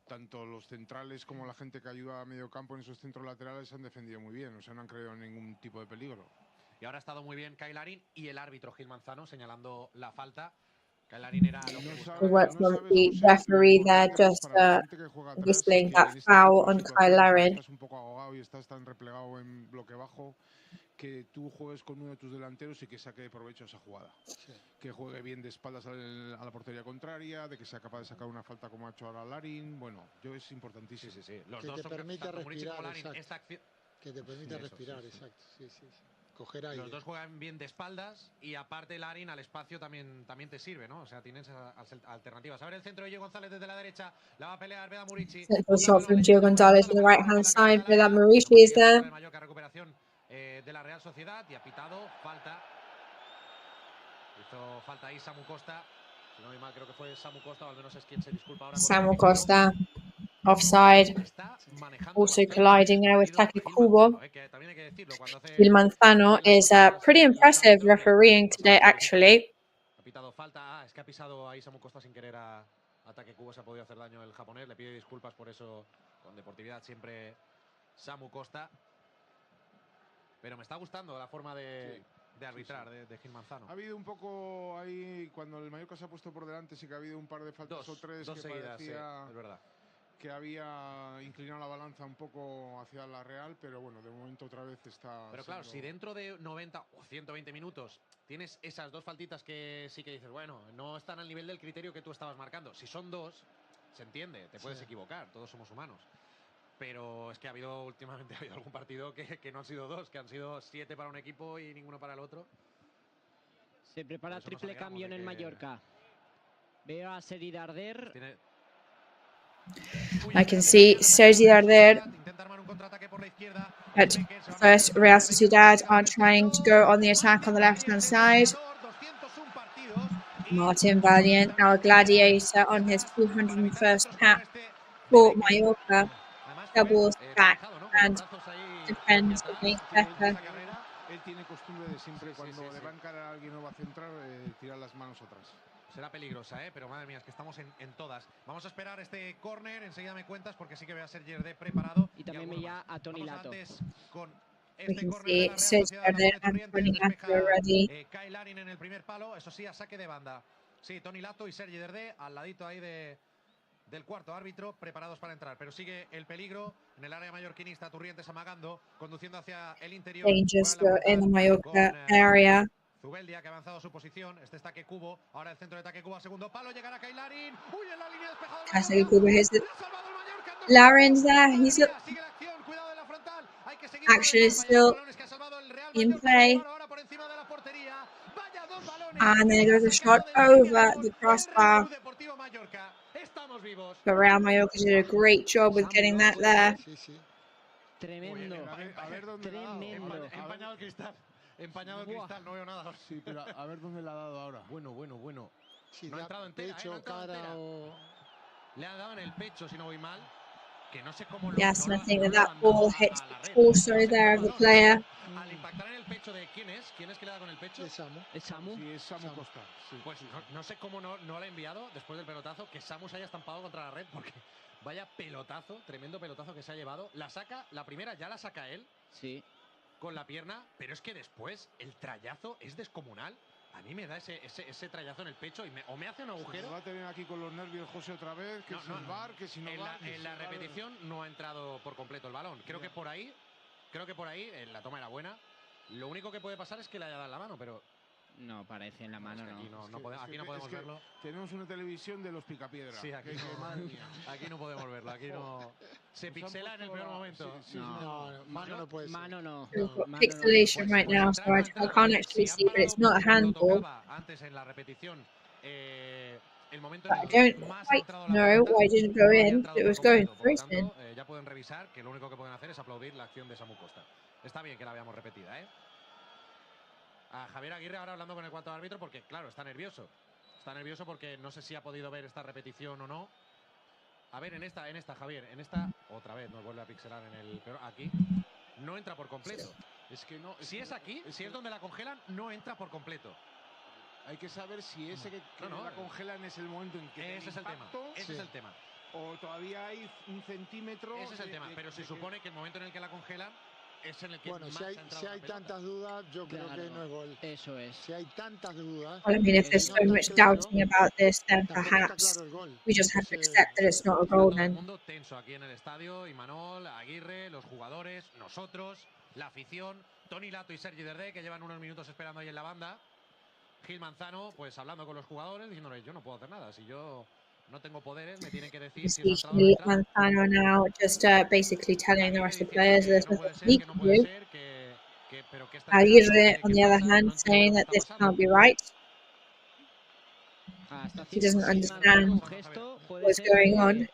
tanto los centrales como la gente que ayuda a medio campo en esos centros laterales han defendido muy bien, o sea, no han creado ningún tipo de peligro. Y ahora ha estado muy bien Kyle Larin y el árbitro Gil Manzano señalando la falta. Kyle Larin era lo que The work from the referee there just whistling that foul on Kyle Larin. Estás un poco ahogado y estás tan replegado en bloque bajo que tú juegues con uno de tus delanteros y que saque provecho a esa jugada. Sí. Que juegue bien de espaldas a la portería contraria, de que sea capaz de sacar una falta como ha hecho ahora Larin. Bueno, es importantísimo. Sí, sí, sí. Los dos te permite respirar, que te permite respirar, exacto. Sí, sí, sí. Coger aire. Los dos juegan bien de espaldas y aparte Larin al espacio también te sirve, ¿no? O sea, tienes alternativas. A ver el centro de Gio González desde la derecha, la va a pelear Veda Murici. Central shot from Gio González on the right-hand side. Veda Murici is there. Recuperación de la Real Sociedad y ha pitado falta. Hizo falta ahí Samu Costa. Si no me mal, creo que fue Samu Costa, o al menos es quien se disculpa ahora. Samu Costa, offside. Also colliding there with Taki Kubo. Gil Manzano is pretty impressive refereeing today, actually. Ha pitado falta. Es que ha pisado ahí Samu Costa sin querer a Taki Kubo. Se ha podido hacer daño el japonés. Le pide disculpas por eso. Con deportividad siempre Samu Costa. Pero me está gustando la forma de arbitrar de Gil Manzano. Ha habido un poco ahí, cuando el Mallorca se ha puesto por delante, sí que ha habido un par de faltas o tres dos que seguidas, parecía es verdad. Que había inclinado la balanza un poco hacia la Real, pero bueno, de momento otra vez está... Pero claro, si dentro de 90 o 120 minutos tienes esas dos faltitas que sí que dices, bueno, no están al nivel del criterio que tú estabas marcando. Si son dos, se entiende, te puedes equivocar, todos somos humanos. Pero es que últimamente ha habido algún partido que no han sido dos, que han sido 7 para un equipo y ninguno para el otro. Se prepara triple cambio en el Mallorca. Veo a Sergi Darder. I can see Sergi Darder. At first, Real Sociedad are trying to go on the attack on the left-hand side. Martin Valiant, our gladiator, on his 201st cap for Mallorca, doubles back and defends against Becker. Él tiene costumbre de siempre cuando le va a encarar a alguien o va a centrar, tirar las manos atrás. Será peligrosa, pero madre mía, es que estamos en todas. Vamos a esperar este córner, enseguida me cuentas, porque sí que voy a ser Yerde preparado. Y también me llama a Tony Lato. Con We can see Sergi Darder and Tony Lato ready. Kyle Larin en el primer palo, eso sí, a saque de banda. Sí, Tony Lato y Sergi Darder al ladito ahí del cuarto árbitro, preparados para entrar. Pero sigue el peligro en el área mallorquinista, Turrientes amagando, conduciendo hacia el interior. Dangers in the Mallorca area. Zubeldia, que ha avanzado a su posición. Este es Take Kubo. Ahora el centro de Take Kubo a segundo palo. Llegará Kyle Larin. Uy, en la línea despejada. Take Kubo has it. Larin's there. He's up. Action is still in play. And then there's a shot over the crossbar. But Real Mallorca did a great job with getting that there. Tremendo. Tremendo. Empañado el cristal. Empañado el cristal, no veo nada. Sí, pero a ver dónde le ha dado ahora. Bueno. Sí, no ha entrado entera, pecho, cara o... Le ha dado en el pecho, si no voy mal. Que no sé cómo yes, and I think that ball hits the torso there of the player. Al impactar en el pecho de ¿quién es que le da con el pecho? Es Samu. ¿Es Samu? Sí, es Samu Costa. Sí. Pues no sé cómo no le ha enviado después del pelotazo que Samu se haya estampado contra la red, porque vaya pelotazo, tremendo pelotazo que se ha llevado. La saca, la primera ya la saca él. Sí. Con la pierna, pero es que después el trayazo es descomunal. A mí me da ese trayazo en el pecho y me hace un agujero. Se va a tener aquí con los nervios José otra vez, que si el VAR, que si no VAR. En la repetición no ha entrado por completo el balón. Creo que por ahí la toma era buena. Lo único que puede pasar es que le haya dado la mano, pero... No, parece en la mano, no. Aquí no podemos verlo. Tenemos una televisión de los picapiedra. Sí, aquí no podemos verlo. Aquí no. Se pixela en el peor momento. No, mano no puede ser. Mano no. Pixelation right now, so I can't actually see, but it's not a handball. Antes en la repetición, el momento I don't quite know why it didn't go in. It was going straight in. Ya pueden revisar que lo único que pueden hacer es aplaudir la acción de Samu Costa. Está bien que la veamos repetida, a Javier Aguirre ahora hablando con el cuarto árbitro porque, claro, está nervioso. Está nervioso porque no sé si ha podido ver esta repetición o no. A ver, en esta, Javier, en esta, otra vez nos vuelve a pixelar en el... Pero aquí no entra por completo. Es que no... Si es aquí, si es donde la congelan, no entra por completo. Hay que saber si ese que la congelan es el momento en que ese es el tema. Ese es el tema. O todavía hay un centímetro. Ese es el tema. Pero se supone que el momento en el que la congelan es en el que bueno, más si hay tantas dudas, yo creo que no es gol. Eso es. Si hay tantas dudas. Well, I mean, if there's so much doubting about this, then perhaps we just have to accept that it's not a goal then. Todo el mundo tenso aquí en el estadio. Imanol, Aguirre, los jugadores, nosotros, la afición, Toni Lato y Sergi Derdé, que llevan unos minutos esperando ahí en la banda. Gil Manzano, pues hablando con los jugadores, diciéndoles, yo no puedo hacer nada. Si yo no tengo poderes, me tienen que decir si es entrado o no Gil entrado. Manzano now just basically telling the rest of the players there's nothing he can do. Aguirre, on the other hand, saying that this can't be right. He doesn't understand what's going on.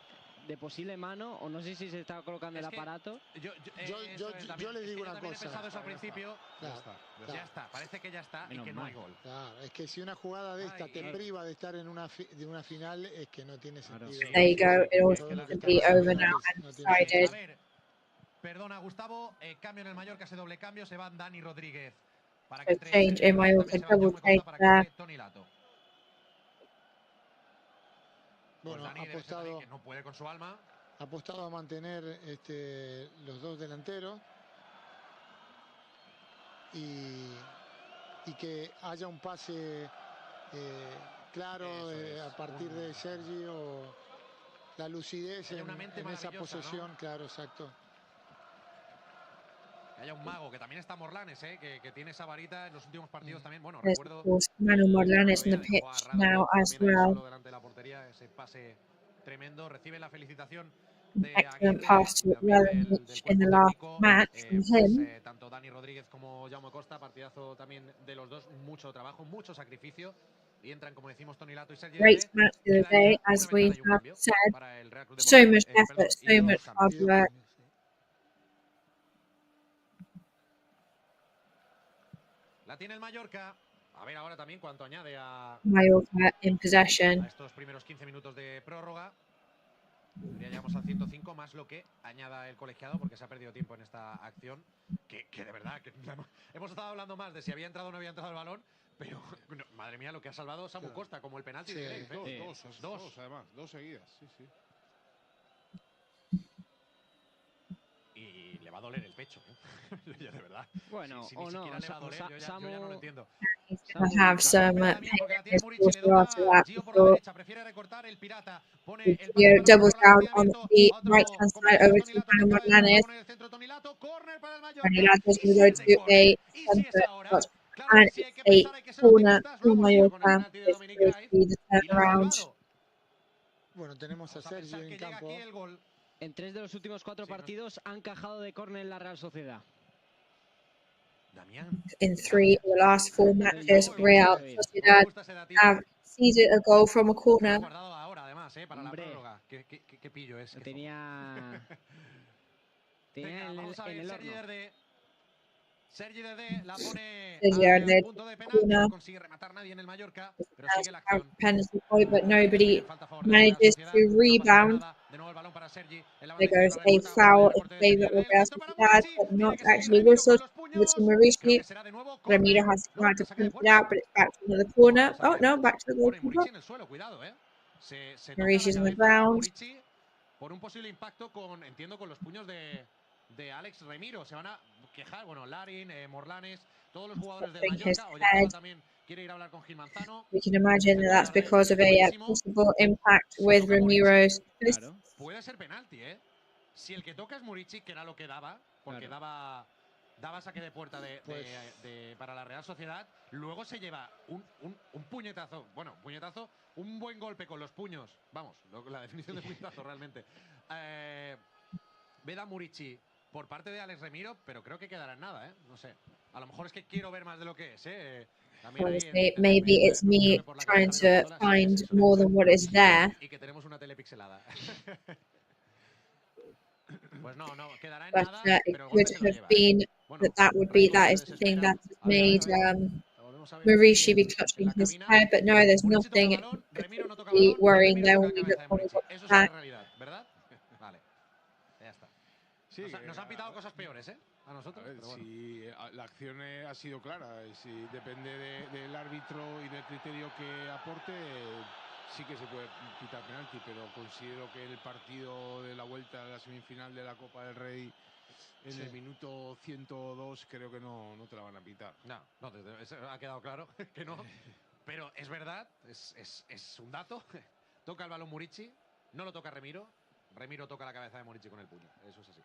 De posible mano, o no sé si se está colocando el aparato. Yo les digo una cosa. Eso al principio. Ya está, parece que ya está y que no hay gol. Claro, es que si una jugada de esta te priva de estar en una final, es que no tiene sentido. There you go, it all seems to be over now and decided. A ver, perdona Gustavo, cambio en el Mallorca, ese doble cambio, se va Dani Rodríguez. Para que change in Mallorca, double take there. Bueno, ha apostado, que no puede con su alma. Ha apostado a mantener los dos delanteros y que haya un pase claro a partir de Sergi o la lucidez en esa posesión, ¿no? Claro, exacto. Que haya un mago, que también está Morlanes, que tiene esa varita en los últimos partidos también. Bueno, There's recuerdo. of course Manu Morlanes in the pitch now as well. Delante de la portería, ese pase tremendo, recibe la felicitación. Excellent pass to Relevich in the last match from him. Tanto Dani Rodríguez como Jaume Costa, partidazo también de los dos, mucho trabajo, mucho sacrificio. Y entran, como decimos, Toni Lato y Sergi. Great match the other day, as we have said. So much effort, so much hard work. La tiene el Mallorca. A ver ahora también cuánto añade a Mallorca in possession. A estos primeros 15 minutos de prórroga. Ya llegamos al 105 más lo que añada el colegiado porque se ha perdido tiempo en esta acción que de verdad que hemos estado hablando más de si había entrado o no había entrado el balón, pero no, madre mía lo que ha salvado Samu Costa, como el penalti de Grey. Dos además, dos seguidas, sí. Y le va a doler el pecho, de verdad. Bueno, si o ni no, siquiera le va a doler, yo ya no lo entiendo. He's going to have some pain in his quarter after that. Gio doubles down on the right-hand side over to Manu Morlanes. Toni Lato's going to go to a centre shot. And it's a corner for Mallorca. This will be the turnaround. Bueno, tenemos a Sergio en campo. En 3 de los últimos 4 partidos han encajado de córner en la Real Sociedad. In 3 of the last 4 matches, Real Sociedad have seeded a goal from a corner. Ahora, además, para la prórroga. ¿Qué pillo es? Tenía en el horno. Sergi Derdé la pone al punto de penalti, no consigue rematar nadie en el Mallorca, pero sigue la acción. Penalty point, but nobody manages to rebound. There goes a foul in favour of Real Sociedad, but not actually whistled. Over to Maurici. Ramiro has tried to punch it out, but it's back to another corner. Oh no, back to the goalkeeper. Maurici's on the ground. Por un posible impacto entiendo con los puños de Alex Remiro. Se van a quejar, bueno, Larin, Morlanes, todos los jugadores del Mallorca. Oyarzabal también quiere ir a hablar con Gil Manzano. We can imagine that that's because of a possible impact with Ramiro's fist. Claro. Puede ser penalti, Si el que toca es Murici, que era lo que daba, porque daba saque de puerta para la Real Sociedad, luego se lleva un puñetazo, un buen golpe con los puños, vamos, la definición de puñetazo realmente. Veda Murici por parte de Alex Remiro, pero creo que quedará en nada, no sé. A lo mejor es que quiero ver más de lo que es, Honestly, maybe it's me trying to find more than what is there. Y que tenemos una tele pixelada. Pues no, quedará en But nada, it pero el golpe could se lo have lleva. been Bueno, that is the thing that made volvemos a ver Murici aquí be en clutching la his cabina. hair, but no, there's Murici toca el nothing balón, Remiro no toca el particularly balón y worrying Remiro there toca when la you cabeza look de on Murici. the Eso es una back. realidad, ¿verdad? Vale, ya está. Sí, Nos han pitado cosas peores, ¿eh? A nosotros. A ver, pero bueno. si la acción ha sido clara, si depende del árbitro y del criterio que aporte, sí que se puede quitar penalti, pero considero que el partido de la vuelta a la semifinal de la Copa del Rey en el minuto 102 creo que no te la van a pitar. No, ha quedado claro que no. Pero es verdad, es un dato. Toca el balón Murici, no lo toca Remiro. Remiro toca la cabeza de Murici con el puño. Eso es así.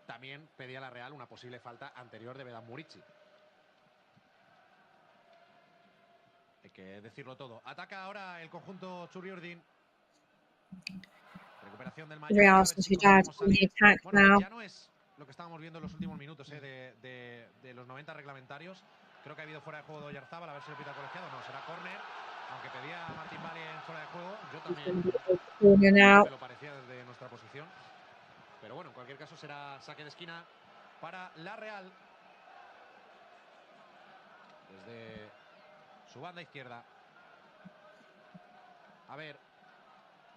También pedía la Real una posible falta anterior de Vedan Murici. Hay que decirlo todo. Ataca ahora el conjunto Churriurdin. Recuperación del Mallorca. Real Sociedad on the attack now. Ya no es lo que estábamos viendo en los últimos minutos de los 90 reglamentarios. Creo que ha habido fuera de juego de Oyarzábal, a ver si lo pita el colegiado. No, será córner. Aunque pedía a Martín Valle en fuera de juego, yo también me lo parecía desde nuestra posición. Pero bueno, en cualquier caso será saque de esquina para la Real. Desde su banda izquierda. A ver.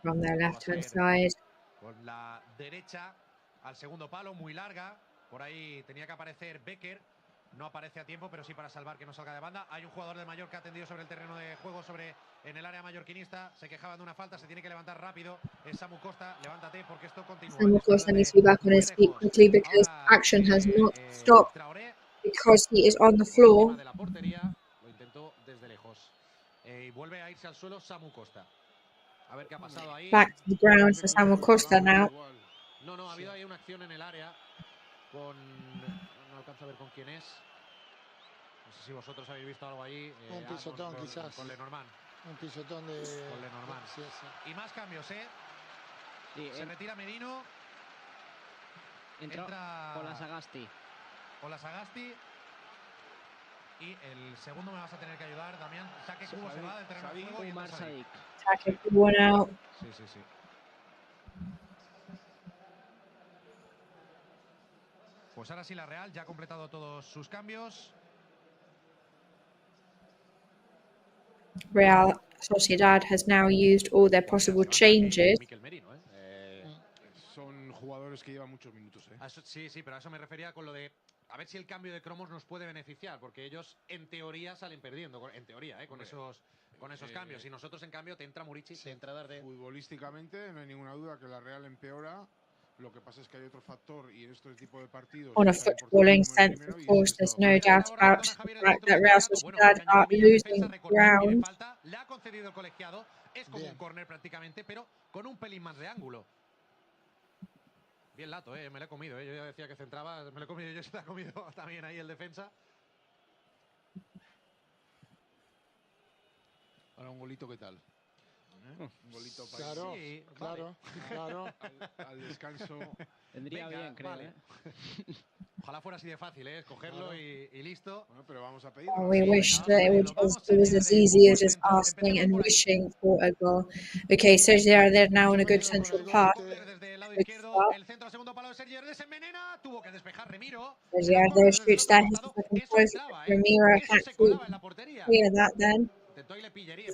From their left-hand side. Con la derecha al segundo palo, muy larga. Por ahí tenía que aparecer Becker. No aparece a tiempo, pero sí para salvar que no salga de banda. Hay un jugador de Mallorca tendido sobre el terreno de juego, en el área mallorquinista. Se quejaban de una falta, se tiene que levantar rápido. Es Samu Costa, levántate porque esto continúa. Samu Costa needs to be back on his feet quickly because action has not stopped because he is on the floor. De la portería, lo intentó desde lejos. Y vuelve a irse al suelo Samu Costa. A ver qué ha pasado ahí. Back to the ground for Samu Costa now. No, ha habido ahí una acción en el área con... No alcanzo a ver con quién es. No sé si vosotros habéis visto algo ahí. Un pisotón quizás. Con Lenormand. Un pisotón de... Con Lenormand. Sí, sí. Y más cambios, ¿eh? Sí, se retira Merino. Entra Sagasti. Sagasti. Y el segundo me vas a tener que ayudar, Damián. Saque Cubo se va del terreno de juego y entra Sadik. Saque Cubo now. Sí. Pues ahora sí la Real ya ha completado todos sus cambios. Real Sociedad has now used all their possible changes. Son jugadores que llevan muchos minutos, ¿eh? Sí, pero a eso me refería con lo de a ver si el cambio de cromos nos puede beneficiar, porque ellos en teoría salen perdiendo, en teoría, con esos cambios. Y nosotros en cambio te entra Murici, te entra Darde. Futbolísticamente no hay ninguna duda que la Real empeora. Lo que pasa es que hay otro factor y en este tipo de partidos. On a footballing sense, of course, there's no doubt about the fact that Real Sociedad are losing ground. Le ha concedido el colegiado, es como un córner prácticamente, pero con un pelín más de ángulo. Bien Lato, me lo he comido, yo ya decía que centraba, me lo he comido, yo se te ha comido también ahí el defensa. Ahora un golito, ¿qué tal? Un golito para claro, sí, claro. Al descanso. Vendría bien, creo. Vale. Ojalá fuera así de fácil, escogerlo y listo. Bueno, pero vamos a pedir. We wish that it was as easy as just asking and wishing for a goal. Okay, so they're now on a good central path. Desde el lado izquierdo, el centro al segundo palo de Sergio se envenena, tuvo que despejar Remiro. There shoots that his second post. Remiro can't clear that then.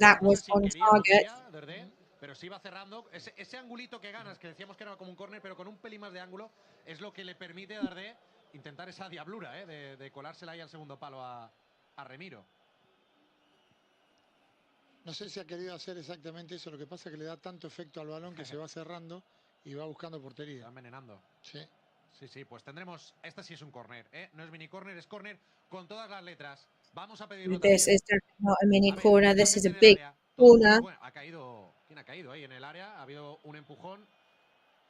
That was on target. Pero sí va cerrando. Ese angulito que ganas, que decíamos que era como un córner, pero con un pelín más de ángulo, es lo que le permite a Darde intentar esa diablura, de colársela ahí al segundo palo a Remiro. No sé si ha querido hacer exactamente eso. Lo que pasa es que le da tanto efecto al balón que se va cerrando y va buscando portería. Está envenenando. Sí, pues tendremos... Este sí es un córner, no es mini córner, es córner con todas las letras. Vamos a pedirlo This también. is not a mini corner. This is a big corner. ¿Quién ha caído ahí en el área? Ha habido un empujón.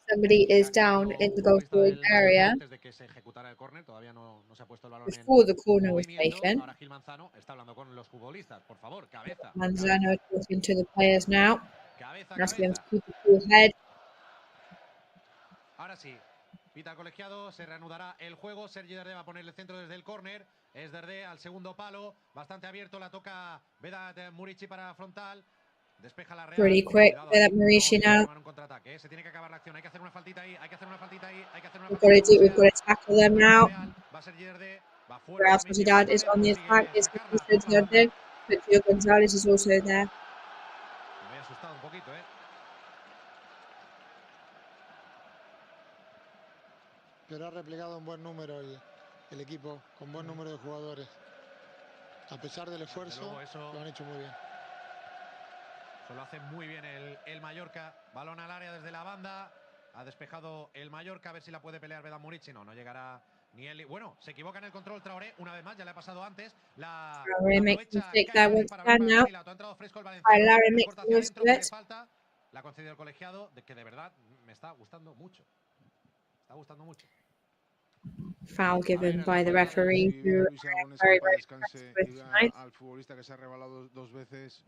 Somebody is down in the goal scoring area. Antes de que se ejecutara el córner, todavía no se ha puesto el balón before the corner was taken. Ahora Gil Manzano está hablando con los futbolistas. Por favor, cabeza. Manzano talking to the players now. Cabeza. Keep a cool head. Ahora sí. Pita colegiado, se reanudará el juego. Sergi Darde va a poner el centro desde el córner. Es Darde al segundo palo, bastante abierto, la toca Vedat Murici para frontal. Despeja la Real. Pretty quick for that Mauricio now. Se tiene que acabar la acción. Hay que hacer una faltita ahí. Hay que hacer una faltita ahí. Hay que hacer una We've faltita. got to tackle them now. Va a ser Yerde. Va Real fuera. Sociedad is on the attack. It's Sociedad. But Gio Gonzalez is also there. Me había asustado un poquito, ¿eh? Pero ha replegado un buen número el equipo, con buen número de jugadores. A pesar del esfuerzo, luego eso lo han hecho muy bien. Eso lo hace muy bien el Mallorca. Balón al área desde la banda. Ha despejado el Mallorca. A ver si la puede pelear Vedan Murici. No llegará ni él. Bueno, se equivoca en el control Traoré. Una vez más, ya le ha pasado antes. Traoré makes a mistake there once again now. Larry makes the most of it. La ha concedido el colegiado, que de verdad me está gustando mucho. Está gustando mucho. Foul given by the referee, who very impressive with tonight. Al futbolista que se ha rebalado 2 veces.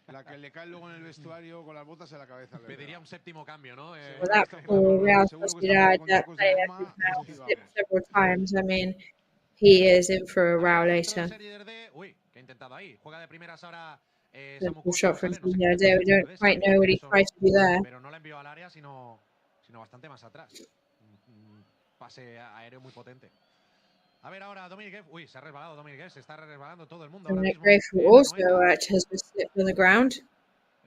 La que le cae luego en el vestuario con las botas en la cabeza. Pediría un séptimo cambio, ¿no? Well, that for Real Sociedad, that player has slipped several times. I mean, he is in for a row later. Uy, que ha intentado ahí. Juega de primeras ahora. Good shot from Sociedad. We don't quite know what he tried to do there. Pero no la envió al área, sino bastante más atrás. Pase aéreo muy potente. A ver ahora Dominic Geff. Uy, se ha resbalado Dominic Geff. Se está resbalando todo el mundo. Dominic Geff, who also has just slipped on the ground.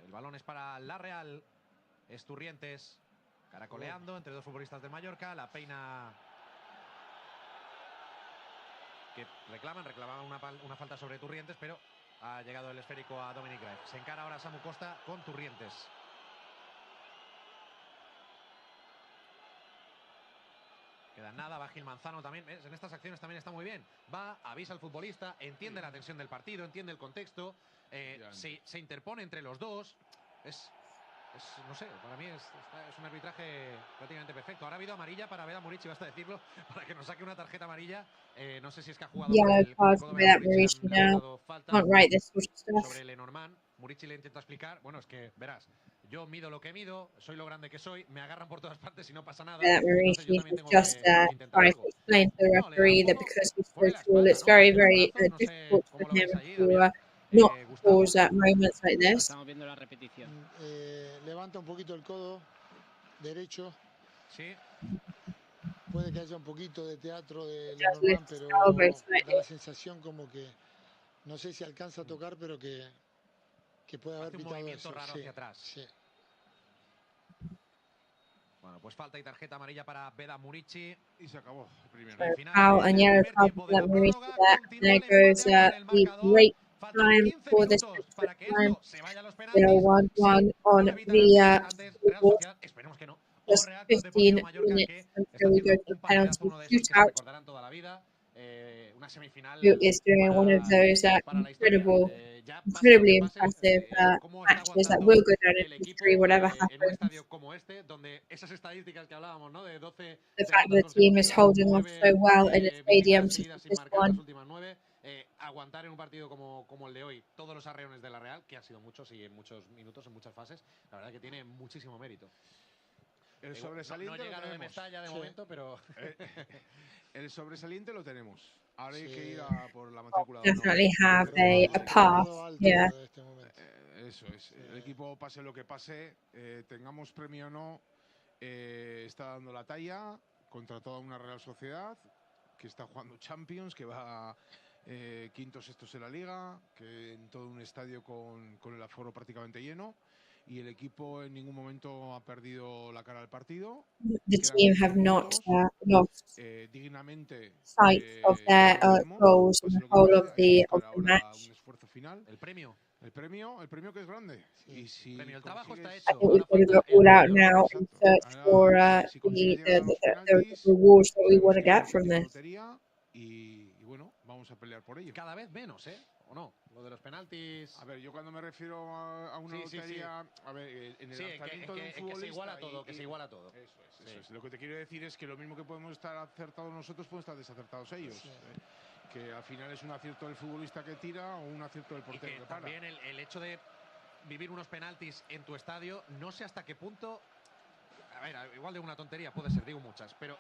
El balón es para la Real. Esturrientes caracoleando entre dos futbolistas de Mallorca. La peina que reclamaban una falta sobre Turrientes, pero ha llegado el esférico a Dominic Geff. Se encara ahora Samu Costa con Turrientes. Queda nada, va Gil Manzano también. En estas acciones también está muy bien. Va, avisa al futbolista, entiende la tensión del partido, entiende el contexto, se interpone entre los dos. No sé, para mí es un arbitraje prácticamente perfecto. Ahora ha habido amarilla para Vedan Murici, basta decirlo, para que nos saque una tarjeta amarilla. No sé si es que ha jugado Yellow card for Vedan Murici now. Can't write this sort of stuff. Sobre Lenormand, Murici le intenta explicar. Bueno, es que verás. Yo mido lo que mido, soy lo grande que soy, me agarran por todas partes y no pasa nada. Mauricio is just trying to explain to the referee that because he's so tall, it's very, very difficult for him to not cause moments like this. Estamos viendo la repetición. Levanta un poquito el codo derecho. Sí. Puede que haya un poquito de teatro de Lenormand, pero da la sensación como que no sé si alcanza a tocar, pero que puede haber pitado movimiento eso. Raro hacia atrás. Sí. Bueno, pues falta y tarjeta amarilla para Vedan Murici. Y se acabó el primero. Foul and yellow card for Vedan Murici there. And there goes the break time for this extra time. 0-1-1 on the scoreboard. Just 15 minutes until we go to the penalty shootout. Who is doing one of those incredibly impressive matches that will go down in history, whatever happens. The fact that the team is holding off so well in the stadium to this one. Aguantar en un partido como el de hoy todos los arreones de la Real, que ha sido muchos y en muchos minutos, en muchas fases, la verdad que tiene muchísimo mérito. El sobresaliente no llega lo de Mestalla de momento, pero el sobresaliente lo tenemos. Ahora hay que ir a por la matrícula. Definitely have a path here. Eso es. El equipo, pase lo que pase, tengamos premio o no, está dando la talla contra toda una Real Sociedad que está jugando Champions, que va quintos, sextos en la Liga, que en todo un estadio con el aforo prácticamente lleno. Y el equipo en ningún momento ha perdido la cara al partido. The team have not lost dignamente sight of their goals in the whole of the match. Un esfuerzo final. El premio que es grande. Y si el trabajo está hecho. I think we've got to go all out now and search for the rewards that we want to get from this. Y bueno, vamos a pelear por ello. Cada vez menos, ¿o no? Lo de los penaltis. A ver, yo cuando me refiero a una lotería, a ver, en el lanzamiento de un futbolista, que se iguala todo, que se iguala todo. Eso es. Lo que te quiero decir es que lo mismo que podemos estar acertados nosotros, pueden estar desacertados ellos. Sí. Que al final es un acierto del futbolista que tira o un acierto del portero que para. También el hecho de vivir unos penaltis en tu estadio, no sé hasta qué punto. A ver, igual de una tontería puede ser, digo muchas, pero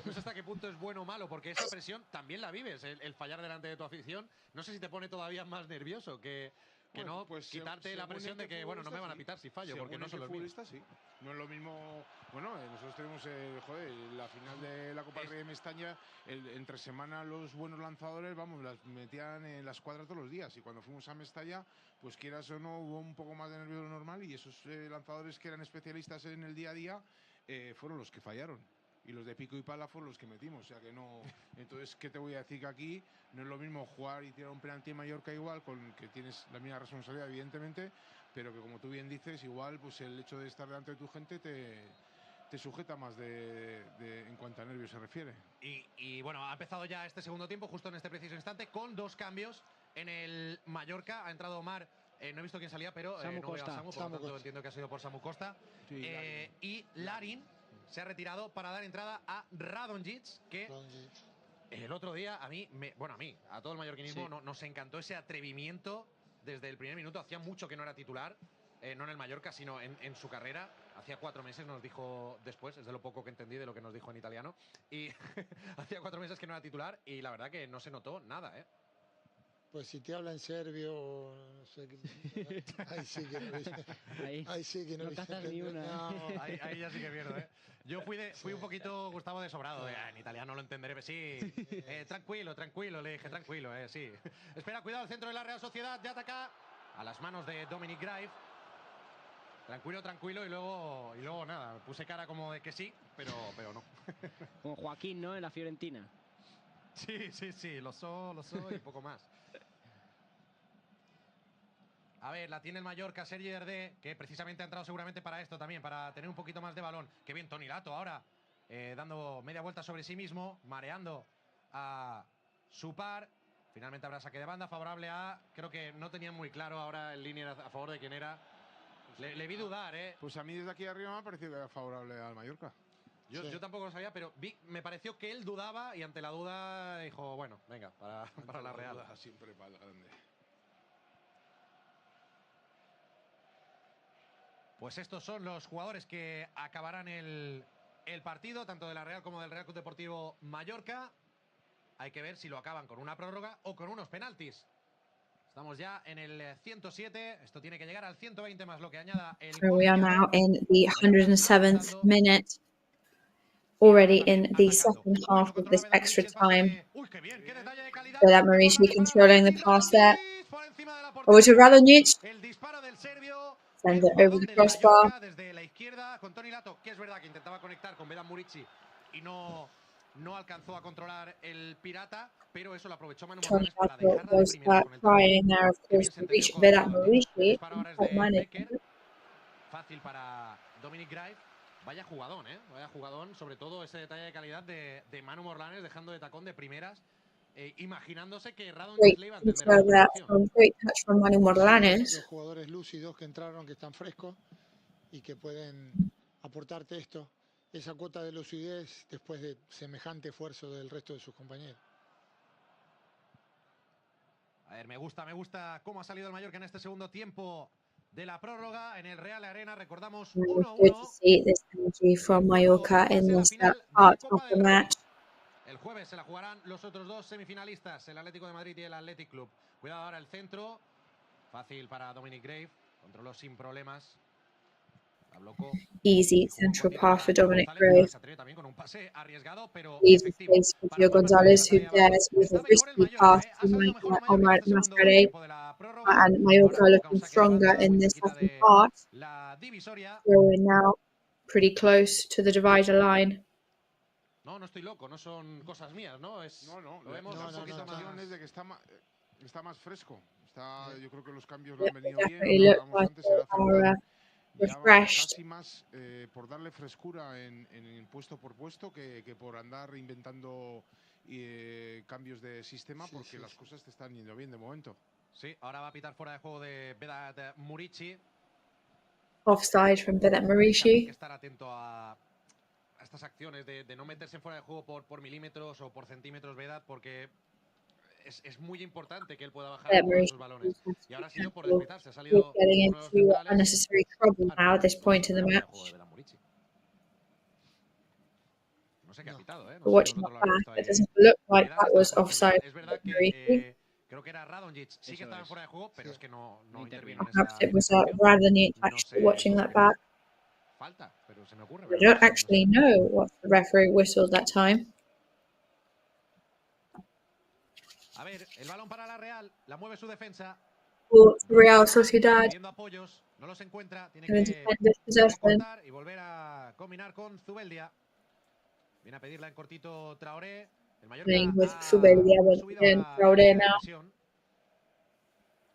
no sé hasta qué punto es bueno o malo, porque esa presión también la vives, el fallar delante de tu afición. No sé si te pone todavía más nervioso que que no quitarte la presión de que, bueno, no me van a pitar si fallo, porque no son los míos. Sí. No es lo mismo. Bueno, nosotros tenemos, la final de la Copa REY en España, entre semana los buenos lanzadores, vamos, las metían en las cuadras todos los días. Y cuando fuimos a Mestalla, pues quieras o no, hubo un poco más de nervio de lo normal y esos lanzadores que eran especialistas en el día a día fueron los que fallaron. Y los de pico y pala fueron los que metimos, o sea que no. Entonces, ¿qué te voy a decir? Que aquí no es lo mismo jugar y tirar un penalti en Mallorca igual, con que tienes la misma responsabilidad, evidentemente, pero que como tú bien dices, igual pues el hecho de estar delante de tu gente te sujeta más en cuanto a nervios se refiere. Y bueno, ha empezado ya este segundo tiempo, justo en este preciso instante, con 2 cambios en el Mallorca. Ha entrado Omar, no he visto quién salía, pero Samu no veo a Costa. Samu, por lo tanto entiendo que ha sido por Samu Costa. Sí, y Larin se ha retirado para dar entrada a Radonjic, que el otro día a todo el mallorquinismo nos encantó ese atrevimiento desde el primer minuto. Hacía mucho que no era titular, no en el Mallorca, sino en su carrera. Hacía 4 meses, nos dijo después, es de lo poco que entendí de lo que nos dijo en italiano, y hacía 4 meses que no era titular y la verdad que no se notó nada, Pues si te habla en serbio, no sé qué. Ahí sí que no dice. Ahí sí que no dice. Ni una. No. Ahí ya sí que pierdo, Yo fui un poquito, Gustavo, de sobrado. En italiano lo entenderé, sí. Tranquilo, le dije, tranquilo, sí. Espera, cuidado, el centro de la Real Sociedad, ya ataca a las manos de Dominic Graif. Tranquilo, y luego nada, puse cara como de que sí, pero no. Como Joaquín, ¿no? En la Fiorentina. Sí, lo soy y poco más. A ver, la tiene el Mallorca, Sergi Derdé, que precisamente ha entrado seguramente para esto también, para tener un poquito más de balón. Qué bien Toni Lato ahora, dando media vuelta sobre sí mismo, mareando a su par. Finalmente habrá saque de banda favorable creo que no tenían muy claro ahora el línea a favor de quién era. Le vi dudar, Pues a mí desde aquí arriba me ha parecido que era favorable al Mallorca. Yo tampoco lo sabía, pero me pareció que él dudaba y ante la duda dijo, bueno, venga, para la Real. Siempre para el grande. Pues estos son los jugadores que acabarán el partido, tanto de la Real como del Real Club Deportivo Mallorca. Hay que ver si lo acaban con una prórroga o con unos penaltis. Estamos ya en el 107. Esto tiene que llegar al 120 más lo que añada el So we are now in the 107th minute, already in the second half of this extra time. So that Mauricio controlling the pass there. Over to Radonjic. Sends it over the crossbar. Desde la izquierda con Toni Lato, que es verdad que intentaba conectar con Vedan Murici y no alcanzó a controlar el pirata, pero eso lo aprovechó Manu Morlanes para dejarla de primera con el trying there, of course, to reach Vedan Murici. Fácil para Dominic Graif. Vaya jugadón, vaya jugadón, sobre todo ese detalle de calidad de Manu Morlanes dejando de tacón de primeras, imaginándose que Radonjic le iba a entender la great touch from Manu Morlanes. Los jugadores lúcidos que entraron, que están frescos y que pueden aportarte esa cuota de lucidez después de semejante esfuerzo del resto de sus compañeros. A ver, me gusta cómo ha salido el Mallorca en este segundo tiempo de la prórroga en el Real Arena. Recordamos 1-1. Good to see this energy from Mallorca in this part of the match. El jueves se la jugarán los otros 2 semifinalistas, el Atlético de Madrid y el Athletic Club. Cuidado ahora el centro. Fácil para Dominic Graif. Controló sin problemas. La blocó. Easy central pass for Dominic Graif. También con un pase arriesgado, pero Leaves the space for Gio Gonzalez, who dares with a risky pass to Omar Mascaré. And Mallorca looking stronger in this second part. So we're now pretty close to the divider line. No estoy loco, no son cosas mías, ¿no? Lo vemos un poquito más. Es de que está más fresco. Yo creo que los cambios lo han venido bien. Casi más por darle frescura en puesto por puesto que por andar inventando cambios de sistema, porque las cosas te están yendo bien de momento. Sí, ahora va a pitar fuera de juego de Vedat Murici. Offside from Vedat Murici. Hay que estar atento a estas acciones de no meterse fuera de juego por milímetros o por centímetros, Vedat, porque es muy importante que él pueda bajar esos balones. Y ahora ha sido por despistarse, ha salido getting into unnecessary trouble now at this point in the match. No sé qué ha pitado, Watching that back, it doesn't look like that was offside. Es verdad que Creo que era Radonjic. Sí que estaba fuera de juego, pero es que no intervino en Perhaps esa it was Radonjic actually watching that back. falta, pero se me ocurre. I don't actually know what the referee whistled that time. A ver, el balón para la Real, la mueve su defensa. Real Sociedad. Pidiendo apoyos, no los encuentra, tiene Gonna que defend this possession. recortar y volver a combinar con Zubeldia. Viene a pedirla en cortito Traoré. El Playing with Mallorca Zubeldia ha once subido again. a Traoré la now. presión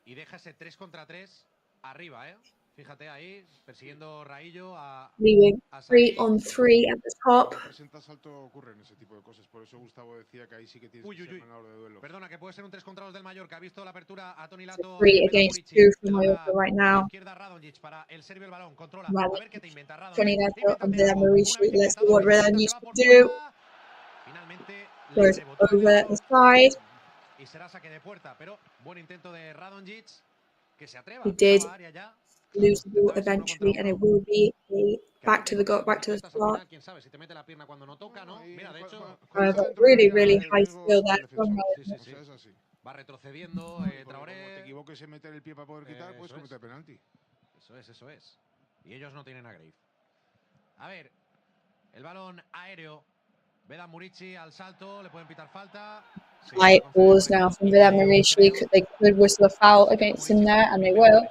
y deja ese 3 contra 3 arriba, ¿eh? Fíjate ahí, persiguiendo Raillo a Leaving 3 Saki. on 3 at the top. Cuando presentas alto ocurren ese tipo de cosas. Por eso Gustavo decía que ahí sí que tienes que ser ganador de duelos. Perdona, que puede ser un 3 contra 2 del Mallorca. Ha visto la apertura a Toni Lato. 3 against 2 for Mallorca right now. Izquierda Radonjic para el serbio el balón. Controla. A ver qué te inventa Radonjic. Toni Lato and Vedan Maurici. Let's see what Radonjic can do. Finalmente Goes over the side. y será saque de puerta, pero buen intento de Radonjic que se atreva. He did Área ya. lose the ball eventually, and it will be a back to the spot. Quién sabe si te mete la pierna cuando no toca, ¿no? Mira, de hecho, Really high skill that from va retrocediendo Traoré. Como te equivoques en meter el pie para poder quitar, puedes cometer penalti. Eso es. Y ellos no tienen a Grave. A ver, el balón aéreo. Vedan Maurici al salto, le pueden pitar falta. High balls now from Vedan Maurici. They could whistle a foul against him there, and they will.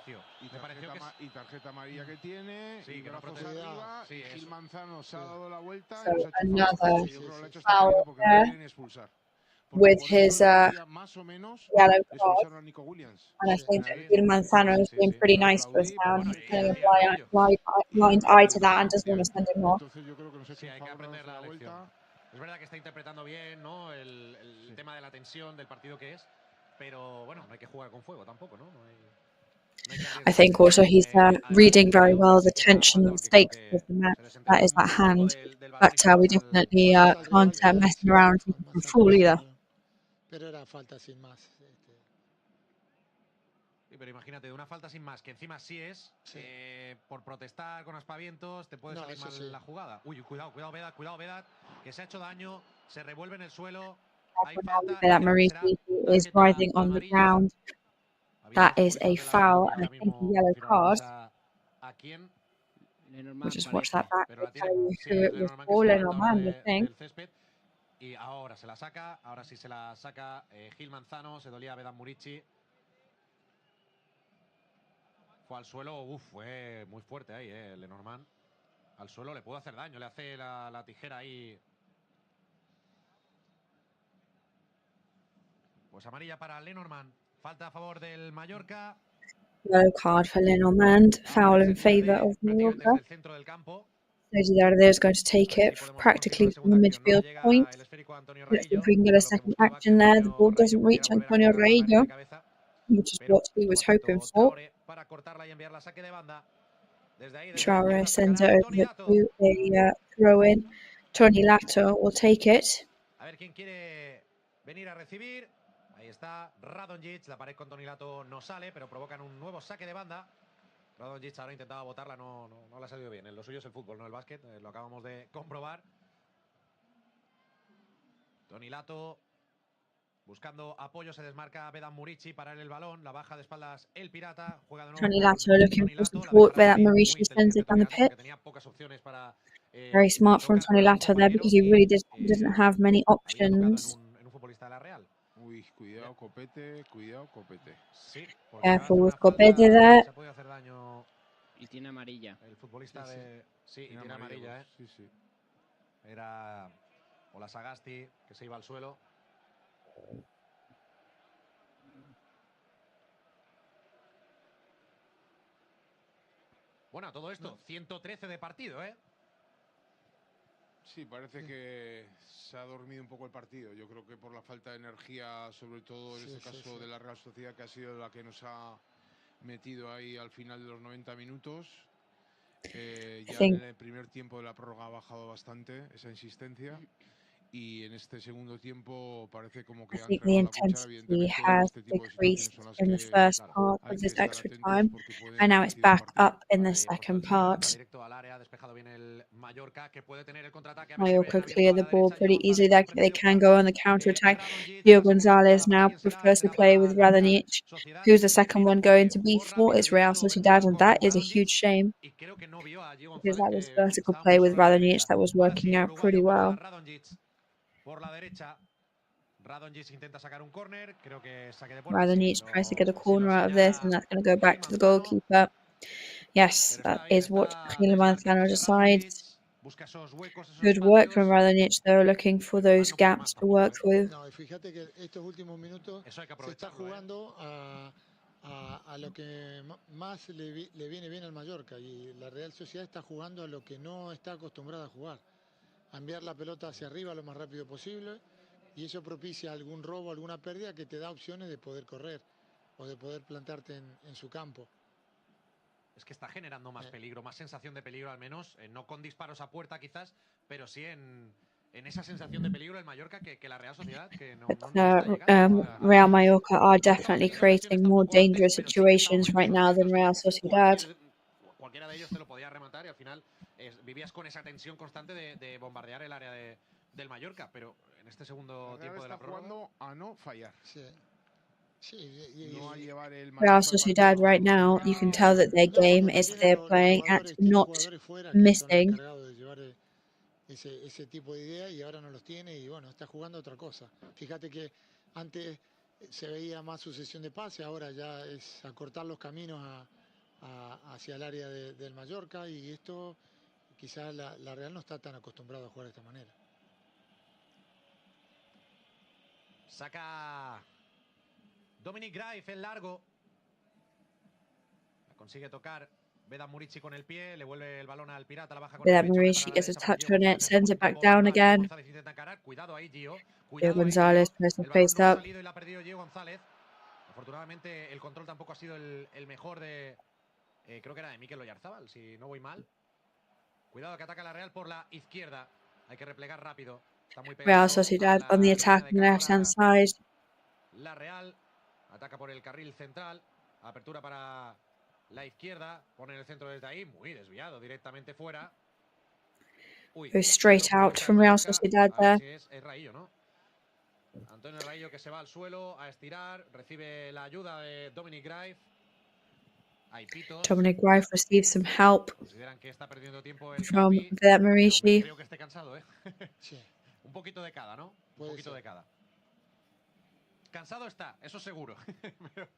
Y tarjeta amarilla que tiene, sí, que brazos arriba, Gil Manzano se ha dado la vuelta So y nos ha hecho another foul foul there with his yellow card. And I think Gil Manzano is being pretty nice to us now. He's turning a blind eye to that and doesn't want to send him off. Sí, hay que aprender la lección. Es verdad que está interpretando bien, ¿no? El tema de la tensión del partido que es, pero bueno, no hay que jugar con fuego tampoco, ¿no? I think also he's reading very well the tension and stakes of the match that is at hand. But we definitely can't mess around with full either. Pero era falta sin más. Sí, pero imagínate, de una falta sin más, que encima sí es, por protestar con aspavientos, te puede salir mal la jugada. Uy, cuidado, Vedat, que se ha hecho daño, se revuelve en el suelo. Hay falta. That Maurici is writhing on the ground. That is a foul and I think a yellow card. We'll just watch that back. We'll tell you who it was for, Lenormand, I think. Y ahora se la saca, Gil Manzano, se dolía a Vedan Maurici. Fue al suelo, fue muy fuerte ahí, Lenormand. Al suelo le pudo hacer daño, le hace la tijera ahí. Pues amarilla para Lenormand. Falta a favor del Mallorca. Yellow card for Lenormand. Foul in favour of Mallorca. Sociedad is going to take it practically from the midfield point. Let's see if we can get a second action there. The ball doesn't reach Antonio Reillo, which is what he was hoping for. Traoré sends it over to a throw-in. Toni Lato will take it. A ver quién quiere venir a recibir. Ahí está Radonjic, la pared con Toni Lato no sale, pero provocan un nuevo saque de banda. Radonjic ahora intentaba botarla, no le ha salido bien. Lo suyo es el fútbol, no el básquet, lo acabamos de comprobar. Toni Lato buscando apoyo, se desmarca Vedan Maurici para el balón, la baja de espaldas el pirata, juega de nuevo. Toni Lato looking for support. Vedan Maurici sends it down the pitch. Very smart from Toni Lato there because he really doesn't have many options. Uy, cuidado, Copete. Sí, careful with Copete there. Se puede hacer daño. Y tiene amarilla. El futbolista de... Sí, y tiene amarilla, Sí. Era Ola Sagasti, que se iba al suelo. Bueno, todo esto, 113 de partido, Sí, parece que se ha dormido un poco el partido. Yo creo que por la falta de energía, sobre todo en este caso de la Real Sociedad, que ha sido la que nos ha metido ahí al final de los 90 minutos. Ya en el primer tiempo de la prórroga ha bajado bastante esa insistencia. y en este segundo tiempo parece como que I han think the cargado la cuchara. intensity Evidentemente, has este tipo de decreased situaciones son las in the que first part hay of que this estar extra atentos time, porque pueden and now it's decidir un back partido. up in the Vale, pues second Sánchez está part. directo al área, despejado bien el Mallorca, que puede tener el contraataque. A ver si ven Mallorca abierto clear a the la ball derecha. Gio pretty González easily. ha They preferido can jugar go on con the counter-attack. Radonjic. Gio La salida de Gonzalez jugada para now quién será. prefers to Será play para with la Real Radonjic. Sociedad. Who's the second one going to be Jugó for? rápido, It's Real intentó Sociedad, vengar and that con is a Radonjic huge shame y creo que no vio a Gio because González that was que vertical estaba play muy with solo a la Radonjic derecha. that was Ahora sí, working el out pretty uruguayo para well. Radonjic por la derecha. Radonjic intenta sacar un córner, creo que saque de puerta. Radonjic Sí, tries to get a si lo corner out of this, and señala that's going to go back to the Manzano. goalkeeper. Yes, Pero that está bien, is what está Gil desmarcado Manzano ese Radonjic. decides. Busca esos huecos, esos Good work from espacios. Radonjic, though, looking for Pero igual those no puede gaps más to tampoco, work with. No, y fíjate que estos últimos minutos Eso hay que se está aprovecharlo, jugando a lo que más le viene bien al Mallorca, y la Real Sociedad está jugando a lo que no está acostumbrada a jugar, a enviar la pelota hacia arriba lo más rápido posible, y eso propicia algún robo, alguna pérdida que te da opciones de poder correr o de poder plantarte en su campo. Es que está generando más peligro, más sensación de peligro al menos, no con disparos a puerta quizás, pero sí en esa sensación de peligro el Mallorca que la Real Sociedad, que no está llegando. Real Mallorca are definitely creating more dangerous situations right now than Real Sociedad. Cualquiera de ellos te lo podía rematar y al final vivías con esa tensión constante de bombardear el área del Mallorca, pero en este segundo tiempo de la prórroga jugando a no fallar. Sí. No a llevar el Real Sociedad right now, you can tell that their game is they're playing at not missing. Ese tipo de idea, y ahora no los tiene, y bueno, está jugando otra cosa. Fíjate que antes se veía más sucesión de pases, ahora ya es acortar los caminos hacia el área del Mallorca, y esto quizás la Real no está tan acostumbrada a jugar de esta manera. Saca Dominic Graif el largo. La consigue tocar. Vedan Murici con el pie, le vuelve el balón al Pirata, la baja con Vedan Murici gets a touch on it, sends it back down again. Cuidado ahí, Gio. Gio González tries to face up. Y la ha perdido Gio González. Afortunadamente el control tampoco ha sido el mejor de... creo que era de Mikel Oyarzábal, si no voy mal. Cuidado que ataca la Real por la izquierda. Hay que replegar rápido. Está muy pegado. Real Sociedad on the attack on the left-hand side. La Real ataca por el carril central. Apertura para la izquierda. Pone en el centro desde ahí. Muy desviado. Directamente fuera. Goes straight out from Real Sociedad there. Si es Raillo, ¿no? Antonio Raillo que se va al suelo a estirar. Recibe la ayuda de Dominic Graif. Hay pitos. Dominic Graif receives some help Consideran que está perdiendo tiempo el from Capi, Vedan Murici. creo que esté cansado, ¿eh? Sí. Un poquito de cada, ¿no? Un poquito de cada. Cansado está, eso seguro. Pero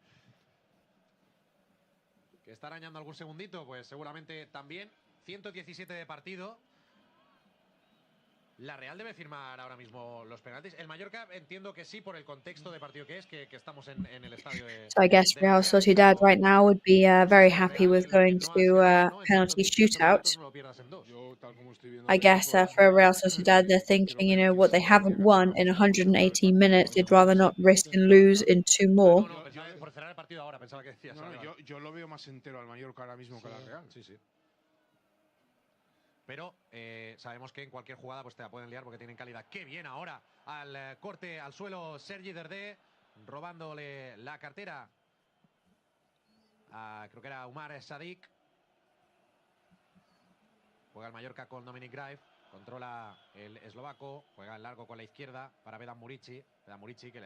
que está arañando algún segundito, pues seguramente también. 117 de partido. La Real debe firmar ahora mismo los penaltis. El Mallorca entiendo que sí, por el contexto de partido que es, que estamos en el estadio de... So I guess Real Sociedad right now would be very happy with going to a penalty shootout. I guess for Real Sociedad, they're thinking, you know, what they haven't won in 118 minutes, they'd rather not risk and lose in 2 more. Por cerrar el partido ahora, pensaba que decías. Yo lo veo más entero al Mallorca ahora mismo que a la Real. Sí, sí. Pero sabemos que en cualquier jugada pues te la pueden liar porque tienen calidad. ¡Qué bien ahora! Al corte al suelo Sergi Derdé, robándole la cartera a, creo que era Umar Sadik. Juega el Mallorca con Dominic Graif. Controla el eslovaco. Juega el largo con la izquierda para Vedan Murici. Vedan Murici que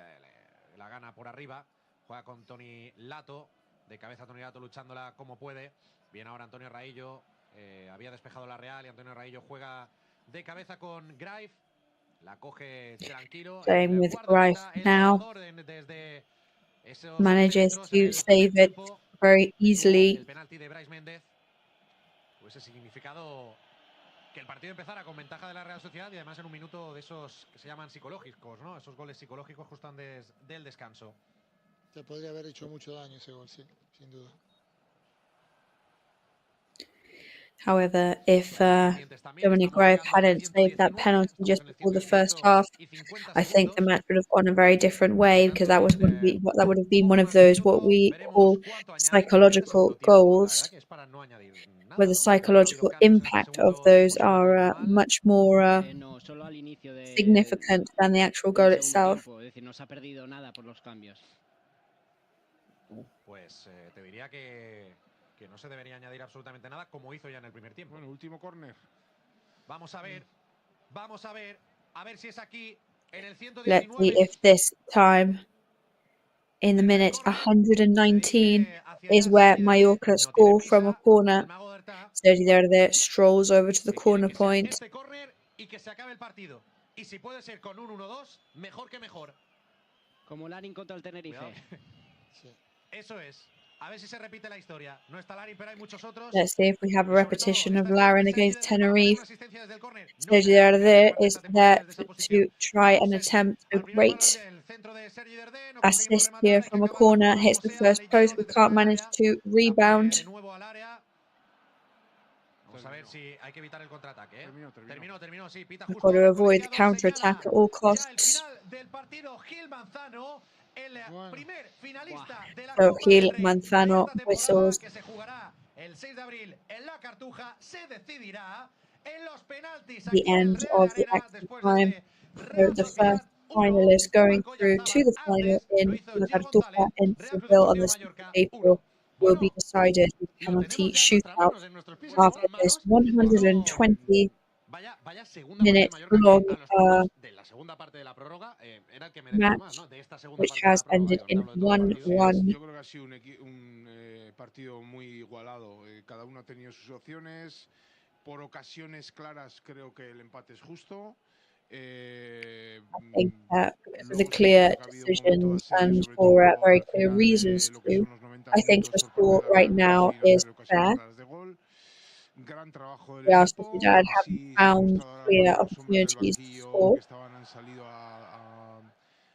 la gana por arriba. Juega con Toni Lato. De cabeza Toni Lato luchándola como puede. Bien ahora Antonio Raillo. Había despejado la Real y Antonio Raillo juega de cabeza con Graif. La coge tranquilo. Playing with Graif now. Manages to save it very easily. El penalti de Brais Méndez hubiese significado que el partido empezara con ventaja de la Real Sociedad y además en un minuto de esos que se llaman psicológicos, ¿no? Esos goles psicológicos justo antes del descanso. Se podría haber hecho mucho daño ese gol, sí, sin duda. However, if Dominic Raab hadn't saved that penalty just before the first half, I think the match would have gone a very different way, because that would have been one of those what we call psychological goals, where the psychological impact of those are much more significant than the actual goal itself. Pues te diría que no se debería añadir absolutamente nada, como hizo ya en el primer tiempo. Bueno, último córner. Vamos a ver si es aquí en el 119. Let's see if this time, in the minute 119, is where Mallorca score from a corner. Sergi there strolls over to the corner point. Y que se acabe el partido. Y si puede ser con un 1-2, mejor que mejor. Como Larin contra el Tenerife. Eso es. A ver si se repite la historia. No está Larin, pero hay muchos otros. Let's see if we have a repetition of Larin against Tenerife. Sergi there is there to try and attempt a great assist here from a corner. Hits the first post, we can't manage to rebound. Vamos a ver si hay que evitar el contraataque. Terminó, sí, pita We've justo. got to avoid the counter-attack at all costs. So Gil Manzano whistles. The end of the active time. So the first finalist going through to the final in La Cartuja in Seville on the 6th of April will be decided with penalty shootout after this 120 minute long match, which has ended in 1-1. Yo creo que ha sido un partido muy igualado. Cada uno ha tenido sus opciones. Por ocasiones claras creo que el empate es justo. I think that because of the clear decisions and for very clear reasons too, I think the score right now is fair. Real Sociedad haven't found clear opportunities to score.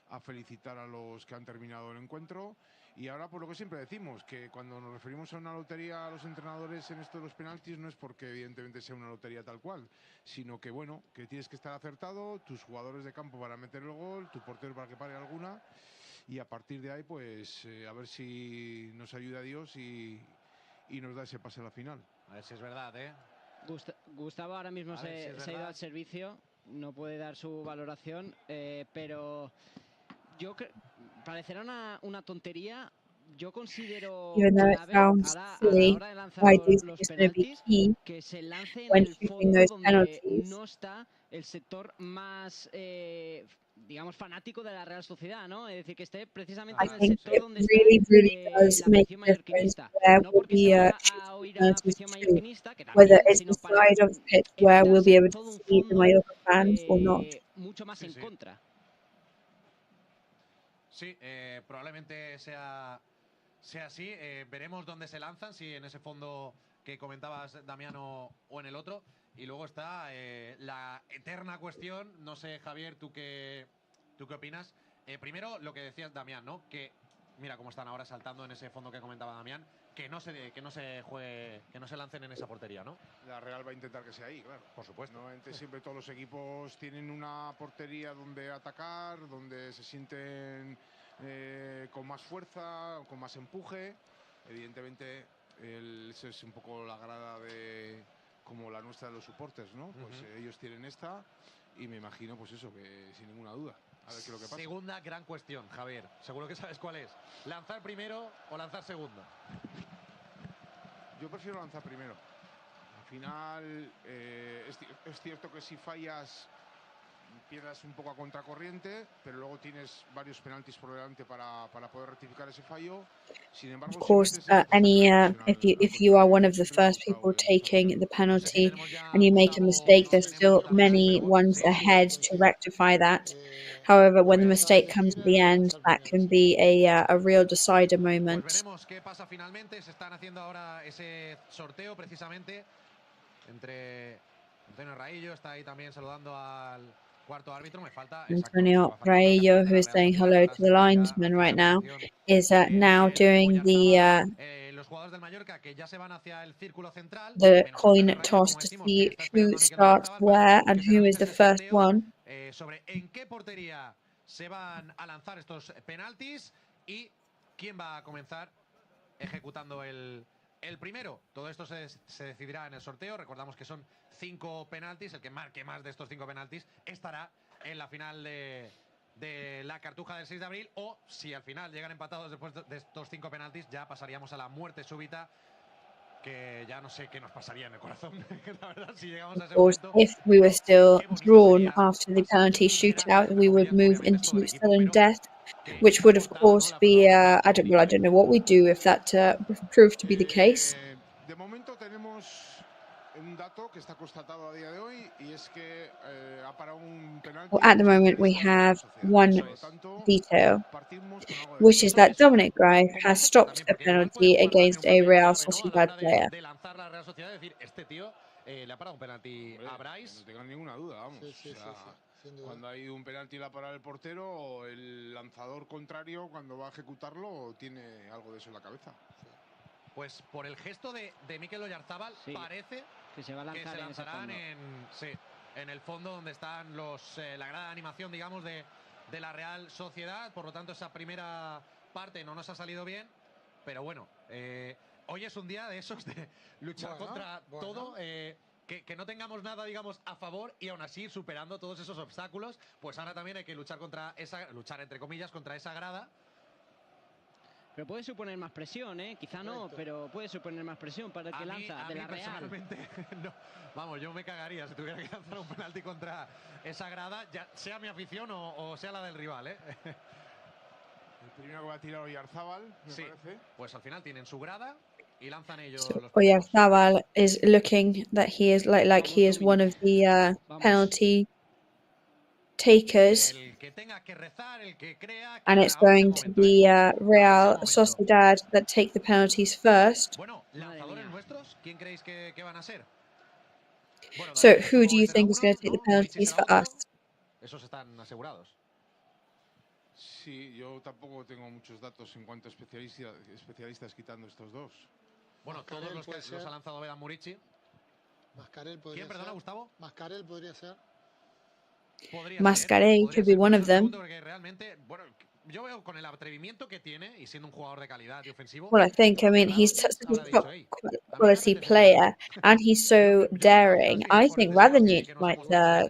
A felicitar a los que han terminado el encuentro. Y ahora, por lo que siempre decimos, que cuando nos referimos a una lotería a los entrenadores en esto de los penaltis, no es porque evidentemente sea una lotería tal cual, sino que bueno, que tienes que estar acertado, tus jugadores de campo para meter el gol, tu portero para que pare alguna, y a partir de ahí, pues a ver si nos ayuda Dios y nos da ese pase a la final. A ver si es verdad, ¿eh? Gustavo ahora mismo se ha ido al servicio, no puede dar su valoración, pero yo parecerá una tontería. Yo considero Even though it sounds silly, I do think it's going to be key que se lance en when el shooting fondo those donde penalties. no está el sector más digamos fanático de la Real Sociedad, ¿no? Es decir, que esté precisamente I en el think sector it donde really esté does la make afición a difference mallorquinista. where No we'll porque be se vaya a shooting oír a la penalties afición to, mallorquinista, que whether también, it's sino the para side of the pitch where we'll be able to todo un see the fondo Mallorca fans or not. mucho más en contra. Sí, probablemente sea así. Veremos dónde se lanzan, si en ese fondo que comentabas, Damiano, o en el otro. Y luego está la eterna cuestión. No sé, Javier, ¿tú qué opinas? Primero, lo que decías, Damián, ¿no? Que mira cómo están ahora saltando en ese fondo que comentaba Damián. Que no se juegue, que no se lancen en esa portería, ¿no? La Real va a intentar que sea ahí, claro. Por supuesto. Normalmente siempre todos los equipos tienen una portería donde atacar, donde se sienten con más fuerza, con más empuje. Evidentemente, eso es un poco la grada como la nuestra de los supporters, ¿no? Pues ellos tienen esta y me imagino, pues eso, que sin ninguna duda. A ver qué es lo que pasa. Segunda gran cuestión, Javier. Seguro que sabes cuál es. ¿Lanzar primero o lanzar segundo? Yo prefiero lanzar primero. Al final, es cierto que si fallas, pierdas un poco a contracorriente, pero luego tienes varios penaltis por delante para poder rectificar ese fallo. Sin embargo, of course, if you are one of the first people taking the penalty and you make a mistake, there's still many ones ahead to rectify that. However, when the mistake comes at the end, that can be a real decider moment. Veremos qué pasa finalmente. Se están haciendo ahora ese sorteo precisamente entre Antonio Raillo, está ahí también saludando al cuarto árbitro. Me falta Antonio Raillo, who is saying hello to the linesman right now, is now doing the los jugadores del Mallorca que ya se van hacia el círculo central. The coin toss to see who starts where and who is the first one. Sobre en qué portería se van a lanzar estos penaltis y quién va a comenzar ejecutando el primero. Todo esto se decidirá en el sorteo. Recordamos que son 5 penaltis. El que marque más de estos 5 penaltis estará en la final de la Cartuja del 6 de abril, o si al final llegan empatados después de estos 5 penaltis, ya pasaríamos a la muerte súbita, que ya no sé qué nos pasaría en el corazón, la verdad, si llegamos a ese momento. If we were still drawn after the penalty shootout, we would move into sudden death, which would of course be, I don't know what we'd do if that proved to be the case. De momento tenemos un dato que está constatado a día de hoy y es que ha parado un penalti. Well, at the moment we have one detail, which is that Dominic Greif has stopped a penalty against a Real Sociedad player. De lanzar la Real Sociedad y decir, este tío le ha parado un penalti a Bryce. No tengan ninguna duda, vamos. Cuando hay un penalti la para el portero, el lanzador contrario, cuando va a ejecutarlo, tiene algo de eso en la cabeza. Pues por el gesto de Mikel Oyarzábal, parece que se va a lanzar, que se lanzarán en el fondo donde están la grada de animación, digamos, de la Real Sociedad. Por lo tanto, esa primera parte no nos ha salido bien, pero bueno, hoy es un día de esos de luchar contra todo, que no tengamos nada, digamos, a favor y aún así superando todos esos obstáculos. Pues ahora también hay que luchar luchar entre comillas contra esa grada. Pero puede suponer más presión, quizá no, pero puede suponer más presión para el que lanza de la Real. No. Vamos, yo me cagaría si tuviera que lanzar un penalti contra esa grada, ya sea mi afición o sea la del rival, El primero que va a tirar Oyarzábal, me parece. Pues al final tienen su grada y lanzan ellos So los Oyarzábal is looking that he is like he is one of the penalty takers, and it's going to be Real Sociedad that take the penalties first. So who do you think is going to take the penalties for us? Esos están asegurados. Sí, yo tampoco tengo muchos datos en cuanto a especialistas quitando estos dos. Bueno, todos los que los ha lanzado Vedan Murici. ¿Quién, perdona, Gustavo? Mascarell podría ser. Mascarell could be one of them. Yo veo con el atrevimiento que tiene y siendo un jugador de calidad y ofensivo. Well, I mean, he's such a top quality player and he's so daring. I think Radonjic might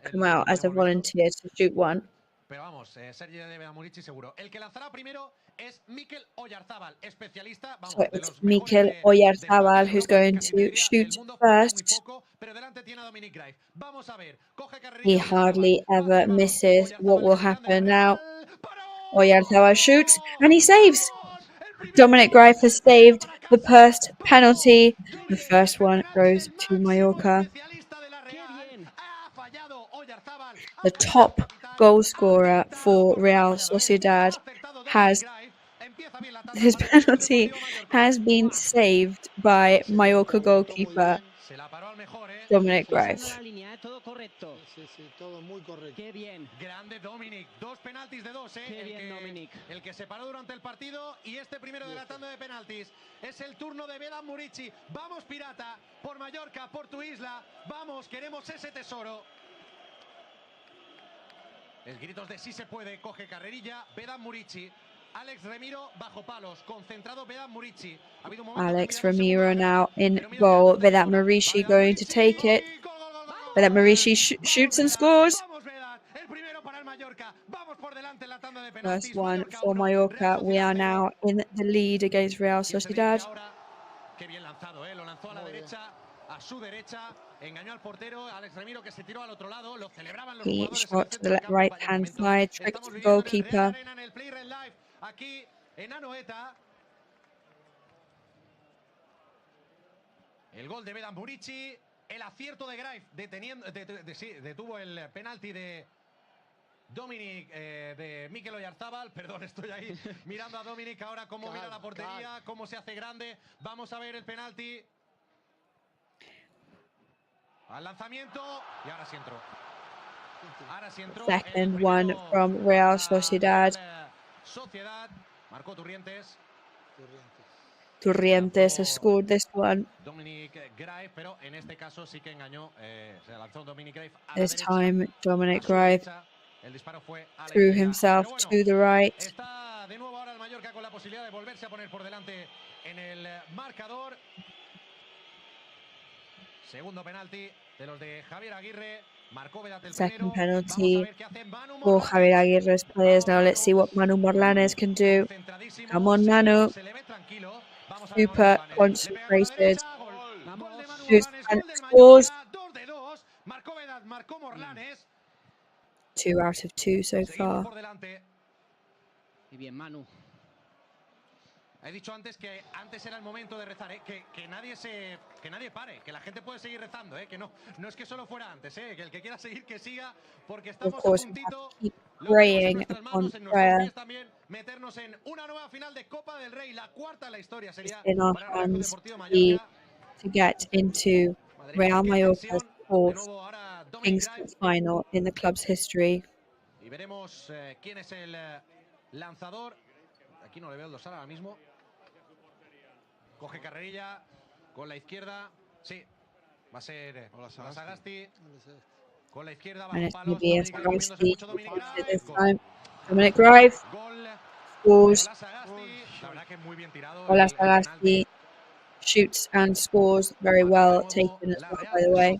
come out as a volunteer to shoot one. Pero vamos, Sergi de Vedamurici seguro. El que lanzará primero es Mikel Oyarzábal, especialista. So it's Mikel Oyarzábal who's going to shoot first. He hardly ever misses. What will happen now? Oyarzábal shoots and he saves. Dominic Greif has saved the first penalty. The first one goes to Mallorca. The top goal scorer for Real Sociedad his penalty has been saved by Mallorca goalkeeper Dominic Greif. Todo muy correcto. Qué bien. Grande Dominic. 2 penaltis de 2, Qué bien, Dominic. El que se paró durante el partido y este primero de la tanda de penaltis. Es el turno de Vedan Murici. Vamos, Pirata, por Mallorca, por tu isla. Vamos, queremos ese tesoro. El gritos de sí se puede, coge carrerilla, Vedan Murici. Alex Remiro bajo palos, concentrado Vedan Murici. Alex Remiro now in goal. Vedat Murici going to take it. Vedat Murici shoots and scores. First one for Mallorca. We are now in the lead against Real Sociedad. Qué bien lanzado, lo lanzó a la derecha, a su derecha. Engañó al portero, Alex Remiro, que se tiró al otro lado. Lo celebraban los He jugadores. shot to the right hand side, tricked the goalkeeper. Aquí en Anoeta. El gol de Vedan Murici. El acierto de Greif detuvo el penalti de Dominic, de Mikel Oyarzábal. Perdón, estoy ahí mirando a Dominic ahora cómo mira la portería, cómo se hace grande. Vamos a ver el penalti. Al lanzamiento y ahora sí entró. Second one from Real Sociedad. Sociedad. Marcó Turrientes. Torrientes has scored this one. This time, Dominic Graeve threw himself to the right. Está de nuevo ahora el Mallorca con la posibilidad de volverse a poner por delante en el marcador. Segundo penalti de los de Javier Aguirre. Marcó Vedat el Second primero. penalty for Javier Aguirre's players. Now let's see what Manu Morlanes can do. Come on, Manu. Super concentrated. Shoots and scores. 2 out of 2 so far. Y bien, Manu. He dicho antes que antes era el momento de rezar, que nadie pare, que la gente puede seguir rezando, que no es que solo fuera antes, que el que quiera seguir que siga, porque estamos a puntito. Keep praying upon prayer. También meternos en una nueva final de Copa del Rey, la cuarta en la historia sería In our para el hands Deportivo Mallorca. to get into Real Mallorca's 4th Kings Cup final in the club's history. Y veremos quién es el lanzador. Aquí no le veo el dorsal ahora mismo. Coge carrerilla con la izquierda. Sí, va a ser Sagasti. Con la izquierda bajo palos. Dominic Graeve scores. La verdad que muy bien tirado. Ola Sagasti shoots and scores very well taken as well, by the way.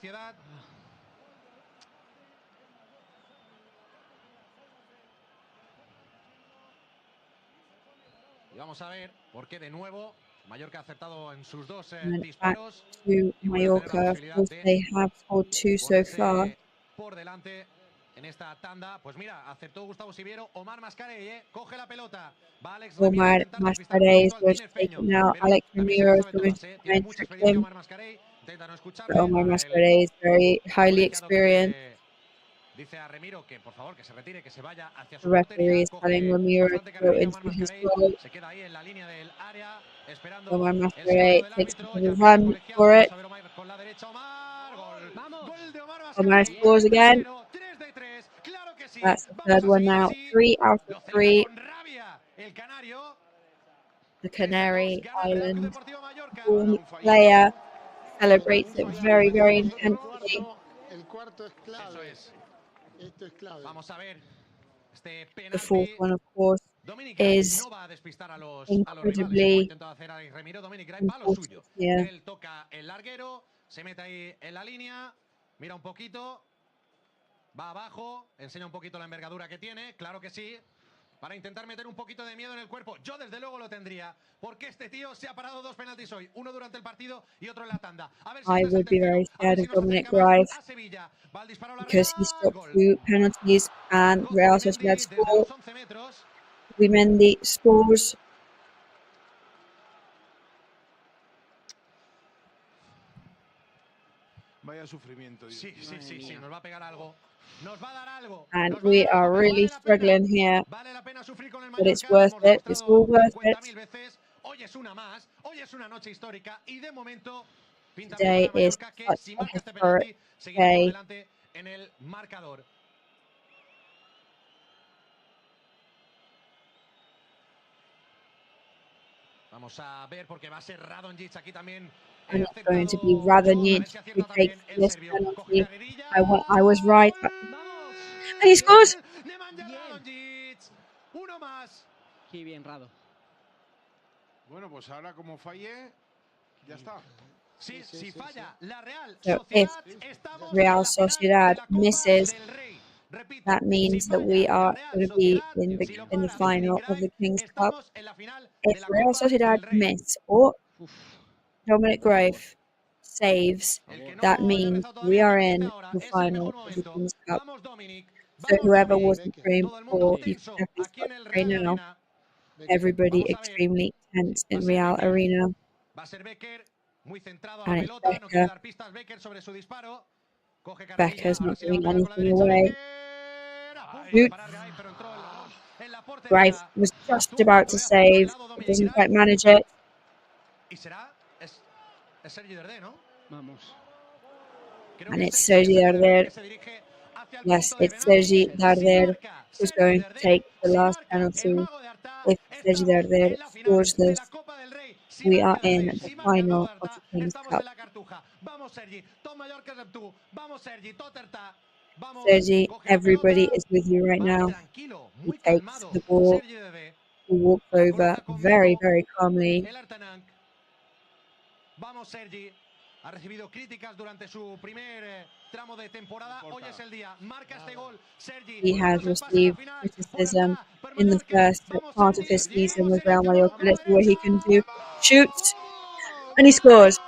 Y vamos a ver por qué de nuevo Mallorca ha acertado en sus dos disparos. To Mallorca, of course, they have scored 2 so far. Por delante en esta tanda, pues mira, acertó Gustavo Siviero. Omar Mascarell coge la pelota. Va Alex Omar Mascarell is going to take it now. Alex Ramiro is going to try and trick him. But Omar Mascarell is very highly experienced. Dice a Ramiro que por favor que se retire, que se vaya hacia The referee is telling Ramiro to go into his goal. Se queda ahí en la línea del área esperando. Omar Mascarell takes the run for it. Omar scores again. That's the third one now. 3 out of 3. The Canary Island player celebrates it very, very intensely. The fourth one, of course, is incredibly important here. Él toca el larguero, se mete ahí en la línea, mira un poquito, va abajo, enseña un poquito la envergadura que tiene, claro que sí, para intentar meter un poquito de miedo en el cuerpo. Yo desde luego lo tendría, porque este tío se ha parado 2 penaltis hoy, uno durante el partido y otro en la tanda. A ver si I would be very scared of Dominic Graeve because he stopped 2 penalties and Real Sociedad scored. Wimendi scores. Vaya sufrimiento. Sí, nos va a pegar algo. Nos va a dar algo. And we are really struggling here. But it's worth it. It's all worth it. Hoy es una más. Hoy es una noche histórica y de momento Today is such a historic day. En el marcador. Vamos a ver porque va a ser Radonjic aquí también. And it's going to be Radonjic who takes this penalty. I was right. And he scores! Uno más. Qué bien, Rado. Bueno, pues ahora como falle, ya está. Sí, si falla la Real So if Real Sociedad misses, that means that we are going to be in the final of the Kings Cup. If Real Sociedad miss or Dominic Graeve saves, that means we are in the final of the Kings Cup. So whoever wasn't praying before, you can definitely start to pray now. Everybody extremely tense in Real Arena. And it's Becker. Becker's not giving anything away. Graeve was just about to save, but doesn't quite manage it. And it's Sergi Darder. Yes, it's Sergi Darder who's going to take the last penalty. If Sergi Darder scores this, we are in the final of the King's Cup. Sergi, everybody is with you right now. He takes the ball, he walks over very, very calmly. Vamos, Sergi. Ha recibido críticas durante su primer tramo de temporada. Hoy es el día. Marca este gol, Sergi. He has received criticism in the first part of his season with Real Mallorca. Let's see what he can do. Shoots, and he scores.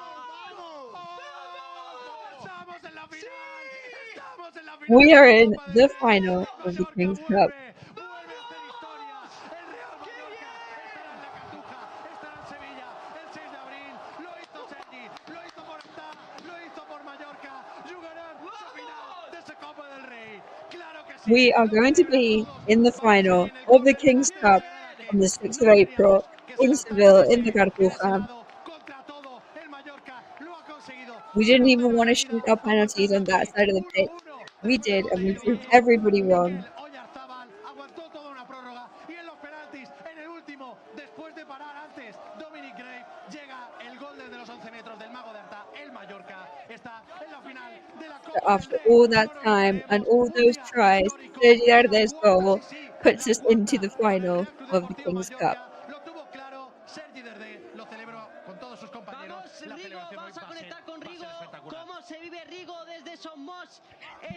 We are in the final of the King's Cup. We are going to be in the final of the King's Cup on the 6th of April in Seville, in the Cartuja. We didn't even want to shoot our penalties on that side of the pitch. We did, and we proved everybody wrong. So after all that time and all those tries, Sergi Darder's goal puts us into the final of the King's Cup.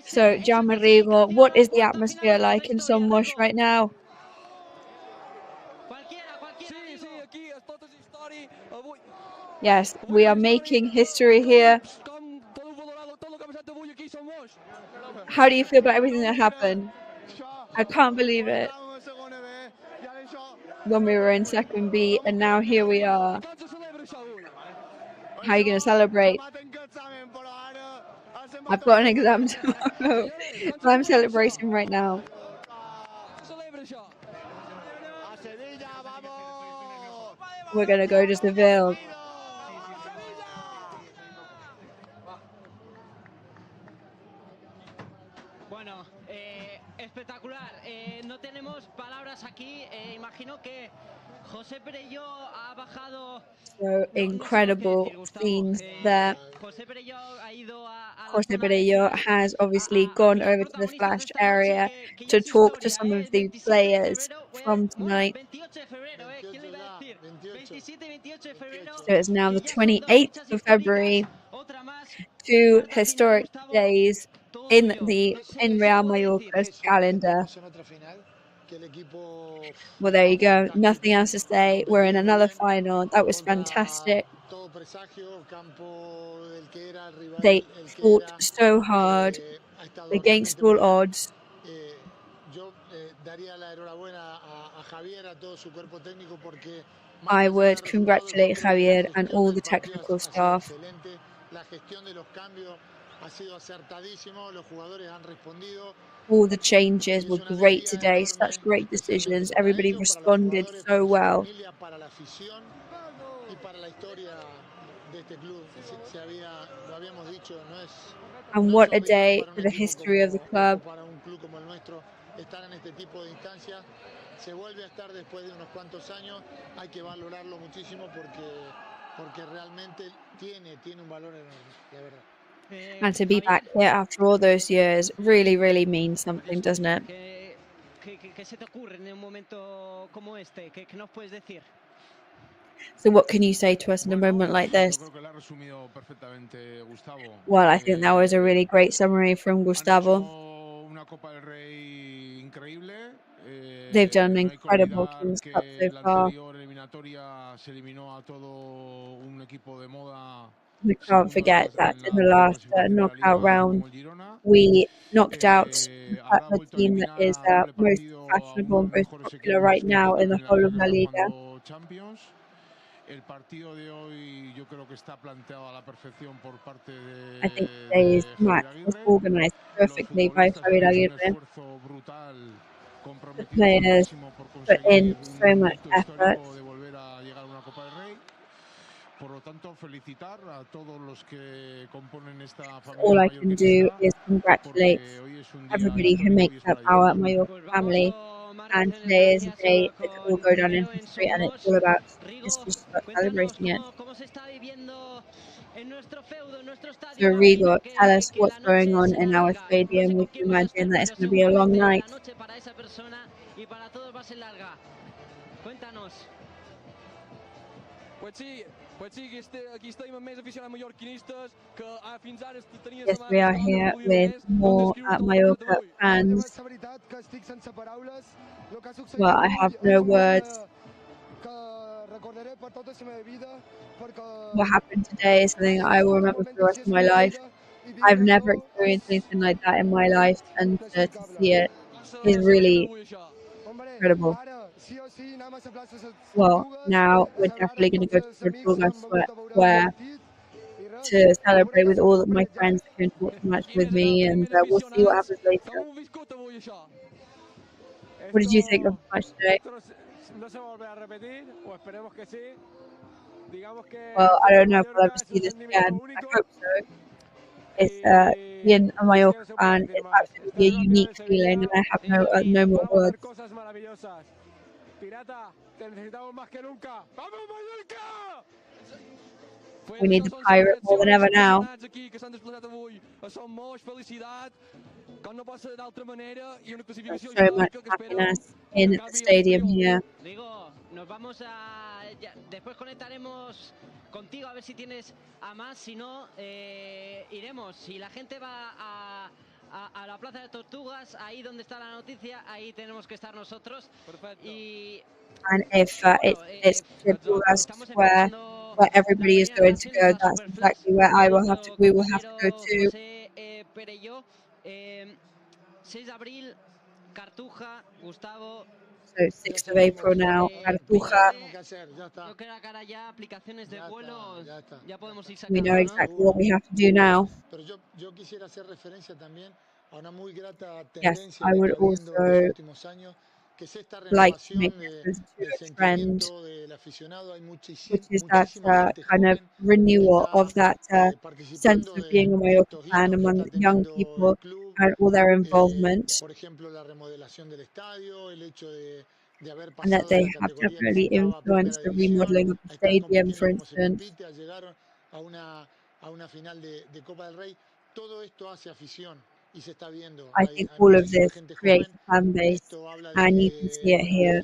So, Jaume Rigo, what is the atmosphere like in Son Moix right now? Yes, we are making history here. How do you feel about everything that happened? I can't believe it. When we were in second B, and now here we are. How are you going to celebrate? I've got an exam tomorrow. I'm celebrating right now. We're going to go to Seville. Bueno, espectacular. No tenemos palabras aquí. Imagino que José Perelló ha bajado. So incredible scenes there. José Perelló has obviously gone over to the flash area to talk to some of the players from tonight. So it's now the 28th of February, 2 historic days in Real Mallorca's calendar. Well, there you go. Nothing else to say. We're in another final. That was fantastic. They fought so hard against all odds. I would congratulate Javier and all the technical staff. All the changes were great today, such great decisions. Everybody responded so well. And what a day for the history of the club. And to be back here after all those years really, really means something, doesn't it? So what can you say to us in a moment like this? Well, I think that was a really great summary from Gustavo. They've done an incredible King's Cup so far. We can't forget that in the last knockout round, we knocked out the team that is most fashionable and most popular right now in the whole of La Liga. I think today's match was organised perfectly by Javier Aguirre. The players put in so much effort. felicitar a todos los que componen esta All familia I can do mallorquinista, is congratulate porque hoy es un día everybody who histórico y makes es up para our disfrutar. Mallorca family. And today is a day that will go down in history, and it's all about just about celebrating it. ¿Cómo se está viviendo en nuestro feudo, en nuestro So, estadio? Rigo, tell us Que what's la going noche on se in la our larga. No stadium. sé We con can quién vas a estar, imagine that it's pero going to be a long seguramente night. la noche para esa persona y para todos va a ser larga. Cuéntanos. Pues sí, aquí estem amb més aficionats mallorquinistes que fins ara tenies Yes, we are here with more Mallorca fans. Well, I have no words. What happened today is something I will remember for the rest of my life. I've never experienced anything like that in my life, and to see it is really incredible. Well, now we're definitely going to go to Tortuga Square to celebrate with all of my friends that came to watch the match with me, and we'll see what happens later. What did you think of the match today? Well, I don't know if I'll ever see this again. I hope so. It's being a Mallorca fan, it's absolutely a unique feeling, and I have no more words. We need the pirate more than ever now. There's so much happiness in the stadium here. Rigo, nos vamos a... después conectaremos contigo a ver si tienes a más, si no, iremos. Si la gente va a la Plaza de Tortugas, ahí donde está la noticia, ahí tenemos que estar nosotros. Y... And if it's Tortuga Square, where everybody is going to go, that's exactly where we will have to go too. 6 de abril, Cartuja, Gustavo. So 6th of April now, Cartuja. Creo que era cara ya aplicaciones de vuelo, ya podemos ir We sacando, know exactly what we have to do now. Yes, I would also like to make reference to a trend, which is that kind of renewal of that sense of being a Mallorca fan among young people and all their involvement, and that they have definitely influenced the remodeling of the stadium, for instance. I think all of this creates a fan base, and you can see it here.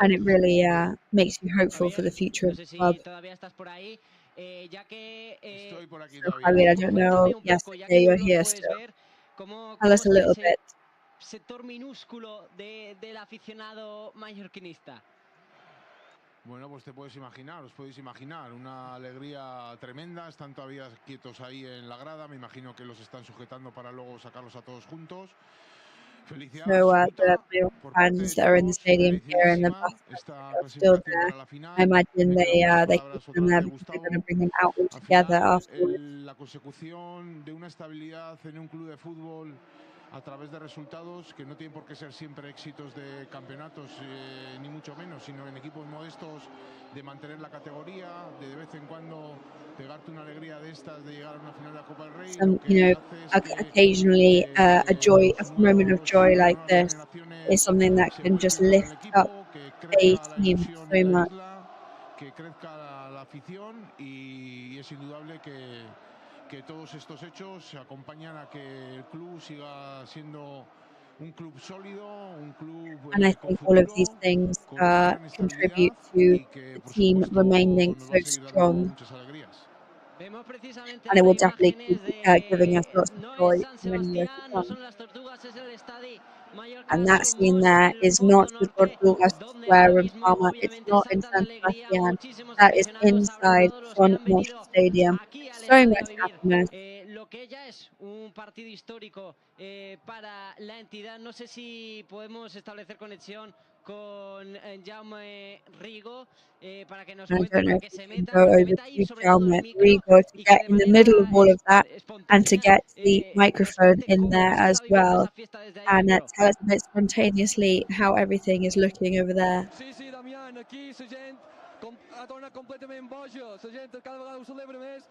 And it really makes you hopeful for the future of the club. So, Javier, I don't know. Yes, okay, you're here still. Tell us a little bit. Sector minúsculo del aficionado mallorquinista. Bueno, pues os podéis imaginar, una alegría tremenda, están todavía quietos ahí en la grada, me imagino que los están sujetando para luego sacarlos a todos juntos. So the fans that are in the stadium here and the buses are still there. I imagine they keep them there because they're going to bring them out all together afterwards. La consecución de una estabilidad en un club de fútbol a través de resultados que no tienen por qué ser siempre éxitos de campeonatos, ni mucho menos, sino en equipos modestos, de mantener la categoría, de vez en cuando pegarte una alegría de estas, de llegar a una final de la Copa del Rey. Occasionally a moment of joy like this is something that can just lift up a team so much. Que crezca la afición y es indudable que todos estos hechos acompañan a que el club siga siendo un club sólido, un club and I think all of these things contribute to the team remaining so strong. And it will definitely keep giving us lots of joy for many years to come. And that scene there is not the Tortuga Square in Palma, it's not in San Sebastian, that is inside Son Moix Stadium. So much happiness. Lo que ya es un partido histórico para la entidad. No sé si podemos establecer conexión con Jaume Rigo para que nos I cuente, don't know para if que we se can meta, go over ahí to sobre todo el Jaume micro Rigo to y que get de in the middle of manera all of that and to espontánea get the nos microphone cuente in cómo there se as está viviendo well esa fiesta desde ahí and dentro. tell us a bit spontaneously how everything is looking over there. Sí, sí, Damián, aquí la gent ha tornat completament boja, la gent cada vegada ho celebra més.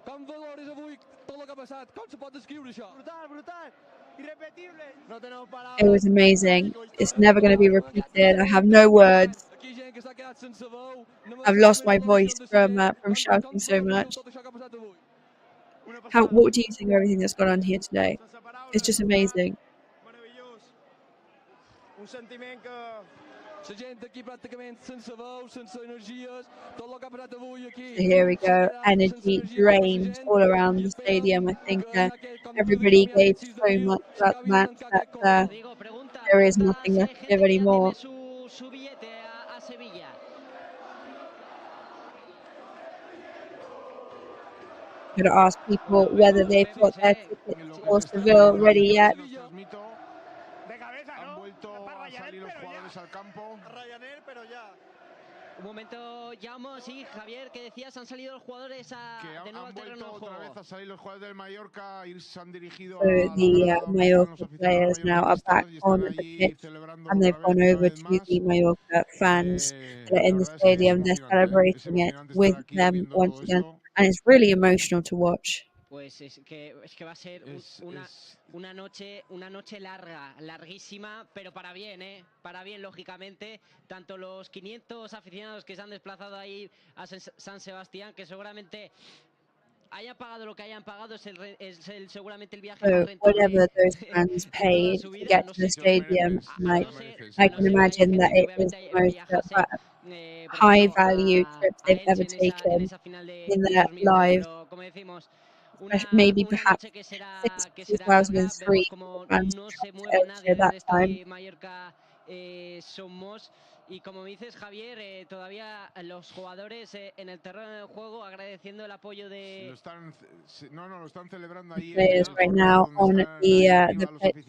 Com valores avui tot el que ha passat? Com se pot descriure això? Brutal, brutal, irrepetible. No tenemos palabras. It was amazing. It's never going to be repeated. I have no words. Aquí gent que s'ha quedat sense veu. I've lost my voice from shouting so much. What do you think of everything that's gone on here today? It's just amazing. Un sentiment que... La gent aquí pràcticament sense veu, sense energies, tot el que ha passat avui aquí. So here we go. Energy drained all around the stadium. I think everybody gave so much about the match that there is nothing left to give anymore. Su billete a Sevilla. I'm going to ask people whether they've got their tickets for Seville ready yet. Han vuelto a salir los jugadores al campo. Ryanair, pero ya. Un momento, Jaume, sí, Javier, que decías, han salido los jugadores de nuevo al terreno de juego. Otra vez a salir los jugadores del Mallorca y se han dirigido So the Mallorca players now are back on the pitch and they've gone over to the Mallorca fans that are in the stadium. They're celebrating it with them once again and it's really emotional to watch. Pues es que va a ser una noche larga, larguísima, pero para bien, para bien, lógicamente, tanto los 500 aficionados que se han desplazado ahí a San Sebastián, que seguramente hayan pagado lo que hayan pagado, es seguramente el viaje más rentable. Whatever those fans paid to get to the stadium, I can imagine that it was the most high value trip they've ever taken in their lives. Maybe perhaps since 2003, fans at that time. Y como dices, Javier, todavía los jugadores en el terreno de juego agradeciendo el apoyo de... Lo están celebrando ahí. Players right now on the pitch,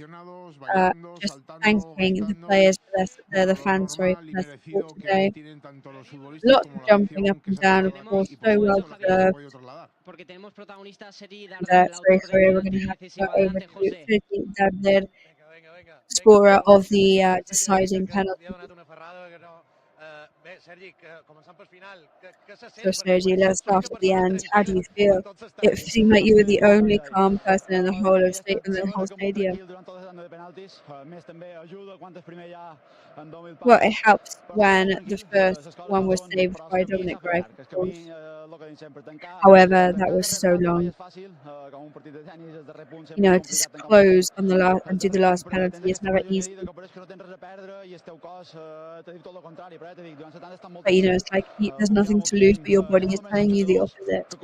just thanking the players for the fans for their support today. Lots of jumping up and down, of course, so well deserved. Porque tenemos protagonistas Sergi Sorry, we're going to have to go over to Sergi Darder, scorer of the deciding penalty. So Sergi, let's start at the end. How do you feel? It seemed like you were the only calm person in the whole stadium. Well, it helps when the first one was saved by Dominic Reich, of course. However, that was so long. You know, to close on the last and do the last penalty is never easy. But you know, it's like there's nothing to lose, but your body is telling you the opposite.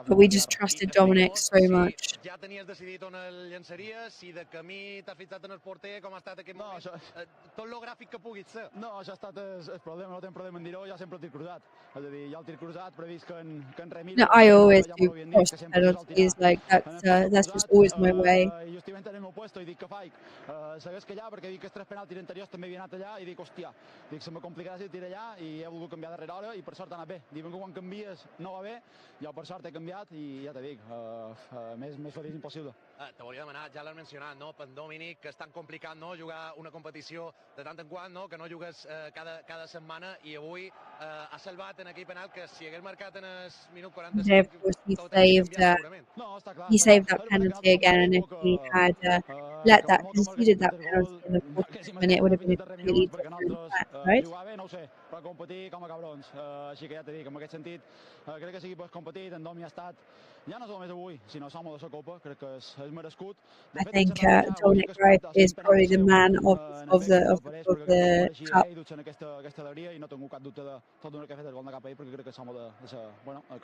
But we just trusted Dominic so much. Tot lo gràfic que puguis ser. No, això ha estat el problema, no tenim problema en dir-ho, ja sempre el tir cruzat. És a dir, ja el tir cruzat previst que en Remi... No, I always do cross penalties, like that's just always my way. Justament en el meu puesto i dic que faig, segueix que allà perquè dic que els tres penaltis anteriors també havia anat allà i dic, hòstia, dic, se me complicarà si el tiro allà i he volgut canviar darrere hora i per sort ha anat bé. Diuen que quan canvies no va bé, jo per sort he canviat i ja te dic, més feliç impossible. Te volia demanar, ja l'has mencionat, no? Per Dominic, que és tan complicat, no?, jugar una competició de tant en quant, no?, que no jugues cada setmana i avui ha salvat en aquell penal que si hagués marcat en el minut 45 he saved that penalty again, and if he had conceded that penalty in the 40th minute, it would have been a completely different match, right? No ho sé, però competir com a cabrons. Així que ja te dic, en aquest sentit, crec que l'equip és competit, en Domi ha estat, ja no només avui, sinó som de la Copa, crec que és merescut. I think Dominic Reich is probably the man of the cup.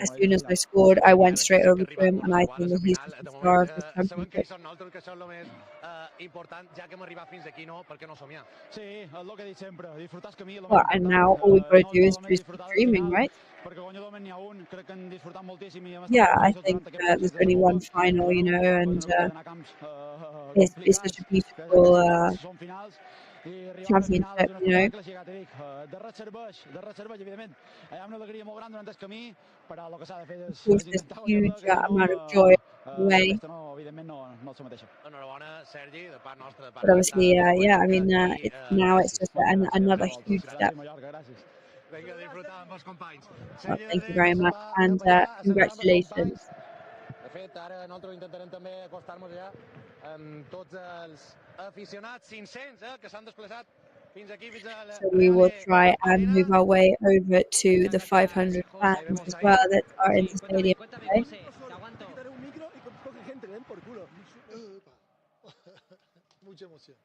As soon as I scored, I went straight over to him, and I think that he's the star of this championship. Well, and now now all we've got to do is just keep dreaming, right? Yeah, I think there's only one final, you know, and it's such a beautiful championship, you know. Of course, there's a huge amount of joy away. But obviously, yeah, I mean, it's just another huge step. Thank you very much, and congratulations. De fet, ara nosaltres intentarem també acostar-nos ja amb tots els aficionats 500 que s'han desplaçat fins aquí, fins a la So we will try and move our way over to the 500 fans as well that are in the stadium today. Mucha emoción.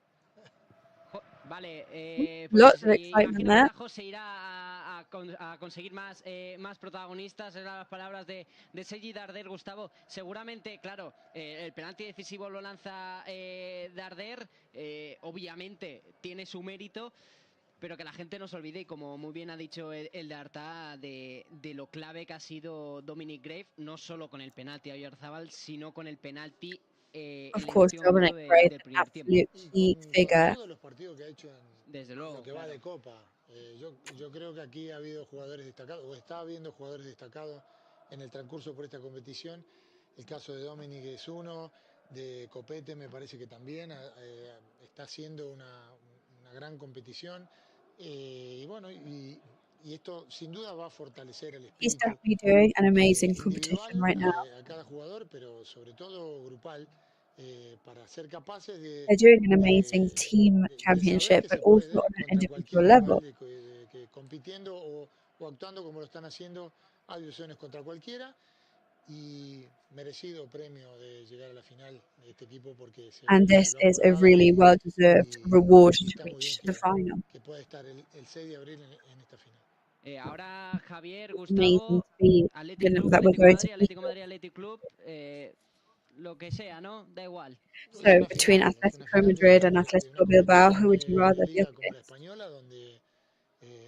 Vale, Lots of excitement there. José irá a conseguir más protagonistas, eran las palabras de Sergi Darder. Gustavo, seguramente, claro, el penalti decisivo lo lanza Darder, obviamente tiene su mérito, pero que la gente no se olvide, y como muy bien ha dicho el de Arta, de lo clave que ha sido Dominic Grave, no solo con el penalti a Oyarzábal, sino con el penalti. Of course, Dominic Grave, an absolute key figure. Todos los partidos que ha hecho Desde luego, lo que va de Copa. Yo creo que aquí ha habido jugadores destacados, o está habiendo jugadores destacados en el transcurso por esta competición. El caso de Dominic es uno, de Copete me parece que también está haciendo una gran competición. Y bueno, y esto sin duda va a fortalecer el espíritu. He's definitely doing an amazing competition right now. A cada jugador, pero sobre todo grupal, para ser capaces de. They're doing an amazing team championship, but also on an individual level. Que compitiendo o actuando como lo están haciendo, hay opciones contra cualquiera. Y merecido premio de llegar a la final de este equipo porque And this is a really well-deserved reward to reach the final. Que puede estar el 6 de abril en esta final. Ahora Javier, Amazing Gustavo, speed that we're going to Atlético Madrid, Athletic Club, lo que sea, ¿no? Da igual. So between Atletico Madrid and Atletico Bilbao, who would you rather be up Como la española, donde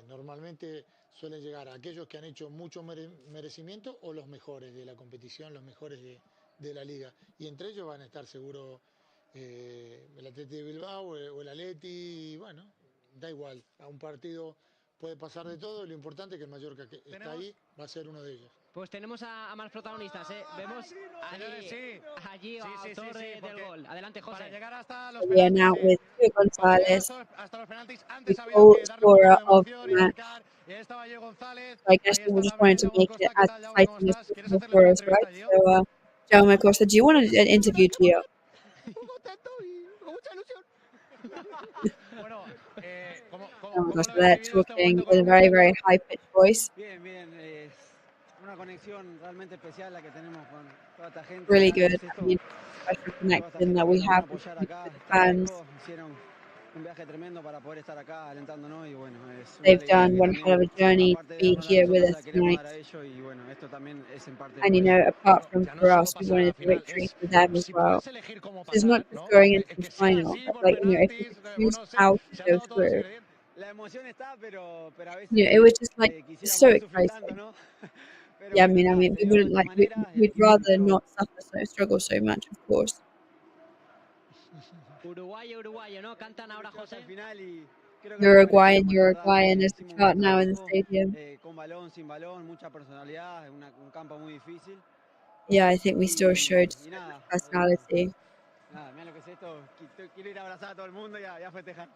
normalmente suelen llegar a aquellos que han hecho mucho merecimiento o los mejores de la competición, los mejores de la liga. Y entre ellos van a estar seguro el Atleti de Bilbao o el Atleti, y bueno, da igual, a un partido puede pasar de todo, lo importante es que el Mallorca que está ahí va a ser uno de ellos. Pues tenemos a más protagonistas, ¿eh? Vemos allí autor del gol. Adelante, José. Para llegar hasta los we are now with Gio Gonzalez, hasta los penaltis, the antes había goal que darle un poco scorer de of emoción the y match. marcar. Y ahí estaba Gio González. I guess we just wanted to make it as exciting as possible for us, right? So, Jaume Costa, do you want an interview, Gio? Jaume Costa there talking in a very, very high-pitched voice. Bien, es una conexión realmente especial la que tenemos con toda esta gente. Really good. I mean, special connection that we have with the fans. Hicieron un viaje tremendo para poder estar acá alentándonos y bueno, es They've done one hell of a journey to be here with us tonight. And you know, apart from for us, we wanted the victory for them as well. So it's not just going into the final, but like, you know, if you could choose how to go through, you know, it was just like so exciting. Yeah, I mean, we wouldn't like, we'd rather not struggle so much, of course. Uruguayo, ¿no? Cantan ahora, José. Uruguayan is the chant now in the stadium. Con balón, sin balón, mucha personalidad, un campo muy difícil. Yeah, I think we still showed personality. Nada, mira lo que es esto. Quiero ir a abrazar a todo el mundo y a festejar.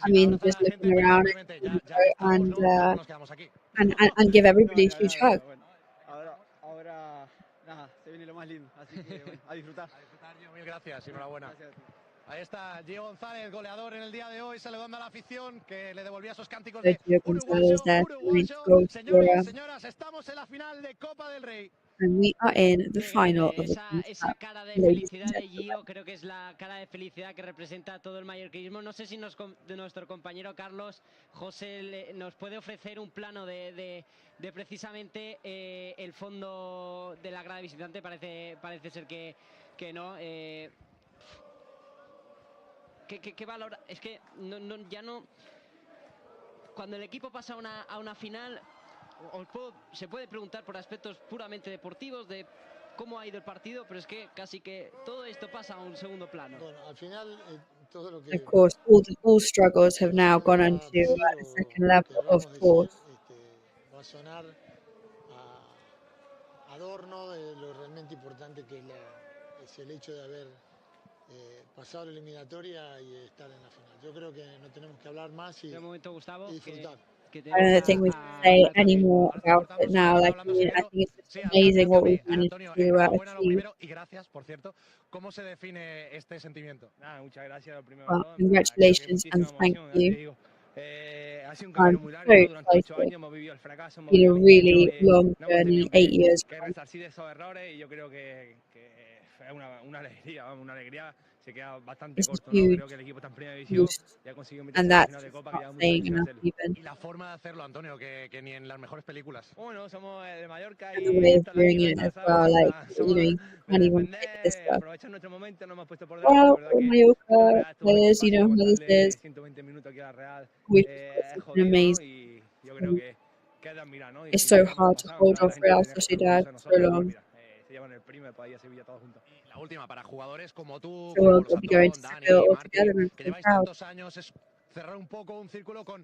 I mean, just looking around and give everybody a huge hug. Ahora, nada, se viene lo más lindo. Así que, bueno, a disfrutar. Mil gracias, enhorabuena. Ahí está Gio González, goleador en el día de hoy, saludando a la afición que le devolvía esos cánticos de uruguayo. Señores, señoras, estamos en la final de Copa del Rey. And we are in the final of esa cara de felicidad de Gio, creo que es la cara de felicidad que representa todo el mallorquinismo. No sé si nuestro compañero Carlos José nos puede ofrecer un plano de precisamente el fondo de la grada visitante. Parece ser que no. ¿Qué valora? Es que ya no. cuando el equipo pasa a una final, se puede preguntar por aspectos puramente deportivos de cómo ha ido el partido, pero es que casi que todo esto pasa a un segundo plano. Bueno, al final todo lo que Of course, all struggles have now gone on to the second level, of course. va a sonar adorno de lo realmente importante que es el hecho de haber pasado la eliminatoria y estar en la final. Yo creo que no tenemos que hablar más y disfrutar. I don't think we can say any more about it now. Like, I think it's just amazing what we've managed to achieve. Y gracias, por cierto. ¿Cómo se define este sentimiento? Nada, muchas gracias. Well, congratulations and thank you. I'm so excited. It's been a really long journey, 8 years. Que resarcir esos errores y yo creo que fue una alegría. Se queda bastante corto, ¿no? Creo que el equipo está en primera división y ha conseguido meterse en la final de Copa, que ya mucho difícil hacerlo. Y la forma de hacerlo, Antonio, que ni en las mejores películas. Bueno, somos de Mallorca And the way of doing it as well, like, you can't even pick this stuff. Aprovechar nuestro momento, no hemos puesto por delante, Well, verdad que Mallorca players, you know how this is. 120 minutos aquí a la Real, We've es been amazing. y yo creo que es de admirar, ¿no? It's so hard to hold off Real Sociedad for so long. Se llevan el primer país a Sevilla todos juntos. Y la última para jugadores como tú, So we'll be going to Seville all together and que so lleváis proud. tantos años, es cerrar un poco un círculo con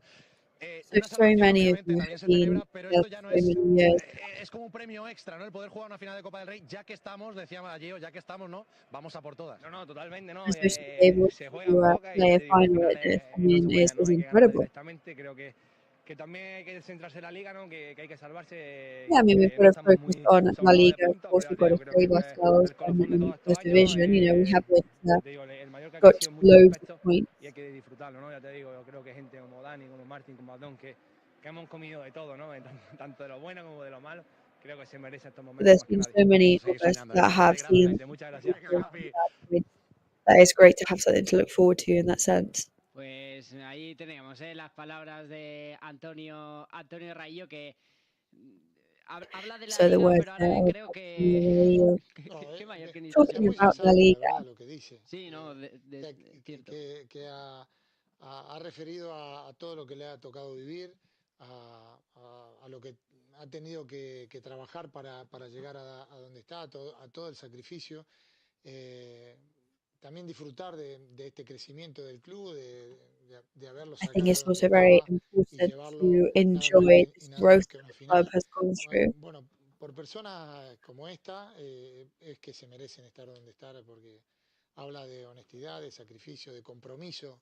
So many of you have been there for so many years. es como un premio extra, ¿no? El poder jugar una final de Copa del Rey, ya que estamos, decía Gio, ya que estamos, ¿no? Vamos a por todas. No, totalmente, ¿no? And so to be able Se to juega en Boca y play a te digo, final al at final this, I no mean, se is puede, ¿no? Hay que ganar incredible. directamente, creo que también hay que centrarse en la liga, ¿no? Que hay que salvarse. Yeah, I mean, we've got to focus on La Liga. Of course, we've got to save ourselves in this division. You know, we haven't got loads of points. Y hay que disfrutarlo, ¿no? Ya te digo, yo creo que gente como Dani, como Martín, como Adón, que hemos comido de todo, ¿no? Tanto de lo bueno como de lo malo. Creo que se merece estos momentos. There's been so many of us that have seen. That is great to have something to look forward to in that sense. Pues ahí tenemos las palabras de Antonio Raillo, que habla de la So the liga, words pero there ahora are creo que qué mallorquinista. talking about La Liga. Lo que dice. Sí, no, cierto. Que ha referido a todo lo que le ha tocado vivir, a lo que ha tenido que trabajar para llegar a donde está, a todo el sacrificio. También disfrutar de este crecimiento del club, de haberlo I sacado think it's de donde also very estaba y important llevarlo to nada enjoy más this y nada growth menos que a that una the final. club has gone through. Bueno, por personas como esta es que se merecen estar donde están, porque habla de honestidad, de sacrificio, de compromiso,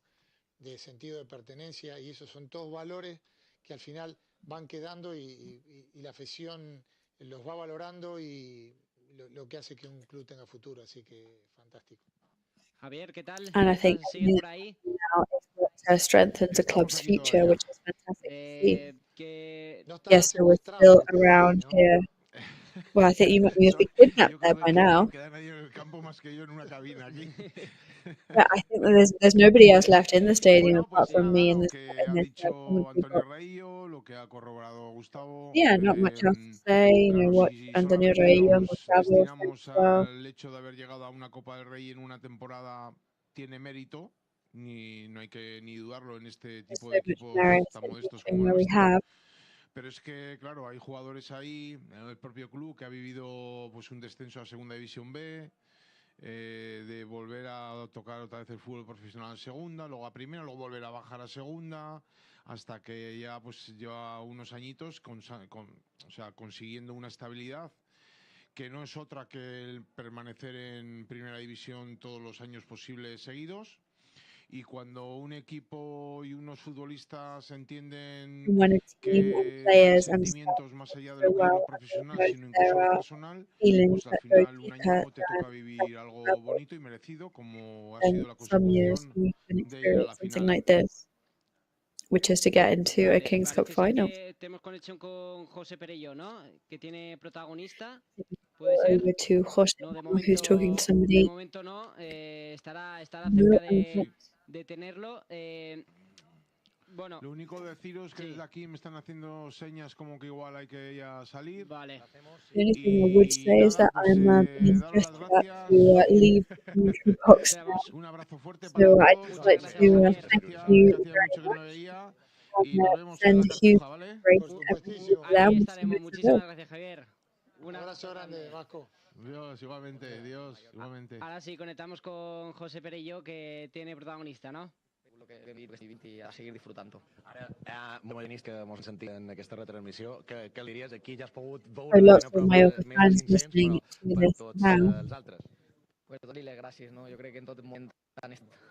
de sentido de pertenencia, y esos son todos valores que al final van quedando y la afición los va valorando y lo que hace que un club tenga futuro, así que fantástico. Javier, ¿qué tal? And I think ¿Sigues por ahí? now it strengthens the club's future, which is fantastic to see. Yes, so we're still around here. Well, I think you must be kidnapped there by now. Queda nadie en el campo más que yo en una cabina aquí. Yeah, I think that there's nobody else left in the stadium apart from me in this. Antonio Reillo, lo que ha corroborado Gustavo. Yeah, not much else to say. You know what Antonio Reillo and Gustavo said as well. El hecho de haber llegado a una Copa del Rey en una temporada tiene mérito, no hay que ni dudarlo en este tipo de equipos tan modestos como el nuestro. Pero es que, claro, hay jugadores ahí, en el propio club, que ha vivido pues un descenso a Segunda División B, de volver a tocar otra vez el fútbol profesional en Segunda, luego a Primera, luego volver a bajar a Segunda, hasta que ya pues lleva unos añitos consiguiendo una estabilidad que no es otra que el permanecer en Primera División todos los años posibles seguidos. Y cuando un equipo y unos futbolistas entienden que hay sentimientos más allá de lo que es lo profesional, sino incluso lo personal, pues al final un año te toca vivir algo bonito y merecido, como ha sido la consecución de ir a la final. Which is to get into a King's Cup final. Tenemos conexión con José Perello, ¿no? Que tiene protagonista. ¿Puede ser? Over to José, No, de momento, who's talking to somebody. De momento no. Estará cerca de tenerlo. Bueno. Lo único deciros que desde aquí me están haciendo señas como que igual hay que ya salir. Vale. The only thing I would say is that I'm being just about to leave the commentary box now. Un abrazo fuerte So para I'd todos. just like to thank you very much. y nos vemos en send la a huge Cartuja, ¿vale? congratulations to them. Ahí We'll see estaremos. you Muchísimas soon. gracias, Javier. Un abrazo grande, Vasco. Dios, igualmente, Dios, igualmente. Ahora sí, conectamos con José Perello, que tiene protagonista, no? El que hem vist i a seguir disfrutant-ho. Ara, m'imagines que mos sentit en aquesta retransmissió, que li diries? Aquí ja has pogut So veure lots ben a of prop Mallorca més de fans 500, listening però to per this tots now. els altres. Pues donar-li les gràcies, no? Jo crec que en tot moment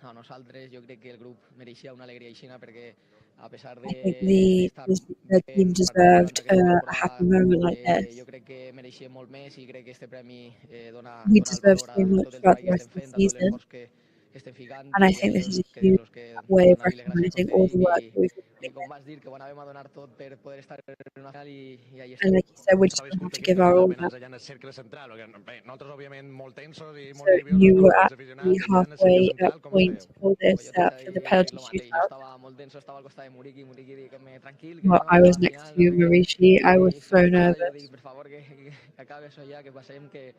a nosaltres, jo crec que el grup mereixia una alegria aixina perquè a pesar I think d'estar the team deserved a happy moment like this. jo crec que mereixia molt més i crec que este premi dona We el deserve valor so a much tot el throughout treball the que rest estem of the fent, a tot season. l'esforç que estem ficant And I i a think this is a que huge los que way of donar-li les gràcies recognizing com all t'he the dit work that we've been i doing. com vas dir que ho anàvem a donar tot per poder estar en una final i ahí And estem. like you said, we're just going to have to give our all now. allà en el cercle central, bé, nosaltres òbviament molt tensos i So molt nerviosos, you no? were Els at aficionats, the i allà en el cercle halfway central, com point esteu? for this, for the penalty Jo shootout. estava molt tenso, estava al costat de Muriqui digué tranquil, que Well, anem a I jugar was a la next final, to no sé què. Marici. I was so Jo nervous. dic, per favor, que acabe això ja, que passem, que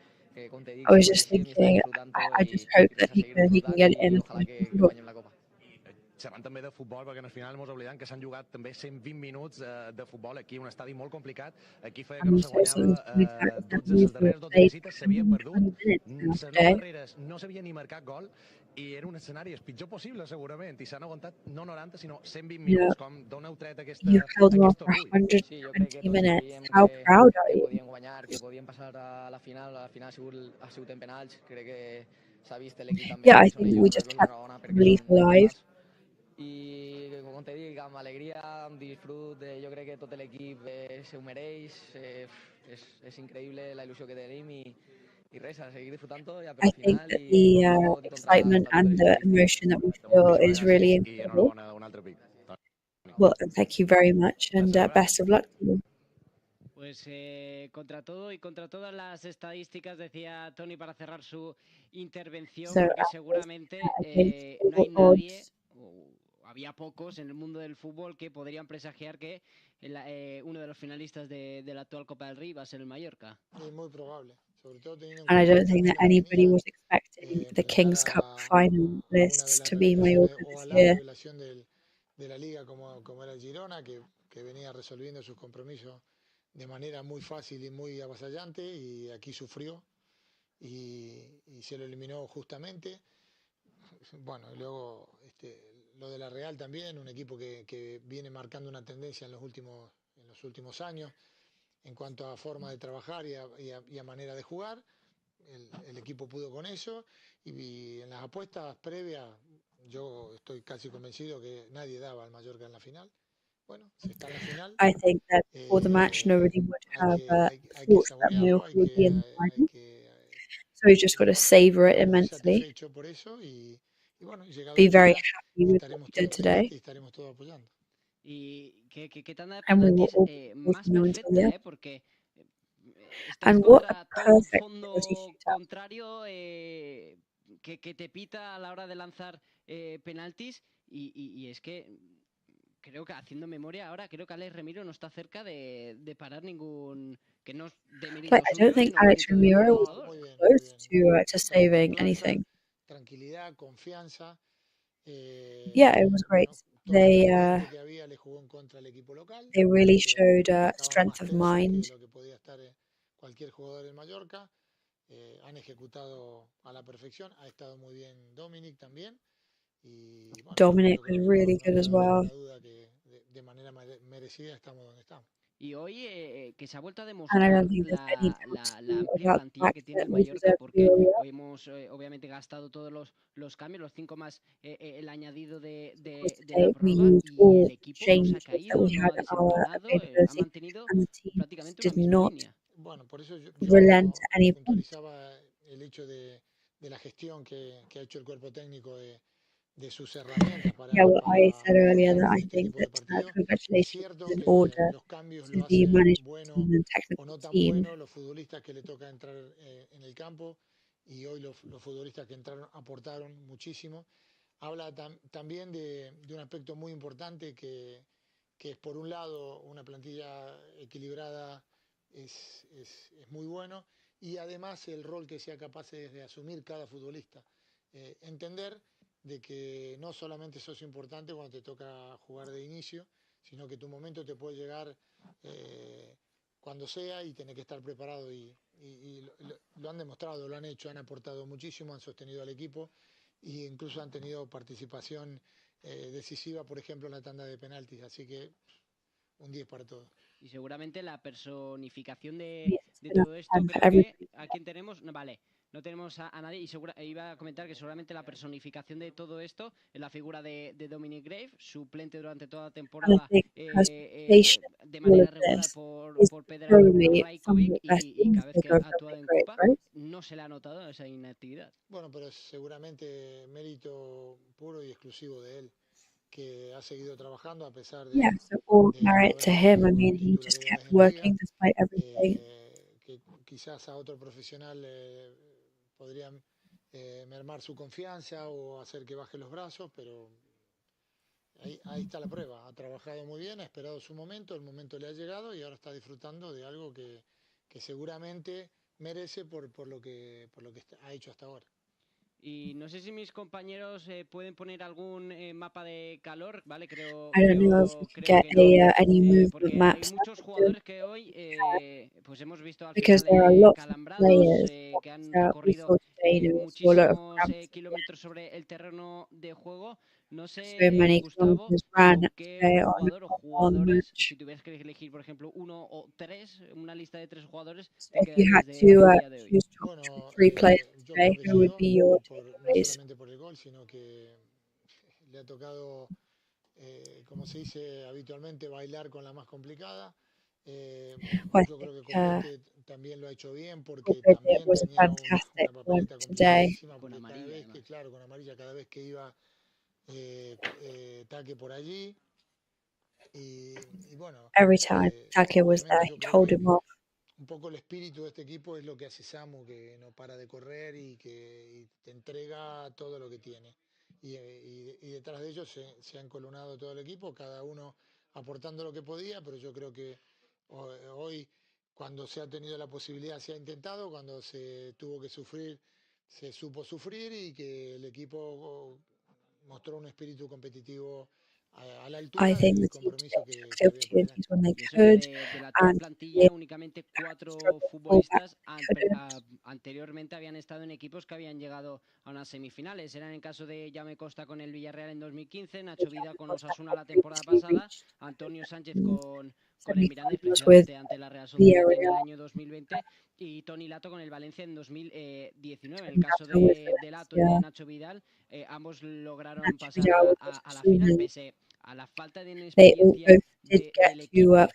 com te dic, I was ho just mereixem i estem thinking, disfrutant-ho I just i hope res, that a he seguir can disfrutant get it in i as ojalà soon que as possible. guanyem la Copa. Xerrant també de futbol, perquè al final mos oblidem que s'han jugat també 120 minuts de futbol aquí, un estadi molt complicat. Aquí feia que I'm no se also so guanyava 12, we've les darreres 12 played visites s'havien perdut. 20 minutes now Les today. 9 darreres no s'havia ni marcat gol i era un escenari el pitjor possible, segurament, i s'han aguantat no 90, sinó 120 Yeah. minuts. Com doneu tret You held them off aquest for orgull? 120 minutes. How proud are you? Podien guanyar, que podien passar a la final ha sigut en penals, crec que s'ha vist l'equip també. Yeah, I think we just kept the belief alive. I com te dic, amb alegria, amb disfrut, jo crec que tot l'equip se ho mereix, és increïble la il·lusió que tenim i res, a seguir disfrutant-ho ja per I la think final that i the excitement and the emotion that we feel is really incredible. Well, thank you very much, and best of luck to you. Pues contra todo y contra todas las estadísticas, decía Tony para cerrar su intervención, So, porque seguramente against no hay all nadie, odds, o había pocos en el mundo del fútbol que podrían presagiar que uno de los finalistas de la actual Copa del Rey va a ser el Mallorca. Es muy probable, sobre todo teniendo en and I cuenta don't think that anybody was expecting the King's Cup finalists to be Mallorca o this a la year. revelación de la liga como era el Girona, que venía resolviendo sus compromisos de manera muy fácil y muy avasallante, y aquí sufrió y se lo eliminó justamente. Bueno, y luego lo de la Real también, un equipo que viene marcando una tendencia en los últimos años en cuanto a forma de trabajar y a manera de jugar. El equipo pudo con eso, y en las apuestas previas yo estoy casi convencido que nadie daba al Mallorca en la final. Bueno, se está en la final. I think that for the match, nobody would have thought that Mallorca would be in the final. So we've just got to savour it immensely. Satisfecho por eso y bueno, llegado Be el very día, happy with what we did today. y estaremos todos apoyando. Y qué tanda de And we will penaltis all más know until the perfecta, end. porque estás And what contra a todo un perfect fondo penalty shootout. contrario que te pita a la hora de lanzar penaltis y es que creo que, haciendo memoria ahora, creo que Alex Remiro no está cerca de parar ningún, que no es de mérito Like, I suyo, don't think sino Alex mérito del Ramiro was jugador. close to saving anything. Tranquilidad, confianza. Yeah, it was great. They really showed strength of mind. Lo que podía estar cualquier jugador en Mallorca. Han ejecutado a la perfección. Ha estado muy bien Dominic también. Y, bueno, Dominic was really good as well. duda que de manera merecida estamos donde estamos. Y hoy que se ha vuelto a And I demostrar don't think there's any la doubt amplia about the plantilla fact que tiene that el we Mallorca, deserve to porque be where we are. hoy hemos obviamente gastado todos los cambios, los 5 más el añadido de Because la today we prórroga, used y all el the equipo no se ha changes that caído, we no had ha at our desentonado, ha availability, mantenido and the team prácticamente una did misma not línea. Bueno, por eso yo relent at any point. puntualizaba el hecho de la gestión que ha hecho el cuerpo técnico de sus herramientas para Yeah, well, I said earlier that I este think tipo de that partidos. Es congratulations cierto is in que order los cambios to lo the hacen management bueno team and o technical no tan team. bueno los futbolistas que le toca entrar en el campo, y hoy los futbolistas que entraron aportaron muchísimo. Habla también de un aspecto muy importante que es, por un lado, una plantilla equilibrada es muy bueno, y además el rol que sea capaz de asumir cada futbolista. Entender de que no solamente sos importante cuando te toca jugar de inicio, sino que tu momento te puede llegar cuando sea y tenés que estar preparado y lo han demostrado, lo han hecho, han aportado muchísimo, han sostenido al equipo e incluso han tenido participación decisiva, por ejemplo, en la tanda de penaltis, así que un 10 para todos. Y seguramente la personificación de todo esto, creo que a quien tenemos, no, vale, no tenemos a nadie, y iba a comentar que seguramente la personificación de todo esto es la figura de Dominic Grave, suplente durante toda la temporada de manera regular por Pedro Rajkovic, y cada vez que ha actuado en Copa no se le ha notado esa inactividad. Bueno, pero es seguramente mérito puro y exclusivo de él, que ha seguido trabajando a pesar de... so all merit to him. I mean, he just kept working despite everything. Que quizás a otro profesional podrían mermar su confianza o hacer que baje los brazos, pero ahí está la prueba. Ha trabajado muy bien, ha esperado su momento, el momento le ha llegado y ahora está disfrutando de algo que seguramente merece por lo que ha hecho hasta ahora. Y no sé si mis compañeros pueden poner algún mapa de calor, ¿vale? I don't know if we can get any movement maps. Hay muchos jugadores que hoy pues hemos visto al Because there are final lots of calambrados, players que han recorrido muchísimos kilómetros sobre el terreno de juego. No sé, Gustavo, qué jugador o jugadores, si tuvieras que elegir, por ejemplo, uno o tres, una lista de 3 jugadores, te quedarías de día de hoy. Bueno, 3 players today, who would be your no solamente por el gol, sino que le ha tocado, como se dice habitualmente, bailar con la más complicada. Yo creo que Copete también lo ha hecho bien porque también tenía una papeleta complicadísima, porque cada vez que, claro, con amarilla, cada vez que iba Taque por allí y bueno, every time Take was there, he told him off. Un poco el espíritu de este equipo es lo que hace Samu, que no para de correr y que te entrega todo lo que tiene. Y detrás de ellos se han colonado todo el equipo, cada uno aportando lo que podía, pero yo creo que hoy, cuando se ha tenido la posibilidad, se ha intentado, cuando se tuvo que sufrir, se supo sufrir y que el equipo mostró un espíritu competitivo a la altura del compromiso que había por delante. De la actual plantilla, únicamente 4 futbolistas anteriormente habían estado en equipos que habían llegado a unas semifinales. Eran el caso de Jaume Costa con el Villarreal en 2015, Nacho Vida con Osasuna la temporada pasada, Antonio Sánchez con el Mirandés precisamente ante la Real Sociedad en el año 2020 y Toni Lato con el Valencia en 2019. En el caso de Lato y de Nacho Vidal, ambos lograron pasar a la final, pese a la falta de experiencia del equipo a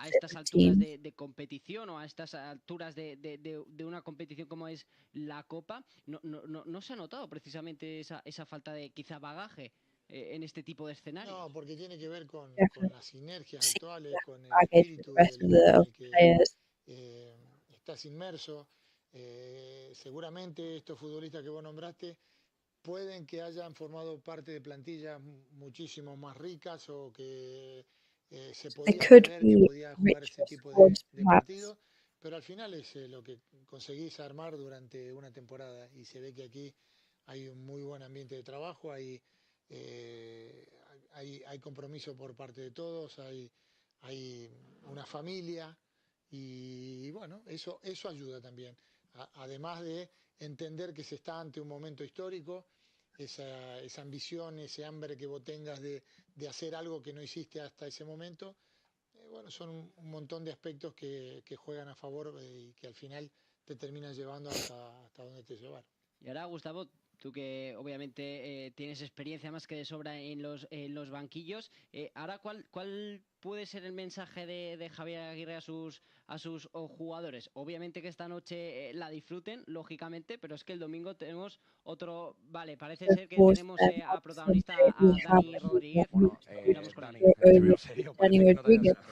estas alturas de competición o a estas alturas de una competición como es la Copa. No se ha notado precisamente esa falta de quizá bagaje en este tipo de escenarios. No, porque tiene que ver con las sinergias actuales, con el espíritu del equipo en el que estás inmerso. Seguramente estos futbolistas que vos nombraste pueden que hayan formado parte de plantillas muchísimo más ricas o que se podía creer que podía jugar ese tipo de partido, pero al final es lo que conseguís armar durante una temporada y se ve que aquí hay un muy buen ambiente de trabajo, hay compromiso por parte de todos, hay una familia y bueno, eso ayuda también, además de entender que se está ante un momento histórico. Esa ambición, ese hambre que vos tengas de hacer algo que no hiciste hasta ese momento, bueno, son un montón de aspectos que juegan a favor y que al final te terminan llevando hasta donde te llevaron. Y ahora, Gustavo, tú que obviamente tienes experiencia más que de sobra en los banquillos, ahora ¿cuál puede ser el mensaje de Javier Aguirre a sus jugadores? Obviamente que esta noche la disfruten, lógicamente, pero es que el domingo tenemos otro, vale, parece ser que tenemos a protagonista a Dani Rodríguez. Bueno, Dani, te veo serio, parece que no te vayas a...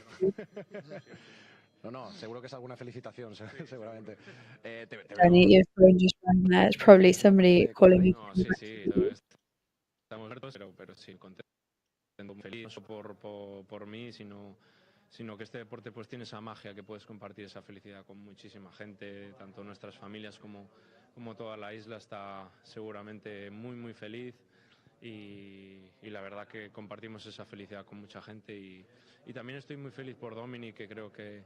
No, seguro que es alguna felicitación, seguramente. Danny, your phone just rang there. It's probably somebody calling you. No, sí, estamos muertos, pero sí, contento, muy feliz, no por mí, sino que este deporte pues tiene esa magia que puedes compartir esa felicidad con muchísima gente, tanto nuestras familias como toda la isla está seguramente muy feliz y la verdad que compartimos esa felicidad con mucha gente y también estoy muy feliz por Domini, que creo que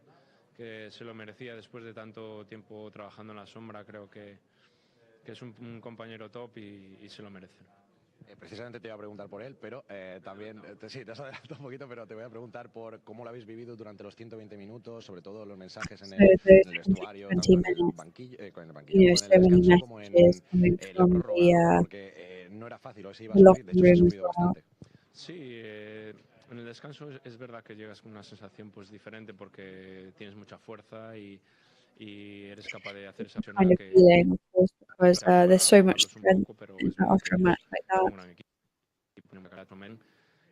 se lo merecía después de tanto tiempo trabajando en la sombra. Creo que es un compañero top y se lo merece. Precisamente te iba a preguntar por él, pero también, sí, te has adelantado un poquito, pero te voy a preguntar por cómo lo habéis vivido durante los 120 minutos, sobre todo los mensajes en el vestuario, tanto en el banquillo, con el banquillo, como en el descanso, como en la prórroga, porque no era fácil, hoy se iba a sufrir, de hecho se ha sufrido bastante. Sí, en el descanso es verdad que llegas con una sensación pues diferente porque tienes mucha fuerza y eres capaz de hacer esa acción que feeling, of course, because there's so much strength after a match like that.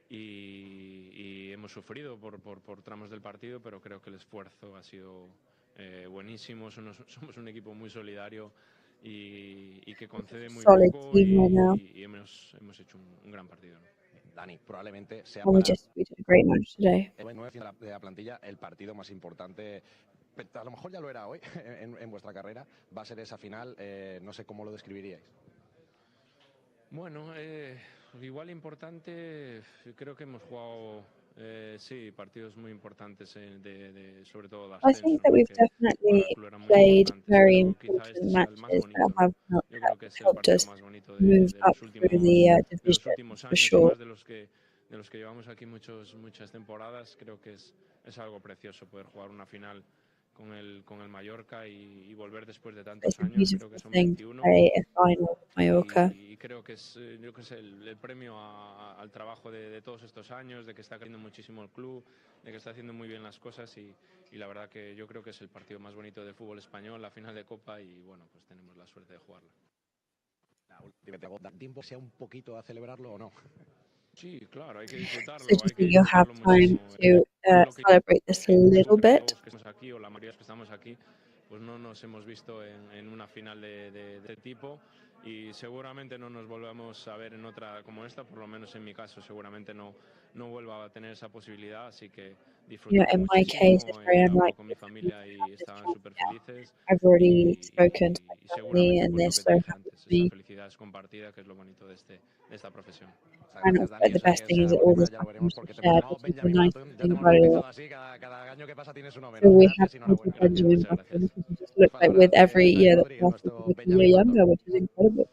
Y hemos sufrido por tramos del partido, pero creo que el esfuerzo ha sido buenísimo. Somos un equipo muy solidario y que concede muy poco y hemos hecho un gran partido, ¿no? Dani, probablemente sea We did a great match today. de la plantilla el partido más importante. A lo mejor ya lo era hoy en vuestra carrera. Va a ser esa final, no sé cómo lo describiríais. Bueno, igual importante, creo que hemos jugado, sí, partidos muy importantes, sobre todo de ascenso. I think that we've definitely played very important matches that have helped us move up through the division, for sure. De los que llevamos aquí muchas temporadas, creo que es algo precioso poder jugar una final con el Mallorca y volver después de tantos años. Creo que son 21 y creo que es el premio al trabajo de todos estos años, de que está creciendo muchísimo el club, de que está haciendo muy bien las cosas y la verdad que yo creo que es el partido más bonito del fútbol español, la final de Copa, y bueno, pues tenemos la suerte de jugarla. La última, ¿da tiempo sea un poquito a celebrarlo o no? Sí, claro, hay que disfrutarlo. So do you have time to celebrate this a little bit? Los que estamos aquí, o la mayoría de los que estamos aquí, pues no nos hemos visto en una final de este tipo y seguramente no nos volvamos a ver en otra como esta, por lo menos en mi caso seguramente no vuelva a tener esa posibilidad, así que disfruto muchísimo, he hablado con mi familia y estaban súper felices. I've already spoken to my family and they're so happy. Esa felicidad es compartida, que es lo bonito de esta profesión. And also, the best thing is that all this happens to share, which is the nicest thing about it all. So we have to Benjamin Button, because he just looks like with every year that passes, he looks a year younger, which is incredible.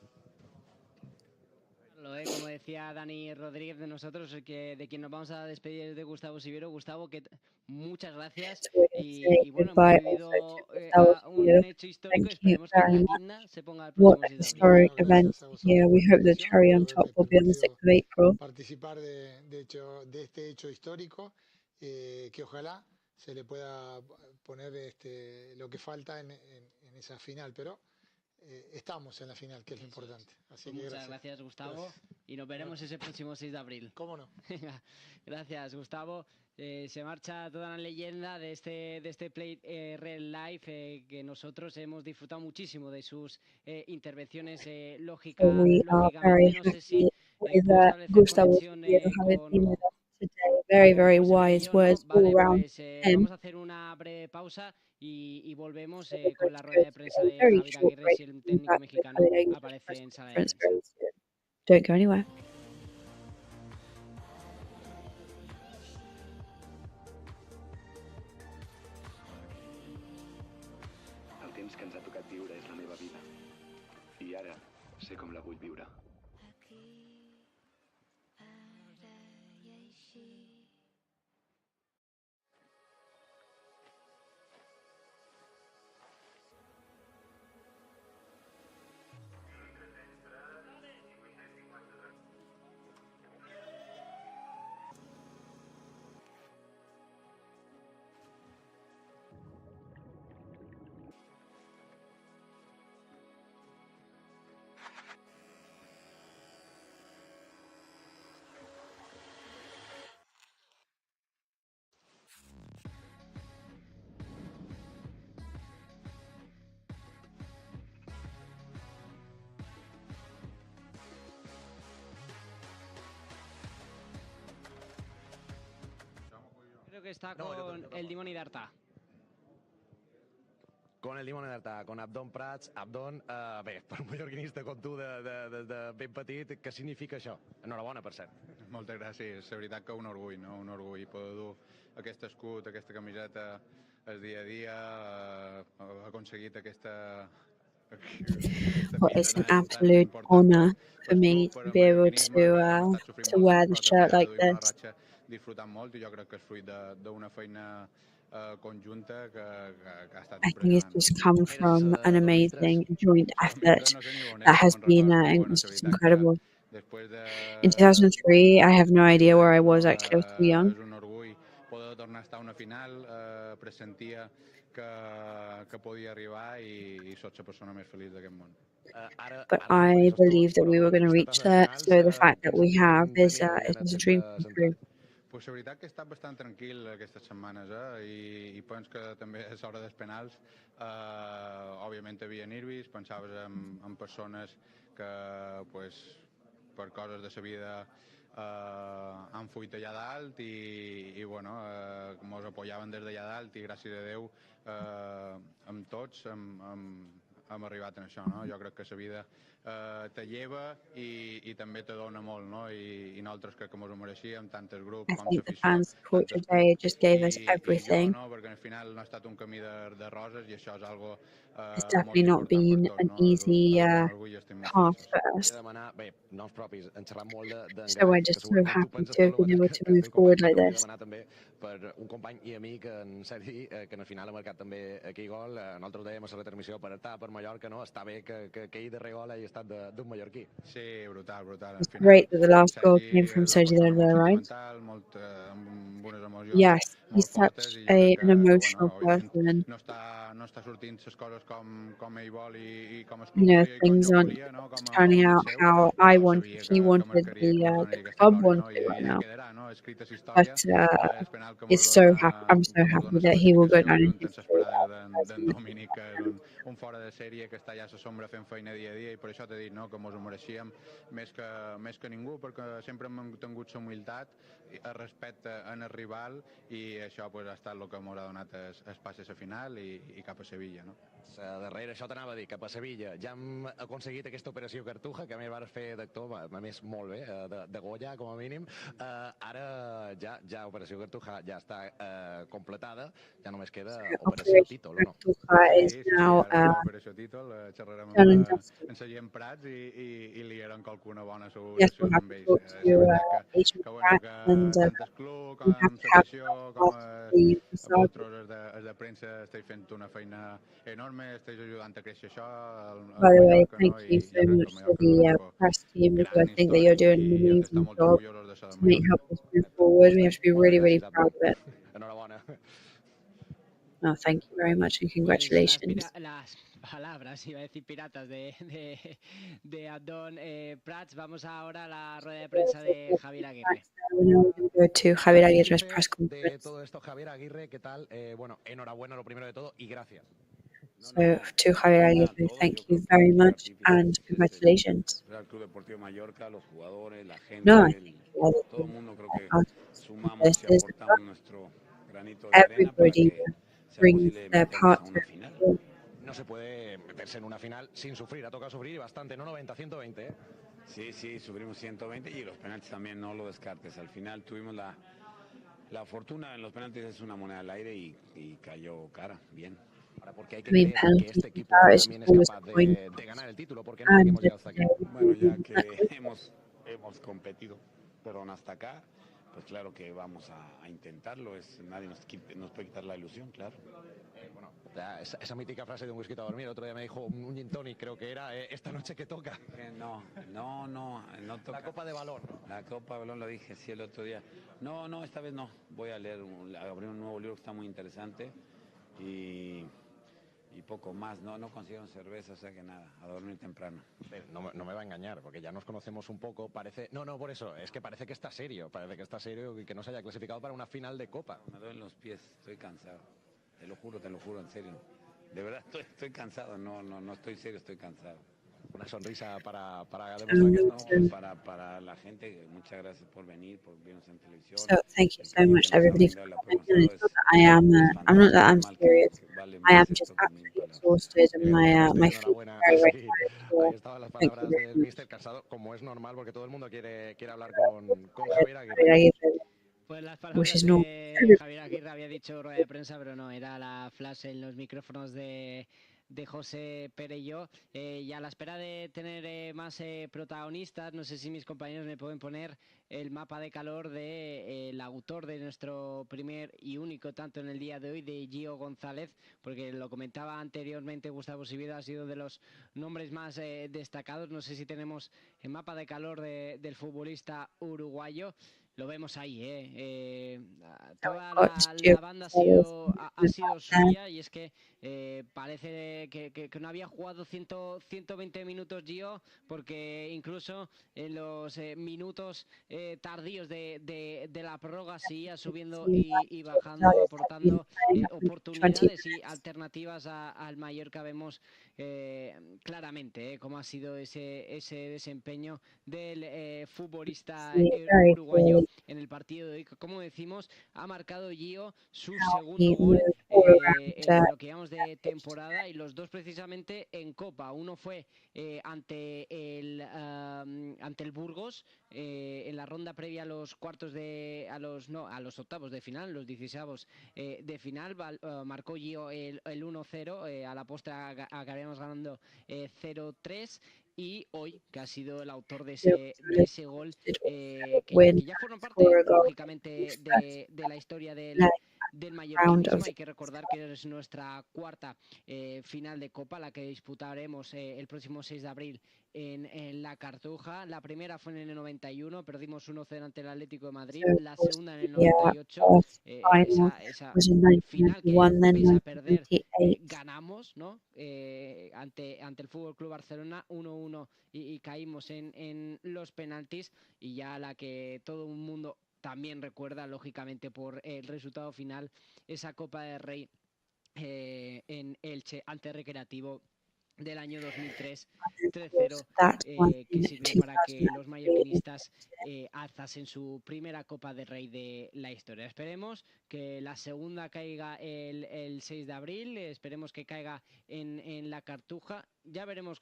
Como decía Dani Rodríguez de nosotros, de quien nos vamos a despedir de Gustavo Sivero. Gustavo, que muchas gracias y bueno, hemos vivido un hecho histórico. Esperemos que la guinda se ponga el próximo 6 de abril. Historic event here. We hope the cherry on top will be on the 6th of April. Participar de este hecho histórico, que ojalá se le pueda poner lo que falta en esa final, pero estamos en la final, que es lo importante. Así que muchas gracias, Gustavo, y nos veremos ese próximo 6 de abril. ¿Cómo no? Gracias, Gustavo. Se marcha toda la leyenda de este Play Real Life, que nosotros hemos disfrutado muchísimo de sus intervenciones lógicas. So we are very happy with Gustavo Sivero having been with us today. Very, very wise words all around him. Vamos a hacer una breve pausa y volvemos con la rueda de prensa de Javier Aguirre, si el técnico mexicano aparece en sala de prensa. Don't go anywhere. El temps que ens ha tocat viure és la meva vida. I ara sé com la vull viure. Creo que está con el Dimoni Darta. con el dimoni d'Artà, con Abdon Prats. Abdon, bé, per un mallorquinista com tu de ben petit, què significa això? Enhorabona, per cert. Moltes gràcies. La veritat que un orgull, no? Un orgull poder dur aquest escut, aquesta camiseta el dia a dia, aconseguit aquesta... Well, it's an absolute honor for me to be able to wear the shirt like this. Disfrutant molt i jo crec que és fruit d'una feina conjunta que ha estat I think it's just come from an amazing joint effort that has been just incredible. In 2003, I have no idea where I was actually. I was too young. És un orgull poder tornar a estar a una final, pressentia que podia arribar i soc la persona més feliç d'aquest món. But I believe that we were going to reach there, so the fact that we have is a dream come true. Pues la veritat que he estat bastant tranquil aquestes setmanes i penso que també a l'hora dels penals òbviament hi havia nervis, pensaves en persones que pues, per coses de la vida han fuit allà dalt i bueno, mos apoyaven des d'allà dalt i gràcies a Déu amb tots hem arribat en això, no? Jo crec que la vida te lleva i també te dona molt, no? I nosaltres crec que mos ho mereixíem, tant el grup com The fans support today just gave us everything. no? Perquè al final no ha estat un camí de roses i això és algo It's definitely not been an easy path for us. So we're just so happy to have been able to move forward like this. Per un company i amic en Sergi, que al final ha marcat també aquí gol. Nosaltres dèiem a la retransmissió per estar per Mallorca, no? Està bé que ell darrer gol hagi estat d'un mallorquí. Sí, brutal, brutal. It's great that the last goal came from Sergi there, right? Yes, he's such an emotional person. No està sortint les coses com ell vol i com es things aren't turning out how I wanted, he wanted, the club wanted right now. But I'm so happy that he will go down in history. Dominic, que és un fora de sèrie que està allà a la sombra fent feina dia a dia i per això t'he dit no, que mos ho mereixíem més que ningú perquè sempre hem tingut la humilitat, el respecte en el rival i això pues, ha estat el que mos ha donat el pas a la final i cap a Sevilla. No? Darrere això t'anava a dir, cap a Sevilla. Ja hem aconseguit aquesta operació Cartuja, que a més vas fer d'actor, a més molt bé, de Goya com a mínim. Ara ja operació Cartuja ja està completada, ja només queda operació Títol, no? Is now operació Títol, xerrarem en Sergi Prats i liarem qualcuna bona solució amb ells. Tant el club com l'associació com vosaltres els de premsa esteu fent una feina enorme, esteu ajudant a créixer això. By the way, thank you so much to the press team because I think that you're doing an amazing job to help us move forward. We have to be really, really proud of it. No, thank you very much and congratulations. Las palabras, iba a decir piratas, de Abdon Prats. Vamos ahora a la rueda de prensa de Javier Aguirre. Go to Javier Aguirre's press conference. Todo esto, Javier Aguirre, ¿qué tal? Bueno, enhorabuena lo primero de todo y gracias. So to Javier Aguirre, thank you very much and congratulations. No, everybody brings their part to it. No se puede meterse en una final sin sufrir, ha tocado sufrir bastante, no 90, 120. Sí, sufrimos 120 y los penaltis también no lo descartes. Al final tuvimos la fortuna en los penaltis, es una moneda al aire y cayó cara, bien. Ahora, porque hay que creer que este equipo también es capaz de ganar el título, porque no hemos llegado hasta aquí. Bueno, ya que hemos competido, pero hasta acá, pues claro que vamos a intentarlo, nadie nos puede quitar la ilusión, claro. Bueno, esa mítica frase de un whisky a dormir, otro día me dijo un gin tonic, creo que era, esta noche que toca. No toca. La copa de balón. La copa de balón lo dije, sí, el otro día. No, esta vez no, voy a abrir un nuevo libro que está muy interesante y poco más, no consiguieron cerveza, o sea que nada, a dormir temprano. No me va a engañar, porque ya nos conocemos un poco, parece... No, por eso, es que parece que está serio y que no se haya clasificado para una final de Copa. Me duelen los pies, estoy cansado, te lo juro, en serio. De verdad, estoy cansado, no estoy serio, estoy cansado. Una sonrisa para demostrar que estamos... Para la gente, muchas gracias por venir, por vernos en televisión. So thank you so much everybody for coming. And it's not that I'm not that I'm serious. I am just absolutely exhausted and my feet are very, very tired. Ahí estaban las palabras del míster cansado, como es normal, porque todo el mundo quiere hablar con Javier Aguirre. Pues las Which palabras is not de Javier Aguirre había dicho rueda de prensa, pero no, era la flash en los micrófonos de José Perello. Y a la espera de tener más protagonistas, no sé si mis compañeros me pueden poner el mapa de calor de el autor de nuestro primer y único tanto en el día de hoy, de Gio González, porque lo comentaba anteriormente, Gustavo Siviero ha sido de los nombres más destacados. No sé si tenemos el mapa de calor del futbolista uruguayo. Lo vemos ahí, toda la banda ha sido suya, y es que parece que no había jugado 120 minutos Gio, porque incluso en los minutos tardíos de la prórroga seguía subiendo y bajando, aportando oportunidades y alternativas al Mallorca. Vemos claramente cómo ha sido ese desempeño del futbolista uruguayo en el partido de hoy. Como decimos, ha marcado Gio su segundo gol en lo que llamamos de temporada, y los dos precisamente en Copa. Uno fue ante el Burgos en la ronda previa a los a los octavos de final, los 16avos de final. Marcó Gio el 1-0, a la postre acabaríamos ganando 0-3. Y hoy, que ha sido el autor de ese gol, que ya forma parte, lógicamente, de la historia del mallorquinismo. Hay que recordar que es nuestra cuarta final de Copa, la que disputaremos el próximo 6 de abril en la Cartuja. La primera fue en el 91, perdimos 1-0 ante el Atlético de Madrid. La segunda en el 98, esa final que, pese a perder, ganamos, ¿no? Ante el Futbol Club Barcelona 1-1, y caímos en los penaltis. Y ya la que todo el mundo también recuerda, lógicamente, por el resultado final, esa Copa del Rey en Elche ante Recreativo del año 2003, 3-0, que sirvió para que los mallorquinistas alzasen su primera Copa del Rey de la historia. Esperemos que la segunda caiga el 6 de abril, esperemos que caiga en la Cartuja. Ya veremos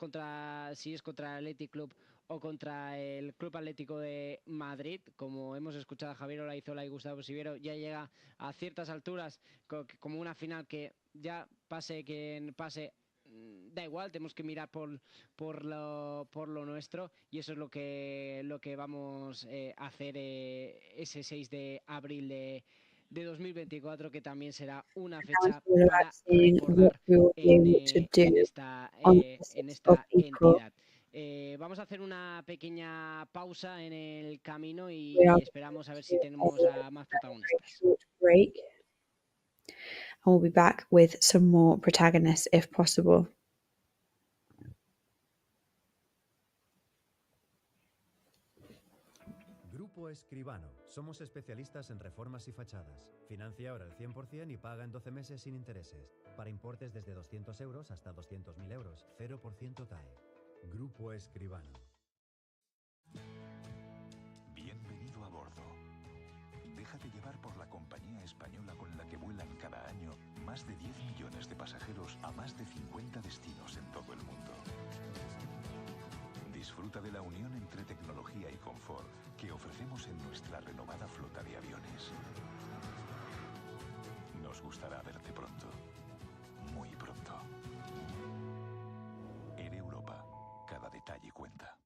si es contra el Athletic Club o contra el Club Atlético de Madrid. Como hemos escuchado a Javier Olaizola y Gustavo Siviero, ya llega a ciertas alturas como una final que ya pase quien pase, da igual, tenemos que mirar por lo nuestro, y eso es lo que vamos a hacer ese 6 de abril de 2024, que también será una fecha para recordar en esta entidad. Vamos a hacer una pequeña pausa en el camino y esperamos a ver si tenemos a más protagonistas. And we'll be back with some more protagonists if possible. Grupo Escribano. Somos especialistas en reformas y fachadas. Financia ahora el 100% y paga en 12 meses sin intereses. Para importes desde 200 euros hasta 200.000 euros. 0% TAE. Grupo Escribano. Bienvenido a bordo. Déjate llevar por la compañía española con la que vuelan cada año más de 10 millones de pasajeros a más de 50 destinos en todo el mundo. Disfruta de la unión entre tecnología y confort que ofrecemos en nuestra renovada flota de aviones. Nos gustará verte pronto, muy pronto. En Europa, cada detalle cuenta.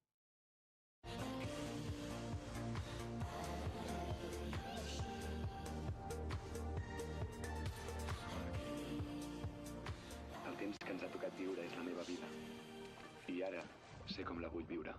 El temps que ens ha tocat viure és la meva vida. I ara sé com la vull viure.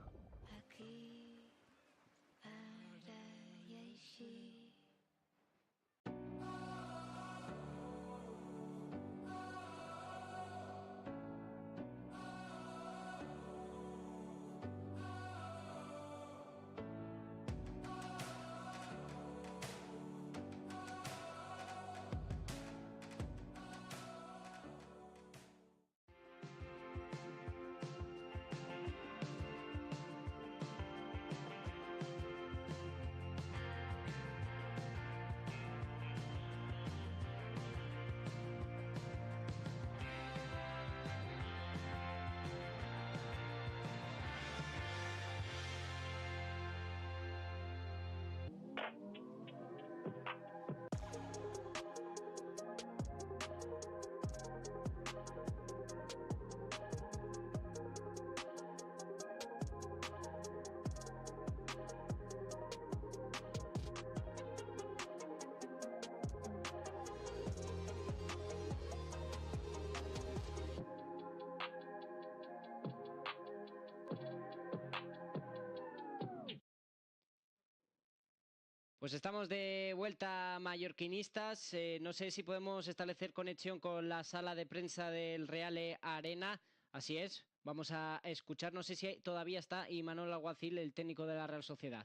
Pues estamos de vuelta mallorquinistas. No sé si podemos establecer conexión con la sala de prensa del Real Arena. Así es. Vamos a escuchar. No sé si todavía está Imanol Alguacil, el técnico de la Real Sociedad.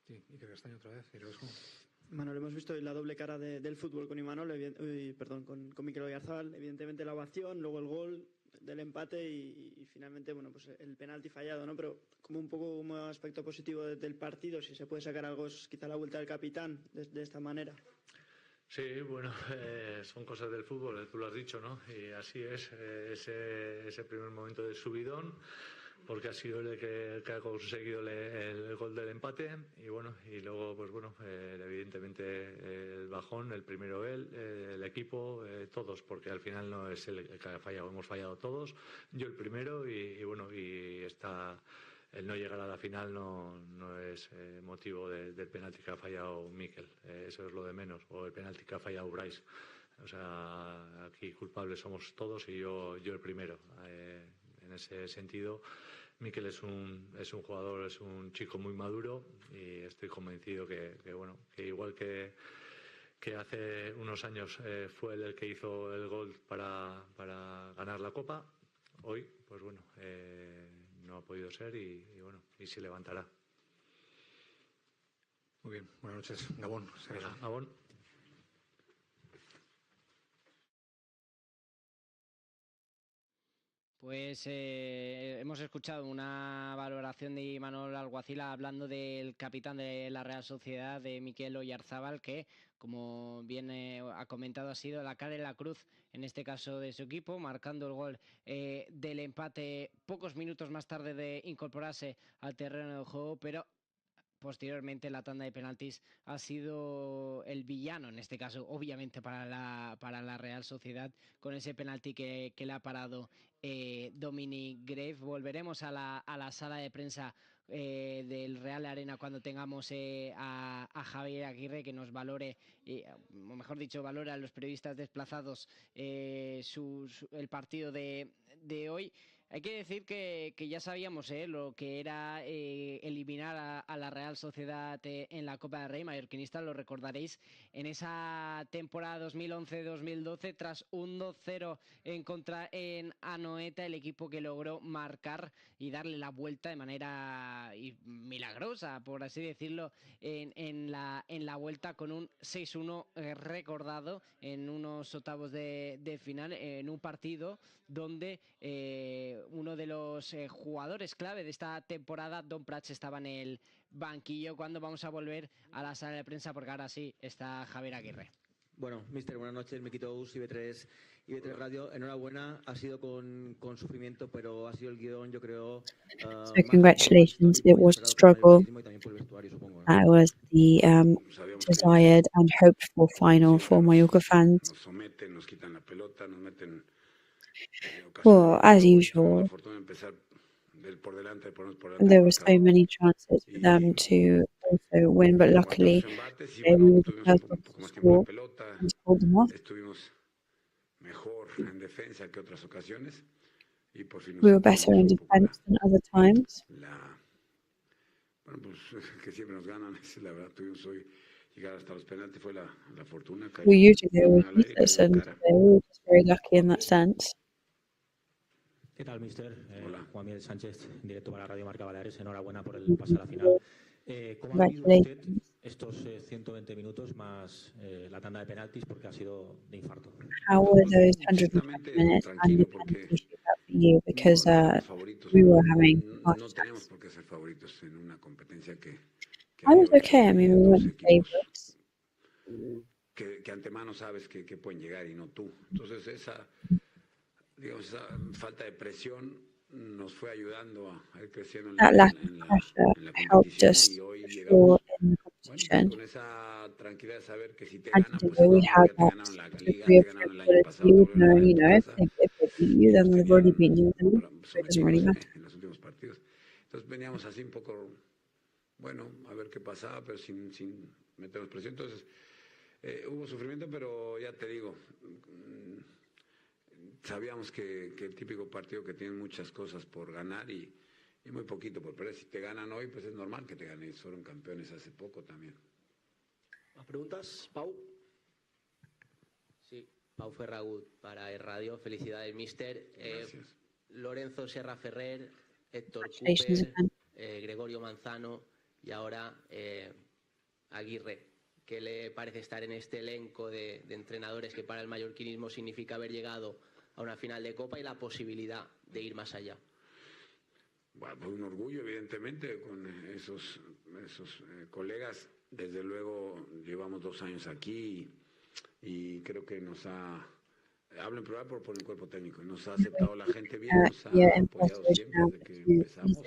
Sí, y que Castaño otra vez. Manuel, hemos visto la doble cara del fútbol con Imanol, con Mikel Oyarzabal. Evidentemente la ovación, luego el gol del empate y finalmente, bueno, pues el penalti fallado, ¿no? Pero como un poco como aspecto positivo del partido, si se puede sacar algo, es quizá la vuelta del capitán de esta manera. Sí, bueno, son cosas del fútbol, tú lo has dicho, ¿no? Y así es, ese primer momento de subidón, porque ha sido el que ha conseguido el gol del empate y bueno, y luego pues bueno, evidentemente el bajón, el primero él, el equipo, todos, porque al final no es el que ha fallado, hemos fallado todos, yo el primero y bueno, y el no llegar a la final no es motivo del penalti que ha fallado Mikel, eso es lo de menos, o el penalti que ha fallado Bryce. O sea, aquí culpables somos todos y yo el primero. En ese sentido, Mikel es un jugador, es un chico muy maduro y estoy convencido que bueno, que igual que hace unos años fue él el que hizo el gol para ganar la Copa, hoy, pues bueno, no ha podido ser y bueno, y se levantará. Muy bien, buenas noches. Gabón. Gabón. Pues hemos escuchado una valoración de Imanol Alguacil hablando del capitán de la Real Sociedad, de Mikel Oyarzabal, que, como bien ha comentado, ha sido la cara y la cruz, en este caso de su equipo, marcando el gol del empate pocos minutos más tarde de incorporarse al terreno de juego, pero posteriormente la tanda de penaltis ha sido el villano, en este caso obviamente para la Real Sociedad, con ese penalti que le ha parado Dominic Grave. Volveremos a la sala de prensa del Real Arena cuando tengamos a Javier Aguirre, que nos valore, o mejor dicho, valore a los periodistas desplazados el partido de hoy. Hay que decir que ya sabíamos lo que era eliminar a la Real Sociedad en la Copa del Rey. Mallorquinistas, lo recordaréis, en esa temporada 2011-2012, tras un 2-0 en contra en Anoeta, el equipo que logró marcar y darle la vuelta de manera milagrosa, por así decirlo, en la vuelta, con un 6-1 recordado en unos octavos de final, en un partido donde uno de los jugadores clave de esta temporada, Don Prats, estaba en el banquillo. Cuando vamos a volver a la sala de prensa, porque ahora sí está Javier Aguirre. Bueno, mister, buenas noches, Miquito Us, IB3 Radio. Enhorabuena, ha sido con sufrimiento, pero ha sido el guión, yo creo. So congratulations, it was a struggle. That was the desired and hoped for final for Mallorca fans. Well, as usual, there were so many chances for them to also win, but luckily they were the first ones to score and scored them off. We were better in defense than other times. We usually they always beat us, and they were just very lucky in that sense. ¿Qué tal, mister? Juan Miguel Sánchez, directo para Radio Marca Baleares. Enhorabuena por el pase a la final. ¿Cómo ha vivido usted estos 120 minutos más la tanda de penaltis? Porque ha sido de infarto. How were those 120 minutes and the penalty shootout for you? Because we were having heart attacks. I was okay. I mean, we weren't favorites. Que antemano sabes que pueden llegar y no tú. Entonces esa falta de presión nos fue ayudando a ir creciendo en la competición y hoy llegamos con esa tranquilidad de saber que si te ganan, pues ya te ganaron la liga, te ganaron el año pasado, if they beat you, then they've already beaten you. It doesn't really matter. En los últimos partidos. Entonces veníamos así un poco, bueno, a ver qué pasaba, pero sin meternos presión. Entonces hubo sufrimiento, pero ya te digo, sabíamos que el típico partido que tiene muchas cosas por ganar y y muy poquito por perder. Si te ganan hoy, pues es normal que te ganen. Fueron campeones hace poco también. ¿Más preguntas? Pau. Sí, Pau Ferragut para Radio. Felicidades, mister. Gracias. Lorenzo Serra Ferrer, Héctor Cooper, Gregorio Manzano y ahora Aguirre. ¿Qué le parece estar en este elenco de entrenadores que para el mallorquinismo significa haber llegado a una final de Copa y la posibilidad de ir más allá? Bueno, pues un orgullo, evidentemente, con esos colegas. Desde luego, llevamos 2 años aquí y creo que nos ha... Hablo en plural por el cuerpo técnico. Nos ha aceptado la gente bien, nos ha apoyado siempre desde que empezamos.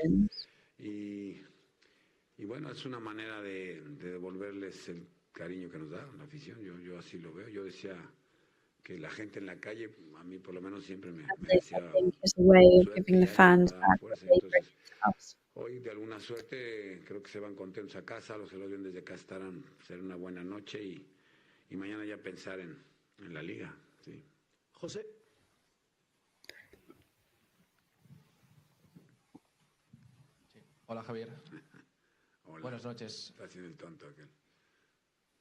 Y bueno, es una manera de devolverles el cariño que nos da la afición. Yo así lo veo. Yo decía que la gente en la calle, a mí por lo menos siempre me decía fuerza. Entonces, hoy de alguna suerte creo que se van contentos a casa, los que los ven desde acá será una buena noche y mañana ya pensar en la liga. Sí. José. Sí. Hola, Javier. Hola. Buenas noches. Está haciendo el tonto aquel.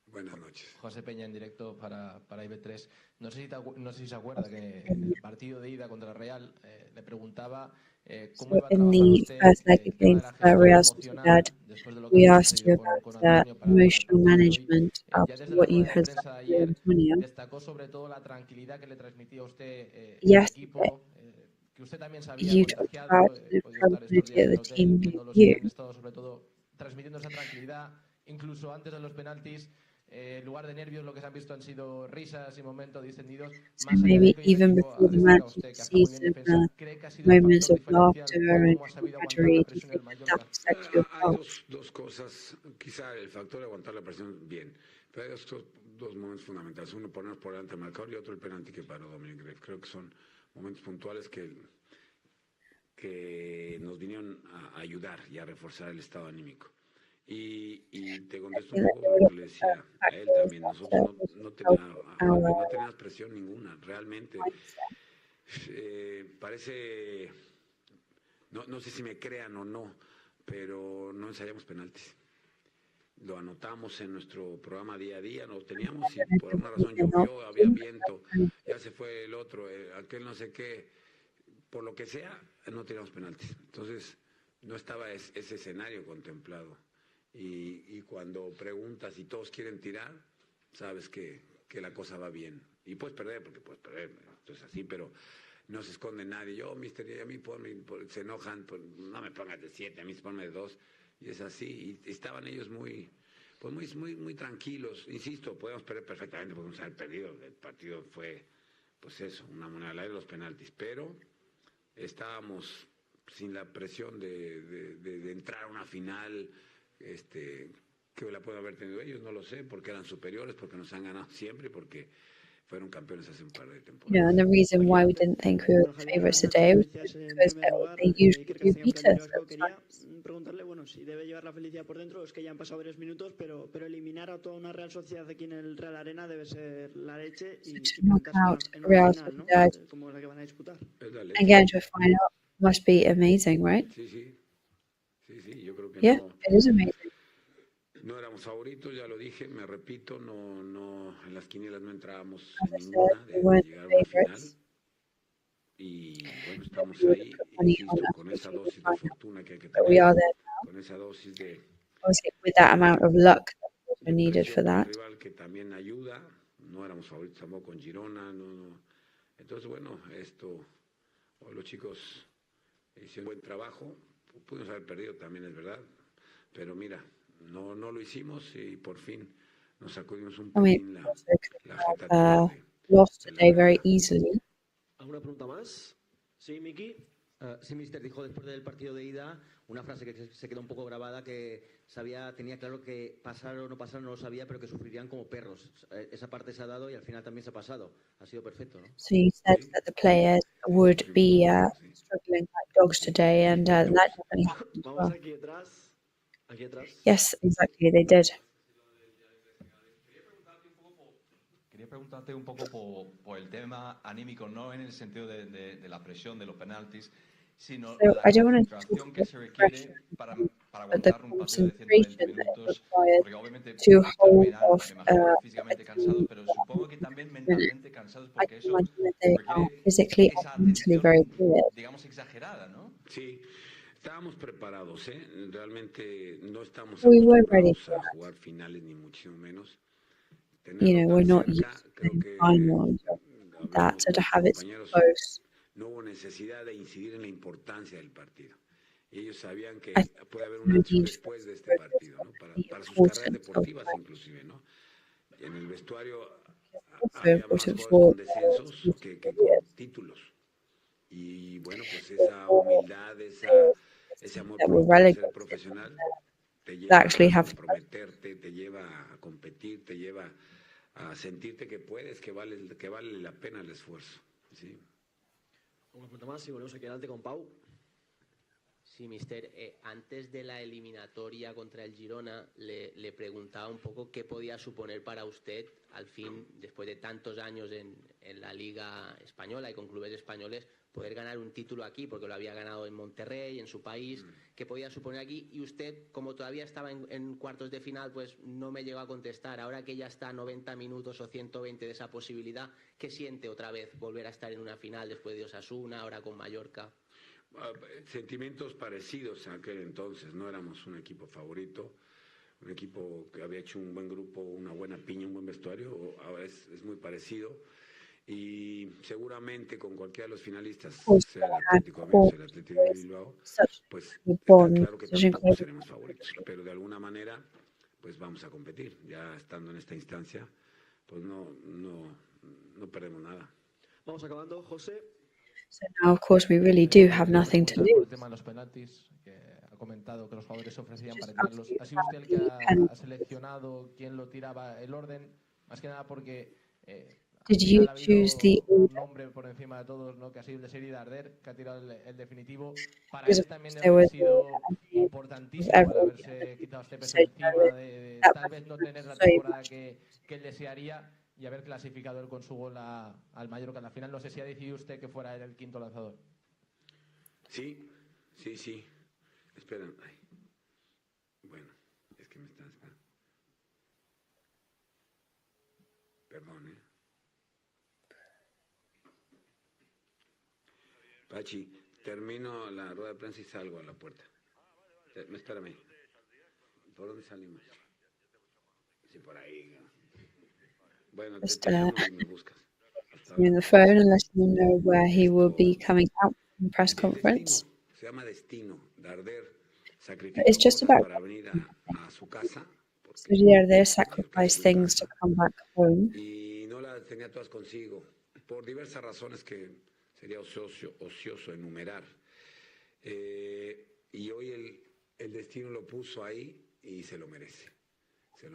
Buenas noches. José Peña en directo para IB3. No sé si se acuerda que en el partido de ida contra Real le preguntaba cómo iba a in trabajar the first leg usted el tema de la against gestión Real emocional Sociedad, después de lo que we había asked you sucedido about con the Antonio para el emotional partido de hoy. management Ya after desde la what you rueda de had prensa done de with ayer Antonio. destacó sobre todo la tranquilidad que le transmitía a usted el Yesterday, equipo, que usted también se había you talked contagiado, about the podido estar estos probability días of en the el hotel team being viendo los que you. han estado sobre todo transmitiendo esa tranquilidad, incluso antes de los penaltis. En lugar de nervios, lo que se han visto han sido risas y momentos distendidos. So Más allá de maybe que hoy el even equipo before ha the destacado match, usted you que ha see estado muy bien en some defensa, ¿cree que ha sido el moments factor of laughter diferencial por and cómo ha sabido aguantar camaraderie. la Do you presión del think Mallorca? that set you Hay apart? dos cosas. Quizá el factor de aguantar la presión, bien. Pero hay dos momentos fundamentales. Uno, ponernos por delante del marcador y otro, el penalti que paró Dominic Greve. Creo que son momentos puntuales que nos vinieron a ayudar y a reforzar el estado anímico. Y te contesto un poco lo que le decía a él también. Nosotros no teníamos presión ninguna, realmente. Parece, no sé si me crean o no, pero no ensayamos penaltis. Lo anotamos en nuestro programa día a día, lo teníamos y por alguna razón llovió, había viento, ya se fue el otro, aquel no sé qué, por lo que sea, no teníamos penaltis. Entonces, no estaba ese escenario contemplado. Y cuando preguntas y todos quieren tirar, sabes que la cosa va bien. Y puedes perder, porque puedes perder, esto es así, pero no se esconde nadie. Yo, mister, a mí se enojan, no me pongas de 7, a mí se ponme de 2. Y es así, y estaban ellos muy tranquilos. Insisto, podemos perder perfectamente, podemos haber perdido. El partido fue, pues eso, una moneda al aire, los penaltis. Pero estábamos sin la presión de entrar a una final, que la pueden haber tenido ellos, no lo sé, porque eran superiores, porque nos han ganado siempre, porque fueron campeones hace un par de temporadas. Yeah, and the reason why we didn't think we were favourites today was because they usually do beat us. Quería preguntarle, bueno, si debe llevar la felicidad por dentro, es que ya han pasado varios minutos, pero eliminar a toda una Real Sociedad aquí en el Real Arena debe ser la leche y Knockout en una Real final, ¿no? Sociedad Como la que van a disputar. and get into a final must be amazing, right? Sí, yo creo que Yeah, it is amazing. No éramos favoritos, ya lo dije, me repito, no en las quinielas no entrábamos en ninguna de llegar a una final. Y bueno, estamos ahí, insisto, con esa dosis de fortuna que hay que tener, con esa dosis de with that amount of luck that was needed for that. rival que también ayuda, no éramos favoritos tampoco con Girona, no. Entonces bueno, hoy los chicos hicieron buen trabajo, pudimos haber perdido también, es verdad, pero mira, no lo hicimos y por fin nos sacudimos un pelín la jeta. Lost today very easily. ¿Alguna pregunta más? Sí, Miki. Sí, mister, dijo después del partido de ida una frase que se quedó un poco grabada, que tenía claro que pasar o no pasar no lo sabía, pero que sufrirían como perros. Esa parte se ha dado y al final también se ha pasado. Ha sido perfecto, ¿no? So he said that the players would be struggling like dogs today, and that definitely happened as well. Aquí atrás. Yes, exactly, they did. Quería preguntarte un poco por el tema anímico, no en el sentido de la presión de los penaltis, sino So la I don't want to talk concentración que about se the requiere pressure, para but the aguantar un partido de 120 concentration that is minutos, required porque obviamente to visto al hold final, off me imagino que a físicamente team cansados, pero supongo que también mentalmente cansados, I porque can eso imagine that they are requiere physically esa and mentally very atención, tired. digamos, exagerada, ¿no? Sí, estábamos preparados, ¿eh? Realmente no estamos We were ready acostumbrados for a that. jugar finales, ni muchísimo menos. You Tenerlo know, we're tan not cerca, used creo to que finals or that, hablamos so to con mis have it so compañeros, close. no hubo necesidad de incidir en la importancia del partido. Y ellos sabían que I think puede haber un no antes y un need to después de este focus partido, on ¿no? the Para sus carreras importance of deportivas that. inclusive, ¿no? En el vestuario Also había más important jugadores for con descensos future que con careers. títulos. Y bueno, pues For esa humildad, ese amor that propio were de ser relegated profesional te that lleva actually a have comprometerte, te lleva a competir, te lleva a sentirte que puedes, que vale la pena el esfuerzo. ¿Sí? Una pregunta más y volvemos aquí adelante con Pau. Sí, mister. Antes de la eliminatoria contra el Girona, le preguntaba un poco qué podía suponer para usted, al fin, después de tantos años en la Liga Española y con clubes españoles, poder ganar un título aquí, porque lo había ganado en Monterrey, en su país, qué podía suponer aquí. Y usted, como todavía estaba en cuartos de final, pues no me llegó a contestar. Ahora que ya está a 90 minutos o 120 de esa posibilidad, ¿qué siente otra vez volver a estar en una final después de Osasuna, ahora con Mallorca? Sentimientos parecidos a aquel entonces, no éramos un equipo favorito, un equipo que había hecho un buen grupo, una buena piña, un buen vestuario, ahora es muy parecido y seguramente con cualquiera de los finalistas, sea el Atlético de Madrid, sea el Atlético de Bilbao, pues está claro que tampoco seremos favoritos, pero de alguna manera pues vamos a competir, ya estando en esta instancia, pues no perdemos nada. Vamos acabando, José. So now, of course, we really do have nothing to Por lose. el tema de los penaltis, que ha comentado que los jugadores se ofrecían para tirarlos. ¿Ha sido usted el que absolutely ha seleccionado quién lo tiraba, el orden? Más que nada porque Did you choose the un order? nombre por encima de todos, ¿no? Que ha sido el de Serie Darder, que ha tirado el definitivo. Para Because él of también course debe there haber was sido importantísimo el haberse quitado este peso encima, de tal vez no tener la temporada que él desearía y haber clasificado él con su gol al Mallorca. Al final no sé si ha decidido usted que fuera él el quinto lanzador. Sí. Esperen. Ay. Bueno, es que me están esperando. Perdón, Pachi, termino la rueda de prensa y salgo a la puerta. Espérame. ¿Por dónde salimos? Sí, por ahí. Bueno, te llamo y me buscas. On the phone and letting them know where he will be coming out in press conference. Se llama destino. Darder It's just about para venir a su casa. Darder sacrificed things to come back home. Y no las tenía todas consigo por diversas razones que sería ocioso enumerar. Y hoy el destino lo puso ahí y se lo merece.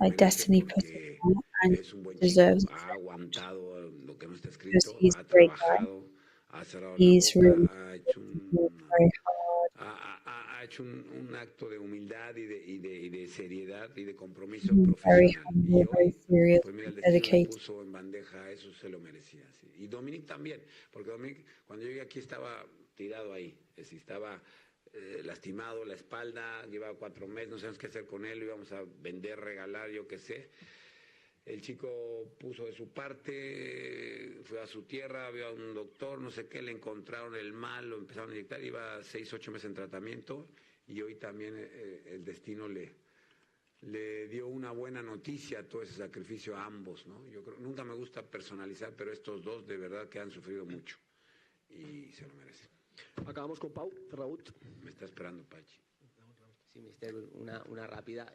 Like destiny put it on and es un buen deserves chico, ha aguantado lo que no está escrito, he's ha a great guy. trabajado, ha cerrado He's la boca, really ha hecho very hard. ha hecho un acto de humildad y de seriedad y de compromiso Very profesional. humble, Y very hoy, serious, pues mira, el destino le dedicated. puso en bandeja, eso se lo merecía. ¿Sí? Y Dominic también, porque Dominic cuando yo llegué aquí estaba tirado ahí, es decir, estaba lastimado la espalda, llevaba 4 meses, no sabemos qué hacer con él, lo íbamos a vender, regalar, yo qué sé. El chico puso de su parte, fue a su tierra, vio a un doctor, no sé qué, le encontraron el mal, lo empezaron a inyectar, iba 6-8 meses en tratamiento y hoy también el destino le dio una buena noticia a todo ese sacrificio a ambos, ¿no? Yo creo, nunca me gusta personalizar, pero estos dos de verdad que han sufrido mucho y se lo merecen. Acabamos con Pau, Raúl. Me está esperando Pachi. Sí, mister, una rápida.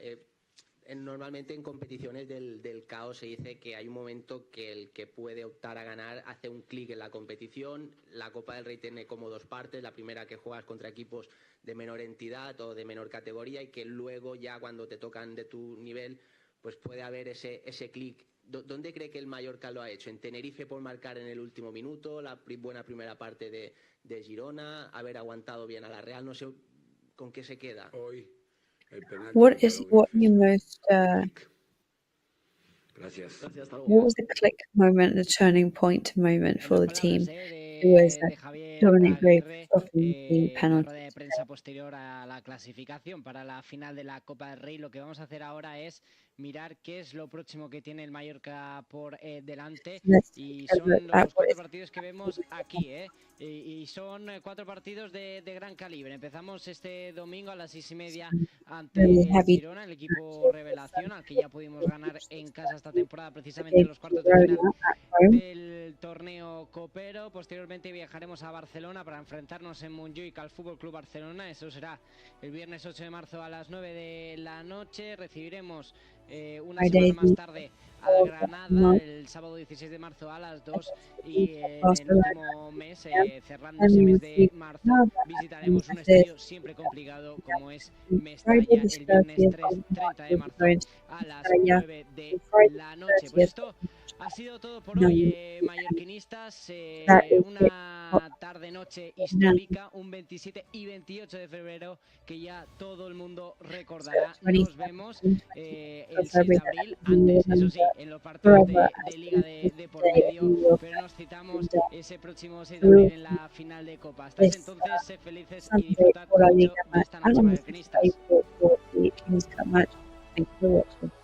Normalmente en competiciones del caos se dice que hay un momento que el que puede optar a ganar hace un clic en la competición. La Copa del Rey tiene como 2 partes. La primera, que juegas contra equipos de menor entidad o de menor categoría, y que luego ya cuando te tocan de tu nivel pues puede haber ese clic. ¿Dónde cree que el Mallorca lo ha hecho? ¿En Tenerife por marcar en el último minuto? ¿La buena primera parte de Girona? ¿Haber aguantado bien a la Real? No sé con qué se queda. Hoy What you most Gracias. what was the click moment, the turning point moment for the team? de Javier Dominic Gray Aguirre stopping the en la penalty. rueda de prensa posterior a la clasificación para la final de la Copa del Rey. Lo que vamos a hacer ahora es mirar qué es lo próximo que tiene el Mallorca por delante, y son los 4 partidos que vemos aquí, y son 4 partidos de gran calibre. Empezamos este domingo a las 6:30 ante el Girona, el equipo revelación al que ya pudimos ganar en casa esta temporada, precisamente en los cuartos de final del torneo copero. Posteriormente viajaremos a Barcelona para enfrentarnos en Montjuic al Futbol Club Barcelona. Eso será el viernes 8 de marzo a las 9 de la noche. Recibiremos una semana más tarde a Granada el sábado 16 de marzo a las 2, y en el último mes, cerrando ese mes de marzo, visitaremos un estadio siempre complicado como es Mestalla el viernes 30 de marzo a las 9 de la noche. Pues esto ha sido todo por hoy, mallorquinistas. Una tarde-noche histórica, un 27 y 28 de febrero que ya todo el mundo recordará. Nos vemos el 6 de abril, antes, eso sí, en los partidos de Liga de por medio, pero nos citamos ese próximo 6 de abril en la final de Copa. Hasta ese entonces, sed felices y disfrutad mucho de esta noche, mallorquinistas. Thank you for watching.